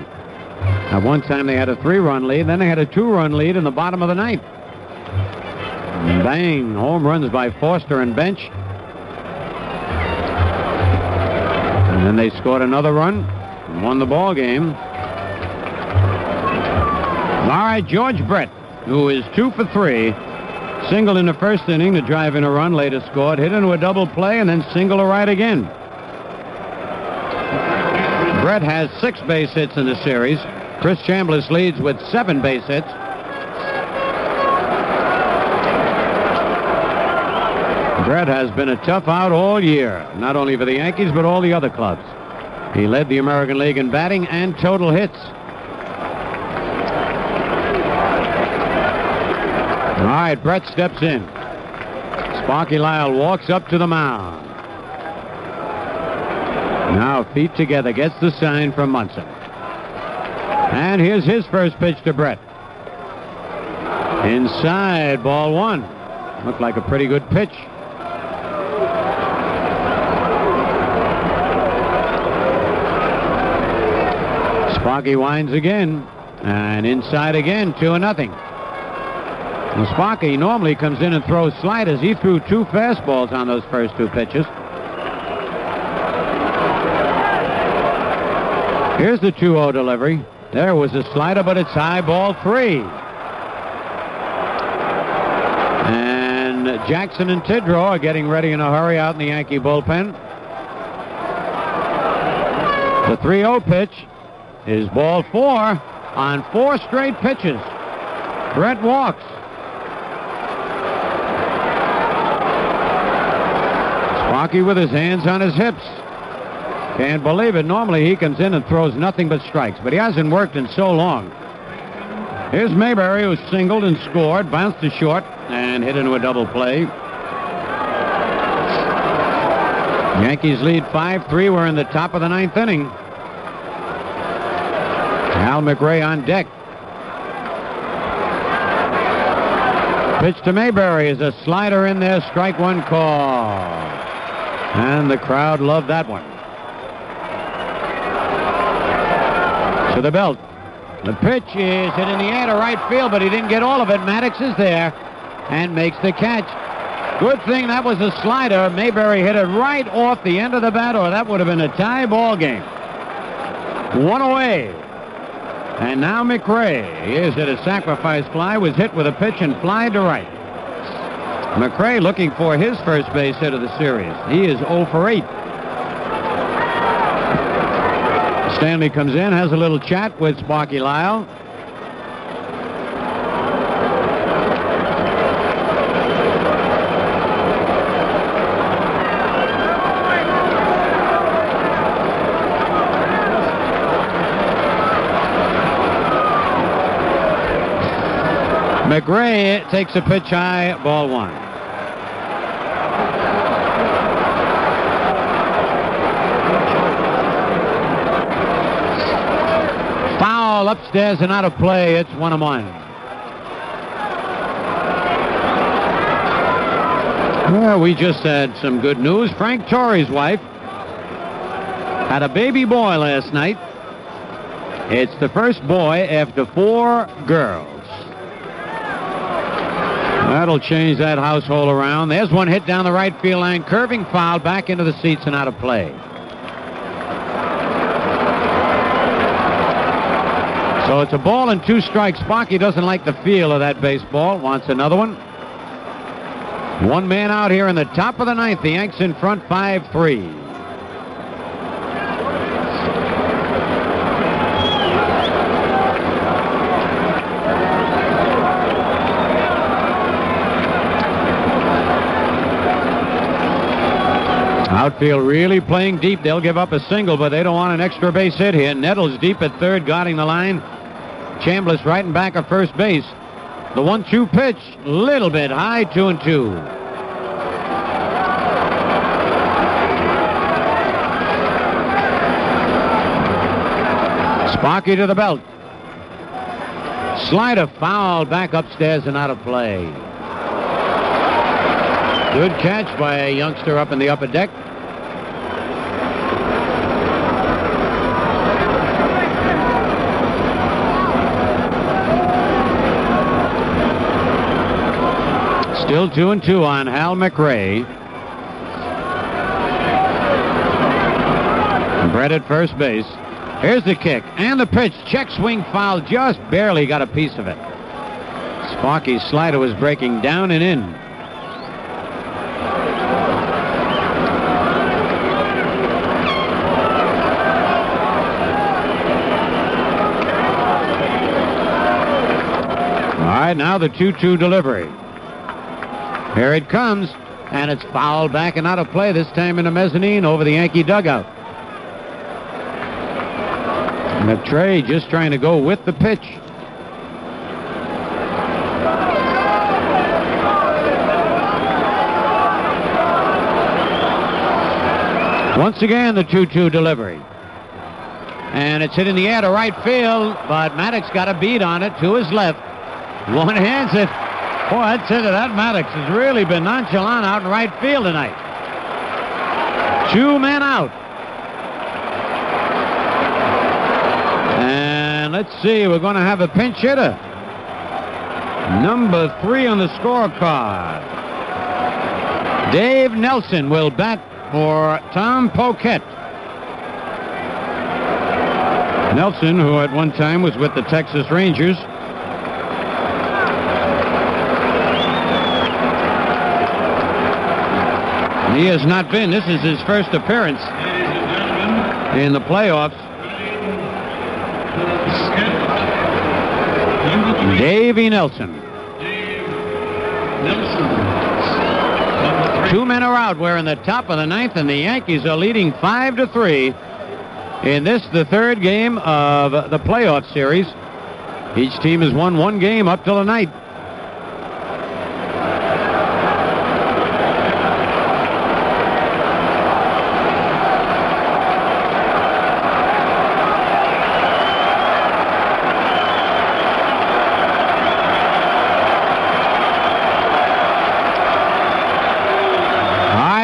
At one time they had a 3-run lead, then they had a 2-run lead in the bottom of the 9th. Bang, home runs by Foster and Bench. And then they scored another run and won the ball game. All right, George Brett, who is 2 for 3, singled in the first inning to drive in a run, later scored, hit into a double play, and then singled to right again. Brett has 6 base hits in the series. Chris Chambliss leads with 7 base hits. Brett has been a tough out all year, not only for the Yankees, but all the other clubs. He led the American League in batting and total hits. All right, Brett steps in. Sparky Lyle walks up to the mound. Now feet together, gets the sign from Munson. And here's his first pitch to Brett. Inside, ball 1. Looked like a pretty good pitch. Sparky winds again, and inside again, 2-0. Well, Sparky normally comes in and throws sliders. He threw 2 fastballs on those first 2 pitches. Here's the 2-0 delivery. There was a slider, but it's high, ball 3. And Jackson and Tidrow are getting ready in a hurry out in the Yankee bullpen. The 3-0 pitch is ball 4 on 4 straight pitches. Brett walks. Sparky with his hands on his hips. Can't believe it. Normally he comes in and throws nothing but strikes, but he hasn't worked in so long. Here's Mayberry, who singled and scored, bounced to short, and hit into a double play. Yankees lead 5-3. We're in the top of the 9th inning. Al McRae on deck. Pitch to Mayberry is a slider in there, strike 1 call. And the crowd loved that one. To the belt. The pitch is hit in the air to right field, but he didn't get all of it. Maddox is there and makes the catch. Good thing that was a slider. Mayberry hit it right off the end of the bat, or that would have been a tie ball game. 1 away. And now McRae is at a sacrifice fly, was hit with a pitch and fly to right. McRae looking for his first base hit of the series. He is 0 for 8. Stanley comes in, has a little chat with Sparky Lyle. McRae takes a pitch high, ball 1. Foul upstairs and out of play. It's 1-1. Well, we just had some good news. Frank Torre's wife had a baby boy last night. It's the first boy after 4 girls. That'll change that household around. There's one hit down the right field line, curving foul, back into the seats and out of play. So it's a ball and 2 strikes. Sparky doesn't like the feel of that baseball. Wants another one. 1 man out here in the top of the 9th. The Yanks in front 5-3. Outfield really playing deep. They'll give up a single, but they don't want an extra base hit here. Nettles deep at third, guarding the line. Chambliss right in back of first base. The 1-2 pitch, little bit high, 2-2. Sparky to the belt. Slider foul, back upstairs and out of play. Good catch by a youngster up in the upper deck. Still 2-2 on Hal McRae. Brett at first base. Here's the kick and the pitch. Check swing foul. Just barely got a piece of it. Sparky's slider was breaking down and in. All right, now the 2-2 delivery. Here it comes, and it's fouled back and out of play, this time in the mezzanine over the Yankee dugout. McRae just trying to go with the pitch. Once again, the 2-2 delivery. And it's hit in the air to right field, but Maddox got a beat on it to his left. One hands it. Boy, I'd say that Maddox has really been nonchalant out in right field tonight. 2 men out. And let's see, we're going to have a pinch hitter. Number 3 on the scorecard. Dave Nelson will bat for Tom Poquette. Nelson, who at one time was with the Texas Rangers. He has not been. This is his first appearance in the playoffs. Davey Nelson. 2 men are out. We're in the top of the 9th, and the Yankees are leading 5-3 in this, the 3rd game of the playoff series. Each team has won 1 game up till tonight.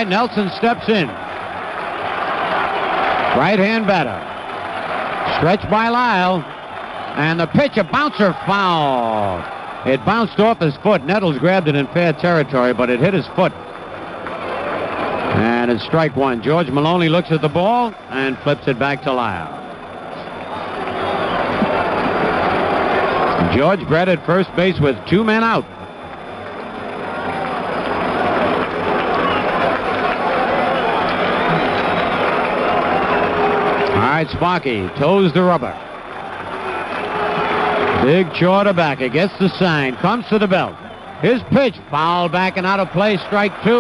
Nelson steps in. Right-hand batter. Stretched by Lyle. And the pitch, a bouncer foul. It bounced off his foot. Nettles grabbed it in fair territory, but it hit his foot. And it's strike 1. George Maloney looks at the ball and flips it back to Lyle. George Brett at first base with 2 men out. Sparky toes the rubber. Big shorter back against the sign. Comes to the belt. His pitch foul back and out of play. Strike 2.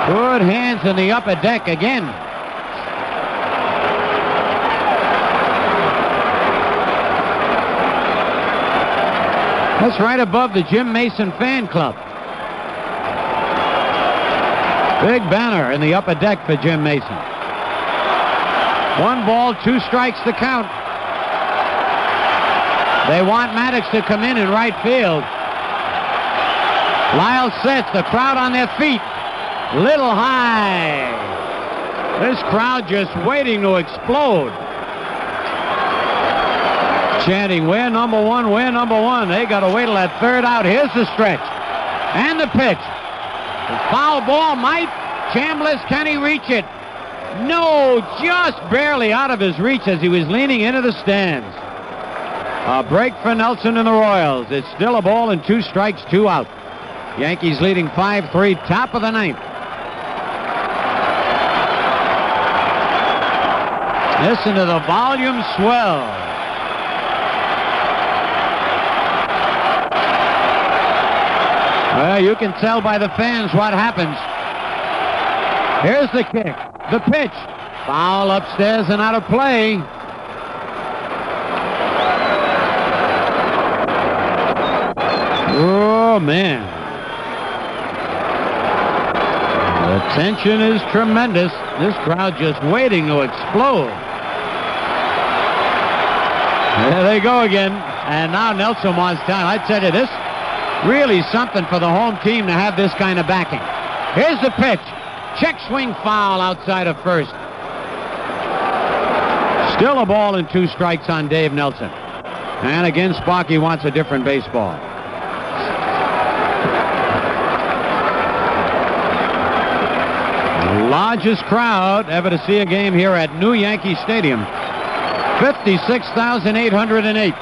Good hands in the upper deck again. That's right above the Jim Mason fan club. Big banner in the upper deck for Jim Mason. 1 ball, 2 strikes to count. They want Maddox to come in right field. Lyle sets, the crowd on their feet. Little high. This crowd just waiting to explode. Chanting, we're number 1, we're number 1. They got to wait till that 3rd out. Here's the stretch. And the pitch. The foul ball might. Chambliss, can he reach it? No, just barely out of his reach as he was leaning into the stands. A break for Nelson and the Royals. It's still a ball and 2 strikes, 2 out. Yankees leading 5-3, top of the 9th. Listen to the volume swell. Well, you can tell by the fans what happens. Here's the kick. The pitch. Foul upstairs and out of play. Oh, man. The tension is tremendous. This crowd just waiting to explode. There they go again. And now Nelson wants time. I tell you, this really something for the home team to have this kind of backing. Here's the pitch. Check swing foul outside of first. Still a ball and 2 strikes on Dave Nelson. And again, Sparky wants a different baseball. The largest crowd ever to see a game here at New Yankee Stadium. 56,808.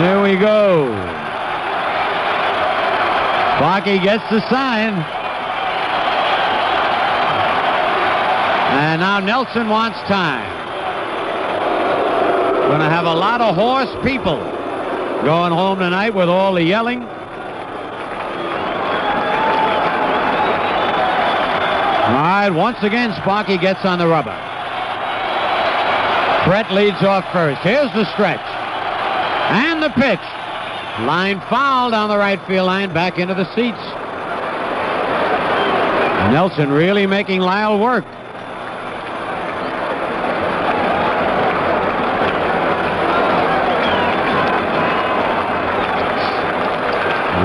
There we go. Sparky gets the sign. And now Nelson wants time. Going to have a lot of hoarse people going home tonight with all the yelling. All right, once again, Sparky gets on the rubber. Brett leads off first. Here's the stretch. And the pitch. Line foul down the right field line, back into the seats. Nelson really making Lyle work.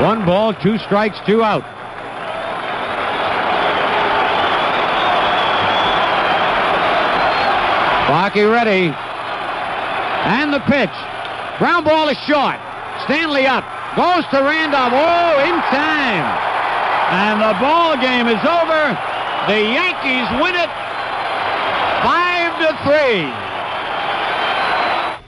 One ball, 2 strikes, 2 out. Sparky ready. And the pitch. Ground ball is short. Stanley up. Goes to Randolph. Oh, in time. And the ball game is over. The Yankees win it 5-3.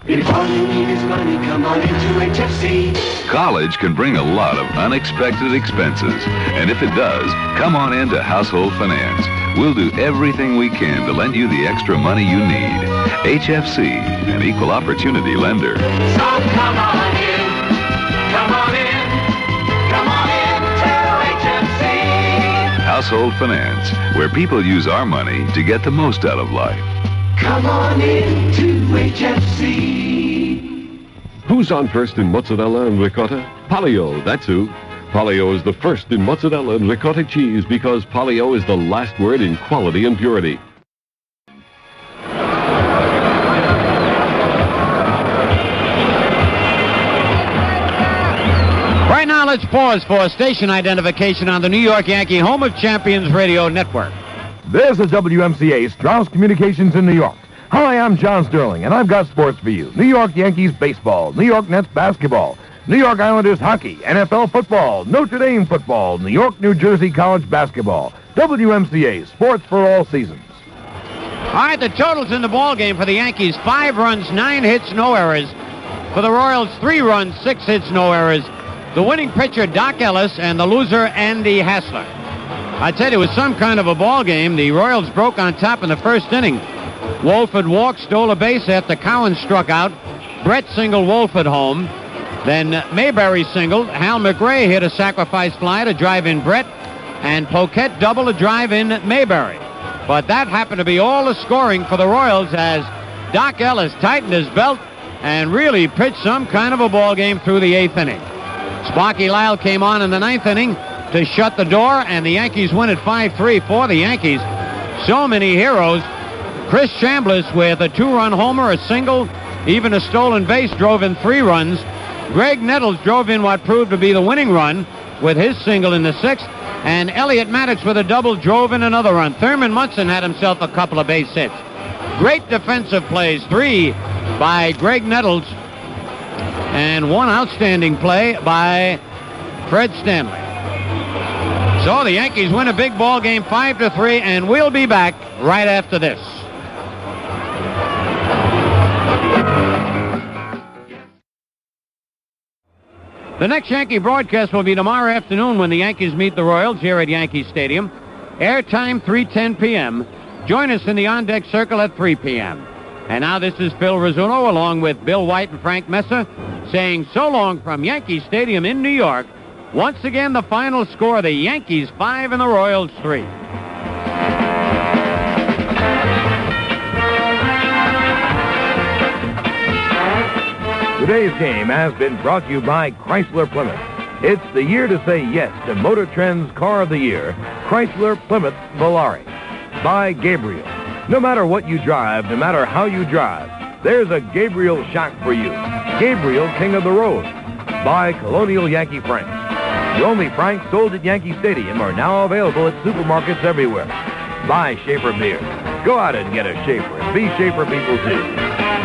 If all you need is money, come on into HFC. College can bring a lot of unexpected expenses. And if it does, come on into Household Finance. We'll do everything we can to lend you the extra money you need. HFC, an equal opportunity lender. So come on in. Come on in. Come on in to HFC. Household Finance, where people use our money to get the most out of life. Come on in to HFC. Who's on first in mozzarella and ricotta? Polly-O, that's who. Polly-O is the first in mozzarella and ricotta cheese because Polly-O is the last word in quality and purity. Right now, let's pause for station identification on the New York Yankee Home of Champions Radio Network. This is WMCA, Strauss Communications in New York. Hi, I'm John Sterling, and I've got sports for you. New York Yankees baseball, New York Nets basketball, New York Islanders hockey, NFL football, Notre Dame football, New York, New Jersey college basketball. WMCA, sports for all seasons. All right, the totals in the ball game for the Yankees: 5 runs, 9 hits, no errors. For the Royals, 3 runs, 6 hits, no errors. The winning pitcher, Doc Ellis, and the loser, Andy Hassler. I tell you, it was some kind of a ball game. The Royals broke on top in the first inning. Wolford walked, stole a base after Cowan struck out. Brett singled Wolford home. Then Mayberry singled. Hal McRae hit a sacrifice fly to drive in Brett. And Poquette doubled to drive in Mayberry. But that happened to be all the scoring for the Royals as Doc Ellis tightened his belt and really pitched some kind of a ball game through the 8th inning. Sparky Lyle came on in the 9th inning to shut the door, and the Yankees win it 5-3 for the Yankees. So many heroes. Chris Chambliss with a 2-run homer, a single, even a stolen base, drove in 3 runs. Greg Nettles drove in what proved to be the winning run with his single in the 6th. And Elliot Maddox with a double drove in another run. Thurman Munson had himself a couple of base hits. Great defensive plays, 3 by Greg Nettles, and 1 outstanding play by Fred Stanley. So the Yankees win a big ball game 5-3, and we'll be back right after this. The next Yankee broadcast will be tomorrow afternoon when the Yankees meet the Royals here at Yankee Stadium. Airtime 3:10 p.m. Join us in the on-deck circle at 3 p.m. And now this is Phil Rizzuto along with Bill White and Frank Messer saying so long from Yankee Stadium in New York. Once again, the final score, the Yankees 5 and the Royals 3. Today's game has been brought to you by Chrysler Plymouth. It's the year to say yes to Motor Trend's Car of the Year, Chrysler Plymouth Volare. By Gabriel. No matter what you drive, no matter how you drive, there's a Gabriel shock for you. Gabriel, King of the Road. By Colonial Yankee Franks. The only Franks sold at Yankee Stadium are now available at supermarkets everywhere. By Schaefer Beer. Go out and get a Schaefer and be Schaefer people too.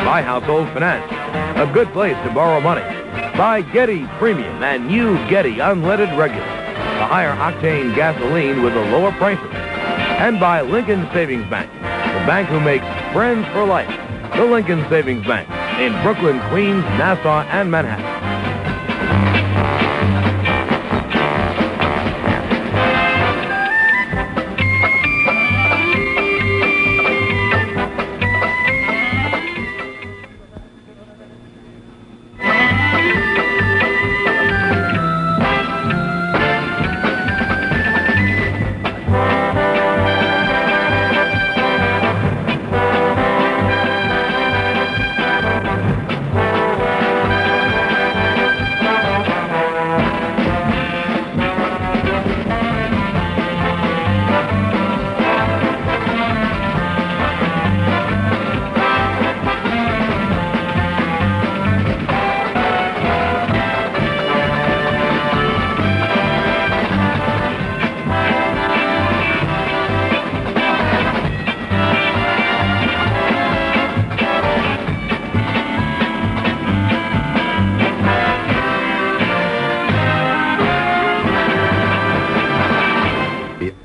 By Household Finance. A good place to borrow money. By Getty Premium and new Getty Unleaded Regular. the higher octane gasoline with the lower prices. And by Lincoln Savings Bank, the bank who makes friends for life. The Lincoln Savings Bank in Brooklyn, Queens, Nassau, and Manhattan.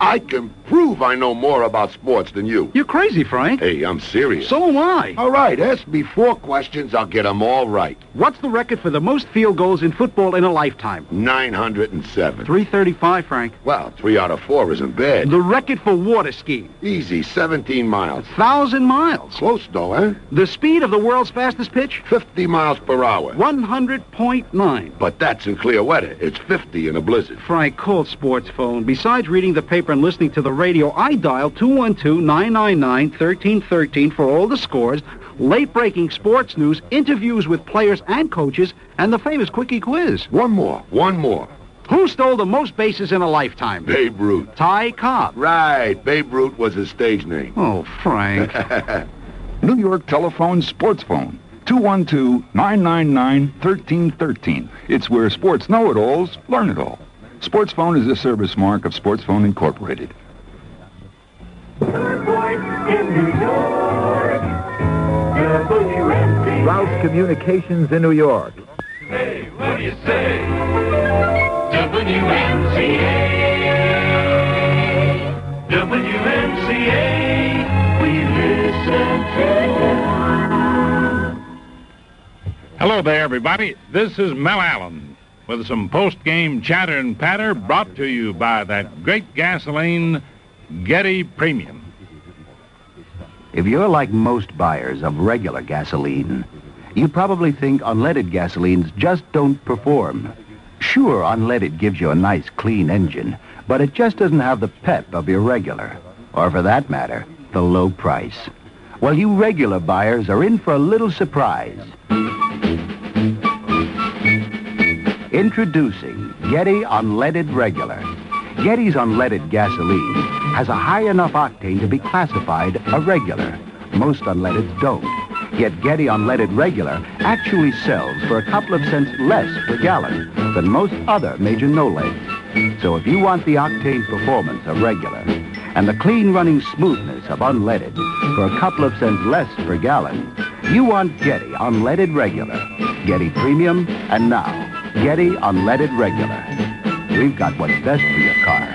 I can prove I know more about sports than you. You're crazy, Frank. Hey, I'm serious. So am I. All right, ask me 4 questions. I'll get them all right. What's the record for the most field goals in football in a lifetime? 907. 335, Frank. Well, 3 out of 4 isn't bad. The record for water skiing? Easy, 17 miles. 1,000 miles. Close, though, eh? The speed of the world's fastest pitch? 50 miles per hour. 100.9. But that's in clear weather. It's 50 in a blizzard. Frank, call Sports Phone. Besides reading the paper and listening to the radio, I dial 212-999-1313 for all the scores, late-breaking sports news, interviews with players and coaches, and the famous Quickie Quiz. One more. Who stole the most bases in a lifetime? Babe Ruth. Ty Cobb. Right. Babe Ruth was his stage name. Oh, Frank. New York Telephone Sports Phone. 212-999-1313. It's where sports know-it-alls learn it all. Sports Phone is a service mark of Sports Phone Incorporated. Rouse Communications in New York. Hey, what do you say? WMCA. WMCA. We listen to you. Hello there, everybody. This is Mel Allen with some post-game chatter and patter brought to you by that great gasoline, Getty Premium. If you're like most buyers of regular gasoline, you probably think unleaded gasolines just don't perform. Sure, unleaded gives you a nice, clean engine, but it just doesn't have the pep of your regular, or for that matter, the low price. Well, you regular buyers are in for a little surprise. Introducing Getty Unleaded Regular. Getty's unleaded gasoline has a high enough octane to be classified a regular. Most unleadeds don't. Yet Getty Unleaded Regular actually sells for a couple of cents less per gallon than most other major no-leads. So if you want the octane performance of regular and the clean running smoothness of unleaded for a couple of cents less per gallon, you want Getty Unleaded Regular, Getty Premium, and now Getty Unleaded Regular. We've got what's best for your car.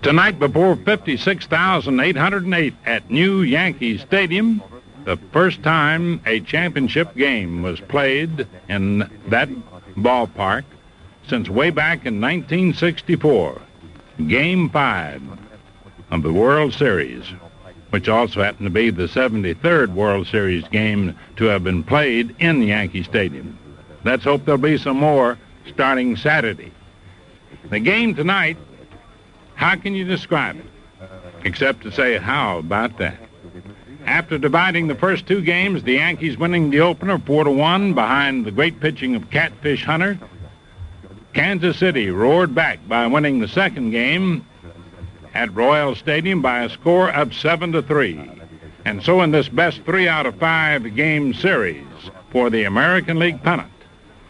Tonight before 56,808 at new Yankee Stadium, the first time a championship game was played in that ballpark since way back in 1964. Game 5 of the World Series, which also happened to be the 73rd World Series game to have been played in Yankee Stadium. Let's hope there'll be some more starting Saturday. The game tonight, how can you describe it? Except to say, how about that? After dividing the first 2 games, the Yankees winning the opener 4-1 behind the great pitching of Catfish Hunter, Kansas City roared back by winning the second game at Royals Stadium by a score of 7-3. And so in this best 3 out of 5 game series for the American League pennant,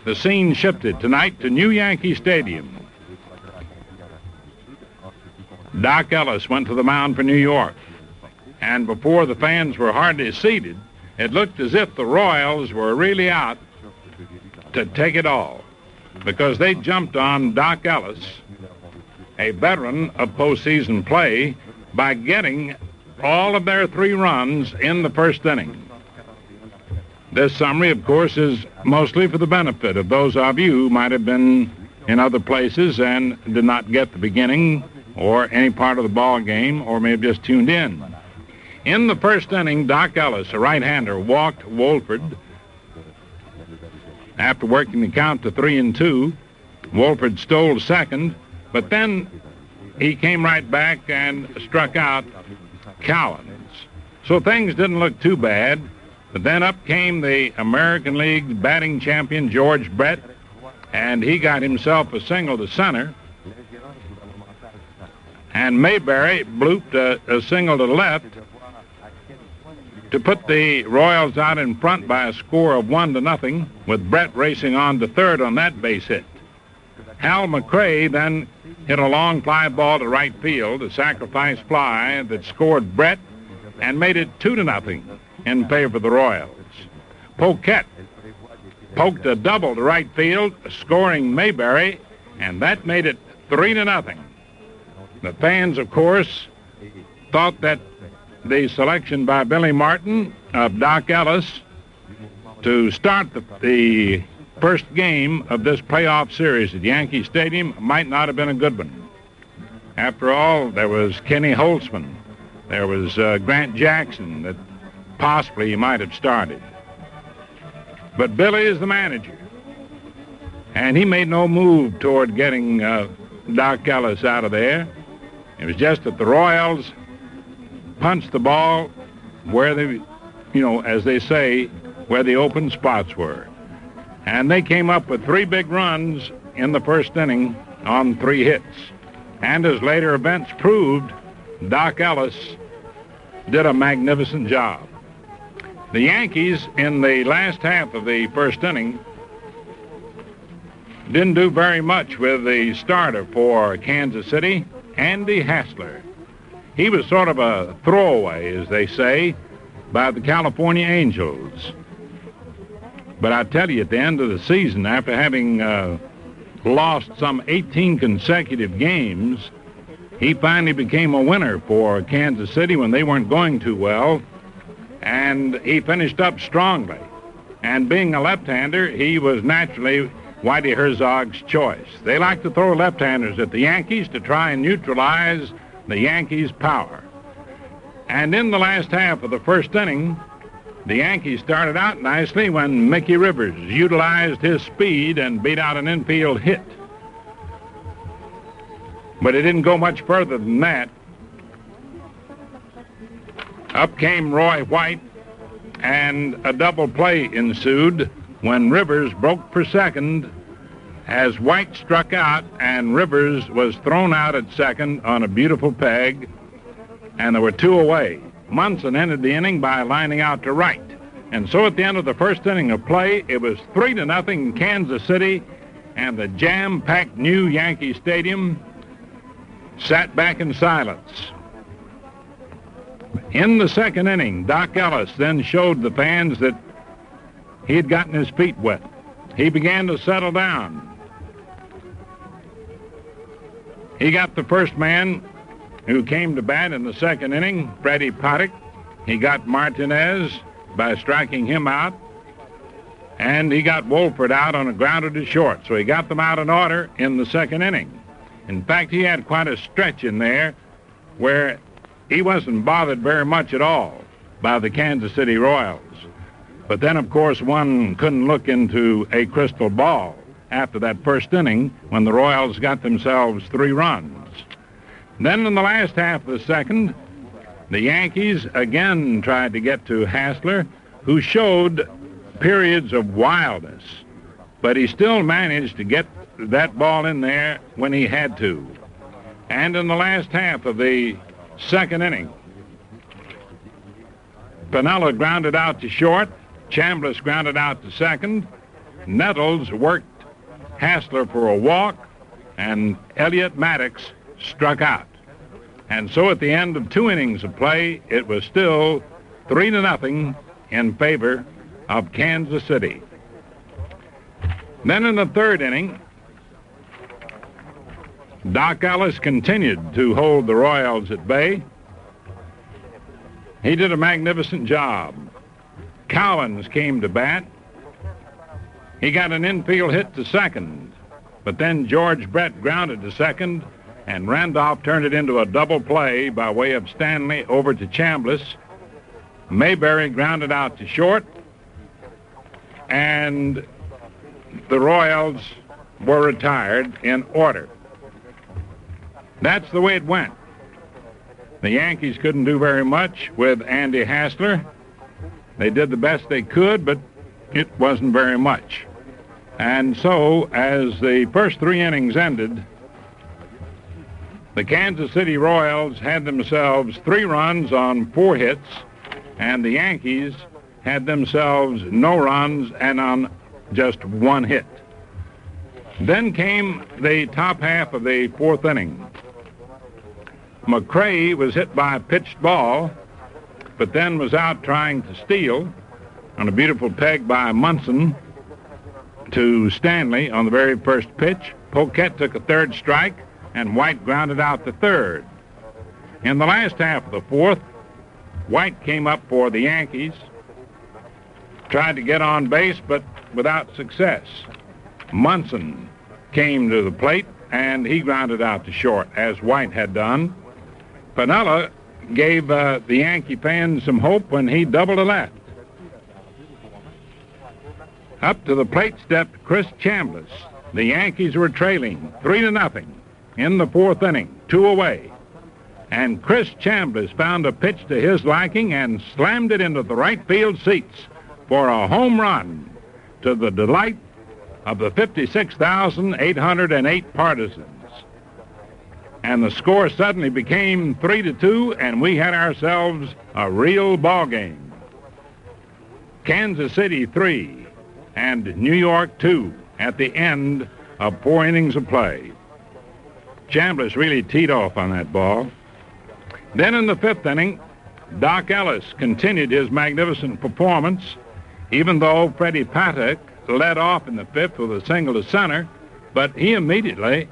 the scene shifted tonight to new Yankee Stadium. Doc Ellis went to the mound for New York, and before the fans were hardly seated, it looked as if the Royals were really out to take it all, because they jumped on Doc Ellis, a veteran of postseason play, by getting all of their 3 runs in the first inning. This summary, of course, is mostly for the benefit of those of you who might have been in other places and did not get the beginning or any part of the ball game, or may have just tuned in. In the first inning, Doc Ellis, a right-hander, walked Wolford. After working the count to 3-2, Wolford stole second, but then he came right back and struck out Cowens. So things didn't look too bad, but then up came the American League batting champion, George Brett, and he got himself a single to center. And Mayberry blooped a single to left to put the Royals out in front by a score of 1-0, with Brett racing on to third on that base hit. Hal McRae then hit a long fly ball to right field, a sacrifice fly that scored Brett and made it 2-0 in favor of the Royals. Poquette poked a double to right field, scoring Mayberry, and that made it 3-0. The fans, of course, thought that the selection by Billy Martin of Doc Ellis to start the first game of this playoff series at Yankee Stadium might not have been a good one. After all, there was Kenny Holtzman. There was Grant Jackson that possibly he might have started. But Billy is the manager, and he made no move toward getting Doc Ellis out of there. It was just that the Royals punched the ball where they, as they say, where the open spots were. And they came up with 3 big runs in the first inning on 3 hits. And as later events proved, Doc Ellis did a magnificent job. The Yankees, in the last half of the first inning, didn't do very much with the starter for Kansas City, Andy Hassler. He was sort of a throwaway, as they say, by the California Angels. But I tell you, at the end of the season, after having lost some 18 consecutive games, he finally became a winner for Kansas City when they weren't going too well, and he finished up strongly. And being a left-hander, he was naturally Whitey Herzog's choice. They like to throw left-handers at the Yankees to try and neutralize the Yankees' power. And in the last half of the first inning, the Yankees started out nicely when Mickey Rivers utilized his speed and beat out an infield hit. But it didn't go much further than that. Up came Roy White, and a double play ensued when Rivers broke for second as White struck out, and Rivers was thrown out at second on a beautiful peg, and there were 2 away. Munson ended the inning by lining out to right. And so at the end of the first inning of play, it was 3-0 in Kansas City, and the jam-packed new Yankee Stadium sat back in silence. In the second inning, Doc Ellis then showed the fans that he had gotten his feet wet. He began to settle down. He got the first man who came to bat in the second inning, Freddie Paddock. He got Martinez by striking him out, and he got Wolford out on a grounder to short. So he got them out in order in the second inning. In fact, he had quite a stretch in there where he wasn't bothered very much at all by the Kansas City Royals. But then, of course, one couldn't look into a crystal ball after that first inning when the Royals got themselves 3 runs. Then in the last half of the second, the Yankees again tried to get to Hassler, who showed periods of wildness, but he still managed to get that ball in there when he had to. And in the last half of the second inning, Piniella grounded out to short, Chambliss grounded out to second, Nettles worked Hassler for a walk, and Elliott Maddox struck out. And so at the end of 2 innings of play, it was still 3-0 in favor of Kansas City. Then in the third inning, Doc Ellis continued to hold the Royals at bay. He did a magnificent job. Cowens came to bat. He got an infield hit to second, but then George Brett grounded to second, and Randolph turned it into a double play by way of Stanley over to Chambliss. Mayberry grounded out to short, and the Royals were retired in order. That's the way it went. The Yankees couldn't do very much with Andy Hassler. They did the best they could, but it wasn't very much. And so, as the first three innings ended, the Kansas City Royals had themselves 3 runs on 4 hits, and the Yankees had themselves no runs and on just 1 hit. Then came the top half of the 4th inning. McCray was hit by a pitched ball, but then was out trying to steal on a beautiful peg by Munson to Stanley on the very first pitch. Poquette took a 3rd strike, and White grounded out the 3rd. In the last half of the 4th, White came up for the Yankees, tried to get on base, but without success. Munson came to the plate, and he grounded out to short, as White had done. Piniella gave the Yankee fans some hope when he doubled to left. Up to the plate stepped Chris Chambliss. The Yankees were trailing 3-0 in the 4th inning, 2 away. And Chris Chambliss found a pitch to his liking and slammed it into the right field seats for a home run, to the delight of the 56,808 partisans. And the score suddenly became 3-2, and we had ourselves a real ball game. Kansas City 3 and New York 2 at the end of 4 innings of play. Chambliss really teed off on that ball. Then in the 5th inning, Doc Ellis continued his magnificent performance, even though Freddie Patek led off in the 5th with a single to center, but he immediately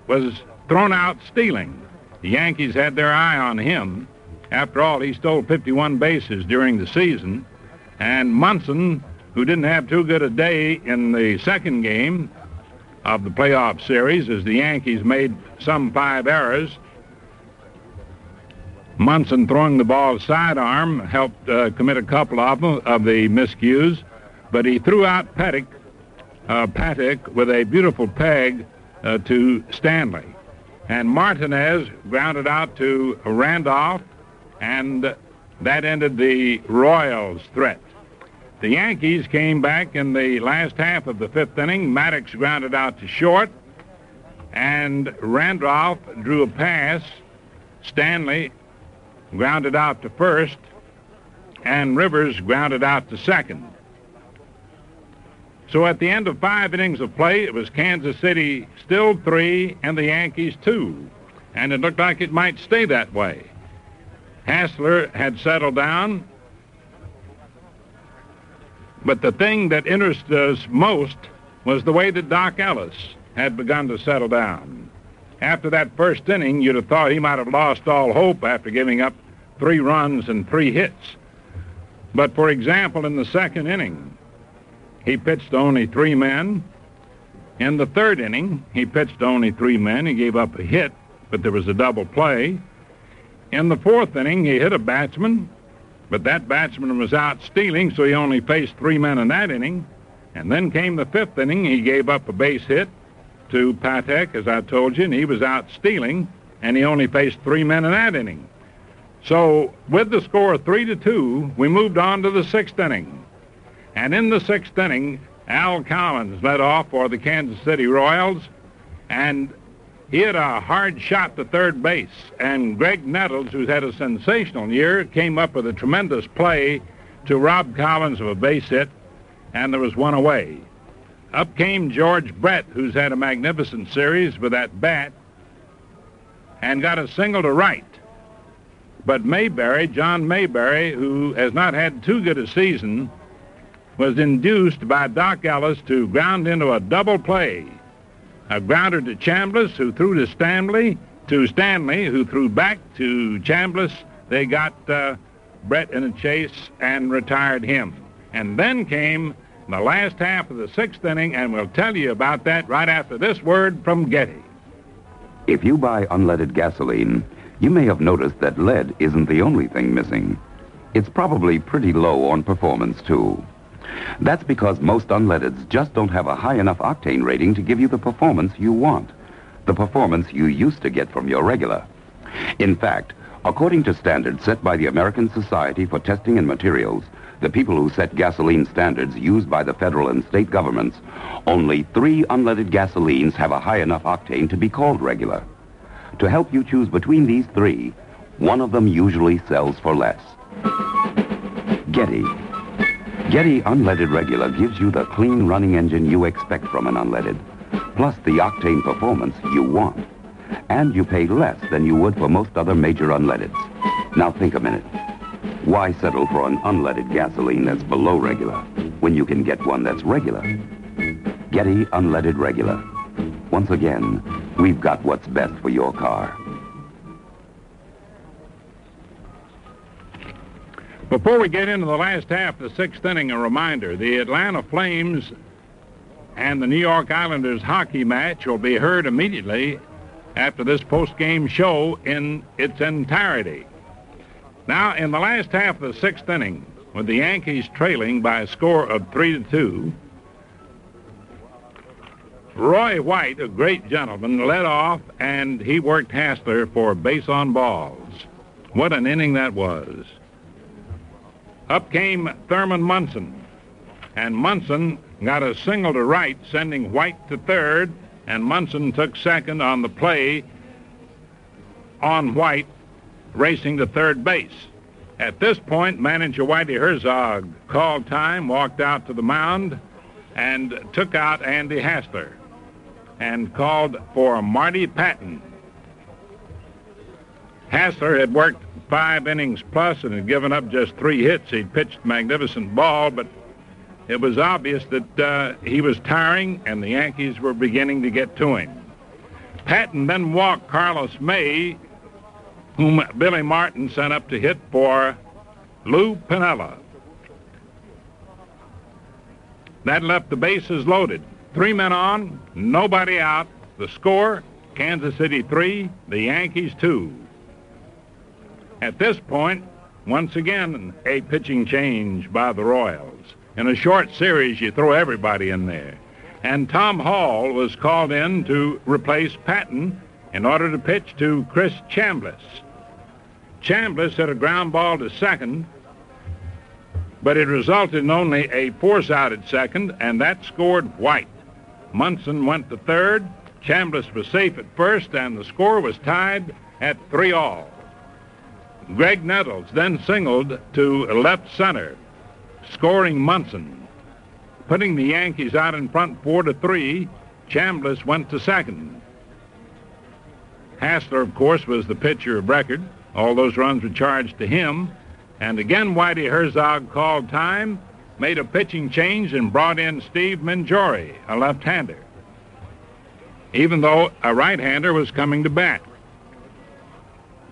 was thrown out stealing. The Yankees had their eye on him. After all, he stole 51 bases during the season, and Munson, who didn't have too good a day in the 2nd game of the playoff series, as the Yankees made some 5 errors. Munson, throwing the ball sidearm, helped commit a couple of the miscues, but he threw out Patek with a beautiful peg to Stanley. And Martinez grounded out to Randolph, and that ended the Royals' threat. The Yankees came back in the last half of the 5th inning. Maddox grounded out to short, and Randolph drew a pass. Stanley grounded out to first, and Rivers grounded out to second. So at the end of 5 innings of play, it was Kansas City still 3 and the Yankees 2. And it looked like it might stay that way. Hassler had settled down. But the thing that interested us most was the way that Doc Ellis had begun to settle down. After that first inning, you'd have thought he might have lost all hope after giving up 3 runs and 3 hits. But for example, in the 2nd inning, he pitched only 3 men. In the 3rd inning, he pitched only 3 men. He gave up a hit, but there was a double play. In the 4th inning, he hit a batsman, but that batsman was out stealing, so he only faced 3 men in that inning. And then came the 5th inning. He gave up a base hit to Patek, as I told you, and he was out stealing, and he only faced 3 men in that inning. So with the score 3-2, we moved on to the 6th inning. And in the 6th inning, Al Cowens led off for the Kansas City Royals, and he hit a hard shot to third base. And Greg Nettles, who's had a sensational year, came up with a tremendous play to rob Cowens of a base hit, and there was 1 away. Up came George Brett, who's had a magnificent series with that bat, and got a single to right. But Mayberry, John Mayberry, who has not had too good a season, was induced by Doc Ellis to ground into a double play. A grounder to Chambliss, who threw to Stanley, who threw back to Chambliss. They got Brett in a chase and retired him. And then came the last half of the sixth inning, and we'll tell you about that right after this word from Getty. If you buy unleaded gasoline, you may have noticed that lead isn't the only thing missing. It's probably pretty low on performance, too. That's because most unleadeds just don't have a high enough octane rating to give you the performance you want, the performance you used to get from your regular. In fact, according to standards set by the American Society for Testing and Materials, the people who set gasoline standards used by the federal and state governments, only 3 unleaded gasolines have a high enough octane to be called regular. To help you choose between these 3, one of them usually sells for less. Getty. Getty Unleaded Regular gives you the clean running engine you expect from an unleaded, plus the octane performance you want. And you pay less than you would for most other major unleadeds. Now think a minute. Why settle for an unleaded gasoline that's below regular when you can get one that's regular? Getty Unleaded Regular. Once again, we've got what's best for your car. Before we get into the last half of the sixth inning, a reminder, the Atlanta Flames and the New York Islanders hockey match will be heard immediately after this post-game show in its entirety. Now, in the last half of the sixth inning, with the Yankees trailing by a score of 3-2, Roy White, a great gentleman, led off, and he worked Hassler for base on balls. What an inning that was. Up came Thurman Munson, and Munson got a single to right, sending White to third, and Munson took second on the play on White, racing to third base. At this point, manager Whitey Herzog called time, walked out to the mound, and took out Andy Hassler, and called for Marty Patton. Hassler had worked 5 innings plus and had given up just 3 hits. He'd pitched magnificent ball, but it was obvious that he was tiring, and the Yankees were beginning to get to him. Patton then walked Carlos May, whom Billy Martin sent up to hit for Lou Piniella. That left the bases loaded. 3 men on, nobody out. The score, Kansas City 3, the Yankees 2. At this point, once again, a pitching change by the Royals. In a short series, you throw everybody in there. And Tom Hall was called in to replace Patton in order to pitch to Chris Chambliss. Chambliss hit a ground ball to second, but it resulted in only a force-out at second, and that scored White. Munson went to third, Chambliss was safe at first, and the score was tied at 3-all. Greg Nettles then singled to left center, scoring Munson. Putting the Yankees out in front 4-3, Chambliss went to second. Hassler, of course, was the pitcher of record. All those runs were charged to him. And again, Whitey Herzog called time, made a pitching change, and brought in Steve Mingiori, a left-hander, even though a right-hander was coming to bat.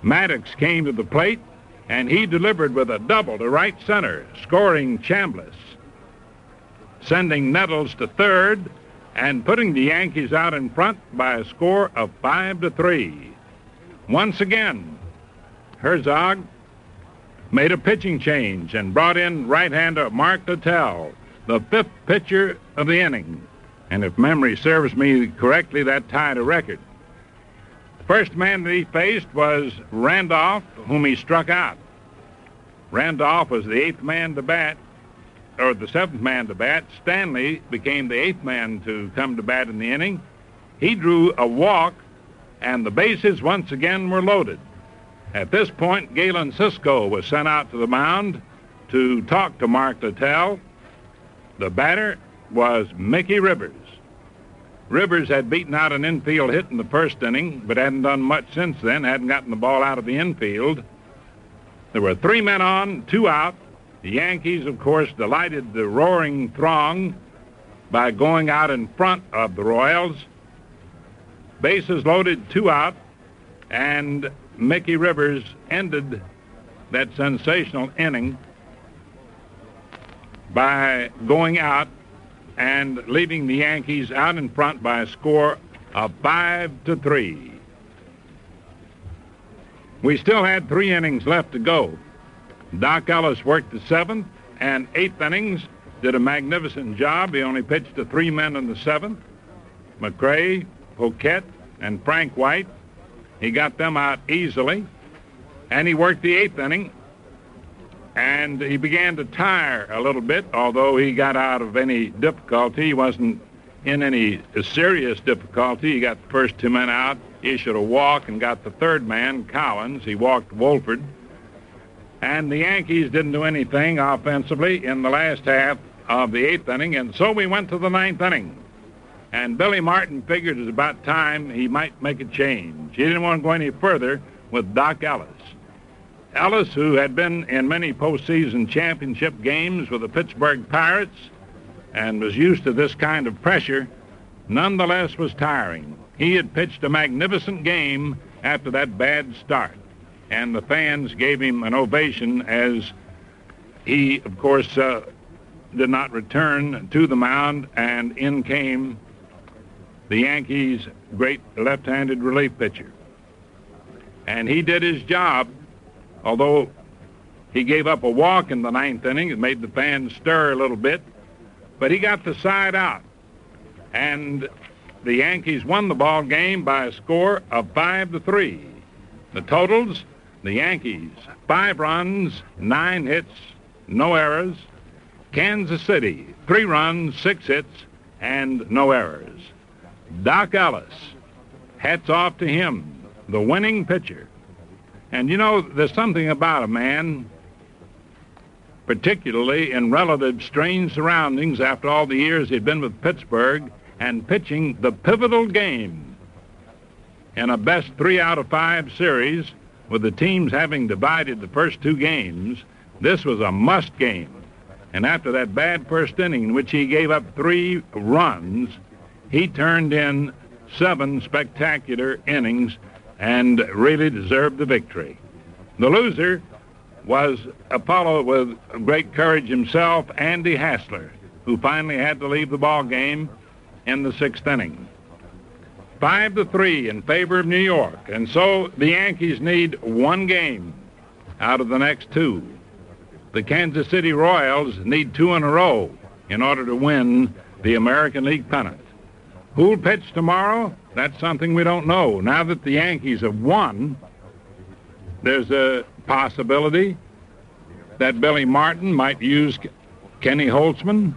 Maddox came to the plate, and he delivered with a double to right center, scoring Chambliss, sending Nettles to third, and putting the Yankees out in front by a score of 5-3. Once again, Herzog made a pitching change and brought in right-hander Mark Littell, the 5th pitcher of the inning. And if memory serves me correctly, that tied a record. First man that he faced was Randolph, whom he struck out. Randolph was the 8th man to bat, or the 7th man to bat. Stanley became the 8th man to come to bat in the inning. He drew a walk, and the bases once again were loaded. At this point, Galen Cisco was sent out to the mound to talk to Mark Littell. The batter was Mickey Rivers. Rivers had beaten out an infield hit in the first inning, but hadn't done much since then, hadn't gotten the ball out of the infield. There were 3 men on, 2 out. The Yankees, of course, delighted the roaring throng by going out in front of the Royals. Bases loaded, 2 out, and Mickey Rivers ended that sensational inning by going out and leaving the Yankees out in front by a score of 5-3. We still had 3 innings left to go. Doc Ellis worked the 7th and 8th innings, did a magnificent job. He only pitched to 3 men in the 7th, McRae, Poquette, and Frank White. He got them out easily, and he worked the 8th inning, and he began to tire a little bit, although he got out of any difficulty. He wasn't in any serious difficulty. He got the first 2 men out, issued a walk, and got the 3rd man, Collins. He walked Wolford. And the Yankees didn't do anything offensively in the last half of the 8th inning, and so we went to the 9th inning. And Billy Martin figured it was about time he might make a change. He didn't want to go any further with Doc Ellis. Ellis, who had been in many postseason championship games with the Pittsburgh Pirates and was used to this kind of pressure, nonetheless was tiring. He had pitched a magnificent game after that bad start, and the fans gave him an ovation as he, of course, did not return to the mound, and in came the Yankees' great left-handed relief pitcher. And he did his job, although he gave up a walk in the 9th inning. It made the fans stir a little bit, but he got the side out, and the Yankees won the ball game by a score of 5-3. The totals: the Yankees, 5 runs, 9 hits, no errors. Kansas City, 3 runs, 6 hits, and no errors. Doc Ellis, hats off to him, the winning pitcher. And you know, there's something about a man, particularly in relative strange surroundings after all the years he'd been with Pittsburgh and pitching the pivotal game in a best 3 out of 5 series, with the teams having divided the first 2 games. This was a must game. And after that bad first inning in which he gave up 3 runs, he turned in 7 spectacular innings and really deserved the victory. The loser was a fellow with great courage himself, Andy Hassler, who finally had to leave the ball game in the 6th inning. 5-3 in favor of New York, and so the Yankees need 1 game out of the next 2. The Kansas City Royals need 2 in a row in order to win the American League pennant. Who'll pitch tomorrow? That's something we don't know. Now that the Yankees have won, there's a possibility that Billy Martin might use Kenny Holtzman.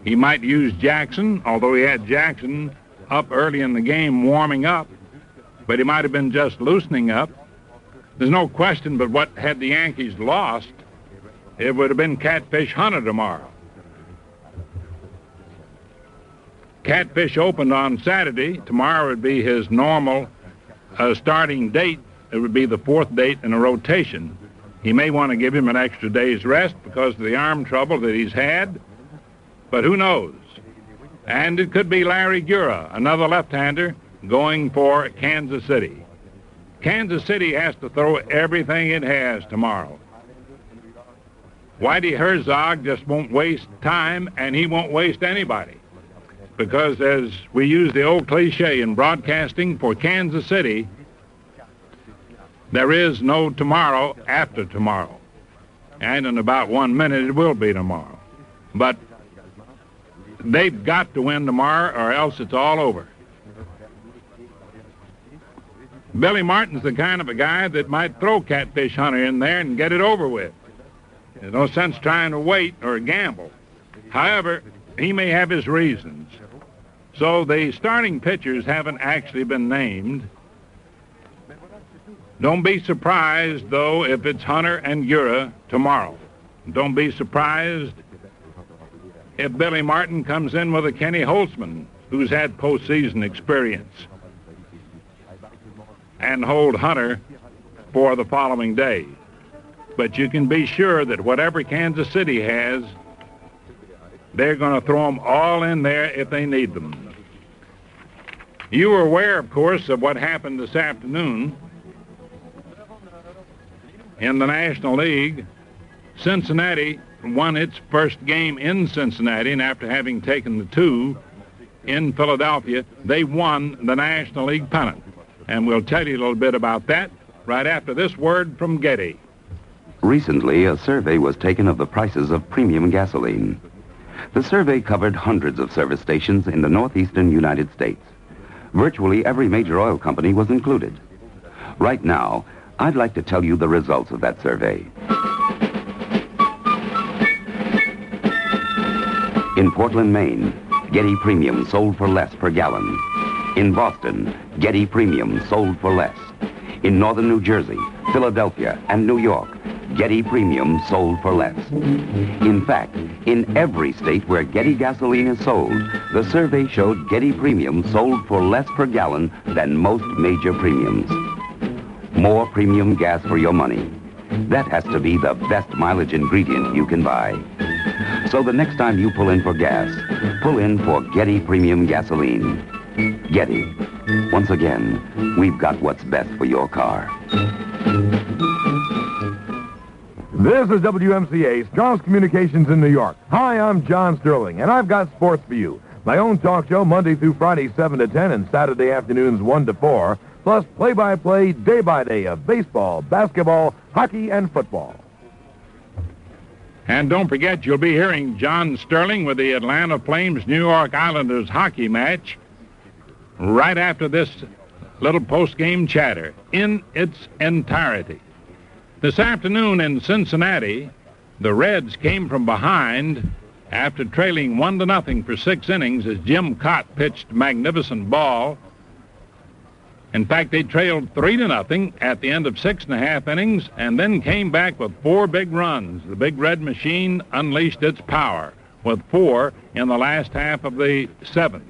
He might use Jackson, although he had Jackson up early in the game warming up, but he might have been just loosening up. There's no question but what, had the Yankees lost, it would have been Catfish Hunter tomorrow. Catfish opened on Saturday. Tomorrow would be his normal starting date. It would be the 4th date in a rotation. He may want to give him an extra day's rest because of the arm trouble that he's had, but who knows? And it could be Larry Gura, another left-hander, going for Kansas City. Kansas City has to throw everything it has tomorrow. Whitey Herzog just won't waste time, and he won't waste anybody. Because as we use the old cliche in broadcasting, for Kansas City, there is no tomorrow after tomorrow. And in about 1 minute, it will be tomorrow. But they've got to win tomorrow, or else it's all over. Billy Martin's the kind of a guy that might throw Catfish Hunter in there and get it over with. There's no sense trying to wait or gamble. However, he may have his reasons. So the starting pitchers haven't actually been named. Don't be surprised, though, if it's Hunter and Gura tomorrow. Don't be surprised if Billy Martin comes in with a Kenny Holtzman, who's had postseason experience, and hold Hunter for the following day. But you can be sure that whatever Kansas City has, they're going to throw them all in there if they need them. You were aware, of course, of what happened this afternoon in the National League. Cincinnati won its first game in Cincinnati, and after having taken the 2 in Philadelphia, they won the National League pennant. And we'll tell you a little bit about that right after this word from Getty. Recently, a survey was taken of the prices of premium gasoline. The survey covered hundreds of service stations in the northeastern United States. Virtually every major oil company was included. Right now, I'd like to tell you the results of that survey. In Portland, Maine, Getty Premium sold for less per gallon. In Boston, Getty Premium sold for less. In northern New Jersey, Philadelphia, and New York, Getty Premium sold for less. In fact, in every state where Getty gasoline is sold, the survey showed Getty Premium sold for less per gallon than most major premiums. More premium gas for your money. That has to be the best mileage ingredient you can buy. So the next time you pull in for gas, pull in for Getty Premium gasoline. Getty. Once again, we've got what's best for your car. This is WMCA, Strauss Communications in New York. Hi, I'm John Sterling, and I've got sports for you. My own talk show Monday through Friday, 7 to 10, and Saturday afternoons, 1 to 4, plus play-by-play, day-by-day of baseball, basketball, hockey, and football. And don't forget, you'll be hearing John Sterling with the Atlanta Flames New York Islanders hockey match right after this little post-game chatter in its entirety. This afternoon in Cincinnati, the Reds came from behind after trailing 1-0 for 6 innings as Jim Cott pitched magnificent ball. In fact, they trailed 3-0 at the end of 6.5 innings and then came back with 4 big runs. The Big Red Machine unleashed its power with 4 in the last half of the 7th.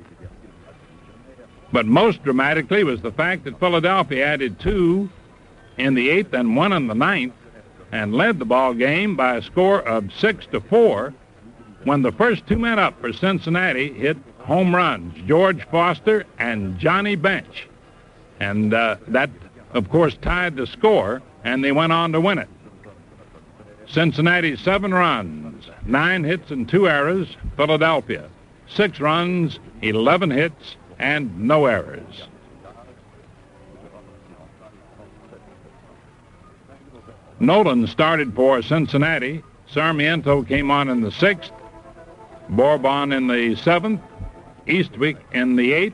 But most dramatically was the fact that Philadelphia added 2 in the 8th and 1 in the 9th and led the ball game by a score of 6-4 when the first 2 men up for Cincinnati hit home runs, George Foster and Johnny Bench. And that, of course, tied the score, and they went on to win it. Cincinnati, 7 runs, 9 hits and 2 errors. Philadelphia, 6 runs, 11 hits, and no errors. Nolan started for Cincinnati. Sarmiento came on in the 6th. Bourbon in the 7th. Eastwick in the 8th.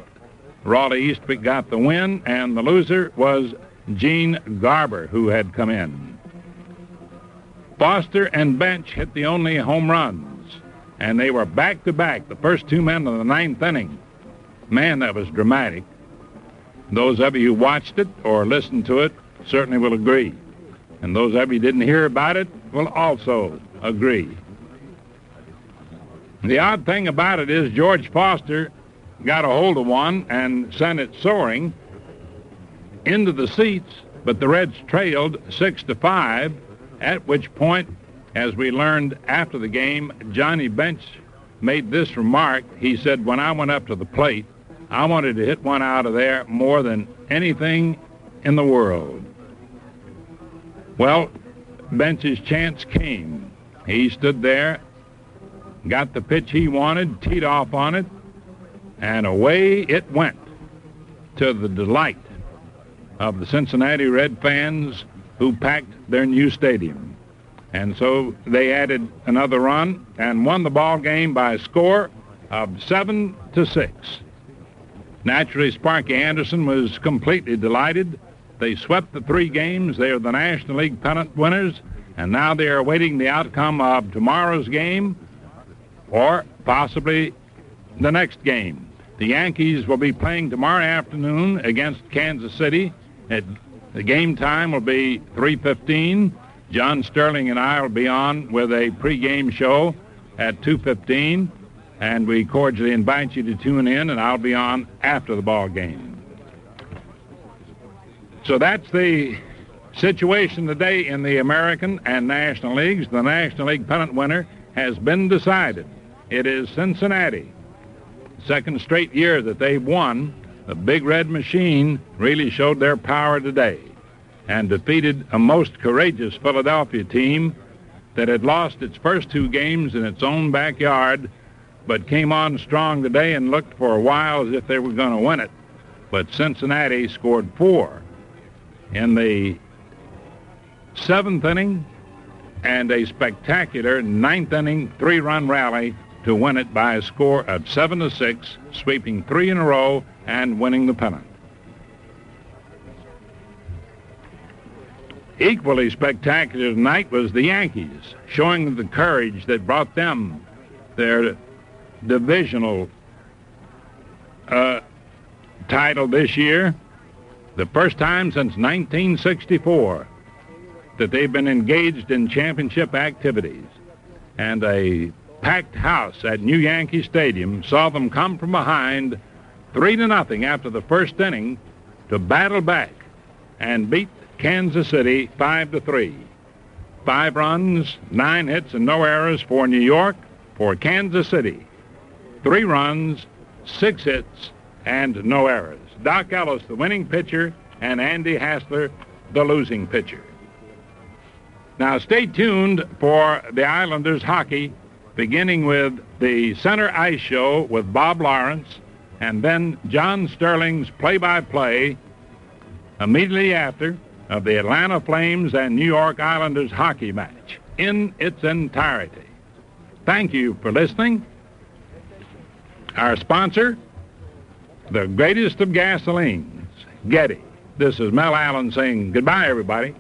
Raleigh Eastwick got the win, and the loser was Gene Garber, who had come in. Foster and Bench hit the only home runs, and they were back-to-back, the first 2 men of the 9th inning. Man, that was dramatic. Those of you who watched it or listened to it certainly will agree. And those of you who didn't hear about it will also agree. The odd thing about it is George Foster got a hold of one and sent it soaring into the seats, but the Reds trailed 6-5, at which point, as we learned after the game, Johnny Bench made this remark. He said, when I went up to the plate, I wanted to hit one out of there more than anything in the world. Well, Bench's chance came. He stood there, got the pitch he wanted, teed off on it, and away it went, to the delight of the Cincinnati Red fans who packed their new stadium. And so they added another run and won the ball game by a score of 7-6. Naturally, Sparky Anderson was completely delighted. They swept the 3 games. They are the National League pennant winners, and now they are awaiting the outcome of tomorrow's game or possibly the next game. The Yankees will be playing tomorrow afternoon against Kansas City. The game time will be 3:15. John Sterling and I will be on with a pregame show at 2:15, and we cordially invite you to tune in, and I'll be on after the ball game. So that's the situation today in the American and National Leagues, the National League pennant winner has been decided. It is Cincinnati. Second straight year that they've won. The Big Red Machine really showed their power today and defeated a most courageous Philadelphia team that had lost its first 2 games in its own backyard, but came on strong today and looked for a while as if they were going to win it. But Cincinnati scored 4 in the 7th inning and a spectacular 9th inning 3-run rally to win it by a score of 7-6, sweeping 3 in a row and winning the pennant. Equally spectacular tonight was the Yankees, showing the courage that brought them their divisional title this year, the first time since 1964 that they've been engaged in championship activities. And a packed house at New Yankee Stadium saw them come from behind 3-0 after the first inning to battle back and beat Kansas City 5-3. 5 runs, 9 hits, and no errors for New York. For Kansas City, 3 runs, 6 hits, and no errors. Doc Ellis, the winning pitcher, and Andy Hassler, the losing pitcher. Now stay tuned for the Islanders hockey, beginning with the Center Ice Show with Bob Lawrence, and then John Sterling's play-by-play immediately after of the Atlanta Flames and New York Islanders hockey match in its entirety. Thank you for listening. Our sponsor, the greatest of gasolines, Getty. This is Mel Allen saying goodbye, everybody.